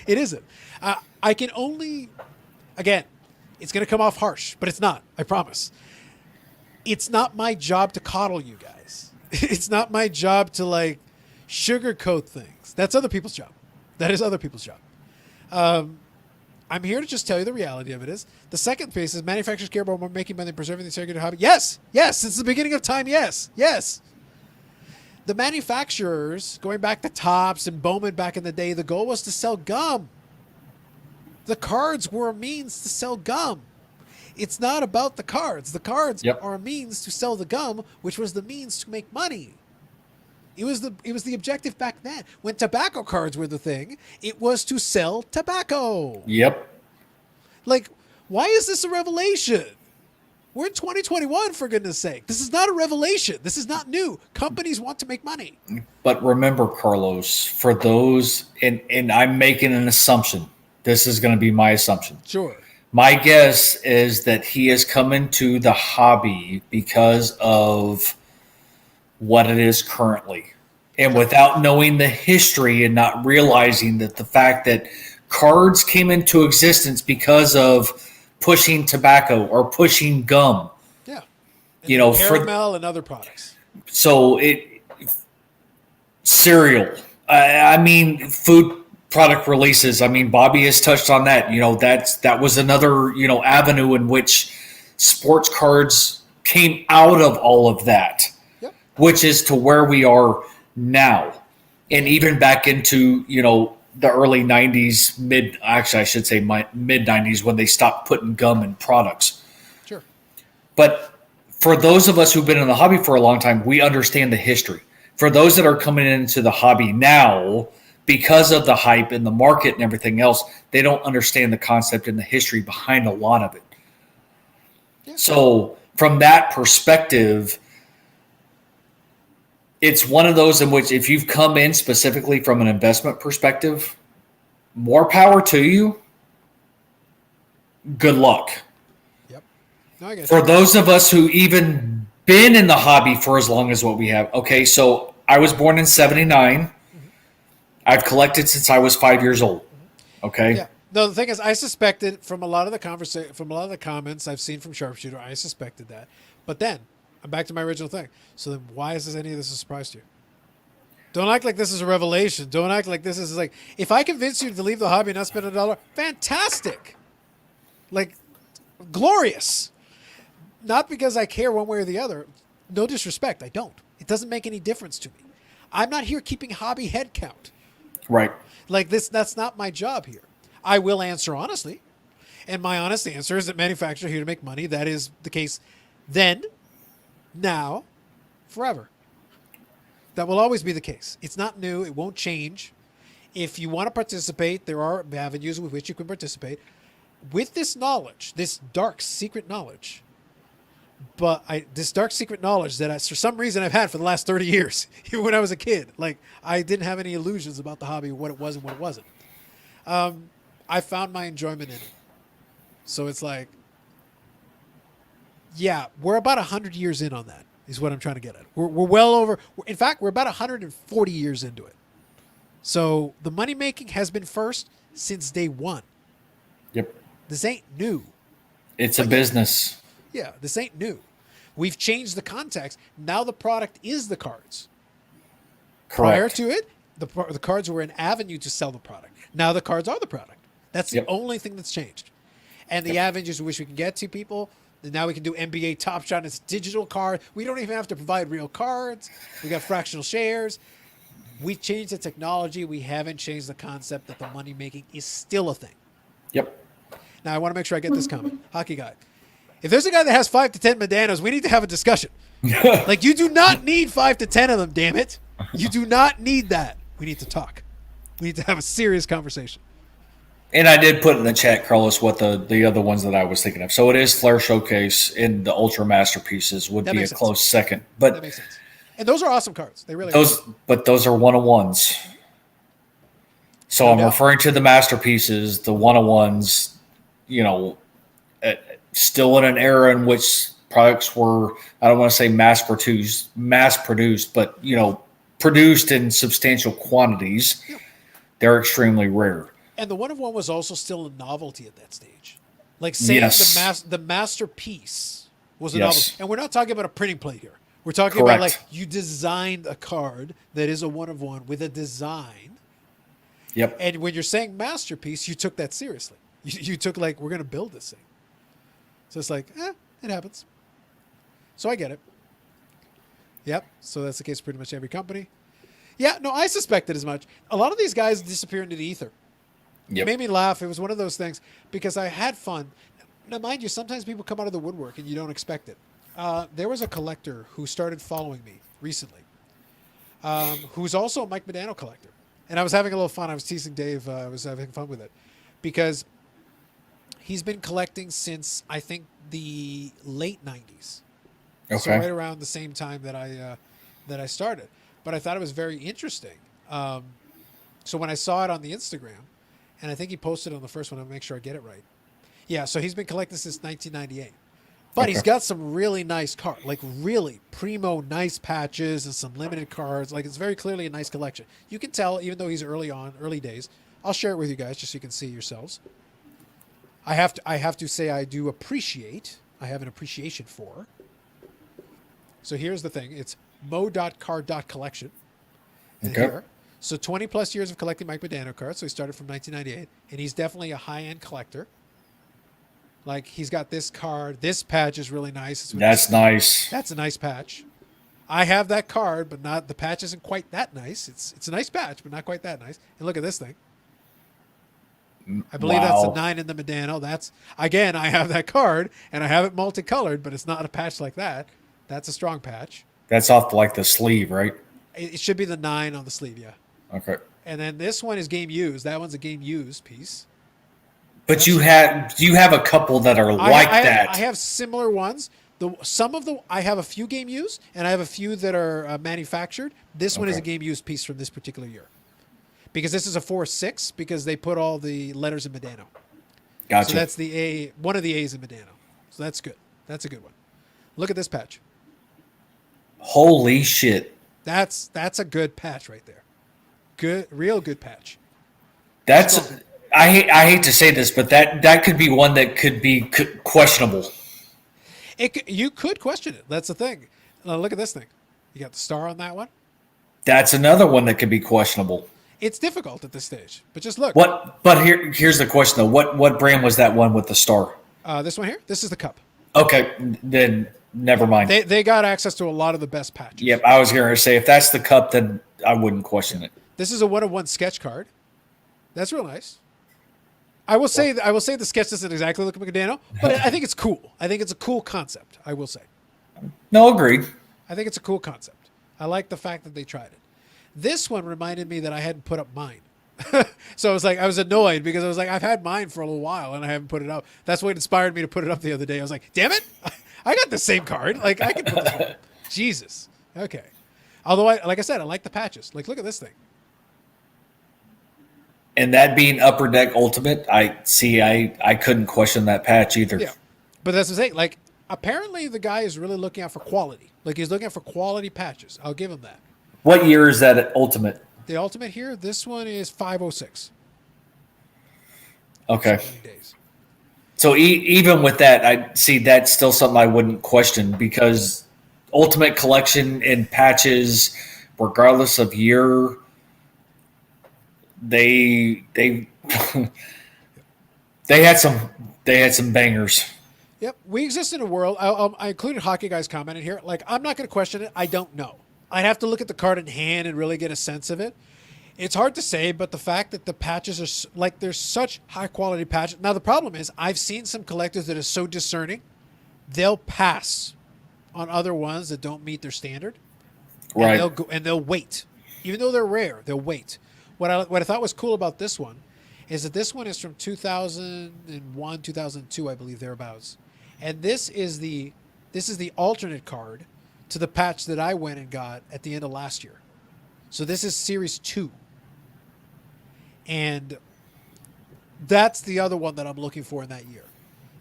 It isn't. I can only, again, it's going to come off harsh, but it's not. I promise. It's not my job to coddle you guys. It's not my job to like sugarcoat things. That's other people's job. That is other people's job. I'm here to just tell you the reality of it is. The second piece is manufacturers care about more making money than preserving the integrity of the hobby. Yes. Yes. Since the beginning of time. Yes. Yes. The manufacturers, going back to Topps and Bowman back in the day, the goal was to sell gum. The cards were a means to sell gum. It's not about the cards. The cards are a means to sell the gum, which was the means to make money. It was the objective back then. When tobacco cards were the thing, it was to sell tobacco. Yep. Like, why is this a revelation? We're in 2021, for goodness sake. This is not a revelation. This is not new. Companies want to make money. But remember, Carlos, for those, and I'm making an assumption. This is going to be my assumption. Sure. My guess is that he has come into the hobby because of what it is currently. And without knowing the history and not realizing that the fact that cards came into existence because of pushing tobacco or pushing gum. Yeah. And you know, caramel and other products. So cereal. I mean, food product releases. I mean, Bobby has touched on that. You know, that was another, you know, avenue in which sports cards came out of all of that, which is to where we are now. And even back into, you know, the early 90s, mid 90s when they stopped putting gum in products. Sure. But for those of us who've been in the hobby for a long time, we understand the history. For those that are coming into the hobby now, because of the hype and the market and everything else, they don't understand the concept and the history behind a lot of it. Yeah. So from that perspective, it's one of those in which if you've come in specifically from an investment perspective, more power to you. Good luck. Yep. No, I guess for those of us who even been in the hobby for as long as what we have. Okay, so I was born in 79. Mm-hmm. I've collected since I was 5 years old. Okay. Yeah. No, the thing is, I suspected from a lot of the comments I've seen from Sharpshooter, I suspected that. But then I'm back to my original thing. So then why is any of this a surprise to you? Don't act like this is a revelation. Don't act like this is like, if I convince you to leave the hobby and not spend $1, fantastic. Like, glorious. Not because I care one way or the other. No disrespect. I don't. It doesn't make any difference to me. I'm not here keeping hobby head count. Right. Like this, that's not my job here. I will answer honestly. And my honest answer is that manufacturers are here to make money. That is the case then, now, forever. That will always be the case. It's not new. It won't change. If you want to participate, there are avenues with which you can participate. With this knowledge, this dark secret knowledge, this dark secret knowledge that for some reason I've had for the last 30 years, even when I was a kid, like I didn't have any illusions about the hobby, what it was and what it wasn't. I found my enjoyment in it. So it's like, yeah, we're about 100 years in on that is what I'm trying to get at. We're well over. In fact, we're about 140 years into it. So the money making has been first since day one. Yep. This ain't new. It's a business. Yeah, this ain't new. We've changed the context. Now the product is the cards. Correct. Prior to it, the cards were an avenue to sell the product. Now the cards are the product. That's the only thing that's changed. And the avenues in which we can get to people. Now we can do NBA Top Shot. It's digital card. We don't even have to provide real cards. We got fractional shares. We changed the technology. We haven't changed the concept that the money making is still a thing. Yep. Now I want to make sure I get this comment. Hockey guy. If there's a guy that has 5 to 10 Medanos, we need to have a discussion. Like, you do not need 5 to 10 of them, damn it. You do not need that. We need to talk. We need to have a serious conversation. And I did put in the chat, Carlos, what the other ones that I was thinking of. So it is Flair Showcase and the Ultra Masterpieces would be a close second. But that makes sense. And those are awesome cards. They really are. But those are one-on-ones. So No I'm doubt. referring to the masterpieces, the 101s, you know, uh, still in an era in which products were, I don't want to say mass produced, but, you know, produced in substantial quantities. Yeah. They're extremely rare. And the one of one was also still a novelty at that stage. Like saying Yes. the masterpiece was a Yes. novelty. And we're not talking about a printing plate here. We're talking about Correct. like you designed a card that is a one of one with a design. Yep. And when you're saying masterpiece, you took that seriously. You took like, we're going to build this thing. So it's like, it happens. So I get it. Yep. So that's the case for pretty much every company. Yeah, no, I suspected as much. A lot of these guys disappear into the ether. It Yep. made me laugh. It was one of those things because I had fun. Now, mind you, sometimes people come out of the woodwork and you don't expect it. There was a collector who started following me recently, who's also a Mike Modano collector. And I was having a little fun. I was teasing Dave. I was having fun with it because he's been collecting since, I think, the late 90s. So Okay. right around the same time that I started. But I thought it was very interesting. So when I saw it on the Instagram, and I think he posted on the first one, I'll make sure I get it right. Yeah, so he's been collecting since 1998. But he's Okay. got some really nice cards, like really primo nice patches and some limited cards. Like it's very clearly a nice collection. You can tell, even though he's early days. I'll share it with you guys just so you can see yourselves. I have to say I do appreciate. I have an appreciation for. So here's the thing. It's mo.card.collection. And Okay. here. So 20 plus years of collecting Mike Modano cards. So he started from 1998. And he's definitely a high-end collector. Like he's got this card. This patch is really nice. It's with That's nice. That's a nice patch. I have that card, but not the patch isn't quite that nice. It's a nice patch, but not quite that nice. And look at this thing. I believe that's a Wow. 9 in the Medano. That's again, I have that card and I have it multicolored, but it's not a patch like that. That's a strong patch. That's off like the sleeve, right? It should be the 9 on the sleeve, yeah. Okay. And then this one is game used. That one's a game used piece. But you have a couple that are like that. I have similar ones. I have a few game used, and I have a few that are manufactured. This one is a Okay. game used piece from this particular year, because this is a 4/6 because they put all the letters in Medano. Gotcha. So that's the A, one of the A's in Medano. So that's good. That's a good one. Look at this patch. Holy shit. That's a good patch right there. Good, real good patch. That's Strong. I hate to say this, but that could be one that could be questionable. You could question it. That's the thing. Look at this thing. You got the star on that one. That's another one that could be questionable. It's difficult at this stage, but just look. What? But here's the question though. What brand was that one with the star? This one here. This is the cup. Okay, then never mind. They got access to a lot of the best patches. Yep, I was going to say if that's the cup, then I wouldn't question it. This is a 1-of-1 sketch card. That's real nice. I will say the sketch doesn't exactly look like Medano, but I think it's cool. I think it's a cool concept. I will say. No, agreed. I think it's a cool concept. I like the fact that they tried it. This one reminded me that I hadn't put up mine. So I was annoyed because I was like, I've had mine for a little while and I haven't put it up. That's what inspired me to put it up the other day. I was like, damn it, I got the same card. Like I can put this up. Jesus. Okay. Although like I said, I like the patches. Like look at this thing. And that being Upper Deck Ultimate, I couldn't question that patch either. Yeah. But that's the thing. Like apparently the guy is really looking out for quality. Like he's looking out for quality patches. I'll give him that. What year is that at Ultimate? The ultimate here, this one is 506. Okay. 7 days. So even with that, I see that's still something I wouldn't question because Ultimate Collection and patches, regardless of year, they they had some bangers. Yep. We exist in a world. I included Hockey Guy's comment in here. Like, I'm not going to question it. I don't know. I'd have to look at the card in hand and really get a sense of it. It's hard to say, but the fact that the patches are like there's such high quality patches. Now the problem is I've seen some collectors that are so discerning, they'll pass on other ones that don't meet their standard, and Right. they'll go and they'll wait, even though they're rare. They'll wait. What I thought was cool about this one is that this one is from 2001, 2002, I believe thereabouts, and this is the alternate card to the patch that I went and got at the end of last year. So this is Series 2. And that's the other one that I'm looking for in that year.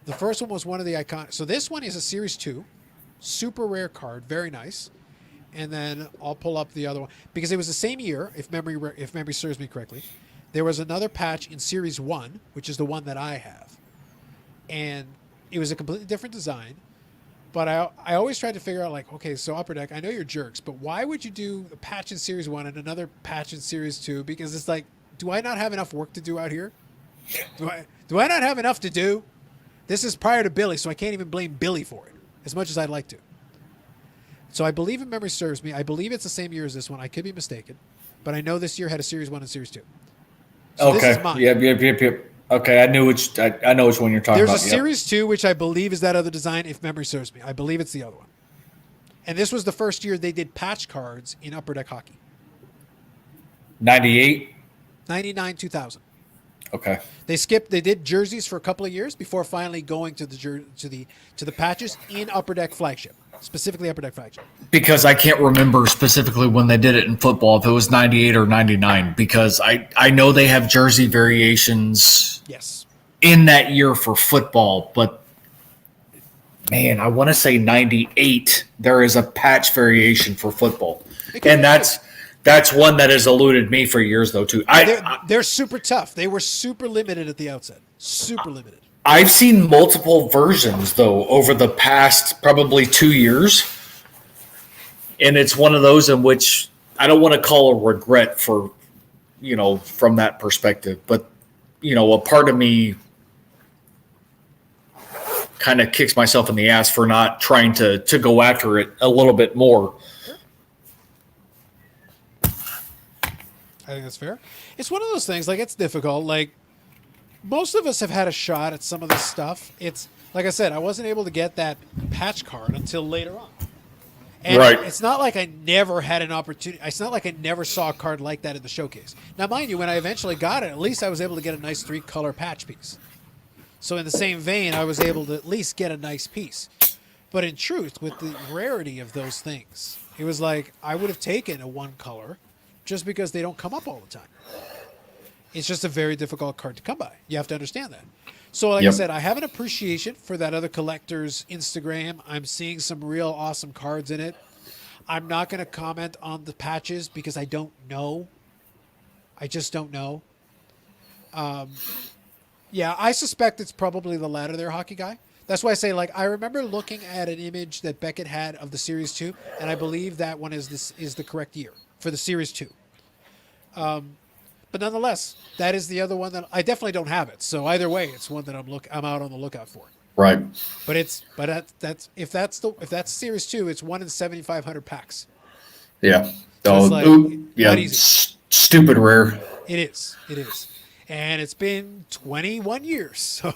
The first one was one of the iconic. So this one is a Series 2, super rare card, very nice. And then I'll pull up the other one because it was the same year, if memory serves me correctly. There was another patch in Series 1, which is the one that I have. And it was a completely different design. But I always tried to figure out, like, okay, so Upper Deck, I know you're jerks, but why would you do a patch in Series 1 and another patch in Series 2? Because it's like, do I not have enough work to do out here? Do I not have enough to do? This is prior to Billy, so I can't even blame Billy for it, as much as I'd like to. So I believe, if memory serves me, I believe it's the same year as this one. I could be mistaken. But I know this year had a Series 1 and Series 2. So this is mine. Yep. Okay, I know which one you're talking There's about. a Series 2, which I believe is that other design, if memory serves me. I believe it's the other one. And this was the first year they did patch cards in Upper Deck Hockey. 98? 99, 2000. Okay. They did jerseys for a couple of years before finally going to the patches in Upper Deck Flagship, specifically Upper Deck Flagship. Because I can't remember specifically when they did it in football, if it was 98 or 99, because I know they have jersey variations Yes. in that year for football, but man, I want to say 98, there is a patch variation for football. And that's one that has eluded me for years, though, too. They're super tough. They were super limited at the outset. Super limited. I've seen multiple versions, though, over the past probably 2 years. And it's one of those in which I don't want to call a regret for, from that perspective. But, a part of me kind of kicks myself in the ass for not trying to go after it a little bit more. I think that's fair. It's one of those things, like, it's difficult. Like, most of us have had a shot at some of this stuff. It's, like I said, I wasn't able to get that patch card until later on. And Right. It's not like I never had an opportunity. It's not like I never saw a card like that in the showcase. Now, mind you, when I eventually got it, at least I was able to get a nice 3-color patch piece. So in the same vein, I was able to at least get a nice piece. But in truth, with the rarity of those things, it was like I would have taken a 1-color just because they don't come up all the time. It's just a very difficult card to come by. You have to understand that. So like I said, I have an appreciation for that other collector's Instagram. I'm seeing some real awesome cards in it. I'm not going to comment on the patches because I don't know. I just don't know. Yeah, I suspect it's probably the latter there, Hockey Guy. That's why I say, like, I remember looking at an image that Beckett had of the Series 2, and I believe that one is the correct year for the Series 2. But nonetheless, that is the other one that I definitely don't have it. So either way, it's one that I'm out on the lookout for. Right. But if that's Series 2, it's 1 in 7,500 packs. Yeah. So it's like, not easy. Stupid rare. It is. And it's been 21 years, so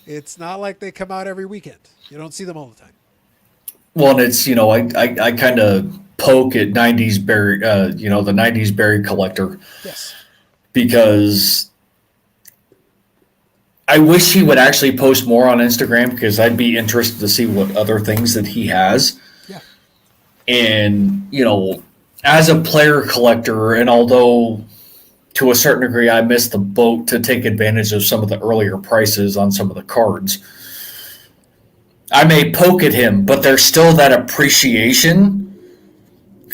it's not like they come out every weekend. You don't see them all the time. Well, and it's, I kind of poke at 90s Barry, the 90s Barry collector. Yes. Because I wish he would actually post more on Instagram, because I'd be interested to see what other things that he has. Yeah. And, as a player collector, and although to a certain degree I missed the boat to take advantage of some of the earlier prices on some of the cards, I may poke at him, but there's still that appreciation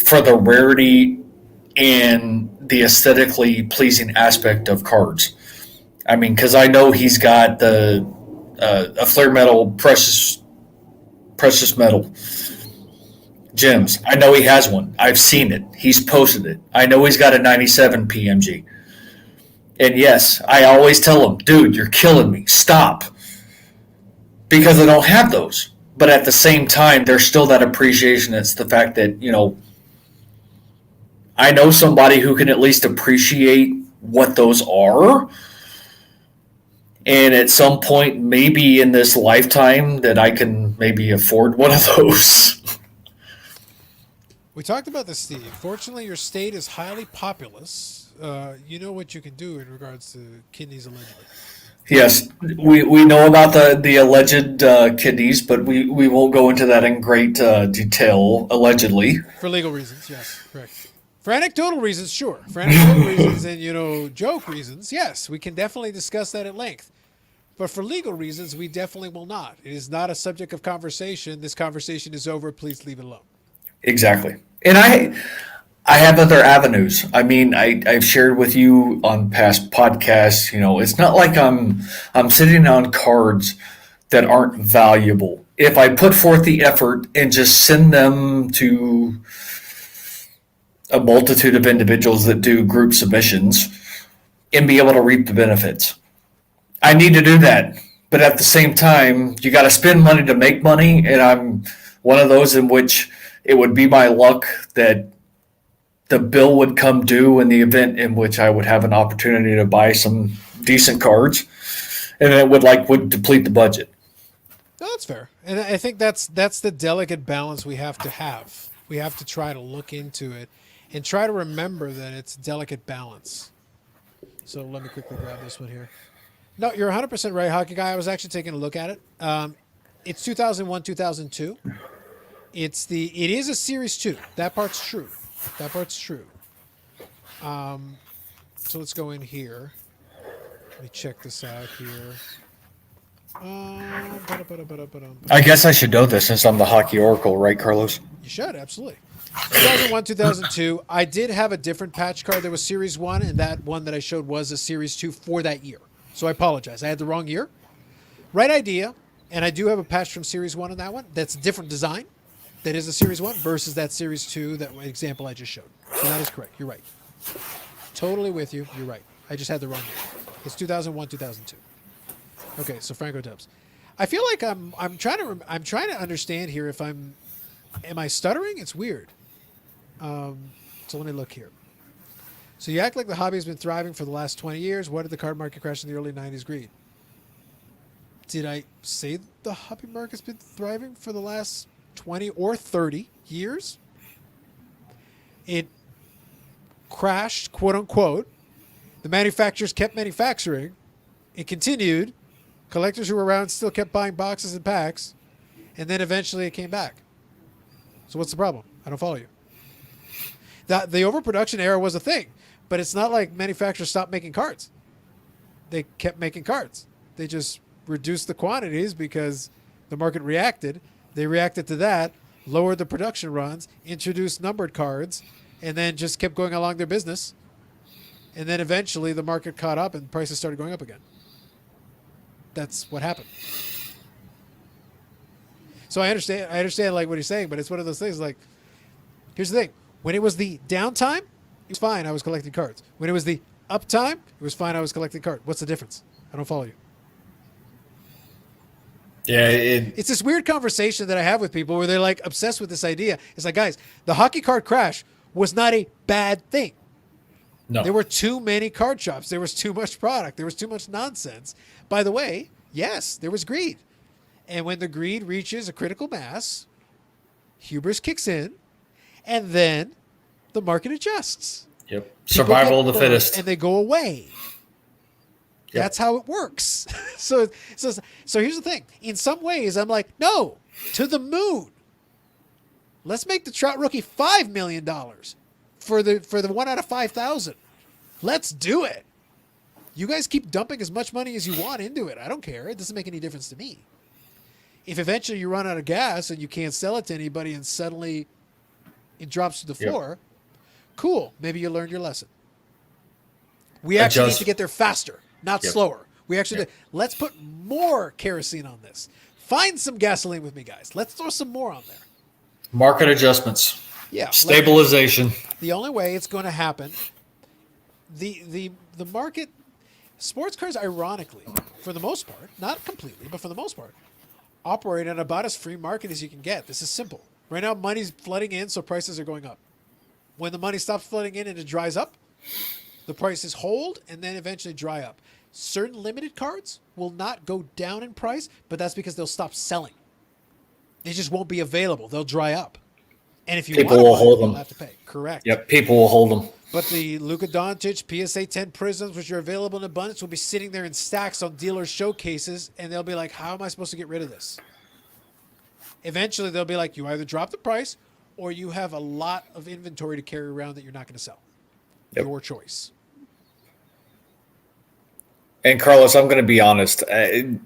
for the rarity and the aesthetically pleasing aspect of cards. I mean, because I know he's got a Flair Metal precious metal gems. I know he has one. I've seen it. He's posted it. I know he's got a 97 PMG. And yes, I always tell him, dude, you're killing me. Stop. Because I don't have those. But at the same time, there's still that appreciation. It's the fact that, I know somebody who can at least appreciate what those are. And at some point, maybe in this lifetime, that I can maybe afford one of those. We talked about this, Steve. Fortunately, your state is highly populous. You know what you can do in regards to kidneys allegedly. Yes, we know about the alleged kidneys, but we won't go into that in great detail, allegedly. For legal reasons, yes, correct. For anecdotal reasons, sure. For anecdotal reasons and, joke reasons, yes, we can definitely discuss that at length. But for legal reasons, we definitely will not. It is not a subject of conversation. This conversation is over. Please leave it alone. Exactly. And I have other avenues. I mean, I've shared with you on past podcasts, it's not like I'm sitting on cards that aren't valuable. If I put forth the effort and just send them to a multitude of individuals that do group submissions and be able to reap the benefits. I need to do that. But at the same time, you got to spend money to make money. And I'm one of those in which it would be my luck that the bill would come due in the event in which I would have an opportunity to buy some decent cards. And it would deplete the budget. No, that's fair. And I think that's the delicate balance we have to have. We have to try to look into it and try to remember that it's delicate balance. So let me quickly grab this one here. No, you're 100% right, Hockey Guy. I was actually taking a look at it. It's 2001, 2002. It is a Series 2. That part's true. So let's go in here. Let me check this out here. I guess I should know this since I'm the hockey oracle, right, Carlos? You should, absolutely. 2001, 2002. I did have a different patch card. There was Series 1, and that one that I showed was a Series 2 for that year. So I apologize. I had the wrong year. Right idea. And I do have a patch from Series 1 on that one. That's a different design. That is a Series 1 versus that Series 2, that example I just showed. So that is correct. You're right. Totally with you. You're right. I just had the wrong year. It's 2001, 2002. Okay, so Franco Dubs. I feel like I'm trying to understand here if am I stuttering? It's weird. So let me look here. So you act like the hobby has been thriving for the last 20 years. What did the card market crash in the early 90s greed? Did I say the hobby market's been thriving for the last 20 or 30 years? It crashed, quote unquote. The manufacturers kept manufacturing. It continued. Collectors who were around still kept buying boxes and packs. And then eventually it came back. So what's the problem? I don't follow you. The overproduction era was a thing. But it's not like manufacturers stopped making cards. They kept making cards. They just reduced the quantities because the market reacted. They reacted to that, lowered the production runs, introduced numbered cards, and then just kept going along their business. And then eventually the market caught up and prices started going up again. That's what happened. So I understand like what he's saying, but it's one of those things like, here's the thing. When it was the downtime, it was fine. I was collecting cards. When it was the uptime, it was fine. I was collecting cards. What's the difference? I don't follow you. Yeah, It's this weird conversation that I have with people where they're like obsessed with this idea. It's like, guys, the hockey card crash was not a bad thing. no. There were too many card shops. There was too much product. There was too much nonsense. By the way, yes, there was greed. And when the greed reaches a critical mass, hubris kicks in, and then the market adjusts. Yep. People Survival of get the burned fittest. And they go away. Yep. That's how it works. So here's the thing. In some ways, I'm like, no, to the moon. Let's make the Trout rookie $5 million for the 1 out of 5,000. Let's do it. You guys keep dumping as much money as you want into it. I don't care. It doesn't make any difference to me. If eventually you run out of gas and you can't sell it to anybody and suddenly it drops to the Yep. floor, cool. Maybe you learned your lesson. We actually need to get there faster, not Yep. slower. We actually Yep. let's put more kerosene on this. Find some gasoline with me, guys. Let's throw some more on there. Market adjustments. Yeah. Stabilization. The only way it's going to happen, the market, sports cars, ironically, for the most part, not completely, but for the most part, operate in about as free market as you can get. This is simple. Right now, money's flooding in, so prices are going up. When the money stops flooding in and it dries up, the prices hold and then eventually dry up. Certain limited cards will not go down in price, but that's because they'll stop selling. They just won't be available. They'll dry up. And if you People want to will buy hold them, you'll them. have to pay. Correct. Yep. People will hold them. But the Luka Doncic PSA 10 Prisms, which are available in abundance, will be sitting there in stacks on dealer showcases, and they'll be like, how am I supposed to get rid of this? Eventually, they'll be like, you either drop the price or you have a lot of inventory to carry around that you're not going to sell. Yep. Your choice. And Carlos, I'm going to be honest. I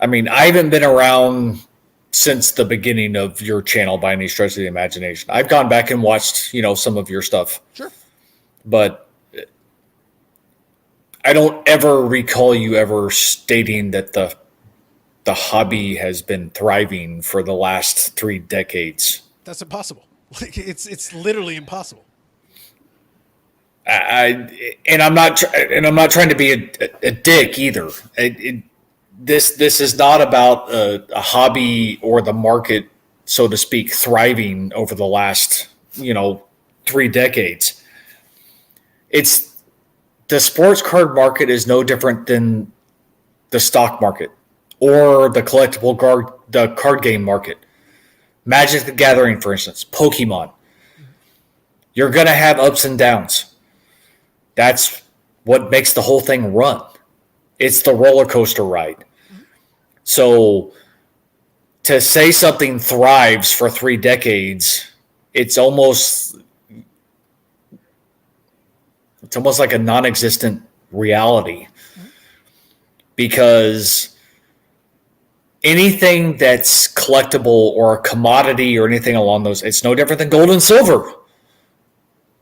mean, I haven't been around since the beginning of your channel by any stretch of the imagination. I've gone back and watched, some of your stuff, Sure. but I don't ever recall you ever stating that the hobby has been thriving for the last 3 decades. That's impossible. Like it's literally impossible. I'm not trying to be a dick either. This is not about a hobby or the market, so to speak, thriving over the last 3 decades. It's the sports card market is no different than the stock market or the the card game market. Magic the Gathering, for instance, Pokemon. You're going to have ups and downs. That's what makes the whole thing run. It's the roller coaster ride. So to say something thrives for 3 decades, it's almost like a non-existent reality, because anything that's collectible or a commodity or anything along those, it's no different than gold and silver.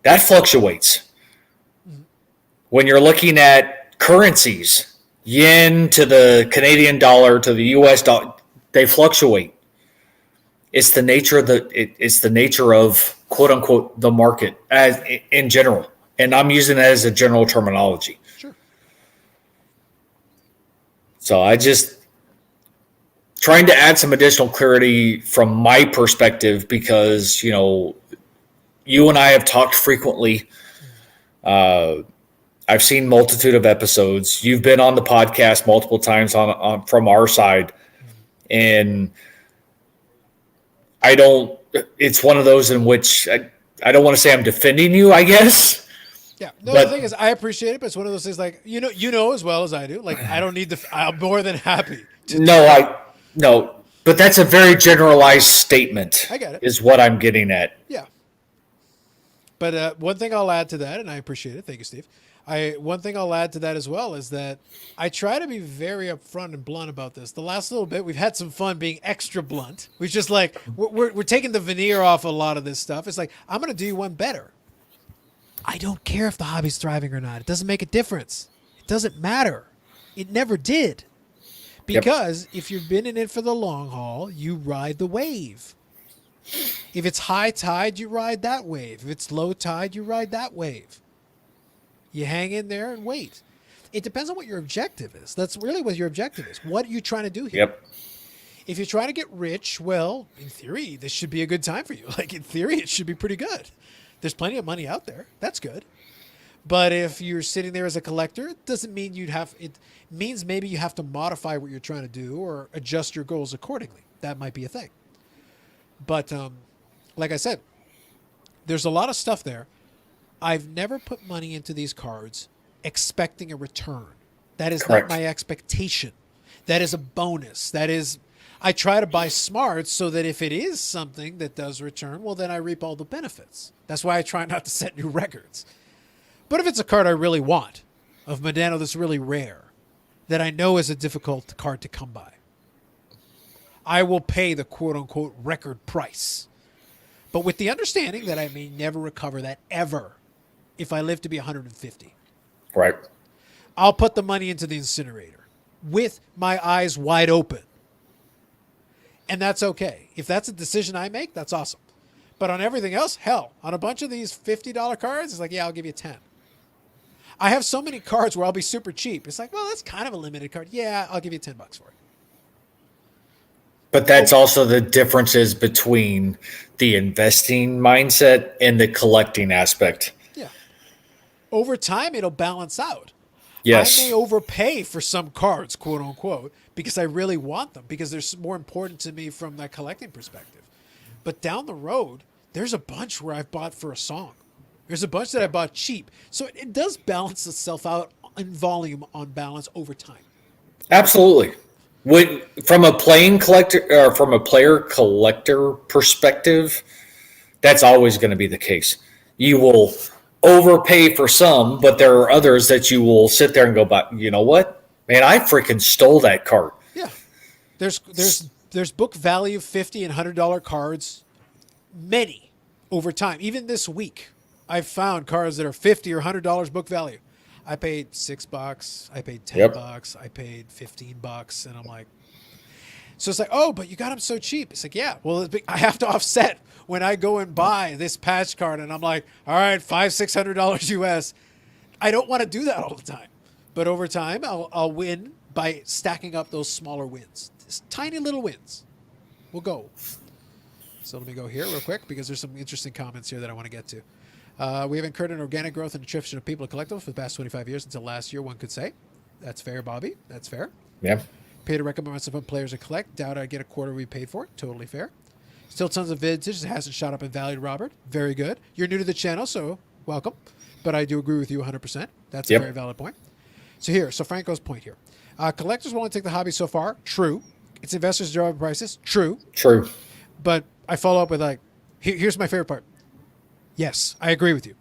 That fluctuates. When you're looking at currencies, yen to the Canadian dollar to the US dollar, they fluctuate. It's the nature of it's the nature of quote unquote the market as in general. And I'm using that as a general terminology. Sure. So I just trying to add some additional clarity from my perspective, because, you and I have talked frequently. I've seen multitude of episodes. You've been on the podcast multiple times on from our side. And it's one of those in which I don't want to say I'm defending you, I guess. Yeah. No, But- the thing is, I appreciate it, but it's one of those things like, you know as well as I do. Like, I don't need I'm more than happy to. No, but that's a very generalized statement. I get it. Is what I'm getting at. Yeah. But one thing I'll add to that, and I appreciate it. Thank you, Steve. One thing I'll add to that as well is that I try to be very upfront and blunt about this. The last little bit, we've had some fun being extra blunt. We've just like, we're taking the veneer off a lot of this stuff. It's like, I'm going to do you one better. I don't care if the hobby's thriving or not. It doesn't make a difference. It doesn't matter. It never did. Because if you've been in it for the long haul, you ride the wave. If it's high tide, you ride that wave. If it's low tide, you ride that wave. You hang in there and wait. It depends on what your objective is. That's really what your objective is. What are you trying to do here? Yep. If you're trying to get rich, well, in theory, this should be a good time for you. Like, in theory, it should be pretty good. There's plenty of money out there. That's good. But if you're sitting there as a collector, it doesn't mean it means maybe you have to modify what you're trying to do or adjust your goals accordingly. That might be a thing. But like I said, there's a lot of stuff there. I've never put money into these cards expecting a return. That is Correct. not my expectation. That is a bonus. I try to buy smart so that if it is something that does return, well, then I reap all the benefits. That's why I try not to set new records. But if it's a card I really want, of Modano that's really rare, that I know is a difficult card to come by, I will pay the quote-unquote record price. But with the understanding that I may never recover that ever if I live to be 150. Right. I'll put the money into the incinerator with my eyes wide open. And that's okay. If that's a decision I make, that's awesome. But on everything else, hell, on a bunch of these $50 cards, it's like, yeah, I'll give you 10. I have so many cards where I'll be super cheap. It's like, well, that's kind of a limited card. Yeah, I'll give you $10 for it. But that's also the differences between the investing mindset and the collecting aspect. Yeah. Over time, it'll balance out. Yes. I may overpay for some cards, quote unquote, because I really want them, because they're more important to me from that collecting perspective. But down the road, there's a bunch where I've bought for a song. There's a bunch that I bought cheap. So it does balance itself out in volume on balance over time. Absolutely. From a player collector perspective, That's always going to be the case. You will overpay for some, but there are others that you will sit there and go, but you know what? Man, I freaking stole that card. Yeah. There's book value $50 and $100 cards, many over time. Even this week, I've found cards that are $50 or $100 book value. I paid $6, I paid $10, I paid $15, and I'm like, so it's like, oh, but you got them so cheap. It's like, yeah, well, I have to offset when I go and buy this patch card, and I'm like, all right, $500-$600 US. I don't want to do that all the time, but over time, I'll win by stacking up those smaller wins, just tiny little wins. We'll go. So let me go here real quick because there's some interesting comments here that I want to get to. We have incurred an organic growth and attrition of people and collectibles for the past 25 years until last year, one could say. That's fair, Bobby. That's fair. Yeah. Pay to recommend some players to collect. Doubt I get a quarter we paid for it. Totally fair. Still tons of vintage that hasn't shot up in value, Robert. Very good. You're new to the channel, so welcome. But I do agree with you 100%. That's a very valid point. So Franco's point here. Collectors will only take the hobby so far. True. It's investors driving prices. True. But I follow up with like, here's my favorite part. Yes, I agree with you.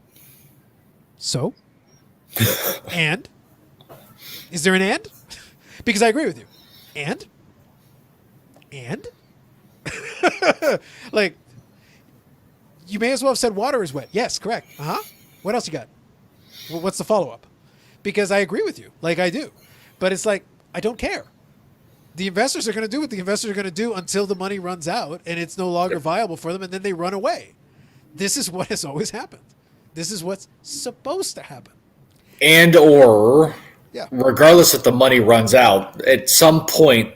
So? And? Is there an and? Because I agree with you. And? Like, you may as well have said water is wet. Yes, correct. What else you got? Well, what's the follow-up? Because I agree with you. Like, I do. But it's like, I don't care. The investors are going to do what the investors are going to do until the money runs out and it's no longer viable for them, and then they run away. This is what has always happened. This is what's supposed to happen. And regardless if the money runs out, at some point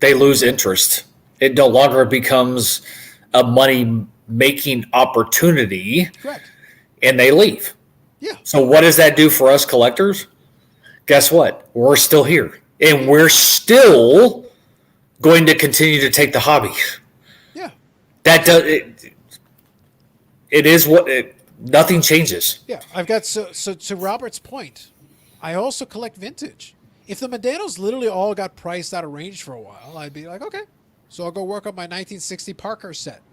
they lose interest. It no longer becomes a money-making opportunity. Correct. And they leave. Yeah. So what does that do for us collectors? Guess what? We're still here. And we're still going to continue to take the hobby. Yeah. That does it is what nothing changes. Yeah. I've got so to Robert's point, I also collect vintage. If the Medanos literally all got priced out of range for a while, I'd be like, okay. So I'll go work on my 1960 Parker set.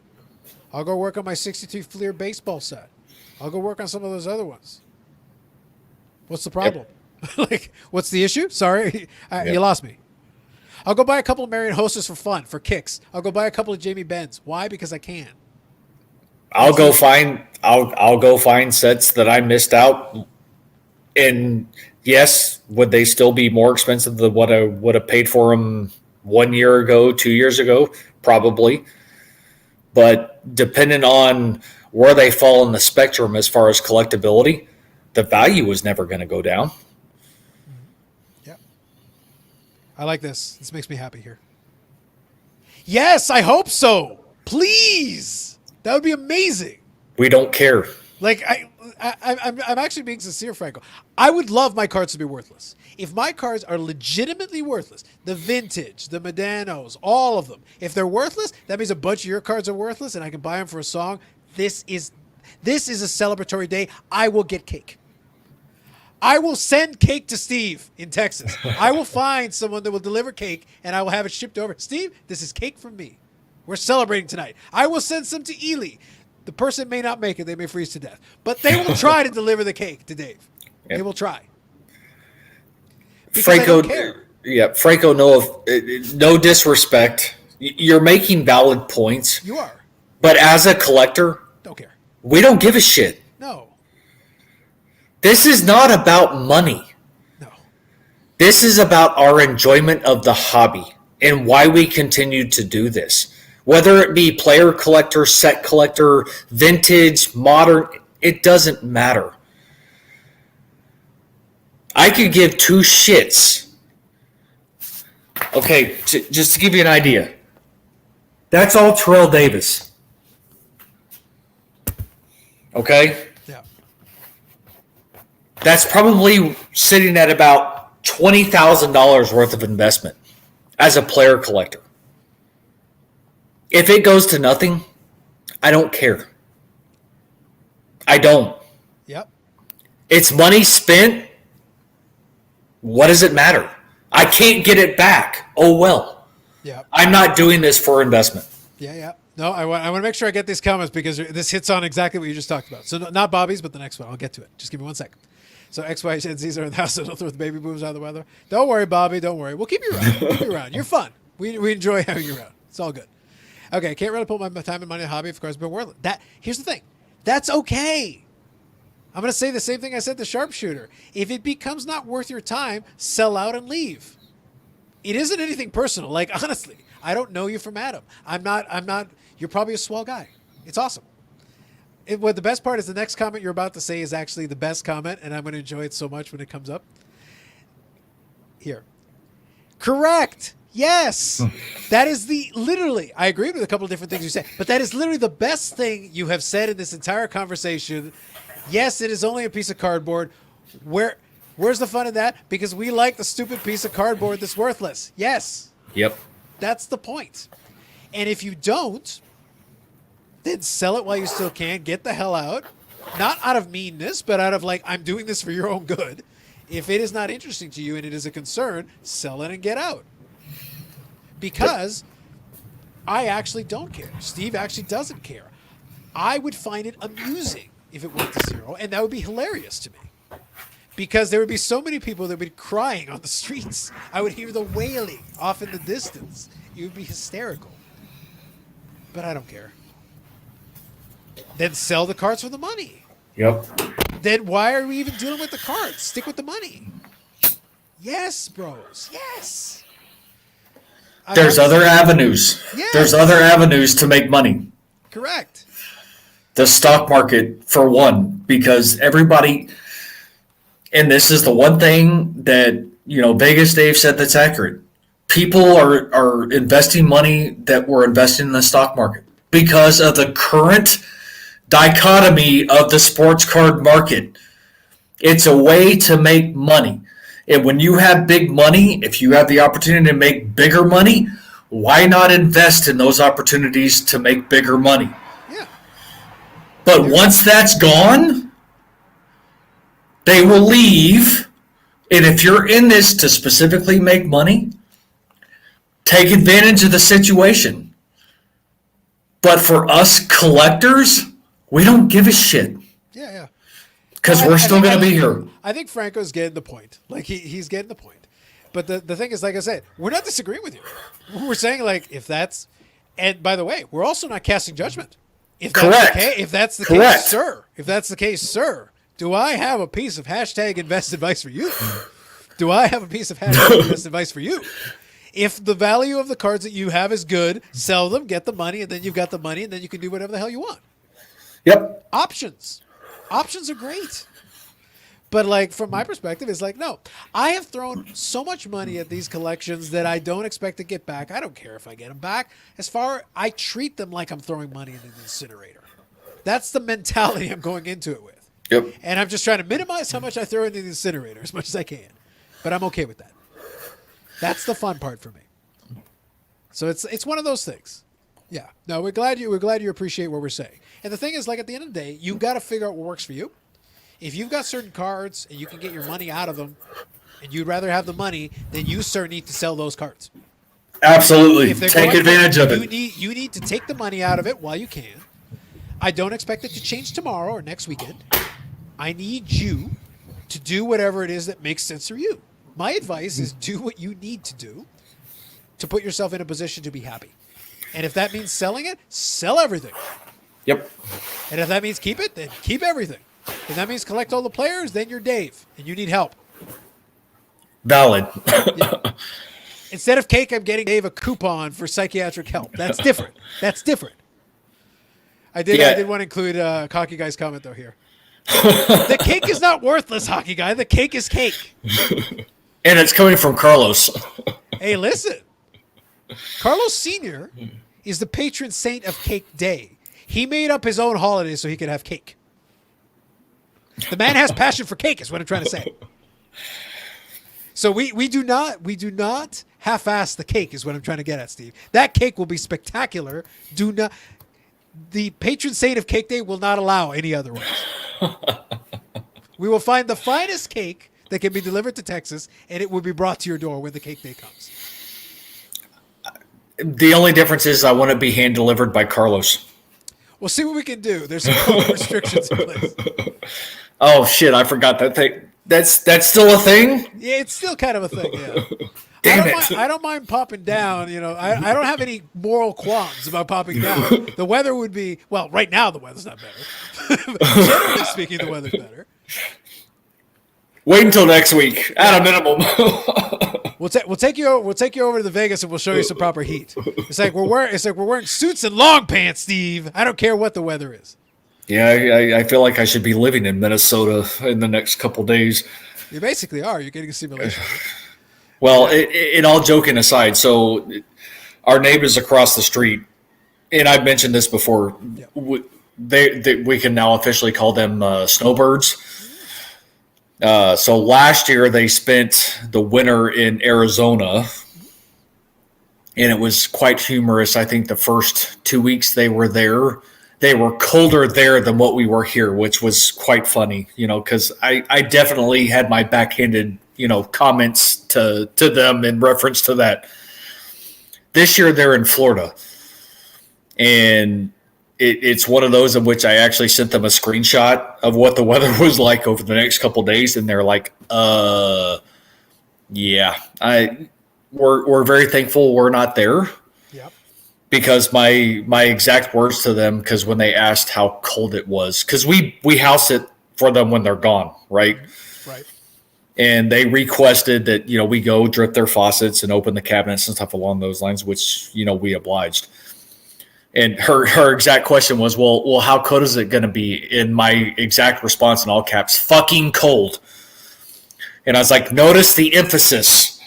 I'll go work on my 62 Fleer baseball set. I'll go work on some of those other ones. What's the problem? Like, what's the issue? Sorry, you lost me. I'll go buy a couple of Marion Hostess for fun, for kicks. I'll go buy a couple of Jamie Benns. Why? Because I can. I'll go find sets that I missed out. And yes, would they still be more expensive than what I would have paid for them 1 year ago, 2 years ago? Probably. But depending on where they fall in the spectrum as far as collectability, the value was never going to go down. Yeah. I like this. This makes me happy here. Yes, I hope so. Please. That would be amazing. We don't care. Like, I'm actually being sincere, Franco. I would love my cards to be worthless. If my cards are legitimately worthless, the vintage, the Medanos, all of them, if they're worthless, that means a bunch of your cards are worthless and I can buy them for a song. This is a celebratory day. I will get cake. I will send cake to Steve in Texas. I will find someone that will deliver cake and I will have it shipped over. Steve, this is cake from me. We're celebrating tonight. I will send some to Ely. The person may not make it. They may freeze to death. But they will try to deliver the cake to Dave. Yep. They will try. Because Franco, Franco, no disrespect. You're making valid points. You are. But as a collector, don't care. We don't give a shit. No. This is not about money. No. This is about our enjoyment of the hobby and why we continue to do this. Whether it be player collector, set collector, vintage, modern, it doesn't matter. I could give two shits. Okay, just to give you an idea. That's all Terrell Davis. Okay? Yeah. That's probably sitting at about $20,000 worth of investment as a player collector. If it goes to nothing, I don't care. I don't. Yep. It's money spent. What does it matter? I can't get it back. Oh, well. Yeah. I'm not doing this for investment. Yeah. No, I want to make sure I get these comments because this hits on exactly what you just talked about. So not Bobby's, but the next one. I'll get to it. Just give me 1 second. So X, Y, and Z's are in the house, so don't throw the baby boomers out of the weather. Don't worry, Bobby. Don't worry. We'll keep you around. We'll keep you around. You're fun. We enjoy having you around. It's all good. Okay, can't really put my time and money in the hobby if cars been worth it. Here's the thing. That's okay. I'm going to say the same thing I said to Sharpshooter. If it becomes not worth your time, sell out and leave. It isn't anything personal. Like, honestly, I don't know you from Adam. I'm not, you're probably a swell guy. It's awesome. What the best part is the next comment you're about to say is actually the best comment, and I'm going to enjoy it so much when it comes up. Here. Correct. Yes. That is literally, I agreed with a couple of different things you said, but that is literally the best thing you have said in this entire conversation. Yes, it is only a piece of cardboard. Where's the fun in that? Because we like the stupid piece of cardboard that's worthless. Yes. Yep. That's the point. And if you don't, then sell it while you still can. Get the hell out. Not out of meanness, but out of like, I'm doing this for your own good. If it is not interesting to you and it is a concern, sell it and get out. Because I actually don't care. Steve actually doesn't care. I would find it amusing if it went to zero, and that would be hilarious to me. Because there would be so many people that would be crying on the streets. I would hear the wailing off in the distance. It would be hysterical. But I don't care. Then sell the cards for the money. Yep. Then why are we even dealing with the cards? Stick with the money. Yes, bros. Yes. There's other avenues. Yes. There's other avenues to make money. Correct. The stock market, for one, because everybody, and this is the one thing that, Vegas Dave said that's accurate. People are investing money that we're investing in the stock market because of the current dichotomy of the sports card market. It's a way to make money. And when you have big money, if you have the opportunity to make bigger money, why not invest in those opportunities to make bigger money? Yeah. But once that's gone, they will leave. And if you're in this to specifically make money, take advantage of the situation. But for us collectors, we don't give a shit Yeah. because we're still going to be here. I think Franco's getting the point. Like he's getting the point. But the thing is, like I said, we're not disagreeing with you. We're saying like if that's, and by the way, we're also not casting judgment. If that's Correct. the case, if that's the Correct. case, sir. If that's the case, sir. Do I have a piece of hashtag invest advice for you? Do I have a piece of hashtag invest advice for you? If the value of the cards that you have is good, sell them, get the money, and then you've got the money, and then you can do whatever the hell you want. Yep. Options are great. But like from my perspective, it's like, no, I have thrown so much money at these collections that I don't expect to get back. I don't care if I get them back. I treat them like I'm throwing money in an incinerator. That's the mentality I'm going into it with. Yep. And I'm just trying to minimize how much I throw into the incinerator as much as I can. But I'm okay with that. That's the fun part for me. So it's one of those things. Yeah. No, we're glad you appreciate what we're saying. And the thing is, like at the end of the day, you got to figure out what works for you. If you've got certain cards and you can get your money out of them, and you'd rather have the money, then you, sir, need to sell those cards. Absolutely. If they're Take going advantage for, of it. You need to take the money out of it while you can. I don't expect it to change tomorrow or next weekend. I need you to do whatever it is that makes sense for you. My advice is do what you need to do to put yourself in a position to be happy. And if that means selling it, sell everything. Yep. And if that means keep it, then keep everything. If that means collect all the players, then you're Dave and you need help. Valid. Yeah. Instead of cake, I'm getting Dave a coupon for psychiatric help. That's different. That's different. I did want to include Hockey Guy's comment though here. The cake is not worthless, Hockey Guy. The cake is cake. And it's coming from Carlos. Hey, listen. Carlos Sr. is the patron saint of Cake Day. He made up his own holiday so he could have cake. The man has passion for cake is what I'm trying to say. So we do not half-ass the cake is what I'm trying to get at, Steve. That cake will be spectacular. The patron saint of Cake Day will not allow any otherwise. We will find the finest cake that can be delivered to Texas, and it will be brought to your door when the Cake Day comes. The only difference is I want to be hand delivered by Carlos. We'll see what we can do. There's some COVID restrictions in place. Oh shit! I forgot that thing. That's still a thing. Yeah, it's still kind of a thing. Yeah. Damn I don't mind popping down. You know, I don't have any moral qualms about popping down. The weather would be well. Right now, the weather's not better. Generally speaking, the weather's better. Wait until next week, at a minimum. We'll take you over to the Vegas and we'll show you some proper heat. It's like we're wearing suits and long pants, Steve. I don't care what the weather is. Yeah, I feel like I should be living in Minnesota in the next couple days. You basically are. You're getting a simulation. Well, in all joking aside, so our neighbors across the street, and I've mentioned this before, we can now officially call them snowbirds. So last year they spent the winter in Arizona, and it was quite humorous. I think the first 2 weeks they were there, they were colder there than what we were here, which was quite funny, because I definitely had my backhanded, comments to them in reference to that. This year they're in Florida, and it's one of those in which I actually sent them a screenshot of what the weather was like over the next couple of days, and they're like, yeah, we're very thankful we're not there. Yep. Because my exact words to them, because when they asked how cold it was, because we house it for them when they're gone, right? Right. And they requested that, we go drip their faucets and open the cabinets and stuff along those lines, which, we obliged. And her exact question was, well, how cold is it going to be? And my exact response in all caps, fucking cold. And I was like, notice the emphasis.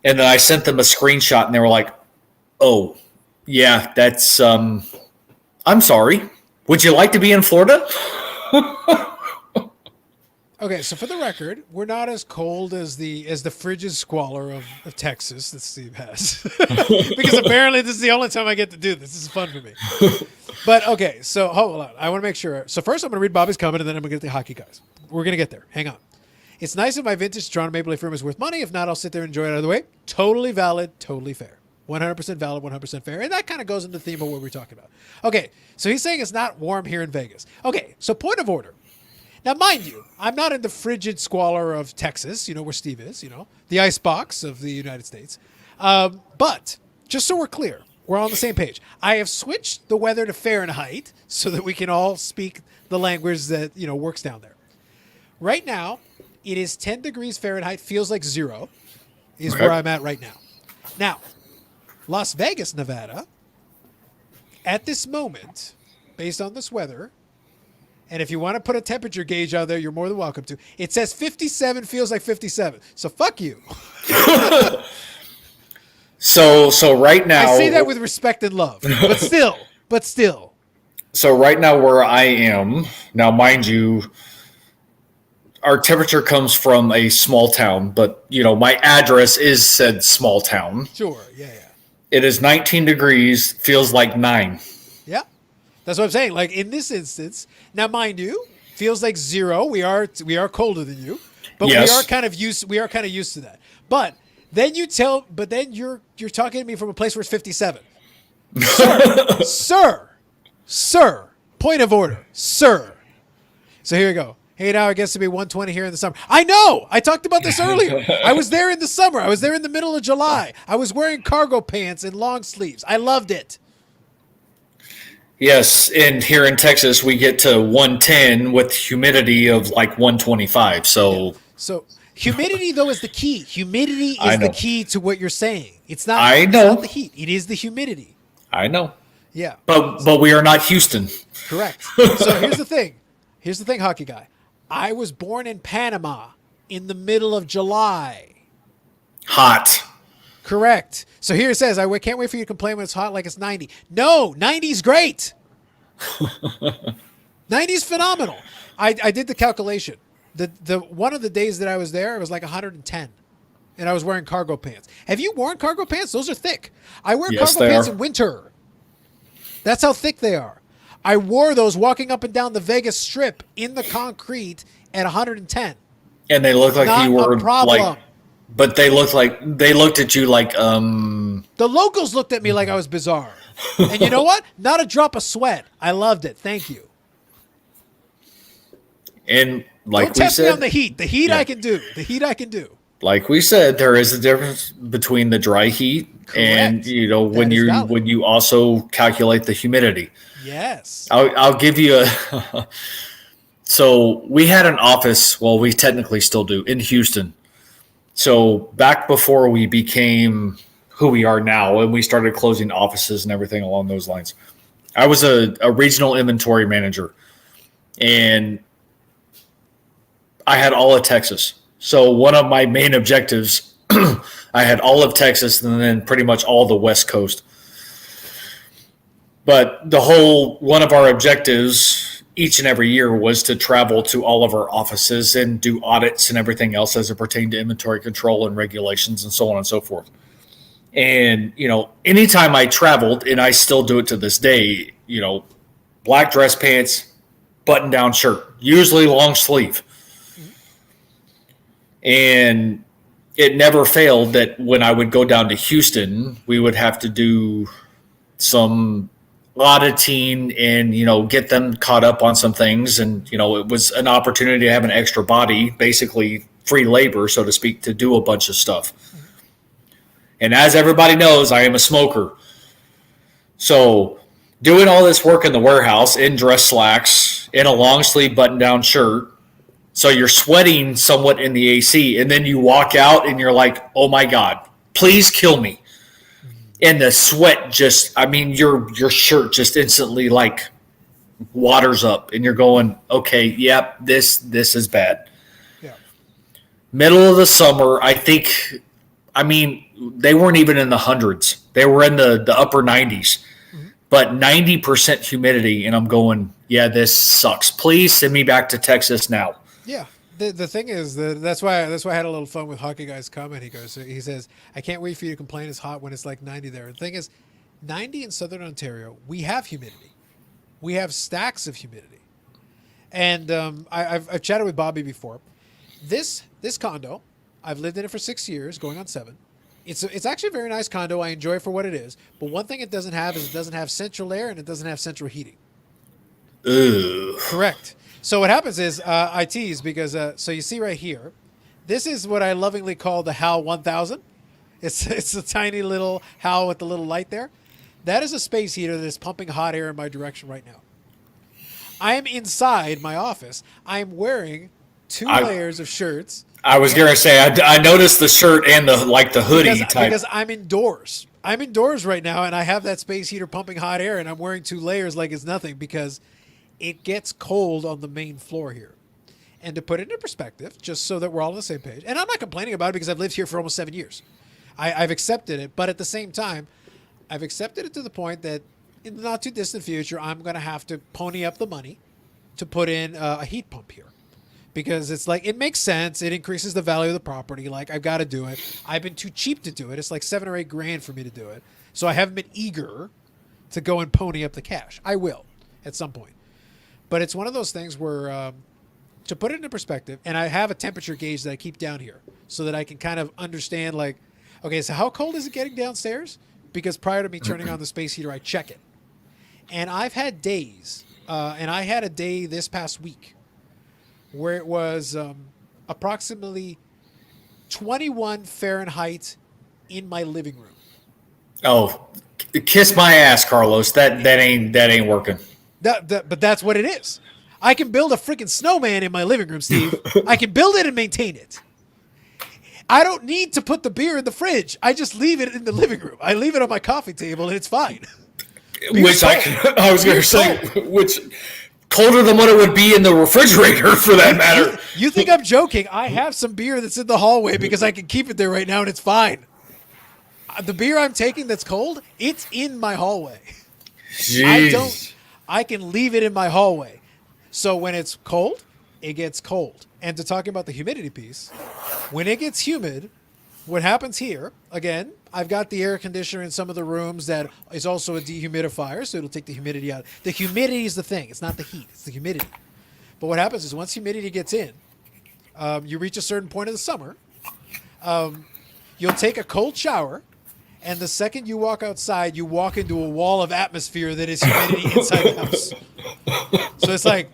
And then I sent them a screenshot and they were like, oh, yeah, that's, I'm sorry. Would you like to be in Florida? Okay, so for the record, we're not as cold as the frigid squalor of Texas that Steve has. Because apparently this is the only time I get to do this. This is fun for me. But okay, so hold on. I want to make sure. So first I'm going to read Bobby's comment and then I'm going to get the hockey guys. We're going to get there. Hang on. It's nice if my vintage Toronto Maple Leaf room is worth money. If not, I'll sit there and enjoy it out of the way. Totally valid, totally fair. 100% valid, 100% fair. And that kind of goes into the theme of what we're talking about. Okay, so he's saying it's not warm here in Vegas. Okay, so point of order. Now, mind you, I'm not in the frigid squalor of Texas, where Steve is, the ice box of the United States. But just so we're clear, we're on the same page. I have switched the weather to Fahrenheit so that we can all speak the language that, works down there. Right now, it is 10 degrees Fahrenheit, feels like 0, is where I'm at right now. Now, Las Vegas, Nevada, at this moment, based on this weather, and if you want to put a temperature gauge out there, you're more than welcome to. It says 57, feels like 57. So fuck you. So right now, I say that with respect and love, but still. So right now where I am, now mind you, our temperature comes from a small town, but my address is said small town. Sure, yeah. It is 19 degrees, feels like 9. Yeah. That's what I'm saying. Like in this instance, now mind you, feels like 0. We are colder than you, but yes. we are kind of used to that. But then you're talking to me from a place where it's 57. Sir, point of order, sir. So here we go. Hey, now it gets to be 120 here in the summer. I know. I talked about this earlier. I was there in the summer. I was there in the middle of July. I was wearing cargo pants and long sleeves. I loved it. Yes, and here in Texas, we get to 110 with humidity of like 125. So humidity, though, is the key. Humidity is the key to what you're saying. It's not, I know. It's not the heat. It is the humidity. I know. Yeah. But we are not Houston. Correct. So here's the thing. Hockey guy. I was born in Panama in the middle of July. Hot. Correct. So here it says, I can't wait for you to complain when it's hot like it's 90. No, 90's great. 90's phenomenal. I did the calculation. The one of the days that I was there, it was like 110. And I was wearing cargo pants. Have you worn cargo pants? Those are thick. I wear cargo pants in winter. That's how thick they are. I wore those walking up and down the Vegas Strip in the concrete at 110. And they look like Not you were a problem. like But they looked at you like, The locals looked at me like I was bizarre. And you know what? Not a drop of sweat. I loved it. Thank you. and like Don't we test me on said, the heat. The heat Yeah. I can do. The heat I can do. like we said, there is a difference between the dry heat and Correct. when That is valid. when you also calculate the humidity. Yes. I'll give you a. So we had an office. Well, we technically still do in Houston. So back before we became who we are now, and we started closing offices and everything along those lines, I was a regional inventory manager, and I had all of Texas. So one of my main objectives, I had all of Texas and then pretty much all the West Coast. But one of our objectives each and every year was to travel to all of our offices and do audits and everything else as it pertained to inventory control and regulations and so on and so forth. And, anytime I traveled, and I still do it to this day, black dress pants, button down shirt, usually long sleeve. And it never failed that when I would go down to Houston, we would have to do some auditing and, get them caught up on some things. And, it was an opportunity to have an extra body, basically free labor, so to speak, to do a bunch of stuff. And as everybody knows, I am a smoker. So doing all this work in the warehouse in dress slacks, in a long sleeve button down shirt, so you're sweating somewhat in the AC, and then you walk out and you're like, oh my God, please kill me. And the sweat your shirt just instantly like waters up, and you're going, okay, yep, this is bad. Yeah. Middle of the summer, they weren't even in the hundreds. They were in the upper 90s, but 90% humidity. And I'm going, yeah, this sucks. Please send me back to Texas now. Yeah. The thing is that's why I had a little fun with Hockey Guy's comment. He says, I can't wait for you to complain it's hot when it's like 90 there. The thing is, 90 in Southern Ontario, we have humidity. We have stacks of humidity. And I've chatted with Bobby before. This condo, I've lived in it for 6 years, going on 7. It's actually a very nice condo. I enjoy it for what it is. But one thing it doesn't have is it doesn't have central air and it doesn't have central heating. Ugh. Correct. So what happens is I tease because so you see right here, this is what I lovingly call the HAL 1000. It's a tiny little HAL with the little light there. That is a space heater that is pumping hot air in my direction right now. I am inside my office. I'm wearing 2 layers of shirts. I was going to say, I noticed the shirt and the hoodie type. Because I'm indoors. I'm indoors right now, and I have that space heater pumping hot air, and I'm wearing 2 layers like it's nothing because it gets cold on the main floor here. And to put it into perspective, just so that we're all on the same page, and I'm not complaining about it because I've lived here for almost 7 years. I've accepted it, but at the same time, I've accepted it to the point that in the not too distant future, I'm going to have to pony up the money to put in a heat pump here. Because it's like, it makes sense. It increases the value of the property. Like, I've got to do it. I've been too cheap to do it. It's like $7 or $8 grand for me to do it. So I haven't been eager to go and pony up the cash. I will at some point. But it's one of those things where, to put it into perspective, and I have a temperature gauge that I keep down here so that I can kind of understand, like, okay, so how cold is it getting downstairs? Because prior to me turning on the space heater, I check it. And I've had days, and I had a day this past week where it was approximately 21 Fahrenheit in my living room. Oh, kiss my ass, Carlos. That ain't working. But that's what it is. I can build a freaking snowman in my living room, Steve. I can build it and maintain it. I don't need to put the beer in the fridge. I just leave it in the living room. I leave it on my coffee table and it's fine. Which I was going to say, which colder than what it would be in the refrigerator for that matter. You think I'm joking? I have some beer that's in the hallway because I can keep it there right now and it's fine. The beer I'm taking that's cold, it's in my hallway. Jeez. I can leave it in my hallway. So when it's cold, it gets cold. And to talking about the humidity piece, when it gets humid, what happens here, again, I've got the air conditioner in some of the rooms that is also a dehumidifier, so it'll take the humidity out. The humidity is the thing. It's not the heat. It's the humidity. But what happens is once humidity gets in, you reach a certain point of the summer, You'll take a cold shower, and the second you walk outside, you walk into a wall of atmosphere that is humidity inside the house. So it's like,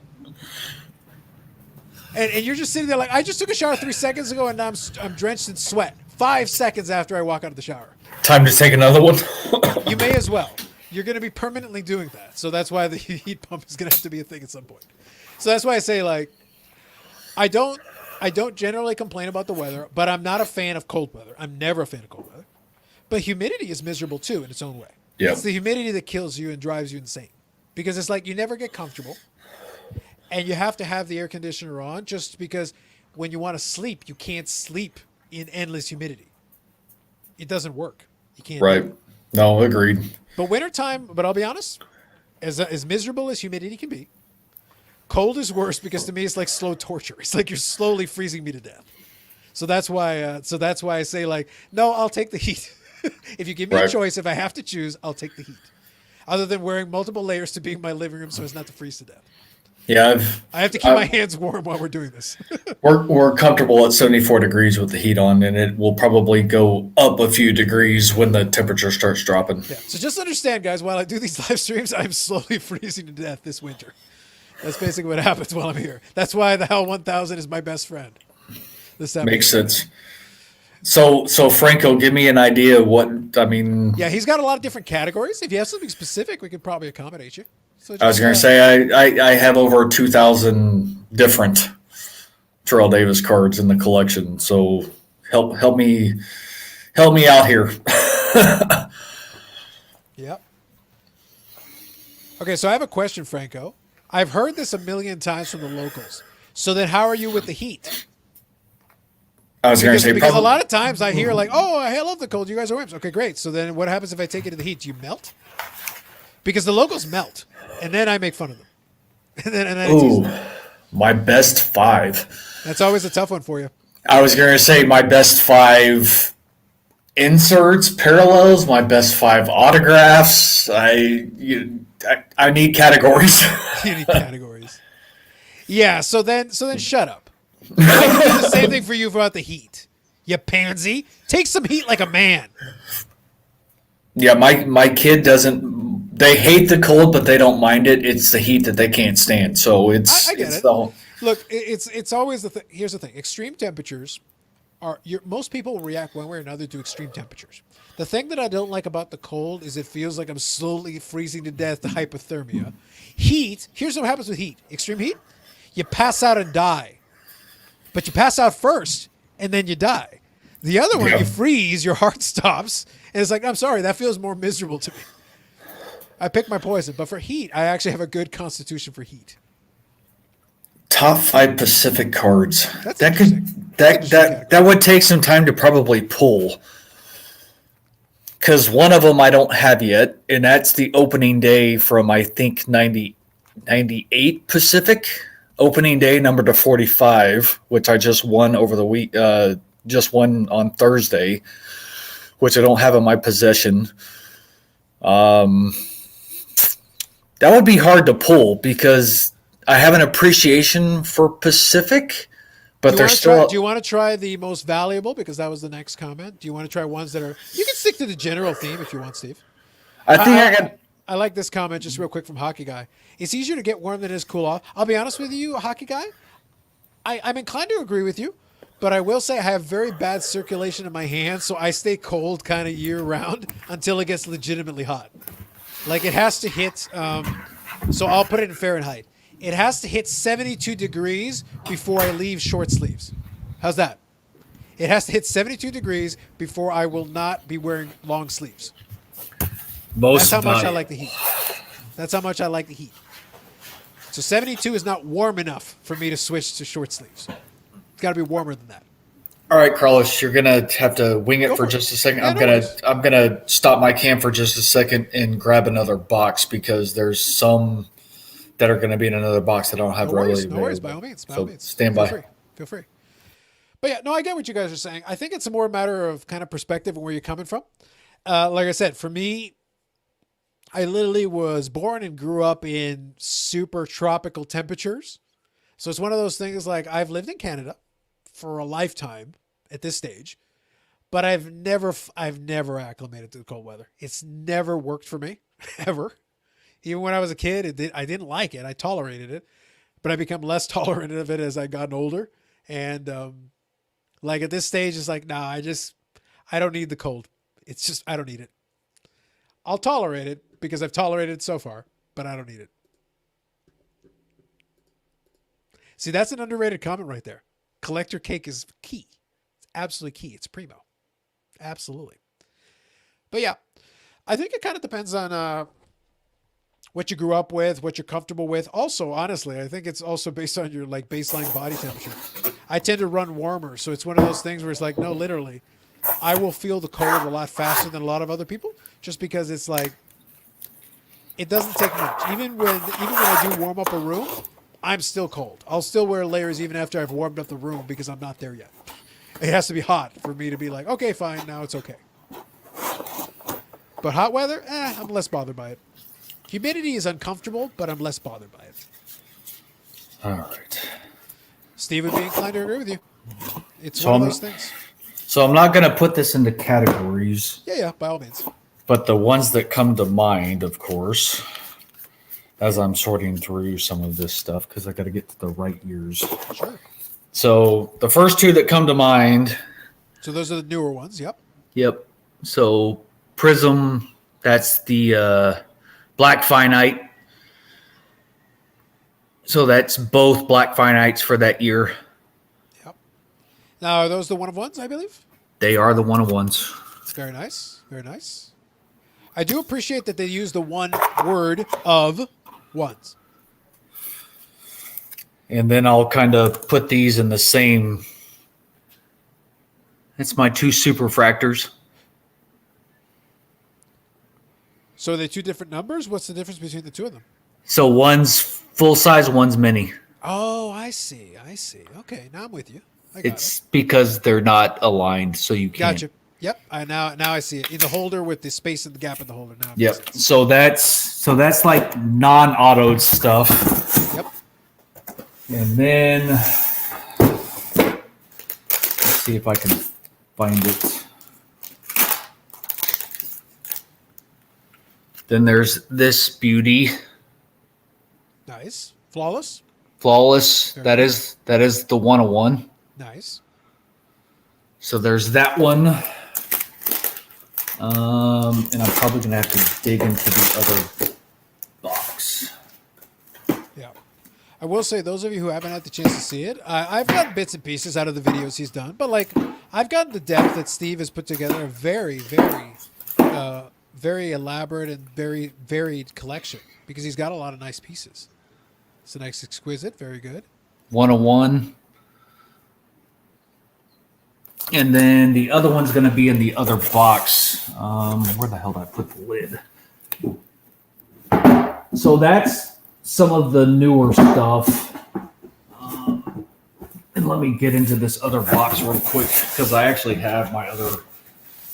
and you're just sitting there like, I just took a shower 3 seconds ago, and now I'm drenched in sweat. 5 seconds after I walk out of the shower. Time to take another one. You may as well. You're going to be permanently doing that. So that's why the heat pump is going to have to be a thing at some point. So that's why I say, like, I don't generally complain about the weather, but I'm not a fan of cold weather. I'm never a fan of cold weather. But humidity is miserable too in its own way. Yeah. It's the humidity that kills you and drives you insane. Because it's like you never get comfortable. And you have to have the air conditioner on just because when you want to sleep, you can't sleep in endless humidity. It doesn't work. You can't. Right. No, agreed. But wintertime, but I'll be honest, as miserable as humidity can be, cold is worse because to me it's like slow torture. It's like you're slowly freezing me to death. So that's why I say, like, no, I'll take the heat. If you give me a Right. choice, if I have to choose, I'll take the heat. Other than wearing multiple layers to be in my living room so as not to freeze to death. Yeah, I have to keep my hands warm while we're doing this. we're comfortable at 74 degrees with the heat on, and it will probably go up a few degrees when the temperature starts dropping. Yeah. So just understand, guys, while I do these live streams, I'm slowly freezing to death this winter. That's basically what happens while I'm here. That's why the Hell 1000 is my best friend. This time Makes sense. So Franco, give me an idea of what, I mean, Yeah, he's got a lot of different categories. If you have something specific, we could probably accommodate you. So I was going to say I have over 2,000 different Terrell Davis cards in the collection. So help me out here. Yep. Okay, so I have a question, Franco. I've heard this a million times from the locals. So then how are you with the heat? I was going to say Because a probably, lot of times I hear like, oh, I love the cold. You guys are wimps. Okay, great. So then what happens if I take it to the heat? Do you melt? Because the locals melt, and then I make fun of them. And then I tease ooh, them. my best 5. That's always a tough one for you. I was going to say my best 5 inserts, parallels, my best 5 autographs. I need categories. You need categories. Yeah, so then shut up. I can do the same thing for you about the heat. You pansy. Take some heat like a man. Yeah, my kid doesn't. They hate the cold, but they don't mind it. It's the heat that they can't stand. So it's I get it's it. the whole, Look, it's always the thing. Here's the thing: extreme temperatures are. Most people will react one way or another to extreme temperatures. The thing that I don't like about the cold is it feels like I'm slowly freezing to death to hypothermia. Heat. Here's what happens with heat: extreme heat, you pass out and die. But you pass out first, and then you die. The other one, Yeah. you freeze, your heart stops, and it's like, I'm sorry, that feels more miserable to me. I pick my poison, but for heat, I actually have a good constitution for heat. top 5 Pacific cards. That's that interesting. could That's that would take some time to probably pull. Because one of them I don't have yet, and that's the opening day from I think 98 Pacific. Opening day number to 45, which I just won over the week. Just won on Thursday, which I don't have in my possession. That would be hard to pull because I have an appreciation for Pacific, but they're still. Do you want to try the most valuable? Because that was the next comment. Do you want to try ones that are? You can stick to the general theme if you want, Steve. I think I got. I like this comment just real quick from Hockey Guy. It's easier to get warm than it is cool off. I'll be honest with you, Hockey Guy. I'm inclined to agree with you, but I will say I have very bad circulation in my hands, so I stay cold kind of year round until it gets legitimately hot. Like it has to hit. So I'll put it in Fahrenheit. It has to hit 72 degrees before I leave short sleeves. How's that? It has to hit 72 degrees before I will not be wearing long sleeves. Most That's how much I like the heat. That's how much I like the heat. So 72 is not warm enough for me to switch to short sleeves. It's got to be warmer than that. All right, Carlos, you're gonna have to wing it Go for for it. just a second. Yeah, I'm gonna stop my cam for just a second and grab another box because there's some that are gonna be in another box that I don't have No worries, readily no worries. By available. all means, by So all means. stand Feel by. free. Feel free. But yeah, no, I get what you guys are saying. I think it's a more matter of kind of perspective and where you're coming from. Like I said, for me, I literally was born and grew up in super tropical temperatures. So it's one of those things like I've lived in Canada for a lifetime at this stage. but I've never acclimated to the cold weather. It's never worked for me ever. Even when I was a kid, I didn't like it. I tolerated it, but I become less tolerant of it as I gotten older. And like at this stage, it's like, nah, I don't need the cold. It's just, I don't need it. I'll tolerate it because I've tolerated it so far, but I don't need it. See, that's an underrated comment right there. Collector cake is key. It's absolutely key. It's primo. Absolutely. But yeah, I think it kind of depends on what you grew up with, what you're comfortable with. Also, honestly, I think it's also based on your like baseline body temperature. I tend to run warmer, so it's one of those things where it's like, no, literally, I will feel the cold a lot faster than a lot of other people, just because it's like it doesn't take much. Even when I do warm up a room, I'm still cold. I'll still wear layers even after I've warmed up the room because I'm not there yet. It has to be hot for me to be like, okay, fine, now it's okay. But hot weather, I'm less bothered by it. Humidity is uncomfortable, but I'm less bothered by it. All right. Steve would be inclined to agree with you. It's So one of I'm- those things. So I'm not going to put this into categories, Yeah, by all means. but the ones that come to mind, of course, as I'm sorting through some of this stuff, because I got to get to the right years. Sure. So the first two that come to mind, So those are the newer ones. Yep. yep. So Prism, that's the black finite. So that's both black finites for that year. Yep. Now, are those the one of ones, I believe? They are the one of ones. It's very nice. Very nice. I do appreciate that they use the one word of ones. And then I'll kind of put these in the same. It's my two superfractors. So are they two different numbers? What's the difference between the two of them? So one's full size, one's mini. Oh, I see. I see. Okay, now I'm with you. I got It's because they're not aligned, so you it. can't. Gotcha. Yep. Now I see it in the holder with the space and the gap in the holder. Now. It Yep. makes sense. So that's like non-autoed stuff. Yep. And then let's see if I can find it. Then there's this beauty, Nice. Flawless. flawless. Very That is the 101. Nice. So there's that one. And I'm probably gonna have to dig into the other box. Yeah. I will say, those of you who haven't had the chance to see it, I've gotten bits and pieces out of the videos he's done, but like I've gotten the depth that Steve has put together a very, very, very elaborate and very varied collection because he's got a lot of nice pieces. It's a nice, exquisite, very good. 101. And then the other one's going to be in the other box. Where the hell did I put the lid? So that's some of the newer stuff. And let me get into this other box real quick because I actually have my other.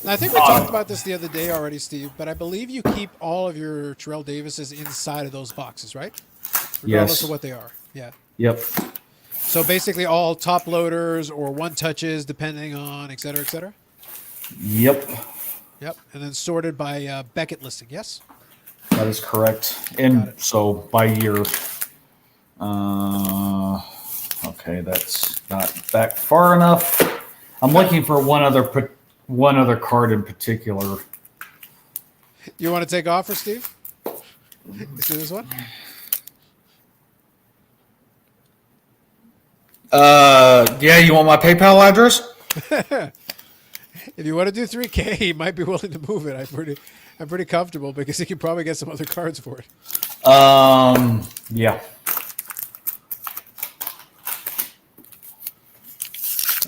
Now, I think we talked about this the other day already, Steve, but I believe you keep all of your Terrell Davises inside of those boxes, right? Regardless Yes. of what they are. Yeah. Yep. So basically all top loaders or one touches depending on et cetera, et cetera. Yep. Yep. And then sorted by Beckett listing. Yes. That is correct. Got And it. so by year, okay, that's not back far enough. I'm looking for one other card in particular. You want to take off for Steve? You see this one? Yeah, you want my PayPal address? If you want to do 3K, he might be willing to move it. I'm pretty comfortable because he can probably get some other cards for it. Yeah.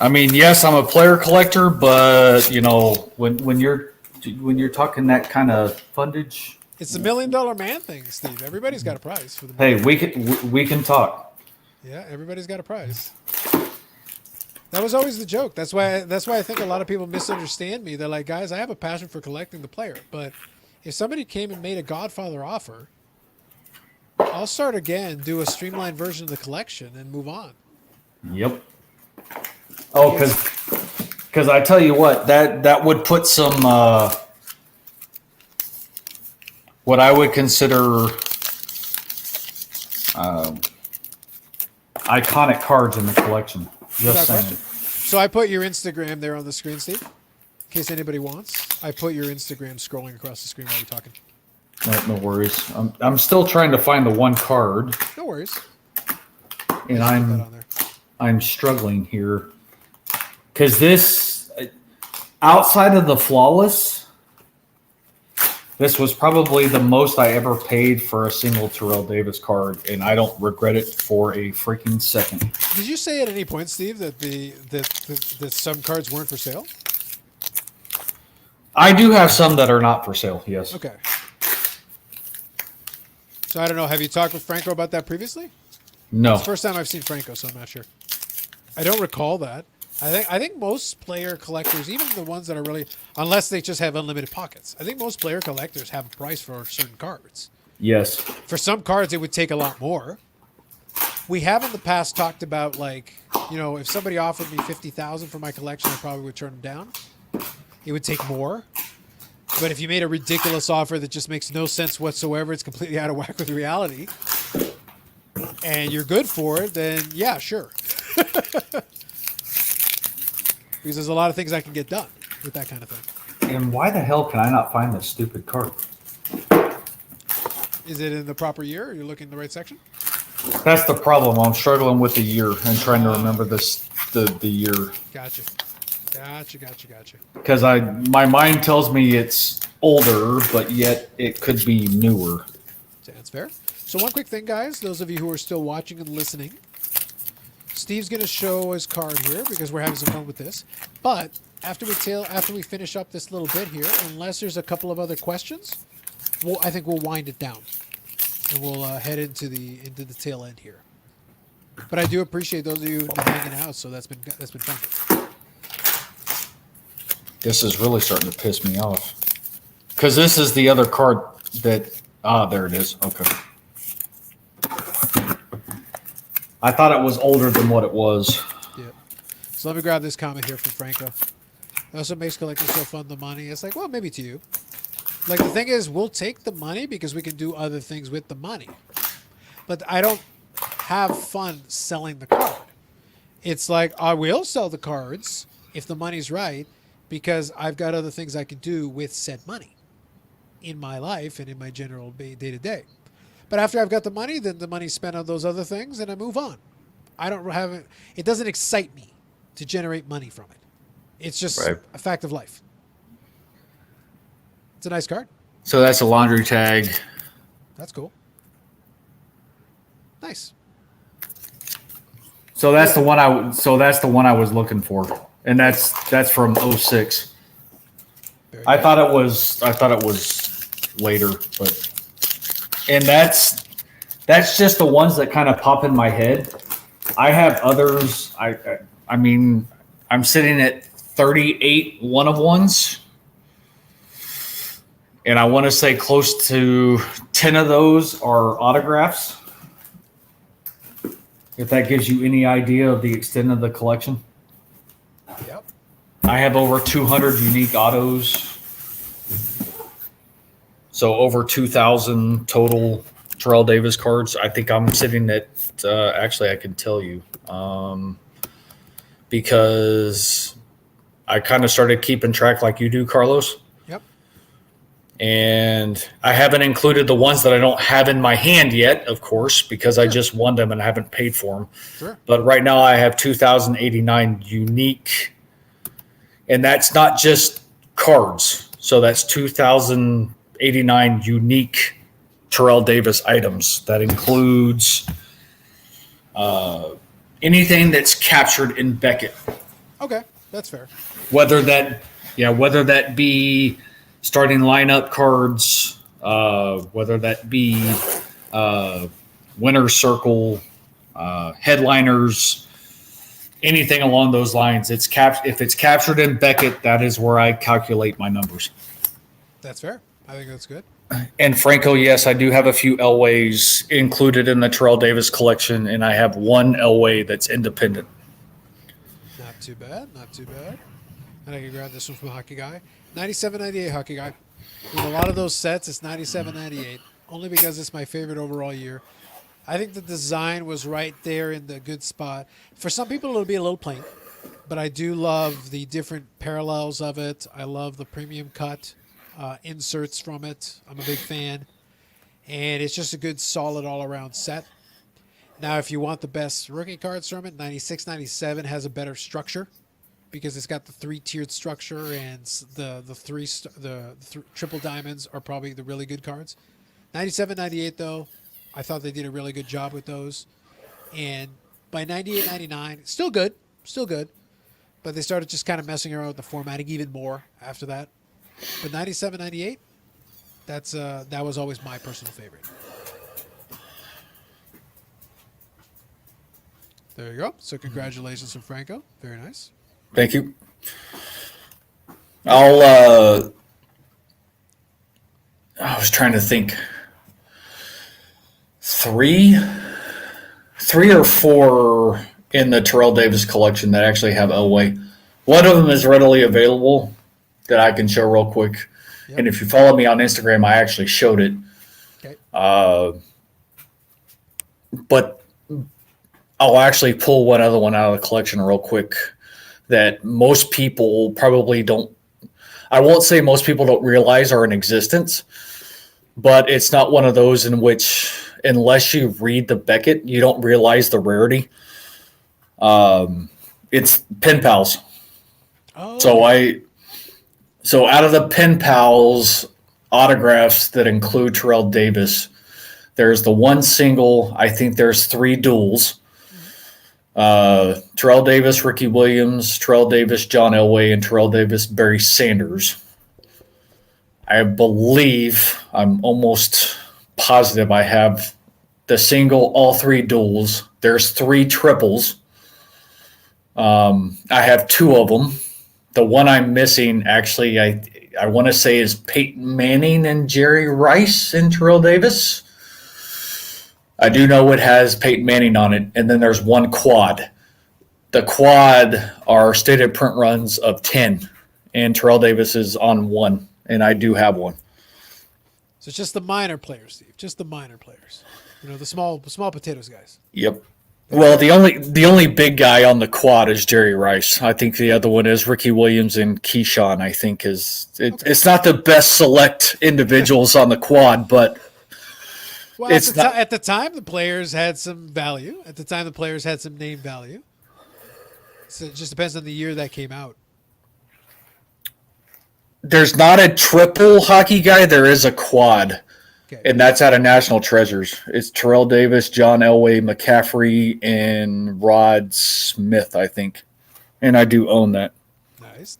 I mean, yes, I'm a player collector, but you know, when you're talking that kind of fundage, It's the $1 million man thing, Steve. Everybody's got a prize for the hey, we can talk. Yeah, everybody's got a prize. That was always the joke. That's why I think a lot of people misunderstand me. They're like, guys, I have a passion for collecting the player, but if somebody came and made a Godfather offer, I'll start again, do a streamlined version of the collection, and move on. Yep. Oh, because Because I tell you what, that would put some what I would consider iconic cards in the collection. Just Without saying. question. So I put your Instagram there on the screen, Steve, in case anybody wants. I put your Instagram scrolling across the screen while you're talking. No worries. I'm still trying to find the one card, No worries. and Put that on there. I'm struggling here because this, outside of the flawless, this was probably the most I ever paid for a single Terrell Davis card, and I don't regret it for a freaking second. Did you say at any point, Steve, that that some cards weren't for sale? I do have some that are not for sale. Yes. Okay. So I don't know. Have you talked with Franco about that previously? No. It's the first time I've seen Franco, so I'm not sure. I don't recall that. I think most player collectors, even the ones that are really, unless they just have unlimited pockets, I think most player collectors have a price for certain cards. Yes. For some cards, it would take a lot more. We have in the past talked about, like, you know, if somebody offered me $50,000 for my collection, I probably would turn them down. It would take more. But if you made a ridiculous offer that just makes no sense whatsoever, it's completely out of whack with reality, and you're good for it, then yeah, sure. Because there's a lot of things I can get done with that kind of thing. And why the hell can I not find this stupid card? Is it in the proper year? Are you looking in the right section? That's the problem. I'm struggling with the year and trying to remember the year. Gotcha. Because my mind tells me it's older, but yet it could be newer. That's fair. So one quick thing, guys. Those of you who are still watching and listening, Steve's going to show his card here because we're having some fun with this. But after we finish up this little bit here, unless there's a couple of other questions, I think we'll wind it down and we'll head into the tail end here. But I do appreciate those of you who've been hanging out, so that's been fun. This is really starting to piss me off. Because this is the other card that... there it is. Okay. I thought it was older than what it was. Yeah. So let me grab this comment here from Franco. That's what makes collecting so fun, the money. It's like, well, maybe to you. Like, the thing is, we'll take the money because we can do other things with the money. But I don't have fun selling the card. It's like, I will sell the cards if the money's right, because I've got other things I can do with said money in my life and in my general day-to-day. But after I've got the money, then the money's spent on those other things, and I move on. I don't have it. It doesn't excite me to generate money from it. It's just a fact of life. It's a nice card. So that's a laundry tag. That's cool. Nice. So that's the one I was looking for. And that's from 06. Very I good. thought it was later, but and that's just the ones that kind of pop in my head. I have others. I mean, I'm sitting at 38 one-of-ones, and I want to say close to 10 of those are autographs. If that gives you any idea of the extent of the collection. Yep. I have over 200 unique autos. So over 2,000 total Terrell Davis cards. I think I'm sitting at, actually I can tell you, because I kind of started keeping track like you do, Carlos. Yep. And I haven't included the ones that I don't have in my hand yet, of course, because I just won them and I haven't paid for them. Sure. But right now I have 2,089 unique, and that's not just cards. So that's 2,089 unique Terrell Davis items. That includes anything that's captured in Beckett. Okay, that's fair. Whether that be starting lineup cards, whether that be winner's circle, headliners, anything along those lines. If it's captured in Beckett, that is where I calculate my numbers. That's fair. I think that's good. And Franco, yes, I do have a few Elways included in the Terrell Davis collection, and I have one Elway that's independent. Not too bad. Not too bad. and I can grab this one from Hockey Guy. 97-98 Hockey Guy. With a lot of those sets, it's 97-98. Only because it's my favorite overall year. I think the design was right there in the good spot. For some people, it'll be a little plain, but I do love the different parallels of it. I love the premium cut inserts from it. I'm a big fan. And it's just a good, solid, all-around set. Now, if you want the best rookie cards from it, 96-97 has a better structure because it's got the 3-tiered structure, and the triple diamonds are probably the really good cards. 97-98, though, I thought they did a really good job with those. And by 98-99, still good, but they started just kind of messing around with the formatting even more after that. But 97-98, that was always my personal favorite. There you go. So congratulations from Franco. Very nice. Thank you. I was trying to think. Three or four in the Terrell Davis collection that actually have Elway. One of them is readily available that I can show real quick. Yep. And if you follow me on Instagram, I actually showed it. Okay. But I'll actually pull one other one out of the collection real quick that most people probably don't. I won't say most people don't realize are in existence, but it's not one of those in which, unless you read the Beckett, you don't realize the rarity. It's Pen Pals. Oh. So out of the Pen Pals autographs that include Terrell Davis, there's the one single. I think there's 3 duels. Terrell Davis, Ricky Williams, Terrell Davis, John Elway, and Terrell Davis, Barry Sanders. I believe, I'm almost positive I have the single, all 3 duels. There's 3 triples. I have 2 of them. The one I'm missing, actually, I want to say is Peyton Manning and Jerry Rice and Terrell Davis. I do know it has Peyton Manning on it, and then there's 1 quad. The quad are stated print runs of 10, and Terrell Davis is on 1, and I do have 1. So it's just the minor players, Steve. Just the minor players. The small potatoes guys. Yep. Well, the only big guy on the quad is Jerry Rice. I think the other one is Ricky Williams and Keyshawn. I think it's not the best select individuals on the quad, but well, it's at the time the players had some value. At the time the players had some name value. So it just depends on the year that came out. There's not a triple Hockey Guy. There is a quad. Okay. And that's out of National Treasures. It's Terrell Davis, John Elway, McCaffrey, and Rod Smith, I think. And I do own that. Nice.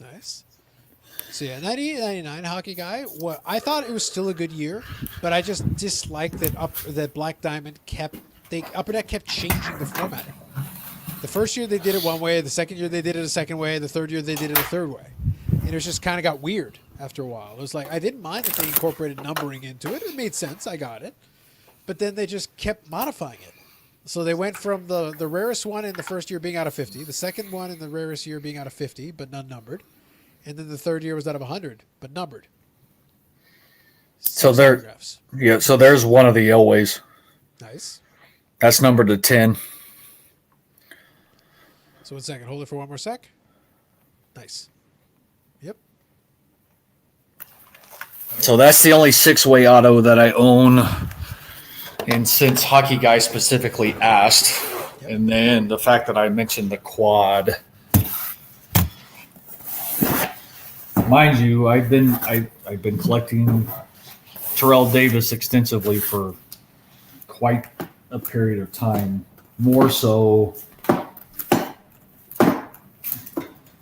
So yeah, 98-99 Hockey Guy. I thought it was still a good year, but I just disliked that Black Diamond Upper Deck kept changing the formatting. The first year they did it one way, the second year they did it a second way, the third year they did it a third way. And it just kind of got weird after a while. It was like, I didn't mind that they incorporated numbering into it. It made sense. I got it. But then they just kept modifying it. So they went from the rarest one in the first year being out of 50, the second one in the rarest year being out of 50, but none numbered. And then the third year was out of 100, but numbered. So so there's one of the Elways. Nice. That's numbered to 10. So 1 second. Hold it for one more sec. Nice. Yep. So that's the only 6-way auto that I own. And since Hockey Guy specifically asked, and then the fact that I mentioned the quad, mind you, I've been collecting Terrell Davis extensively for quite a period of time, more so.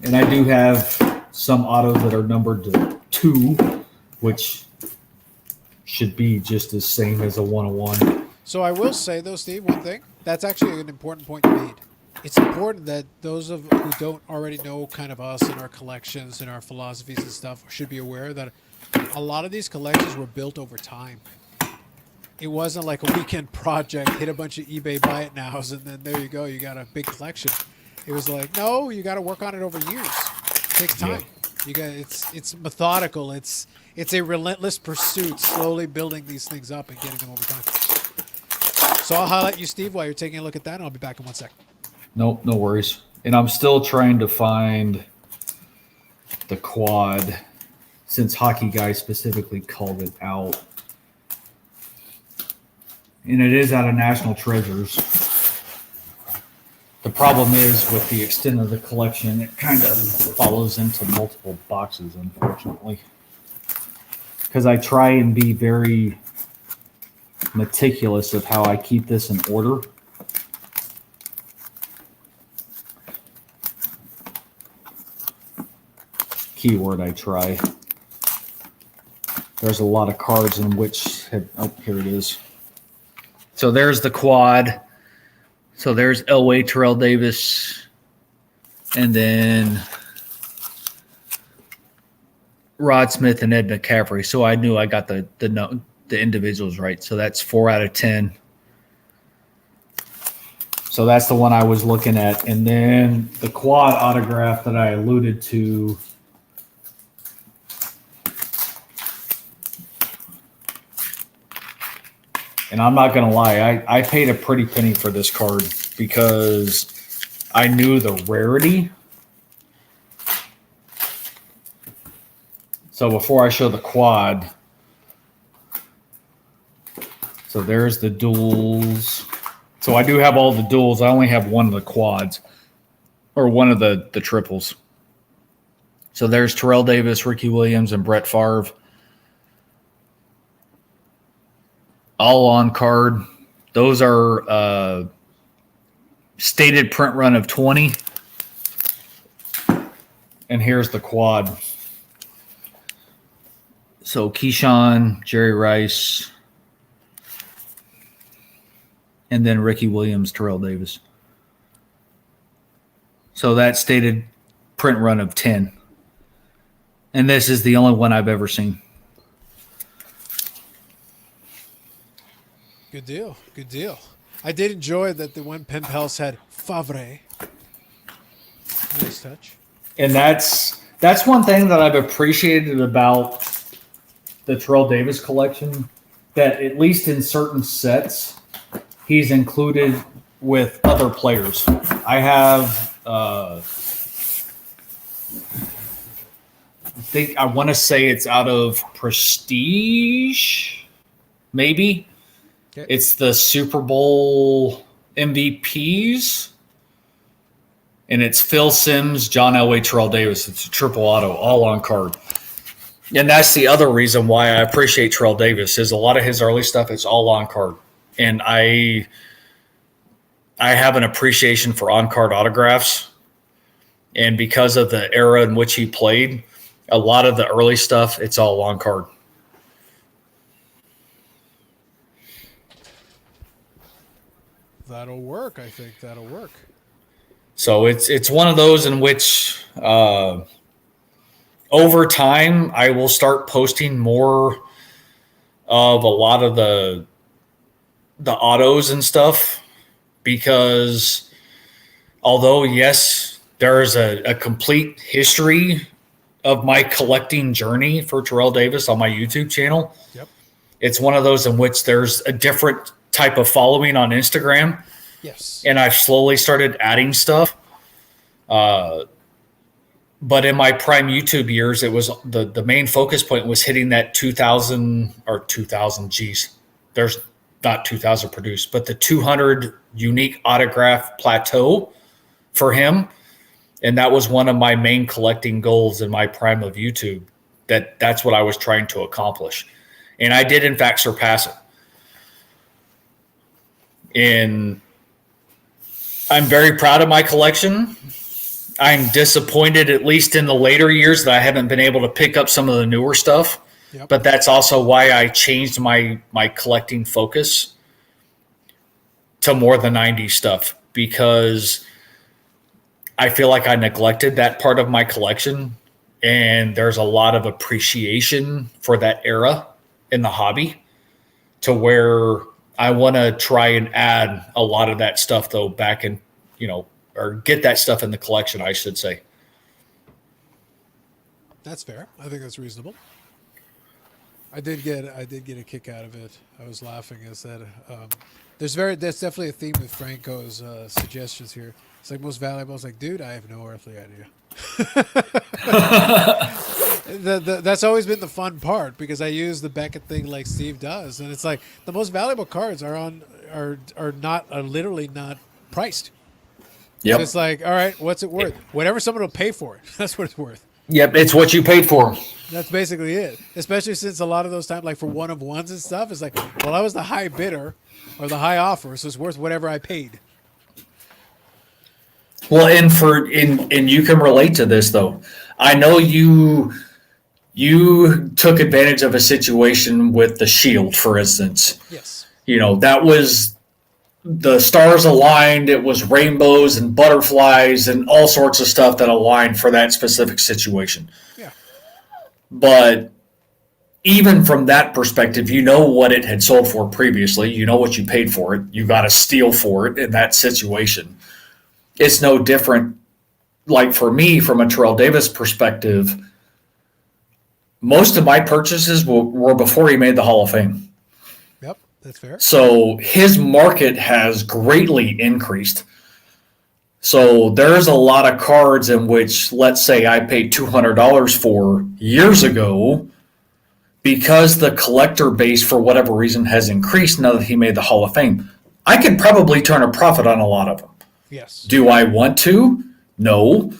And I do have some autos that are numbered to 2, which should be just as same as a 101. So I will say, though, Steve, one thing. That's actually an important point you made. It's important that those who don't already know kind of us and our collections and our philosophies and stuff should be aware that a lot of these collections were built over time. It wasn't like a weekend project, hit a bunch of eBay buy it nows, and then there you go, you got a big collection. It was like, no, you got to work on it over years. It takes time. You got it's methodical. It's a relentless pursuit, slowly building these things up and getting them over time. So I'll highlight you, Steve, while you're taking a look at that, and I'll be back in 1 sec. No worries. And I'm still trying to find the quad, since Hockey Guy specifically called it out. And it is out of National Treasures. The problem is with the extent of the collection, it kind of follows into multiple boxes, unfortunately. Because I try and be very meticulous of how I keep this in order. Keyword, I try. There's a lot of cards in which have, oh, here it is. So there's the quad. So there's Elway, Terrell Davis, and then Rod Smith and Ed McCaffrey. So I knew I got the individuals right. So that's 4 out of 10. So that's the one I was looking at. And then the quad autograph that I alluded to. And I'm not going to lie, I paid a pretty penny for this card because I knew the rarity. So before I show the quad, so there's the duels. So I do have all the duels. I only have one of the quads, or one of the triples. So there's Terrell Davis, Ricky Williams, and Brett Favre. All on card. Those are stated print run of 20. And here's the quad. So Keyshawn, Jerry Rice, and then Ricky Williams, Terrell Davis. So that stated print run of 10. And this is the only one I've ever seen. Good deal. Good deal. I did enjoy that the one pen pal said Favre. Nice touch. And that's one thing that I've appreciated about the Terrell Davis collection, that at least in certain sets, he's included with other players. I have, I want to say it's out of Prestige, maybe. Okay. It's the Super Bowl MVPs. And it's Phil Simms, John Elway, Terrell Davis. It's a triple auto, all on card. And that's the other reason why I appreciate Terrell Davis, is a lot of his early stuff is all on card. And I have an appreciation for on-card autographs. And because of the era in which he played, a lot of the early stuff, it's all on card. That'll work. I think that'll work. So it's one of those in which over time I will start posting more of a lot of the autos and stuff, because although, yes, there's a complete history of my collecting journey for Terrell Davis on my YouTube channel. Yep. It's one of those in which there's a different type of following on Instagram. Yes. And I've slowly started adding stuff. But in my prime YouTube years, it was the main focus point was hitting that 2,000, geez, there's not 2,000 produced, but the 200 unique autograph plateau for him. And that was one of my main collecting goals in my prime of YouTube. That's what I was trying to accomplish. And I did, in fact, surpass it. And I'm very proud of my collection. I'm disappointed, at least in the later years, that I haven't been able to pick up some of the newer stuff. Yep. But that's also why I changed my collecting focus to more the 90s stuff, because I feel like I neglected that part of my collection, and there's a lot of appreciation for that era in the hobby, to where I want to try and add a lot of that stuff, though, back in, or get that stuff in the collection, I should say. That's fair. I think that's reasonable. I did get a kick out of it. I was laughing as that there's definitely a theme with Franco's suggestions here. It's like most valuable. It's like, dude, I have no earthly idea. That's always been the fun part because I use the Beckett thing like Steve does, and it's like the most valuable cards are literally not priced. Yep. It's like, all right, what's it worth? Whatever someone will pay for it, that's what it's worth. Yep. It's what you paid for. That's basically it. Especially since a lot of those times, like for one of ones and stuff, it's like, well, I was the high bidder or the high offer, so it's worth whatever I paid. Well, and you can relate to this though. I know you took advantage of a situation with the Shield, for instance. Yes. That was the stars aligned. It was rainbows and butterflies and all sorts of stuff that aligned for that specific situation. Yeah. But even from that perspective, you know what it had sold for previously. You know what you paid for it. You got a steal for it in that situation. It's no different. Like for me, from a Terrell Davis perspective, most of my purchases were before he made the Hall of Fame. Yep, that's fair. So his market has greatly increased. So there's a lot of cards in which, let's say, I paid $200 for years ago because the collector base, for whatever reason, has increased now that he made the Hall of Fame. I could probably turn a profit on a lot of them. Yes. Do I want to? No,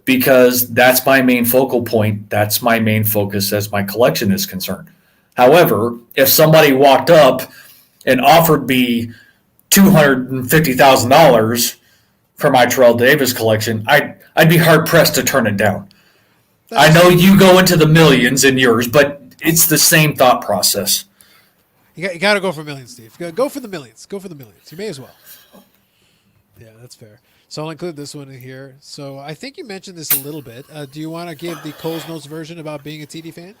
because that's my main focal point. That's my main focus as my collection is concerned. However, if somebody walked up and offered me $250,000 for my Terrell Davis collection, I'd be hard pressed to turn it down. I know you go into the millions in yours, but it's the same thought process. You got to go for millions, Steve. Go for the millions. Go for the millions. You may as well. Yeah, that's fair. So I'll include this one in here. So I think you mentioned this a little bit. Do you want to give the Coles Notes version about being a TD fan?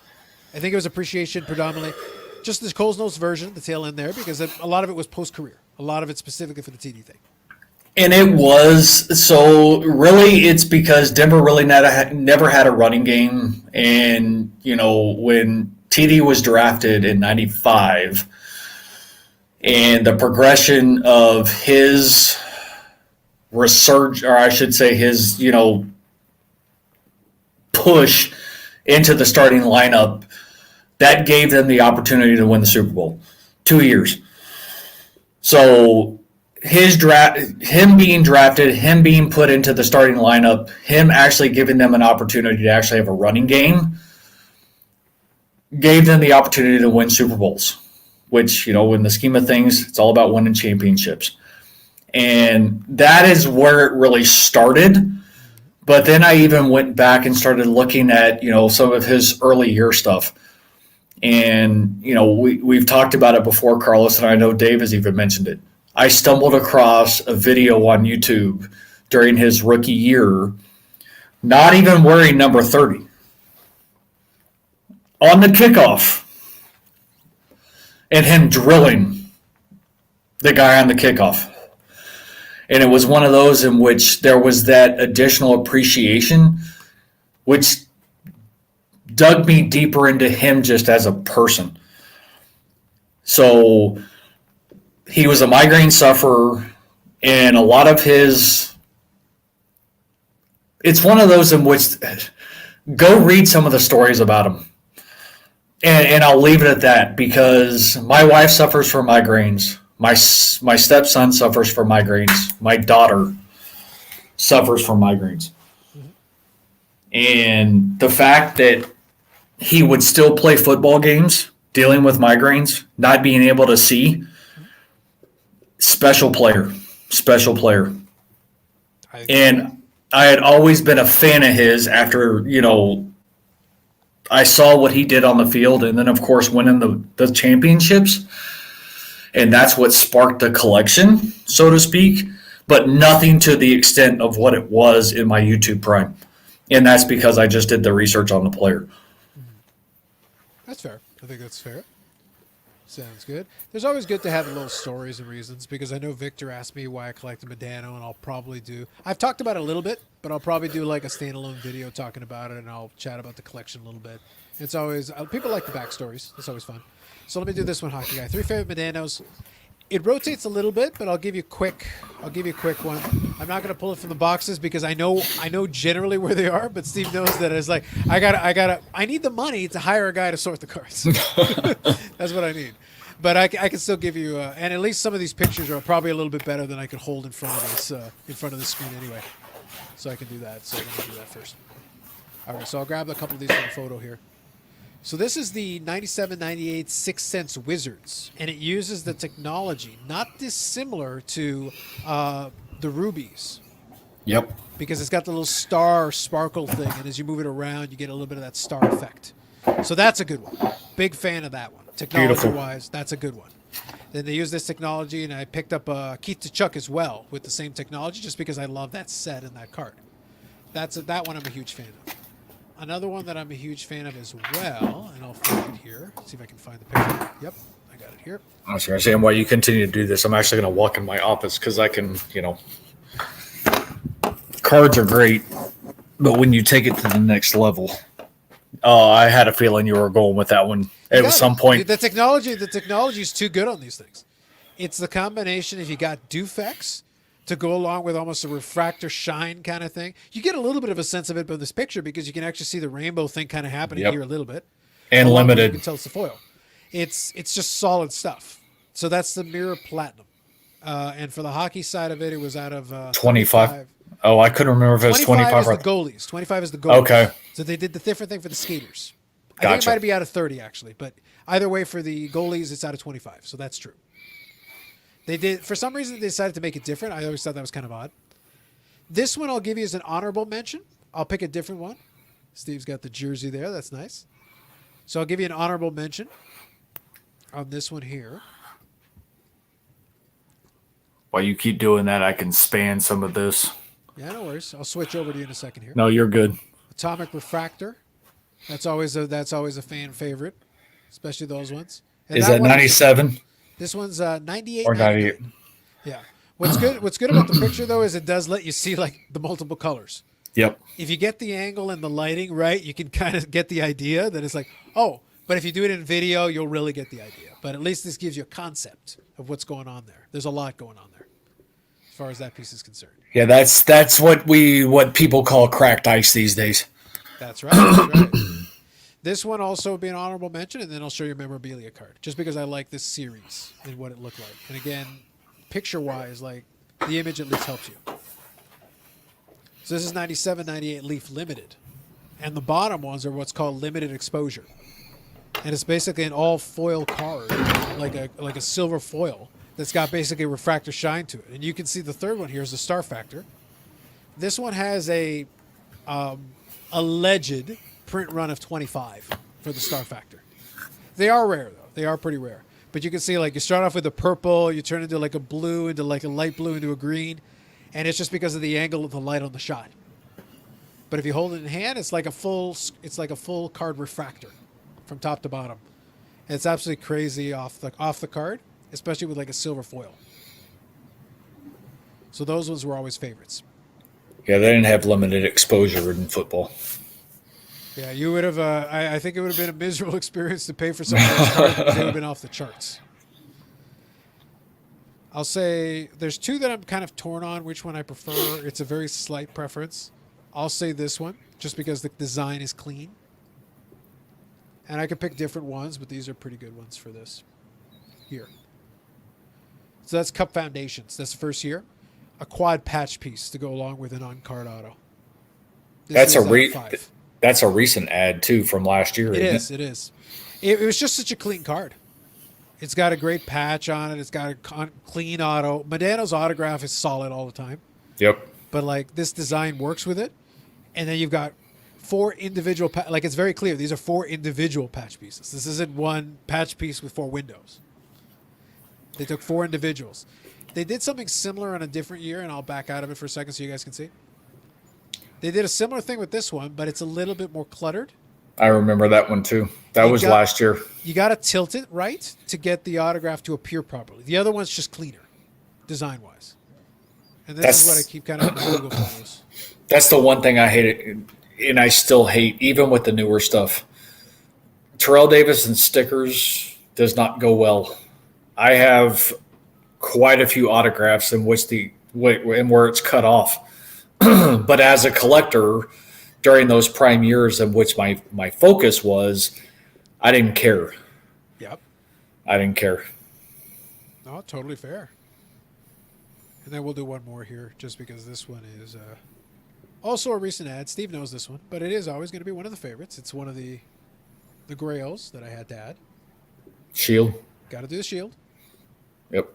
I think it was appreciation predominantly. Just this Coles Notes version, the tail end there, because a lot of it was post-career. A lot of it specifically for the TD thing. And it was, so really it's because Denver really never had a running game. And, when TD was drafted in 95 and the progression of his resurge, or I should say his, push into the starting lineup, that gave them the opportunity to win the Super Bowl. 2 years. So him being drafted, him being put into the starting lineup, him actually giving them an opportunity to actually have a running game, gave them the opportunity to win Super Bowls, which, in the scheme of things, it's all about winning championships. And that is where it really started. But then I even went back and started looking at, some of his early year stuff. And, we've talked about it before, Carlos, and I know Dave has even mentioned it. I stumbled across a video on YouTube during his rookie year, not even wearing number 30, on the kickoff, and him drilling the guy on the kickoff. And it was one of those in which there was that additional appreciation, which dug me deeper into him just as a person. So he was a migraine sufferer, and a lot of his, it's one of those in which, go read some of the stories about him. And I'll leave it at that, because my wife suffers from migraines. My stepson suffers from migraines. My daughter suffers from migraines. And the fact that he would still play football games dealing with migraines, not being able to see, special player. And I had always been a fan of his after, I saw what he did on the field, and then, of course, winning the championships. And that's what sparked the collection, so to speak, but nothing to the extent of what it was in my YouTube prime. And that's because I just did the research on the player. That's fair. I think that's fair. Sounds good. There's always good to have little stories and reasons because I know Victor asked me why I collected Medano, and I'll probably do. I've talked about it a little bit, but I'll probably do like a standalone video talking about it, and I'll chat about the collection a little bit. It's always people like the backstories. It's always fun. So let me do this one, Hockey Guy. 3 favorite Medanos. It rotates a little bit, but I'll give you a quick one. I'm not gonna pull it from the boxes because I know generally where they are, but Steve knows that it's like I need the money to hire a guy to sort the cards. That's what I need. But I can still give you, and at least some of these pictures are probably a little bit better than I could hold in front of this, in front of the screen anyway. So I can do that. So let me do that first. All right, so I'll grab a couple of these from the photo here. So this is the 97-98 Sixth Sense Wizards, and it uses the technology not dissimilar to the Rubies, Yep. because it's got the little star sparkle thing, and as you move it around, you get a little bit of that star effect. So that's a good one. Big fan of that one. Technology-wise, that's a good one. Then they use this technology, and I picked up Keith Tkachuk as well with the same technology, just because I love that set and that card. That one I'm a huge fan of. Another one that I'm a huge fan of as well, and I'll find it here. See if I can find the picture. Yep, I got it here. I was going to say, and while you continue to do this, I'm actually going to walk in my office because I can, cards are great, but when you take it to the next level, I had a feeling you were going with that one at some point. The technology is too good on these things. It's the combination. If you got Dufex to go along with almost a refractor shine kind of thing, you get a little bit of a sense of it from this picture because you can actually see the rainbow thing kind of happening here a little bit. And You limited. can tell it's the foil. It's just solid stuff. So that's the Mirror Platinum. And for the hockey side of it, it was out of 25. Oh, I couldn't remember if it was 25 is or the goalies. 25 is the goalies. Okay. So they did the different thing for the skaters. I think Gotcha. it might be out of 30 actually, but either way for the goalies, it's out of 25. So that's true. They did, for some reason, they decided to make it different. I always thought that was kind of odd. This one I'll give you as an honorable mention. I'll pick a different one. Steve's got the jersey there. That's nice. So I'll give you an honorable mention on this one here. While you keep doing that, I can span some of this. Yeah, no worries. I'll switch over to you in a second here. No, you're good. Atomic Refractor. That's always a fan favorite, especially those ones. And Is that one 97 This one's 98 or 98? Yeah. What's good about the picture though is it does let you see like the multiple colors. Yep. If you get the angle and the lighting right, you can kind of get the idea that it's like, oh, but if you do it in video, you'll really get the idea. But at least this gives you a concept of what's going on there. There's a lot going on there as far as that piece is concerned. Yeah, that's what people call cracked ice these days. That's right. That's right. This one also would be an honorable mention, and then I'll show you a memorabilia card, just because I like this series and what it looked like. And again, picture-wise, like the image at least helps you. So this is 97-98 Leaf Limited, and the bottom ones are what's called limited exposure, and it's basically an all foil card, like a silver foil that's got basically a refractor shine to it. And you can see the third one here is the Star Factor. This one has a alleged print run of 25 for the Star Factor. They are rare though. They are pretty rare. But you can see like you start off with a purple, you turn into like a blue, into like a light blue, into a green, and it's just because of the angle of the light on the shot. But if you hold it in hand, it's like a full card refractor from top to bottom. And it's absolutely crazy off the card, especially with like a silver foil. So those ones were always favorites. Yeah, they didn't have limited exposure in football. Yeah, you would have. I think it would have been a miserable experience to pay for some of those cards because they would have been off the charts. I'll say there's two that I'm kind of torn on which one I prefer. It's a very slight preference. I'll say this one just because the design is clean. And I could pick different ones, but these are pretty good ones for this. Here. So that's Cup Foundations. That's the first year. A quad patch piece to go along with an on-card auto. This That's a recent ad too from last year. It is. It was just such a clean card. It's got a great patch on it. It's got a clean auto. Medano's autograph is solid all the time. Yep. But like this design works with it. And then you've got 4 individual, like it's very clear. These are 4 individual patch pieces. This isn't one patch piece with 4 windows. They took 4 individuals. They did something similar on a different year, and I'll back out of it for a second so you guys can see. They did a similar thing with this one, but it's a little bit more cluttered. I remember that one too. That You was got- last year. You got to tilt it right to get the autograph to appear properly. The other one's just cleaner, design-wise. And this is what I That's- keep kind of in Google photos. That's the one thing I hated, and I still hate, even with the newer stuff. Terrell Davis and stickers does not go well. I have quite a few autographs in which where it's cut off. But as a collector, during those prime years in which my focus was, I didn't care. Yep. I didn't care. No, totally fair. And then we'll do one more here, just because this one is also a recent ad. Steve knows this one, but it is always going to be one of the favorites. It's one of the grails that I had to add. Shield. Got to do the shield. Yep.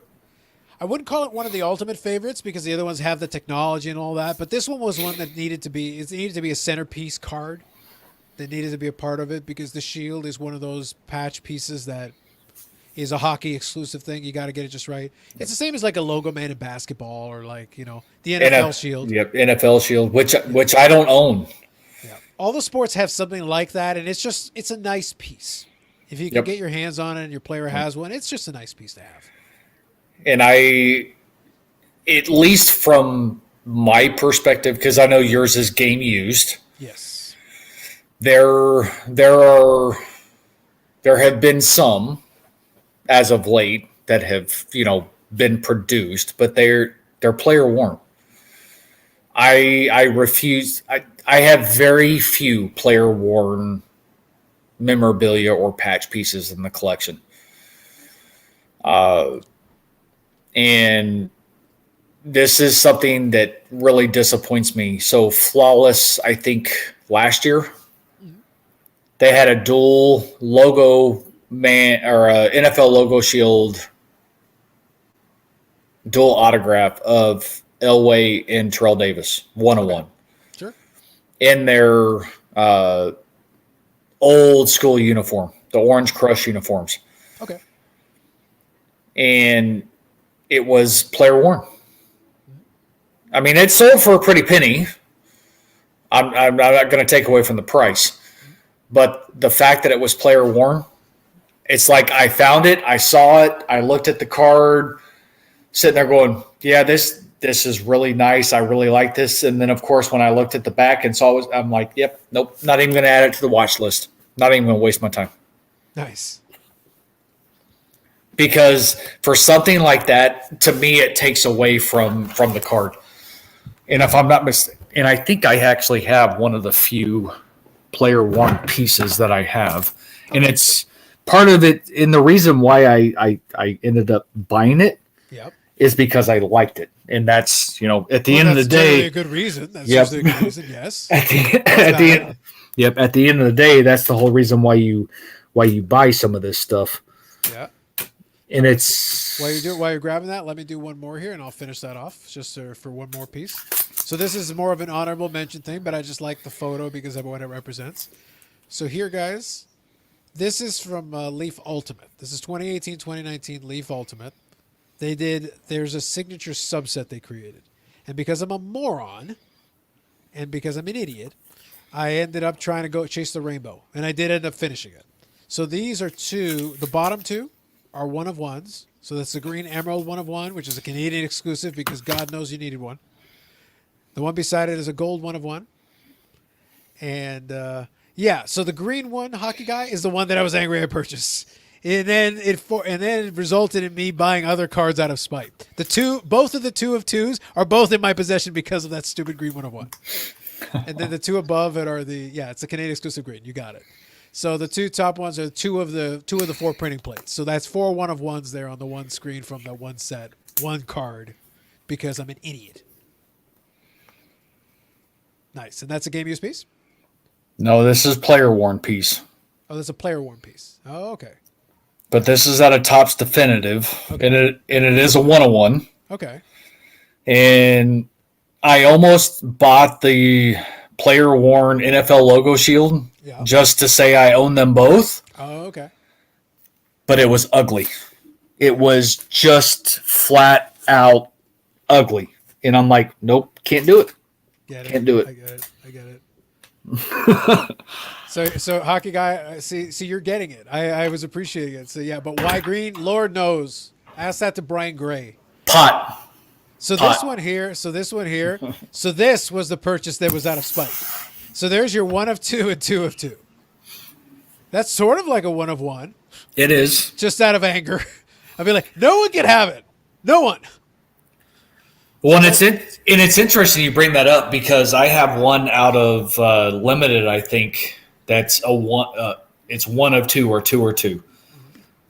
I wouldn't call it one of the ultimate favorites because the other ones have the technology and all that, but this one was one that needed to be a centerpiece card that needed to be a part of it because the shield is one of those patch pieces that is a hockey exclusive thing. You got to get it just right. It's the same as like a logo man in basketball or like, the NFL shield. Yep, NFL shield, which I don't own. Yeah. All the sports have something like that, and it's a nice piece. If you can Yep. get your hands on it and your player has one, it's just a nice piece to have. And I, at least from my perspective, because I know yours is game used, Yes. there have been some as of late that have been produced, but they're player worn. I refuse. I have very few player worn memorabilia or patch pieces in the collection. And this is something that really disappoints me. So Flawless, I think last year, they had a dual logo a NFL logo shield, dual autograph of Elway and Terrell Davis, 101. Sure. In their old school uniform, the Orange Crush uniforms. Okay. And it was player worn. I mean, it sold for a pretty penny. I'm not going to take away from the price. But the fact that it was player worn, it's like I found it, I saw it, I looked at the card, sitting there going, yeah, this is really nice. I really like this. And then, of course, when I looked at the back and saw it, I'm like, yep, nope, not even going to add it to the watch list. Not even going to waste my time. Nice. Because for something like that, to me, it takes away from the card. And if I'm not mistaken, and I think I actually have one of the few player worn pieces that I have. And it's part of it. And the reason why I ended up buying it Yep. is because I liked it. And that's, at the end of the That's generally day, a good reason. That's Yep. usually a good reason. Yes. at the end of the day, that's the whole reason why you buy some of this stuff. Yeah. And it's While you're grabbing that, let me do one more here, and I'll finish that off just for one more piece. So this is more of an honorable mention thing, but I just like the photo because of what it represents. So here, guys, this is from Leaf Ultimate. This is 2018-2019 Leaf Ultimate. There's a signature subset they created. And because I'm a moron, and because I'm an idiot, I ended up trying to go chase the rainbow. And I did end up finishing it. So these are the bottom two are one of ones. So that's the green emerald one of one, which is a Canadian exclusive because God knows you needed one. The one beside it is a gold one of one. And so the green one, hockey guy, is the one that I was angry I purchased. And then it resulted in me buying other cards out of spite. Both of the two of twos are both in my possession because of that stupid green one of one. And then the two above it are it's a Canadian exclusive green. You got it. So the two top ones are two of the four printing plates. So that's 4 one of ones there on the one screen from that one set, one card, because I'm an idiot. Nice. And that's a game use piece? no, this is player worn piece. Oh, that's a player worn piece. Oh, okay. But this is at a Topps Definitive, and it is a 101. Okay. And I almost bought the player worn NFL logo shield just to say I own them both, Oh, okay. but it was ugly. It was just flat out ugly. And I'm like, nope, can't do it. Get it. Can't do it. I get it. So hockey guy, see, you're getting it. I was appreciating it. So yeah, but why green? Lord knows. Ask that to Brian Gray. Pot. So this one here. So this was the purchase that was out of spite. So there's your 1 of 2 and 2 of 2. That's sort of like a 1 of 1, It is. just out of anger. I'd be like, no one can have it. No one. Well, and it's interesting you bring that up because I have one out of limited. I think that's a one. It's 1 of 2 or 2 or 2.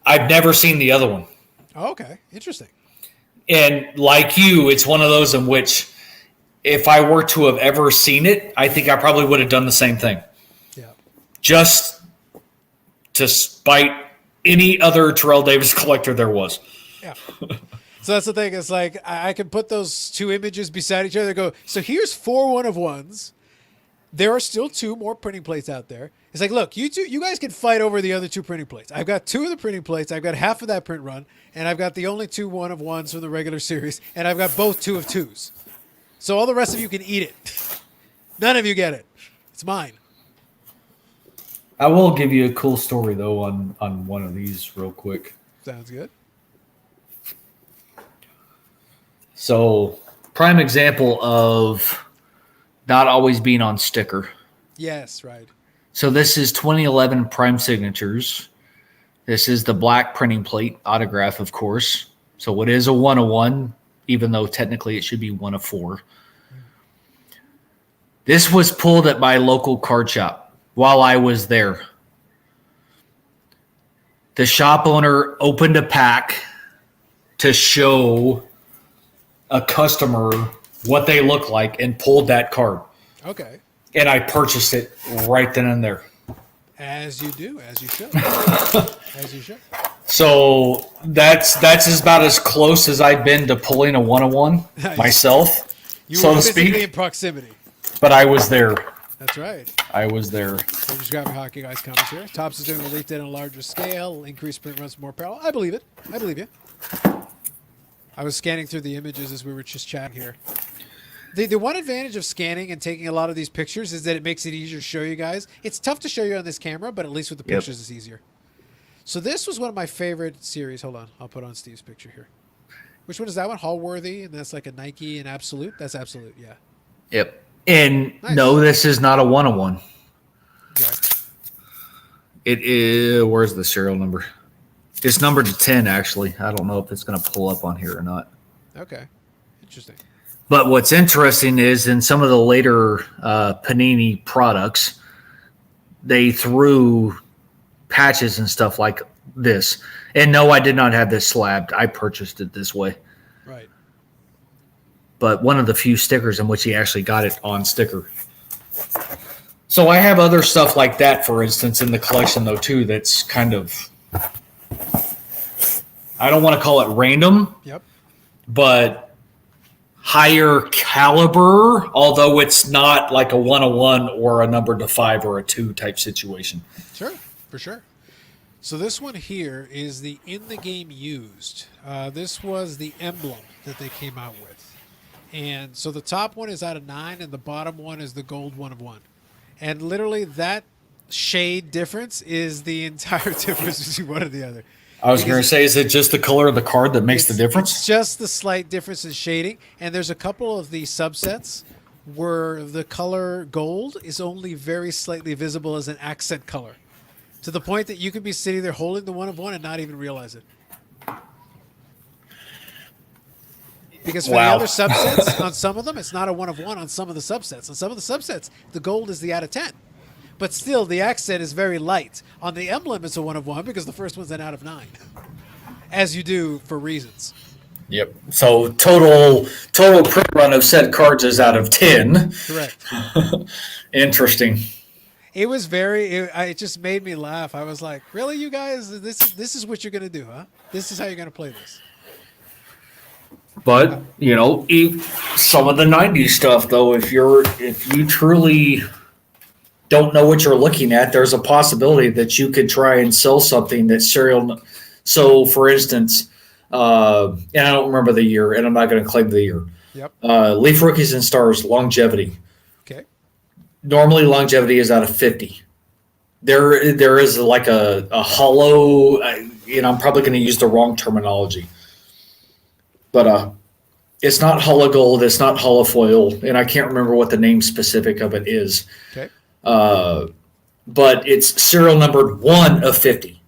I've never seen the other one, Oh, okay, interesting. and like you, it's one of those in which if I were to have ever seen it, I think I probably would have done the same thing, Yeah. just to spite any other Terrell Davis collector there was. Yeah. So that's the thing. It's like I can put those two images beside each other and go, so here's 4 1 of 1s. There are still 2 more printing plates out there. It's like, look, you guys can fight over the other 2 printing plates. I've got 2 of the printing plates. I've got half of that print run, and I've got the only 2 1 of 1s from the regular series, and I've got both 2 of 2s. So all the rest of you can eat it. None of you get it. It's mine. I will give you a cool story though on one of these real quick. Sounds good. So, prime example of not always being on sticker. Yes, right. So this is 2011 Prime Signatures. This is the black printing plate autograph, of course. So it is a 1 of 1, even though technically it should be 1 of 4. This was pulled at my local card shop while I was there. The shop owner opened a pack to show a customer what they look like and pulled that card. Okay. And I purchased it right then and there. As you do, as you should. As you should. So that's about as close as I've been to pulling a 1 of 1 Nice. myself, You so were to physically speak. in proximity. But I was there. That's right. I was there. So just grabbing hockey guys comments here. Tops is doing a leaf in a larger scale. Increased print runs more parallel. I believe it. I believe you. I was scanning through the images as we were just chatting here. The one advantage of scanning and taking a lot of these pictures is that it makes it easier to show you guys. It's tough to show you on this camera, but at least with the Yep. pictures it's easier. So this was one of my favorite series. Hold on. I'll put on Steve's picture here. Which one is that one? Hallworthy, and that's like a Nike and Absolute? That's Absolute, yeah. Yep. And Nice. no, this is not a 1 of 1. Okay. It is. Where's the serial number? It's numbered to 10, actually. I don't know if it's going to pull up on here or not. Okay. Interesting. But what's interesting is in some of the later Panini products, they threw patches and stuff like this. And no, I did not have this slabbed. I purchased it this way. Right. But one of the few stickers in which he actually got it on sticker. So I have other stuff like that, for instance, in the collection, though, too, that's kind of, I don't want to call it random, Yep. but higher caliber, although it's not like a 1 of 1 or a number to 5 or a 2 type situation. Sure, for sure. So this one here is the in the game used. This was the emblem that they came out with, and so the top one is out of 9, and the bottom one is the gold 1 of 1, and literally that shade difference is the entire difference between one and the other. I was going to say, is it just the color of the card that makes the It's difference? just the slight difference in shading, and there's a couple of the subsets where the color gold is only very slightly visible as an accent color, to the point that you could be sitting there holding the 1 of 1 and not even realize it. Because for Wow. the other subsets, on some of them, it's not a 1 of 1 on some of the subsets. On some of the subsets, the gold is the out of 10. But still, the accent is very light. On the emblem, it's a 1 of 1 because the first one's an out of 9. As you do for reasons. Yep. So total print run of said cards is out of 10. Correct. Interesting. It was it just made me laugh. I was like, really, you guys? This is what you're going to do, huh? This is how you're going to play this. But, you know, some of the 90s stuff, though, if you truly don't know what you're looking at, there's a possibility that you could try and sell something that's serial. So, for instance, and I don't remember the year, and I'm not going to claim the year. Yep. Leaf Rookies and Stars longevity. Okay. normally longevity is out of 50. There is like a hollow, I'm probably going to use the wrong terminology, but it's not hollow gold, it's not hollow foil, and I can't remember what the name specific of it is. Okay. But it's serial numbered 1 of 50.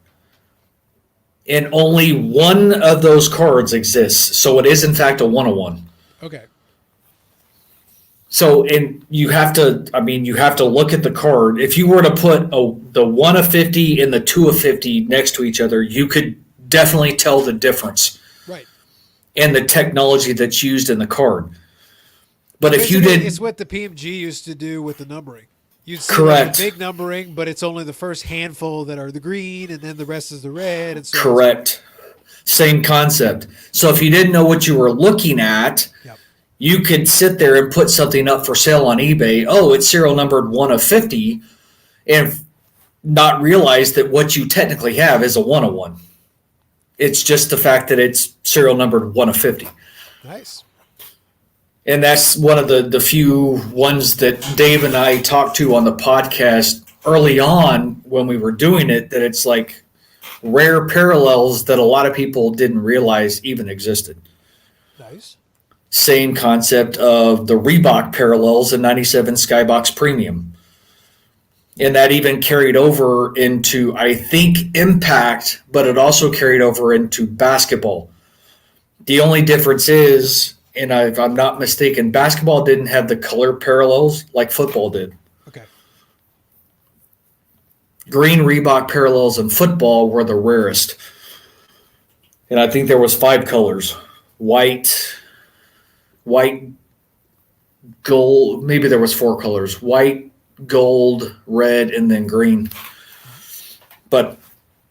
And only one of those cards exists. So it is, in fact, a 1 of 1. Okay. So, and you have to look at the card. If you were to put the 1 of 50 and the 2 of 50 next to each other, you could definitely tell the difference. Right. And the technology that's used in the card. But if you did. It's what the PMG used to do with the numbering. You'd see Correct. the big numbering, but it's only the first handful that are the green, and then the rest is the red. And so Correct. Same concept. So if you didn't know what you were looking at, Yep. you could sit there and put something up for sale on eBay. Oh, it's serial numbered 1 of 50, and not realize that what you technically have is a 1 of 1. It's just the fact that it's serial numbered 1 of 50. Nice. And that's one of the few ones that Dave and I talked to on the podcast early on when we were doing it, that it's like rare parallels that a lot of people didn't realize even existed. Nice. Same concept of the Reebok parallels in 97 Skybox Premium. And that even carried over into, I think, Impact, but it also carried over into basketball. The only difference is, and if I'm not mistaken, basketball didn't have the color parallels like football did. Okay. Green Reebok parallels in football were the rarest. And I think there was 5 colors. White, gold, maybe there was 4 colors. White, gold, red, and then green. But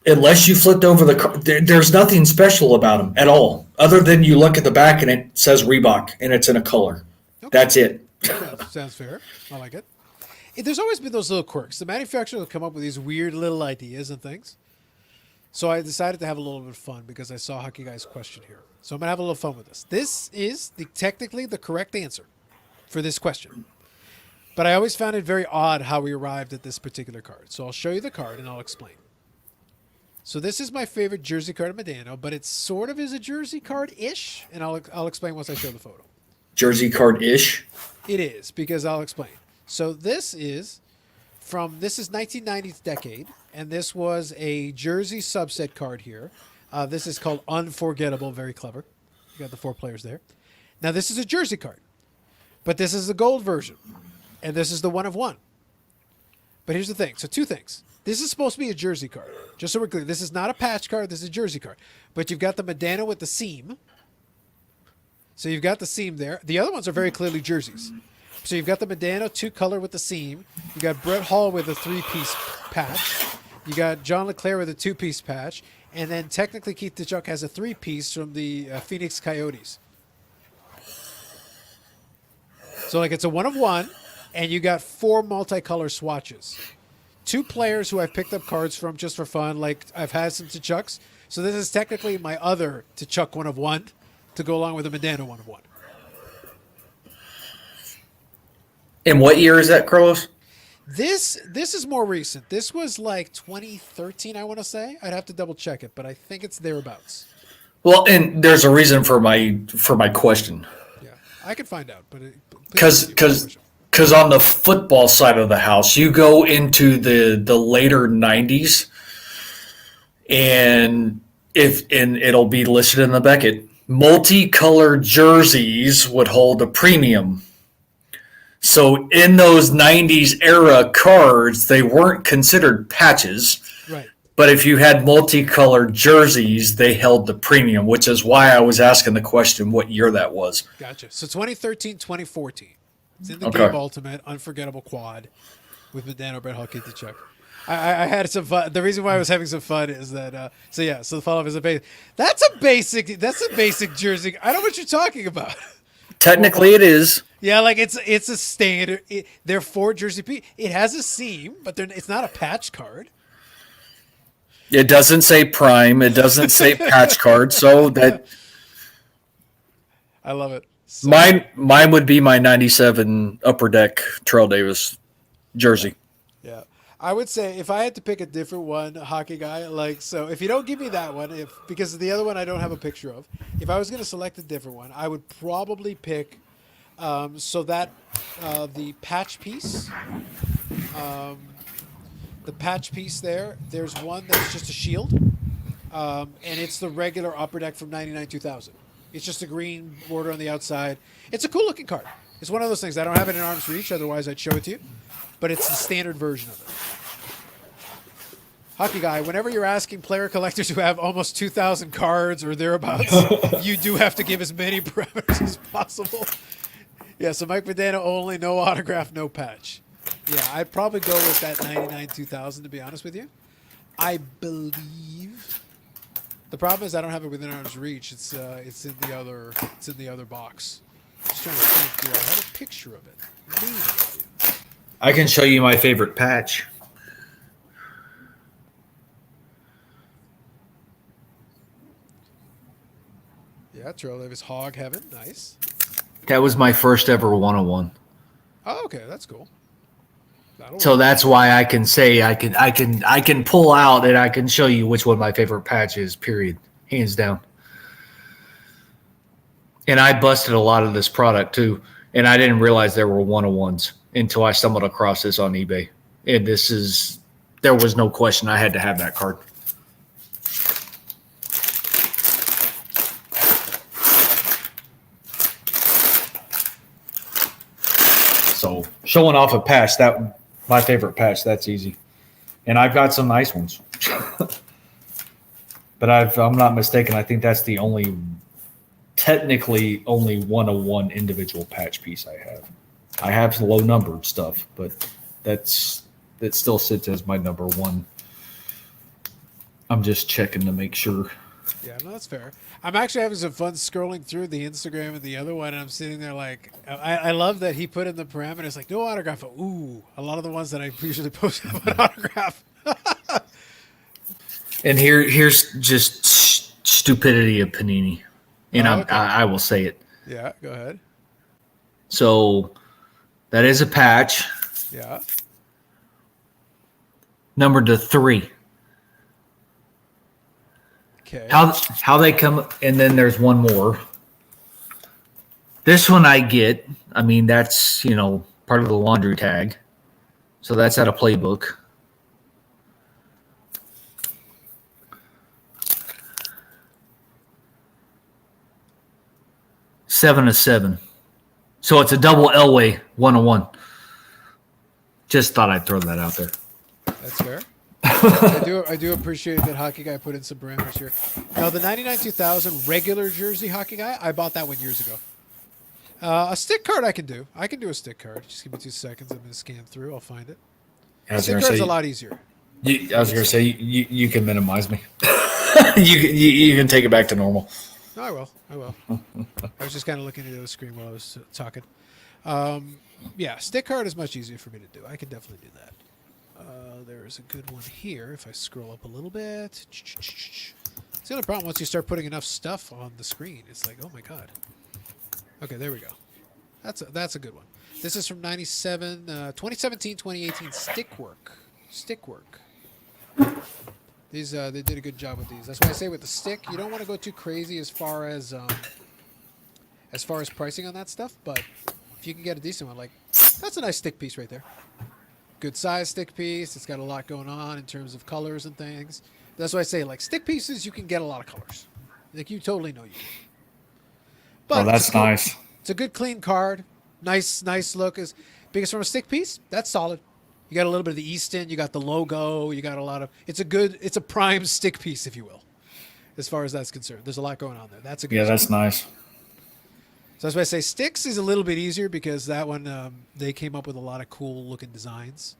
unless you flipped over the card, there's nothing special about them at all, other than you look at the back and it says Reebok and it's in a color. Okay. That's it. Sounds fair. I like it. There's always been those little quirks. The manufacturers will come up with these weird little ideas and things. So I decided to have a little bit of fun because I saw Hockey Guy's question here. So I'm going to have a little fun with this. This is technically the correct answer for this question. But I always found it very odd how we arrived at this particular card. So I'll show you the card and I'll explain. So this is my favorite jersey card of Medano, but it sort of is a jersey card-ish, and I'll explain once I show the photo. Jersey card-ish? It is, because I'll explain. So this is 1990s decade, and this was a jersey subset card here. This is called Unforgettable, very clever. You got the 4 players there. Now this is a jersey card, but this is the gold version, and this is the 1 of 1. But here's the thing. So 2 things. This is supposed to be a jersey card. Just so we're clear, this is not a patch card. This is a jersey card. But you've got the Medano with the seam. So you've got the seam there. The other ones are very clearly jerseys. So you've got the Medano 2-color with the seam. You got Brett Hall with a 3-piece patch. You got John LeClaire with a 2-piece patch. And then technically Keith DeChuck has a 3-piece from the Phoenix Coyotes. So like it's a 1 of 1, and you got 4 multicolor swatches. 2 players who I've picked up cards from just for fun. Like I've had some T'Chucks. So this is technically my other T'Chuck 1 of 1 to go along with the Medano 1 of 1. And what year is that, Carlos? This is more recent. This was like 2013, I want to say. I'd have to double check it, but I think it's thereabouts. Well, and there's a reason for my question. Yeah, I can find out, but because on the football side of the house, you go into the later 90s, and it'll be listed in the Beckett. Multicolored jerseys would hold a premium. So in those 90s era cards, they weren't considered patches. Right. But if you had multicolored jerseys, they held the premium, which is why I was asking the question what year that was. Gotcha. So 2013, 2014. It's in the Okay. Game Ultimate, Unforgettable Quad with Medano, Brett Hall, Keith DeChuck. I had some fun. The reason why I was having some fun is that, so the follow-up is a basic. That's a basic jersey. I know what you're talking about. Technically, it is. Yeah, like it's a standard. They're 4 jersey piece. It has a seam, but it's not a patch card. It doesn't say prime. It doesn't say patch card. So that I love it. So, mine would be my 97 Upper Deck Terrell Davis jersey. Yeah. I would say if I had to pick a different one, hockey guy, like, so if you don't give me that one, because the other one I don't have a picture of, if I was going to select a different one, I would probably pick, the patch piece, there's one that's just a shield, and it's the regular Upper Deck from 99 2000. It's just a green border on the outside. It's a cool looking card. It's one of those things. I don't have it in arm's reach, otherwise I'd show it to you. But it's the standard version of it. Hockey guy, whenever you're asking player collectors who have almost 2,000 cards or thereabouts, you do have to give as many parameters as possible. Yeah, so Mike Medina only, no autograph, no patch. Yeah, I'd probably go with that 99 2000 to be honest with you. I believe. The problem is I don't have it within arm's reach. It's in the other box. Just trying to think. Do I have a picture of it? Maybe I do. I can show you my favorite patch. Yeah, Trail Davis Hog Heaven, nice. That was my first ever 101. Oh, okay, that's cool. So that's why I can say I can pull out and I can show you which one my favorite patch is, period. Hands down. And I busted a lot of this product too. And I didn't realize there were 101s until I stumbled across this on eBay. And there was no question I had to have that card. So showing off a patch, my favorite patch, that's easy. And I've got some nice ones. But I'm not mistaken, I think that's the technically only 101 individual patch piece I have. I have low numbered stuff, but that still sits as my number one. I'm just checking to make sure. Yeah, no, that's fair. I'm actually having some fun scrolling through the Instagram and the other one, and I'm sitting there like, I love that he put in the parameters like no autograph. Ooh, a lot of the ones that I usually post have an autograph. And here's just stupidity of Panini, and okay. I will say it. Yeah, go ahead. So that is a patch. Yeah. Numbered to 3. Okay. How they come, and then there's one more. This one I get. I mean, that's part of the laundry tag. So that's out of playbook. Seven of 7. So it's a double Elway 101. Just thought I'd throw that out there. That's fair. I do appreciate that hockey guy put in some parameters here. Now the 99 2000 regular jersey hockey guy, I bought that one years ago. A stick card I can do. I can do a stick card. Just give me 2 seconds. I'm going to scan through. I'll find it. Stick card's a lot easier. I was going to say you can minimize me. you can take it back to normal. No, I will. I was just kind of looking at the other screen while I was talking. Yeah, stick card is much easier for me to do. I can definitely do that. There is a good one here. If I scroll up a little bit. It's the only problem once you start putting enough stuff on the screen. It's like, oh my god. Okay, there we go. That's a good one. This is from 2017, 2018 Stickwork. These they did a good job with these. That's why I say with the stick, you don't want to go too crazy as far as pricing on that stuff. But if you can get a decent one, like that's a nice stick piece right there. Good size stick piece. It's got a lot going on in terms of colors and things. That's why I say like stick pieces, you can get a lot of colors. Like you totally know you can. But that's nice. It's a good clean card. Nice look. Because from a stick piece, that's solid. You got a little bit of the Easton, you got the logo, you got a lot of it's a prime stick piece, if you will, as far as that's concerned. There's a lot going on there. That's a good that's nice. So that's why I say sticks is a little bit easier because that one they came up with a lot of cool looking designs.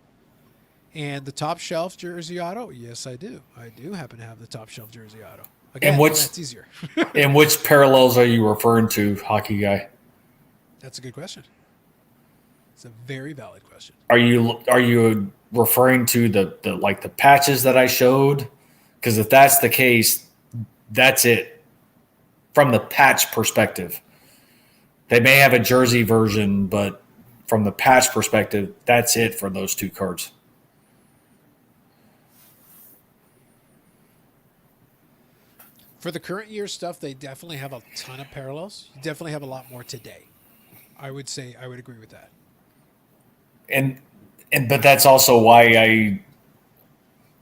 And the top shelf jersey auto, yes I do. I do happen to have the top shelf jersey auto. Again, that's easier. And which parallels are you referring to, hockey guy? That's a good question. It's a very valid question. Are you referring to the patches that I showed? Because if that's the case, that's it. From the patch perspective, they may have a jersey version, but from the patch perspective, that's it for those two cards. For the current year stuff, they definitely have a ton of parallels. You definitely have a lot more today. I would say I would agree with that. And but that's also why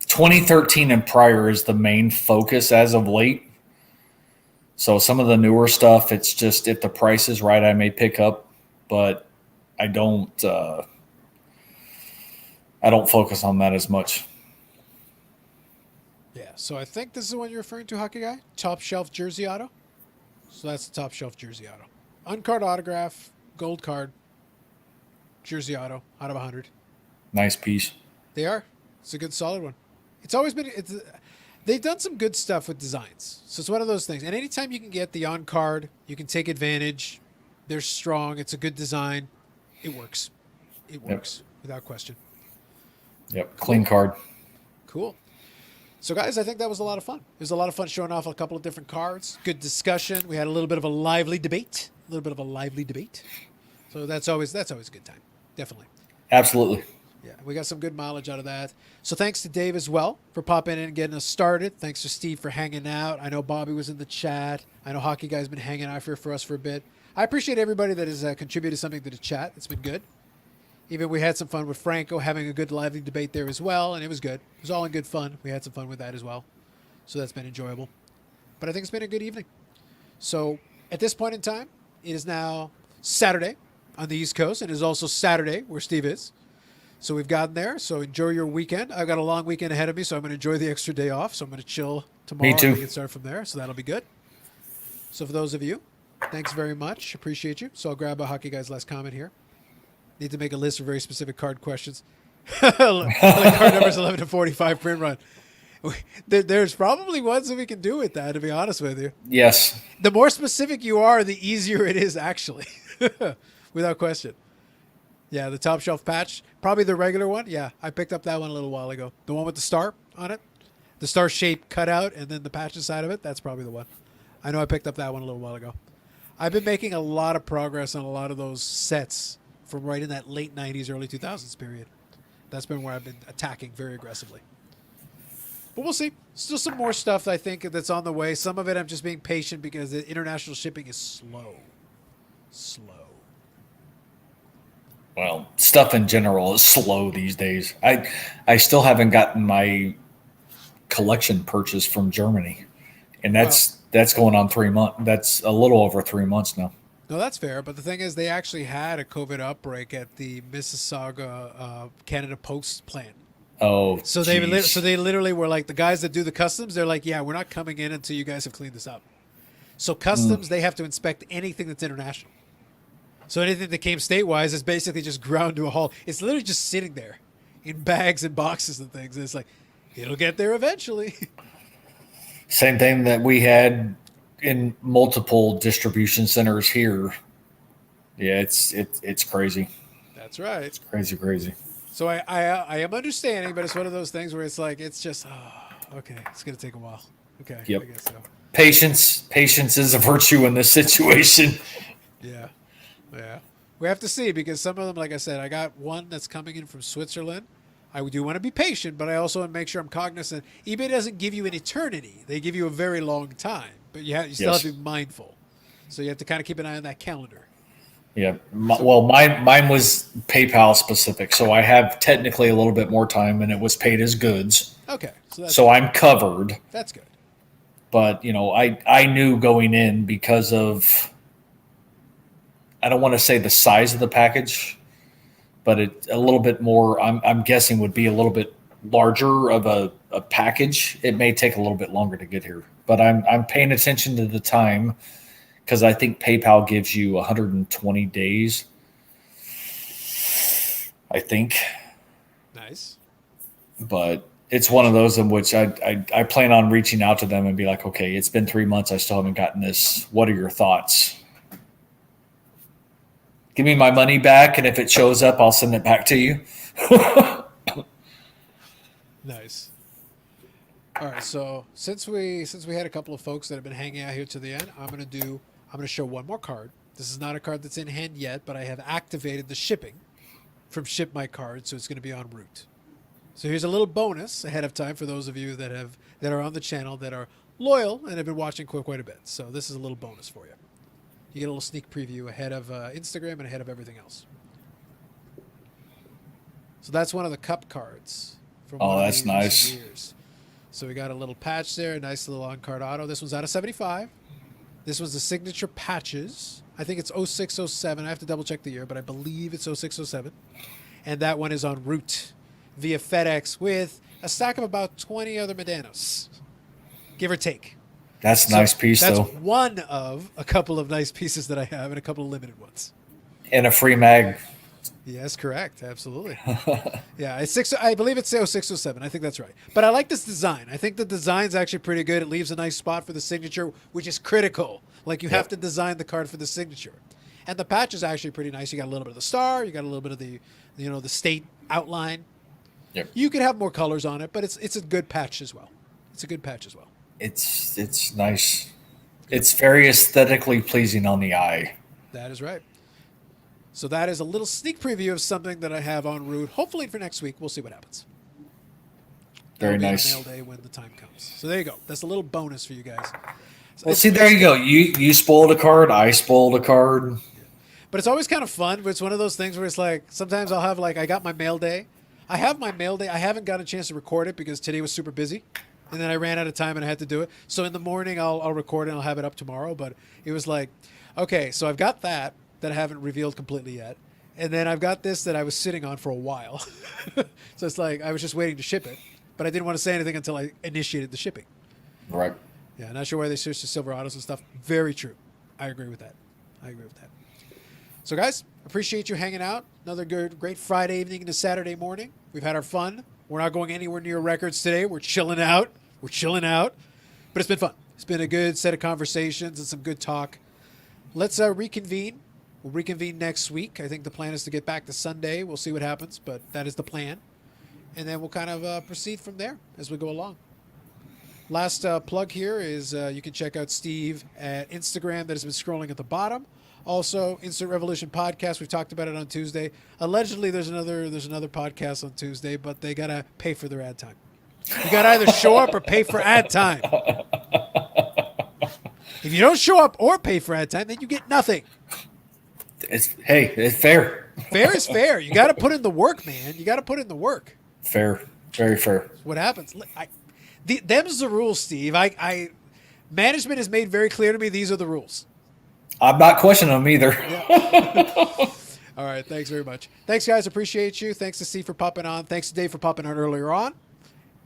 2013 and prior is the main focus as of late. So some of the newer stuff, it's just if the price is right, I may pick up, but I don't focus on that as much. Yeah, so I think this is the one you're referring to, Hockey Guy. Top shelf jersey auto. So that's the top shelf jersey auto. Uncard autograph, gold card, jersey auto out of 100. Nice piece. They are. It's a good, solid one. It's always been. They've done some good stuff with designs. So it's one of those things. And anytime you can get the on card, you can take advantage. They're strong. It's a good design. It works. It works without question. Yep. Clean card. Cool. So, guys, I think that was a lot of fun. It was a lot of fun showing off a couple of different cards. Good discussion. We had a little bit of a lively debate. So that's always a good time. Definitely. Absolutely. Yeah, we got some good mileage out of that. So thanks to Dave as well for popping in and getting us started. Thanks to Steve for hanging out. I know Bobby was in the chat. I know Hockey Guy's been hanging out here for us for a bit. I appreciate everybody that has contributed something to the chat. It's been good. Even we had some fun with Franco having a good lively debate there as well, and it was good. It was all in good fun. We had some fun with that as well. So that's been enjoyable. But I think it's been a good evening. So at this point in time, it is now Saturday on the East Coast, and it is also Saturday where Steve is. So we've gotten there. So enjoy your weekend. I've got a long weekend ahead of me, so I'm going to enjoy the extra day off. So I'm going to chill tomorrow. Me too. And we can start from there. So that'll be good. So for those of you, thanks very much. Appreciate you. So I'll grab a Hockey Guy's last comment here. Need to make a list of very specific card questions. Like card numbers 11 to 45 print run. There's probably ones that we can do with that, to be honest with you. Yes. The more specific you are, the easier it is, actually. Without question. Yeah, the top shelf patch. Probably the regular one. Yeah, I picked up that one a little while ago. The one with the star on it. The star shape cut out and then the patch inside of it. That's probably the one. I know I picked up that one a little while ago. I've been making a lot of progress on a lot of those sets from right in that late 90s, early 2000s period. That's been where I've been attacking very aggressively. But we'll see. Still some more stuff, I think, that's on the way. Some of it I'm just being patient because the international shipping is slow. Well, stuff in general is slow these days. I still haven't gotten my collection purchase from Germany, and that's going on 3 months. That's a little over 3 months now. No, that's fair. But the thing is, they actually had a COVID outbreak at the Mississauga Canada Post plant. Oh, so they literally were like, the guys that do the customs, they're like, yeah, we're not coming in until you guys have cleaned this up. So customs, they have to inspect anything that's international. So anything that came state-wise is basically just ground to a halt. It's literally just sitting there in bags and boxes and things. And it's like, it'll get there eventually. Same thing that we had in multiple distribution centers here. Yeah, it's crazy. That's right. It's crazy. So I am understanding, but it's one of those things where it's like, it's just, okay, it's going to take a while. Okay, yep. I guess so. Patience is a virtue in this situation. Yeah. We have to see, because some of them, like I said, I got one that's coming in from Switzerland. I do want to be patient, but I also want to make sure I'm cognizant. eBay doesn't give you an eternity. They give you a very long time, but you still have to be mindful. So you have to kind of keep an eye on that calendar. Yeah. Mine was PayPal specific, so I have technically a little bit more time, and it was paid as goods. Okay. So I'm covered. That's good. But, I knew going in because of, I don't want to say the size of the package, but it a little bit more, I'm guessing would be a little bit larger of a package. It may take a little bit longer to get here, but I'm paying attention to the time because I think PayPal gives you 120 days. I think. Nice. But it's one of those in which I plan on reaching out to them and be like, okay, it's been 3 months. I still haven't gotten this. What are your thoughts? Give me my money back, and if it shows up, I'll send it back to you. Nice. All right, so since we had a couple of folks that have been hanging out here to the end, I'm gonna show one more card, This is not a card that's in hand yet, but I have activated the shipping from Ship My Card, so it's going to be en route. So here's a little bonus ahead of time for those of you that are on the channel that are loyal and have been watching quite a bit. So this is a little bonus for you. You get a little sneak preview ahead of Instagram and ahead of everything else. So that's one of the cup cards. From Oh, one of that's the nice. recent years. So we got a little patch there, a nice little on-card auto. This one's out of 75. This was the signature patches. I think it's 0607. I have to double check the year, but I believe it's 0607. And that one is en route via FedEx with a stack of about 20 other Medanos, give or take. That's a nice piece, That's though. one of a couple of nice pieces that I have and a couple of limited ones. And a free mag. Yes, correct. Absolutely. Yeah, I believe it's 0607. I think that's right. But I like this design. I think the design's actually pretty good. It leaves a nice spot for the signature, which is critical. Like you have to design the card for the signature. And the patch is actually pretty nice. You got a little bit of the star, you got a little bit of the the state outline. Yep. You could have more colors on it, but it's a good patch as well. It's a good patch as well. It's nice. It's very aesthetically pleasing on the eye. That is right. So that is a little sneak preview of something that I have en route. Hopefully for next week. We'll see what happens. Very It'll be nice. Mail day when the time comes. So there you go. That's a little bonus for you guys. Well, see, there you go. You spoiled a card. I spoiled a card. But it's always kind of fun. But it's one of those things where it's like sometimes I'll have I got my mail day. I have my mail day. I haven't got a chance to record it because today was super busy. And then I ran out of time and I had to do it. So in the morning I'll record it and I'll have it up tomorrow. But it was like, okay, so I've got that I haven't revealed completely yet. And then I've got this that I was sitting on for a while. So it's like I was just waiting to ship it. But I didn't want to say anything until I initiated the shipping. Right. Yeah, not sure why they switched to silver autos and stuff. Very true. I agree with that. So, guys, appreciate you hanging out. Another great Friday evening into Saturday morning. We've had our fun. We're not going anywhere near records today. We're chilling out. But it's been fun. It's been a good set of conversations and some good talk. Let's reconvene. We'll reconvene next week. I think the plan is to get back to Sunday. We'll see what happens, but that is the plan. And then we'll kind of proceed from there as we go along. Last plug here is you can check out Steve at Instagram that has been scrolling at the bottom. Also, Instant Revolution podcast. We've talked about it on Tuesday. Allegedly, there's another podcast on Tuesday, but they gotta pay for their ad time. You gotta either show up or pay for ad time. If you don't show up or pay for ad time, then you get nothing. It's fair. Fair is fair. You got to put in the work, man. You got to put in the work. Fair. Very fair. That's what happens. Them's the rules, Steve. Management has made very clear to me these are the rules. I'm not questioning them either. All right. Thanks very much. Thanks, guys. Appreciate you. Thanks to Steve for popping on. Thanks to Dave for popping on earlier on.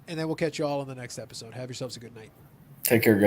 And then we'll catch you all in the next episode. Have yourselves a good night. Take care, guys.